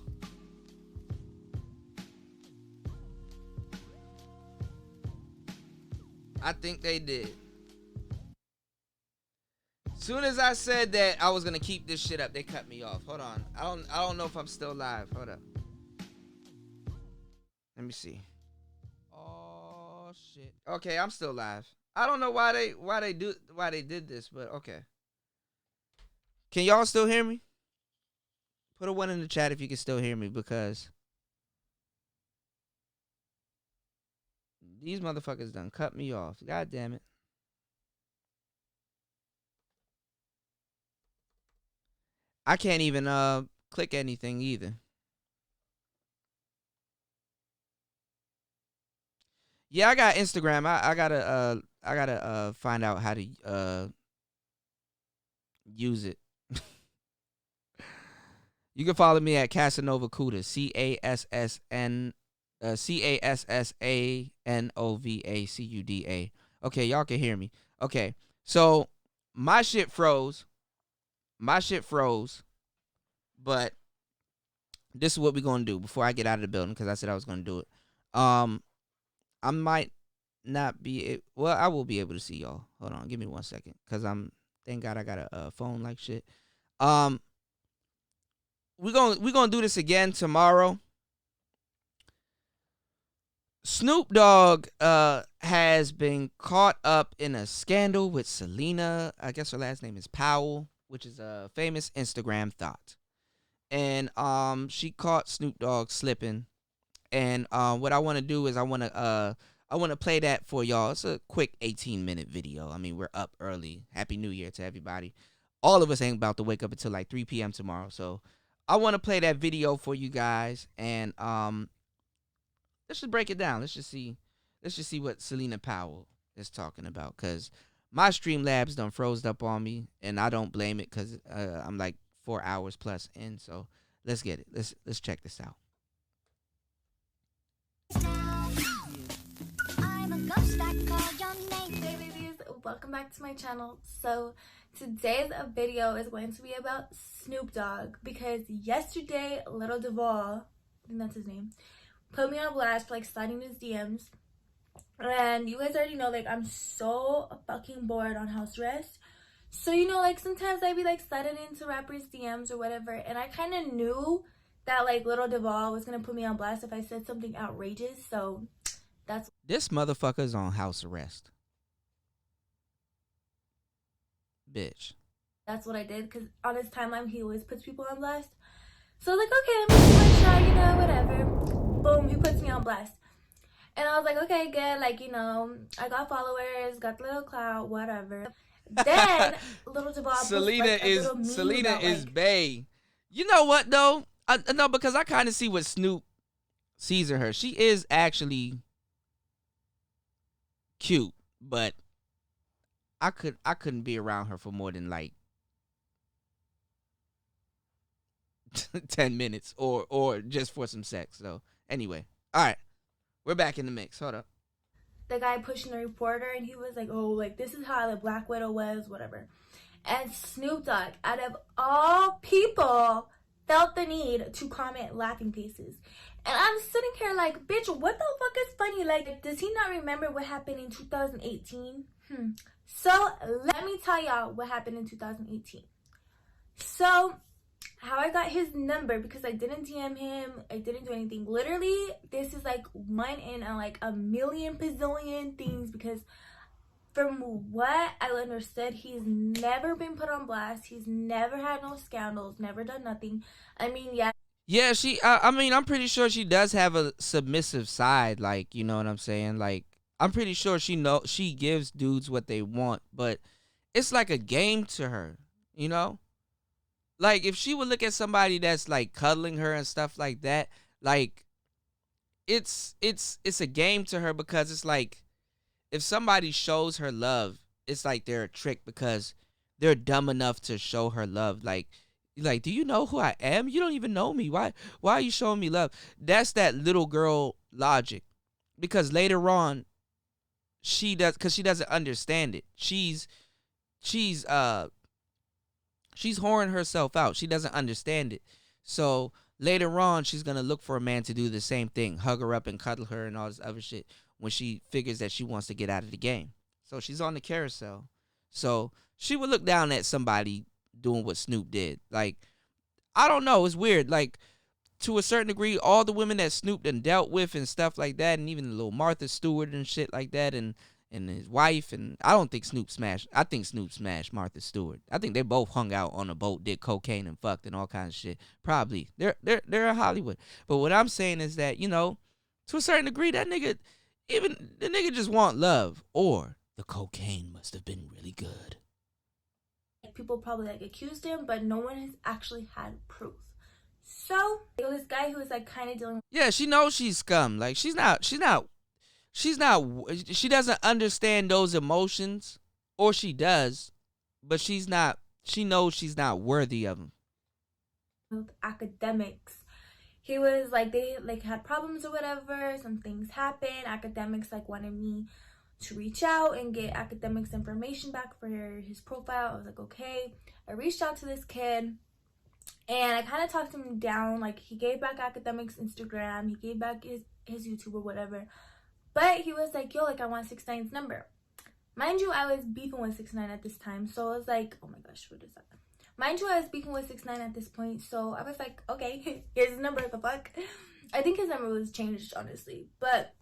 I think they did. Soon as I said that I was gonna keep this shit up, they cut me off. Hold on. I don't know if I'm still live. Hold up. Let me see. Oh shit. Okay, I'm still live. I don't know why they did this, but okay. Can y'all still hear me? Put a 1 in the chat if you can still hear me, because these motherfuckers done cut me off. God damn it. I can't even click anything either. Yeah, I got Instagram. I gotta find out how to use it. You can follow me at Casanova Cuda, CASSANOVACUDA. Okay, y'all can hear me. Okay, so my shit froze. But this is what we're gonna do before I get out of the building, because I said I was gonna do it. I might not be well, I will be able to see y'all. Hold on, give me 1 second, because thank God I got a phone like shit. We're gonna do this again tomorrow. Snoop Dogg has been caught up in a scandal with Selena. I guess her last name is Powell, which is a famous Instagram thought. And she caught Snoop Dogg slipping. And what I want to do is I want to play that for y'all. It's a quick 18-minute video. I mean, we're up early. Happy New Year to everybody. All of us ain't about to wake up until like 3 p.m. tomorrow. So I want to play that video for you guys. And let's just break it down. Let's just see what Selena Powell is talking about, because my Streamlabs done froze up on me, and I don't blame it, because I'm like 4 hours plus in. So let's get it. Let's check this out. Hey babies, welcome back to my channel. So today's video is going to be about Snoop Dogg, because yesterday Little Duval, I think that's his name, put me on blast for like sliding his DMs. And you guys already know, like, I'm so fucking bored on house arrest. So, you know, like, sometimes I'd be like sliding into rappers' DMs or whatever, and I kind of knew that like Little Duval was gonna put me on blast if I said something outrageous. So that's this motherfucker's on house arrest, bitch. That's what I did, because on his timeline he always puts people on blast. So like, okay, let me see my shot, you know, whatever. Boom, he puts me on blast. And I was like, okay, good, like, you know, I got followers, got the little clout, whatever. Then Little Duval Selena like is bae. You know what though? No, because I kind of see what Snoop sees in her. She is actually cute, but I couldn't be around her for more than like 10 minutes or just for some sex. So anyway, all right, we're back in the mix. Hold up. The guy pushing the reporter, and he was like, oh, like, this is how the Black Widow was, whatever. And Snoop Dogg, out of all people, felt the need to comment laughing faces. And I'm sitting here like, bitch, what the fuck is funny? Like, does he not remember what happened in 2018? So let me tell y'all what happened in 2018. So how I got his number, because I didn't DM him, I didn't do anything. Literally, this is like one in like a million bazillion things, because from what I understood, he's never been put on blast. He's never had no scandals, never done nothing. I mean, yeah. Yeah, I mean, I'm pretty sure she does have a submissive side, like, you know what I'm saying? Like, I'm pretty sure she gives dudes what they want, but it's like a game to her, you know? Like, if she would look at somebody that's like cuddling her and stuff like that, like, it's a game to her, because it's like, if somebody shows her love, it's like they're a trick, because they're dumb enough to show her love. Like, Like, do you know who I am? You don't even know me. Why are you showing me love? That's that little girl logic. Because later on, she doesn't understand it. She's whoring herself out. She doesn't understand it. So later on, she's gonna look for a man to do the same thing, hug her up and cuddle her and all this other shit when she figures that she wants to get out of the game. So she's on the carousel. So she would look down at somebody doing what Snoop did. Like, I don't know. It's weird. Like, to a certain degree, all the women that Snoop done dealt with and stuff like that, and even the little Martha Stewart and shit like that, and his wife, and I don't think Snoop smashed. I think Snoop smashed Martha Stewart. I think they both hung out on a boat, did cocaine and fucked and all kinds of shit. Probably. They're in Hollywood. But what I'm saying is that, you know, to a certain degree, that nigga, even the nigga just want love, or the cocaine must have been really good. People probably like accused him, but no one has actually had proof. So this guy who was like kind of dealing. Yeah, she knows she's scum. Like, she doesn't understand those emotions, or she does, but she knows she's not worthy of them. With academics, he was like, they like had problems or whatever. Some things happened. Academics like wanted me to reach out and get academics information back for his profile. I was like, okay. I reached out to this kid and I kind of talked him down. Like, he gave back academics Instagram, he gave back his YouTube or whatever, but he was like, yo, like, I want 6ix9ine's number. Mind you, I was beefing with 6ix9ine at this time, so I was like, oh my gosh, what is that? Mind you, I was beefing with 6ix9ine at this point, so I was like, okay, here's his number. The fuck. I think his number was changed, honestly, but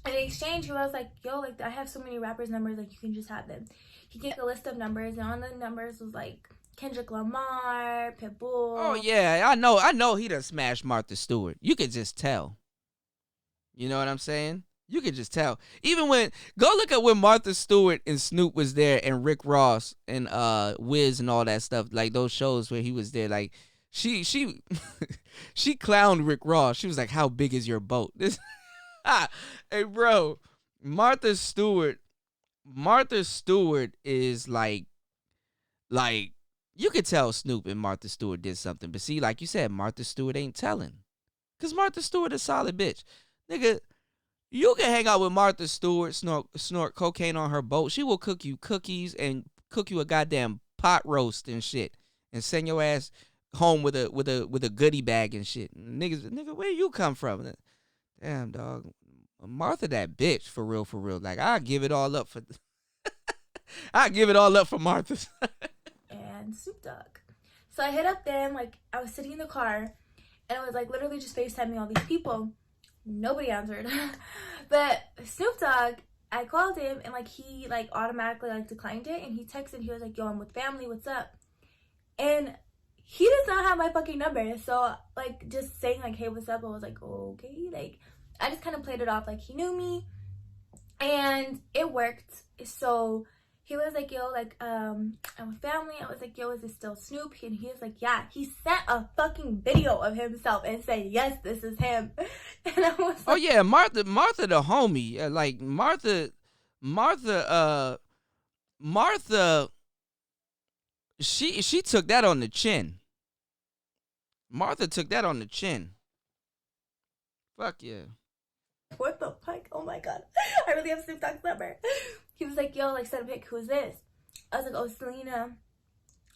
in exchange, he was like, yo, like, I have so many rappers' numbers, like, you can just have them. He gave a list of numbers, and on the numbers was, like, Kendrick Lamar, Pitbull. Oh, yeah, I know he done smashed Martha Stewart. You could just tell. You know what I'm saying? You could just tell. Even go look at when Martha Stewart and Snoop was there, and Rick Ross and Wiz and all that stuff, like, those shows where he was there, like, she she clowned Rick Ross. She was like, how big is your boat? Hey, bro, Martha Stewart is like you could tell Snoop and Martha Stewart did something, but see, like you said, Martha Stewart ain't telling, cause Martha Stewart a solid bitch, nigga. You can hang out with Martha Stewart, snort cocaine on her boat. She will cook you cookies and cook you a goddamn pot roast and shit, and send your ass home with a goodie bag and shit. Nigga, where you come from? Damn, dog. Martha that bitch, for real. Like, I give it all up for Martha. And Snoop Dogg. So I hit up them, like, I was sitting in the car, and I was like literally just FaceTiming all these people. Nobody answered. But Snoop Dogg, I called him, and like, he like automatically like declined it, and he texted, he was like, yo, I'm with family, what's up? And he does not have my fucking number. So like, just saying like, hey, what's up, I was like, okay. Like, I just kind of played it off like he knew me, and it worked. So he was like, yo, like, I'm with family. I was like, yo, is this still Snoop? And he was like, yeah. He sent a fucking video of himself and said, yes, this is him. And I was like, oh yeah, Martha the homie. Like, Martha, she took that on the chin. Martha took that on the chin. Fuck yeah. What the fuck? Oh my god. I really have Snoop Dogg's number. He was like, yo, like, send a pic. Who's this? I was like, oh, Selena.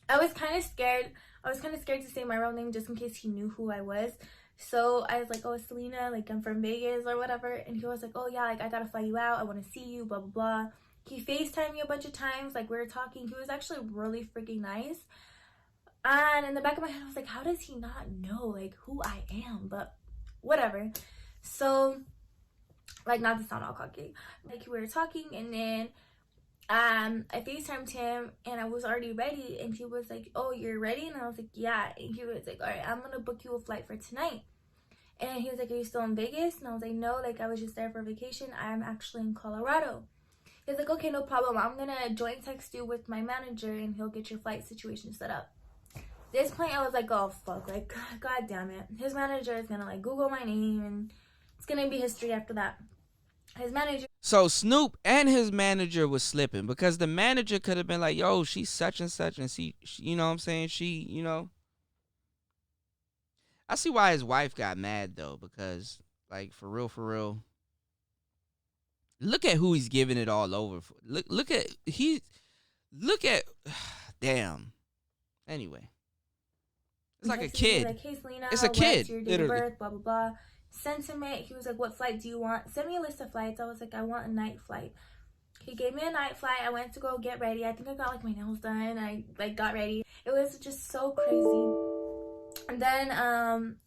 I was kind of scared. To say my real name just in case he knew who I was. So I was like, oh, Selena, like, I'm from Vegas or whatever. And he was like, oh yeah, like, I gotta fly you out. I want to see you, blah, blah, blah. He FaceTimed me a bunch of times. Like, we were talking. He was actually really freaking nice. And in the back of my head, I was like, how does he not know, like, who I am? But whatever. So, like, not to sound all cocky, like, we were talking, and then I FaceTimed him, and I was already ready, and he was like, oh, you're ready? And I was like, yeah. And he was like, all right, I'm gonna book you a flight for tonight. And he was like, are you still in Vegas? And I was like, no, like, I was just there for vacation. I'm actually in Colorado. He was like, okay, no problem. I'm gonna joint text you with my manager, and he'll get your flight situation set up. At this point, I was like, oh fuck, like, god damn it. His manager is gonna like Google my name, and it's gonna be history after that. His manager. So Snoop and his manager was slipping, because the manager could have been like, yo, she's such and such, and she, you know what I'm saying? She, you know, I see why his wife got mad though, because like for real, look at who he's giving it all over for. Look at damn. Anyway, it's like a kid. Like, hey Selena, it's a kid. What's your date of birth? Blah blah blah. Sentiment. He was like, what flight do you want? Send me a list of flights. I was like, I want a night flight. He gave me a night flight. I went to go get ready. I think I got like my nails done. I like got ready. It was just so crazy. And then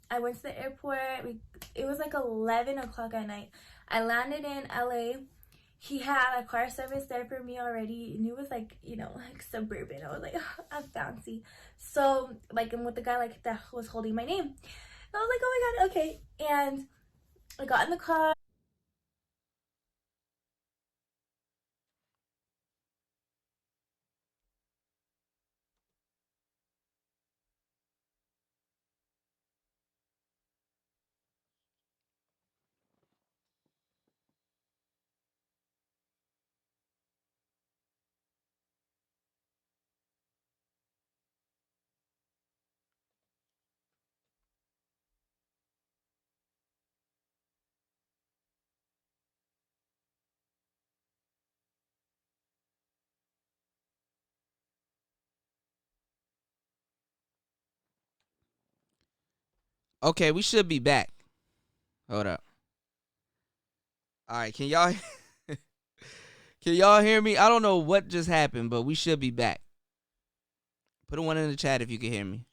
I went to the airport. It was like 11 o'clock at night. I landed in LA. He had a car service there for me already, and it was like, you know, like suburban. I was like, oh, I'm fancy. So like, I'm with the guy like that was holding my name. I was like, oh my god, okay. And I got in the car. Okay, we should be back. Hold up. All right, can y'all hear me? I don't know what just happened, but we should be back. Put a 1 in the chat if you can hear me.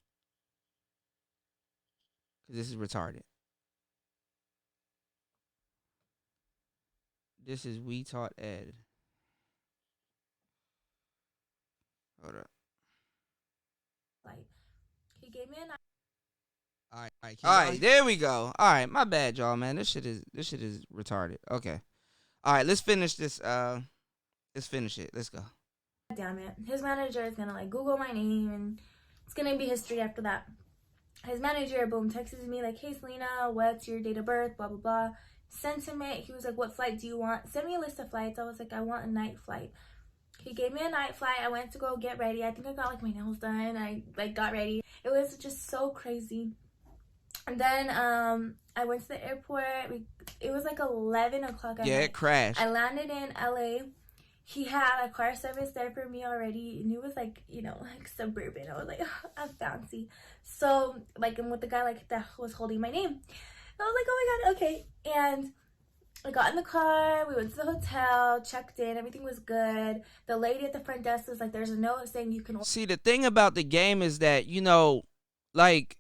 Cause this is retarded. This is We Taught Ed. Hold up. Like, he gave me a night. All right, there we go. All right, my bad, y'all, man. This shit is retarded. Okay. All right, let's finish this. Let's finish it. Let's go. Damn it. His manager is gonna like Google my name, and it's gonna be history after that. His manager, boom, texts me like, hey Selena, what's your date of birth? Blah blah blah. Sentiment. He was like, what flight do you want? Send me a list of flights. I was like, I want a night flight. He gave me a night flight. I went to go get ready. I think I got like my nails done. I like got ready. It was just so crazy. And then I went to the airport. It was like 11 o'clock at night. Yeah, it crashed. I landed in LA. He had a car service there for me already, and it was like, you know, like suburban. I was like, oh, I'm fancy. So like, I'm with the guy like that was holding my name. I was like, oh my god, okay. And I got in the car. We went to the hotel, checked in. Everything was good. The lady at the front desk was like, there's a note saying you can. See, the thing about the game is that, you know, like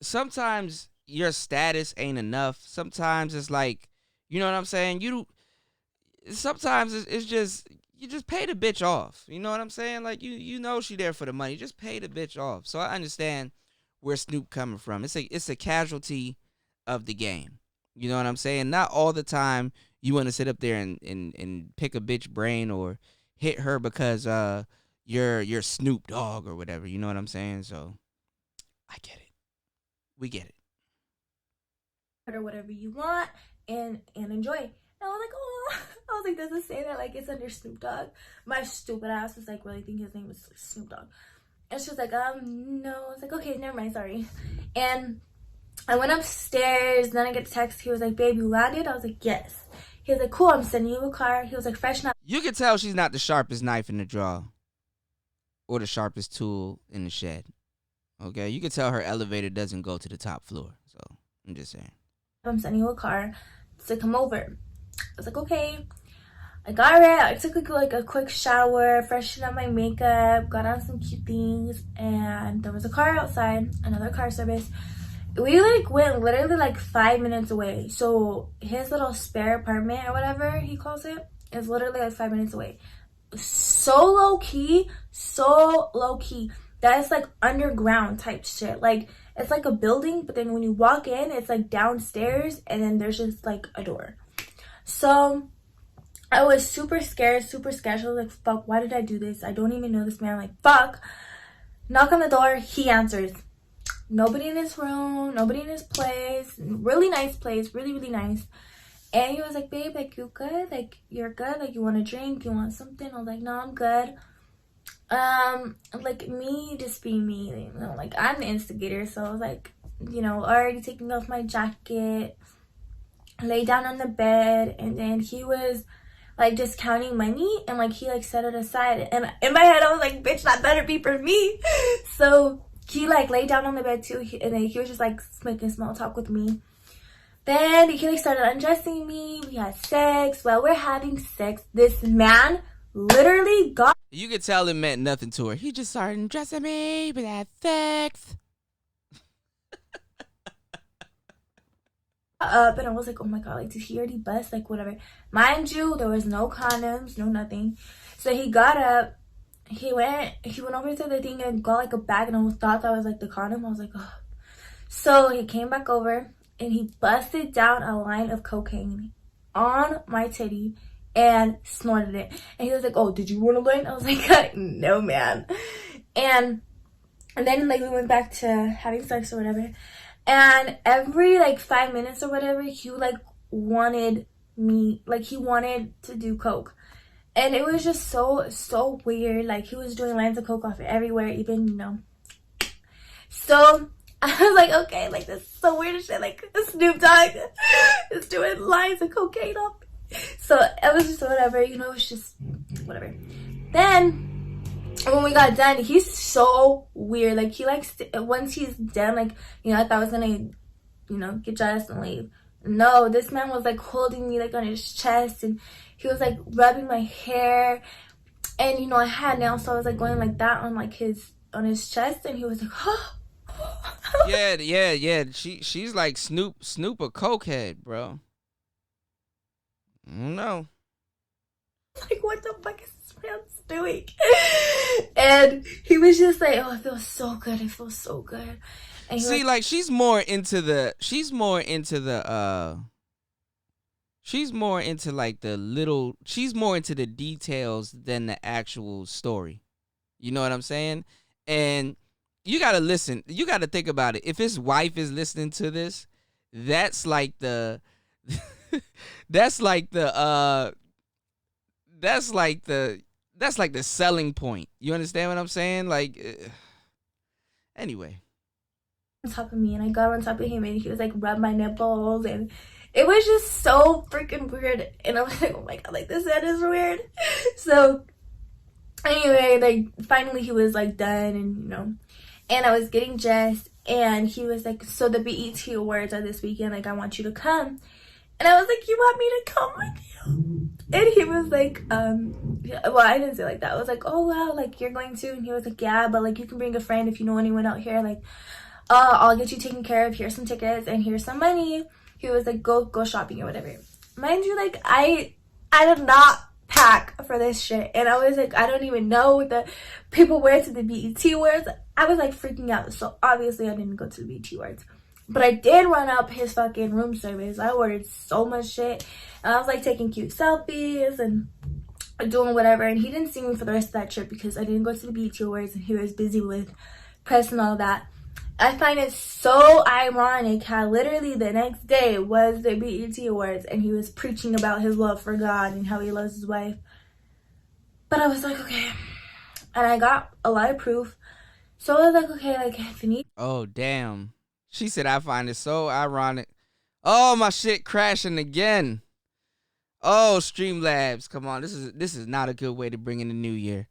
sometimes your status ain't enough. Sometimes it's like, you know what I'm saying? Sometimes it's just, you just pay the bitch off. You know what I'm saying? Like, you know she there for the money. Just pay the bitch off. So I understand where Snoop coming from. It's a casualty of the game. You know what I'm saying? Not all the time you want to sit up there and pick a bitch brain or hit her because you're Snoop Dogg or whatever. You know what I'm saying? So I get it. We get it. Order whatever you want and enjoy. And I was like, oh, I was like, does it say that like it's under Snoop Dogg? My stupid ass was like, really think his name was Snoop Dogg. And she was like, no. I was like, okay, never mind, sorry. And I went upstairs, then I get a text. He was like, babe, you landed? I was like, yes. He was like, cool, I'm sending you a car. He was like, freshen up. You can tell she's not the sharpest knife in the drawer or the sharpest tool in the shed. Okay? You can tell her elevator doesn't go to the top floor. So, I'm just saying. I'm sending you a car to come over. I was like, okay. I got it. I took like a quick shower, freshened up my makeup, got on some cute things, and there was a car outside, another car service. We like went literally like 5 minutes away. So his little spare apartment or whatever he calls it is literally like 5 minutes away. So low key. That is like underground type shit. Like it's like a building, but then when you walk in, it's like downstairs, and then there's just like a door. So I was super scared. I was like, fuck, why did I do this? I don't even know this man. Like, fuck. Knock on the door. He answers. Nobody in his room, nobody in his place. Really nice place, really, really nice. And he was like, babe, like, you good? Like, you're good? Like, you want a drink? You want something? I was like, no, I'm good. Like, me just being me, you know, like, I'm the instigator. So I was like, you know, already taking off my jacket, lay down on the bed, and then he was like just counting money, and like he like set it aside, and in my head I was like, bitch, that better be for me. So he like laid down on the bed too, and then he was just like making small talk with me. Then he like started undressing me. We had sex. While we're having sex, this man literally got You could tell it meant nothing to her. He just started undressing me, but had sex. up, and I was like, oh my god, like, did he already bust? Like, whatever. Mind you, there was no condoms, no nothing. So he got up, he went over to the thing and got like a bag, and I thought that was like the condom. I was like, oh. So he came back over and he busted down a line of cocaine on my titty and snorted it. And he was like, oh, did you want to learn? I was like, no, man. And then like we went back to having sex or whatever. And every like 5 minutes or whatever, he like wanted me, like he wanted to do coke. And it was just so weird. Like he was doing lines of coke off everywhere, even, you know. So I was like, okay, like this is so weird as shit. Like Snoop Dogg is doing lines of cocaine off. So it was just whatever, you know, it was just whatever. Then when we got done, he's so weird. Like he likes to, once he's done, like, you know, I thought I was gonna, you know, get dressed and leave. No, this man was like holding me like on his chest, and he was like rubbing my hair, and you know I had nails, so I was like going like that on like on his chest, and he was like, oh. Yeah. She's like Snoop a cokehead, bro. I don't know. Like, what the fuck is this man doing? And he was just like, oh, it feels so good. It feels so good. And see, like she's more into like the details than the actual story. You know what I'm saying? And you gotta listen. You gotta think about it. If his wife is listening to this, that's like the selling point. You understand what I'm saying? Like, anyway. On top of me, and I got on top of him, and he was like rub my nipples, and it was just so freaking weird. And I was like, oh my god, like this man is weird. So anyway, like finally he was like done, and you know, and I was getting dressed, and he was like, so the BET Awards are this weekend, like I want you to come. And I was like, you want me to come with you? And he was like, well, I didn't say like that. I was like, oh wow, like you're going to? And he was like, yeah, but like you can bring a friend if you know anyone out here, like I'll get you taken care of. Here's some tickets and here's some money. He was like, go shopping or whatever. Mind you, like I did not pack for this shit, and I was like, I don't even know what the people wear to the BET Awards. I was like freaking out, so obviously I didn't go to the BET Awards. But I did run up his fucking room service. I ordered so much shit, and I was like taking cute selfies and doing whatever, and he didn't see me for the rest of that trip because I didn't go to the BET Awards, and he was busy with press and all that. I find it so ironic how literally the next day was the BET Awards, and he was preaching about his love for God and how he loves his wife. But I was like, okay. And I got a lot of proof. So I was like, okay, like, Anthony. Oh, damn. She said, I find it so ironic. Oh, my shit crashing again. Oh, Streamlabs. Come on. This is not a good way to bring in the new year.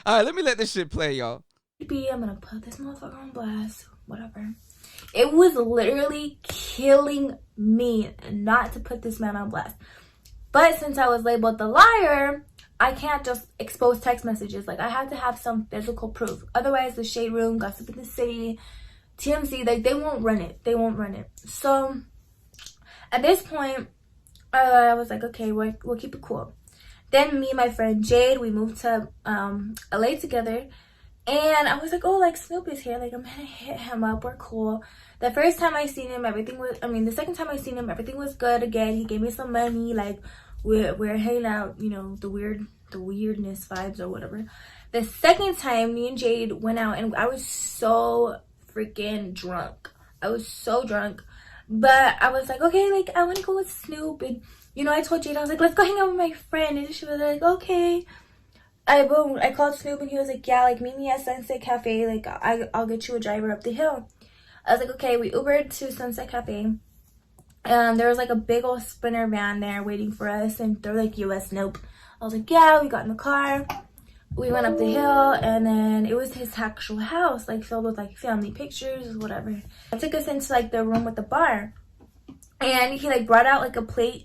All right, let me let this shit play, y'all. I'm gonna put this motherfucker on blast. Whatever. It was literally killing me not to put this man on blast. But since I was labeled the liar, I can't just expose text messages. Like, I have to have some physical proof. Otherwise, the Shade Room, Gossip in the City, TMZ, like, they won't run it. They won't run it. So, at this point, I was like, okay, we'll keep it cool. Then me and my friend Jade, we moved to LA together. And I was like, oh, like, Snoop is here. Like, I'm gonna hit him up. We're cool. The first time I seen him, the second time I seen him, everything was good again. He gave me some money. Like, we're hanging out, you know, the weirdness vibes or whatever. The second time, me and Jade went out, and I was so freaking drunk. I was so drunk. But I was like, okay, like, I want to go with Snoop. And, you know, I told Jade, I was like, let's go hang out with my friend. And she was like, okay. I called Snoop and he was like, yeah, like meet me at Sunset Cafe, like I'll get you a driver up the hill. I was like, okay. We Ubered to Sunset Cafe, and there was like a big old Sprinter van there waiting for us, and they're like, US Nope. I was like, yeah. We got in the car, we went up the hill, and then it was his actual house, like filled with like family pictures, whatever. I took us into like the room with the bar, and he like brought out like a plate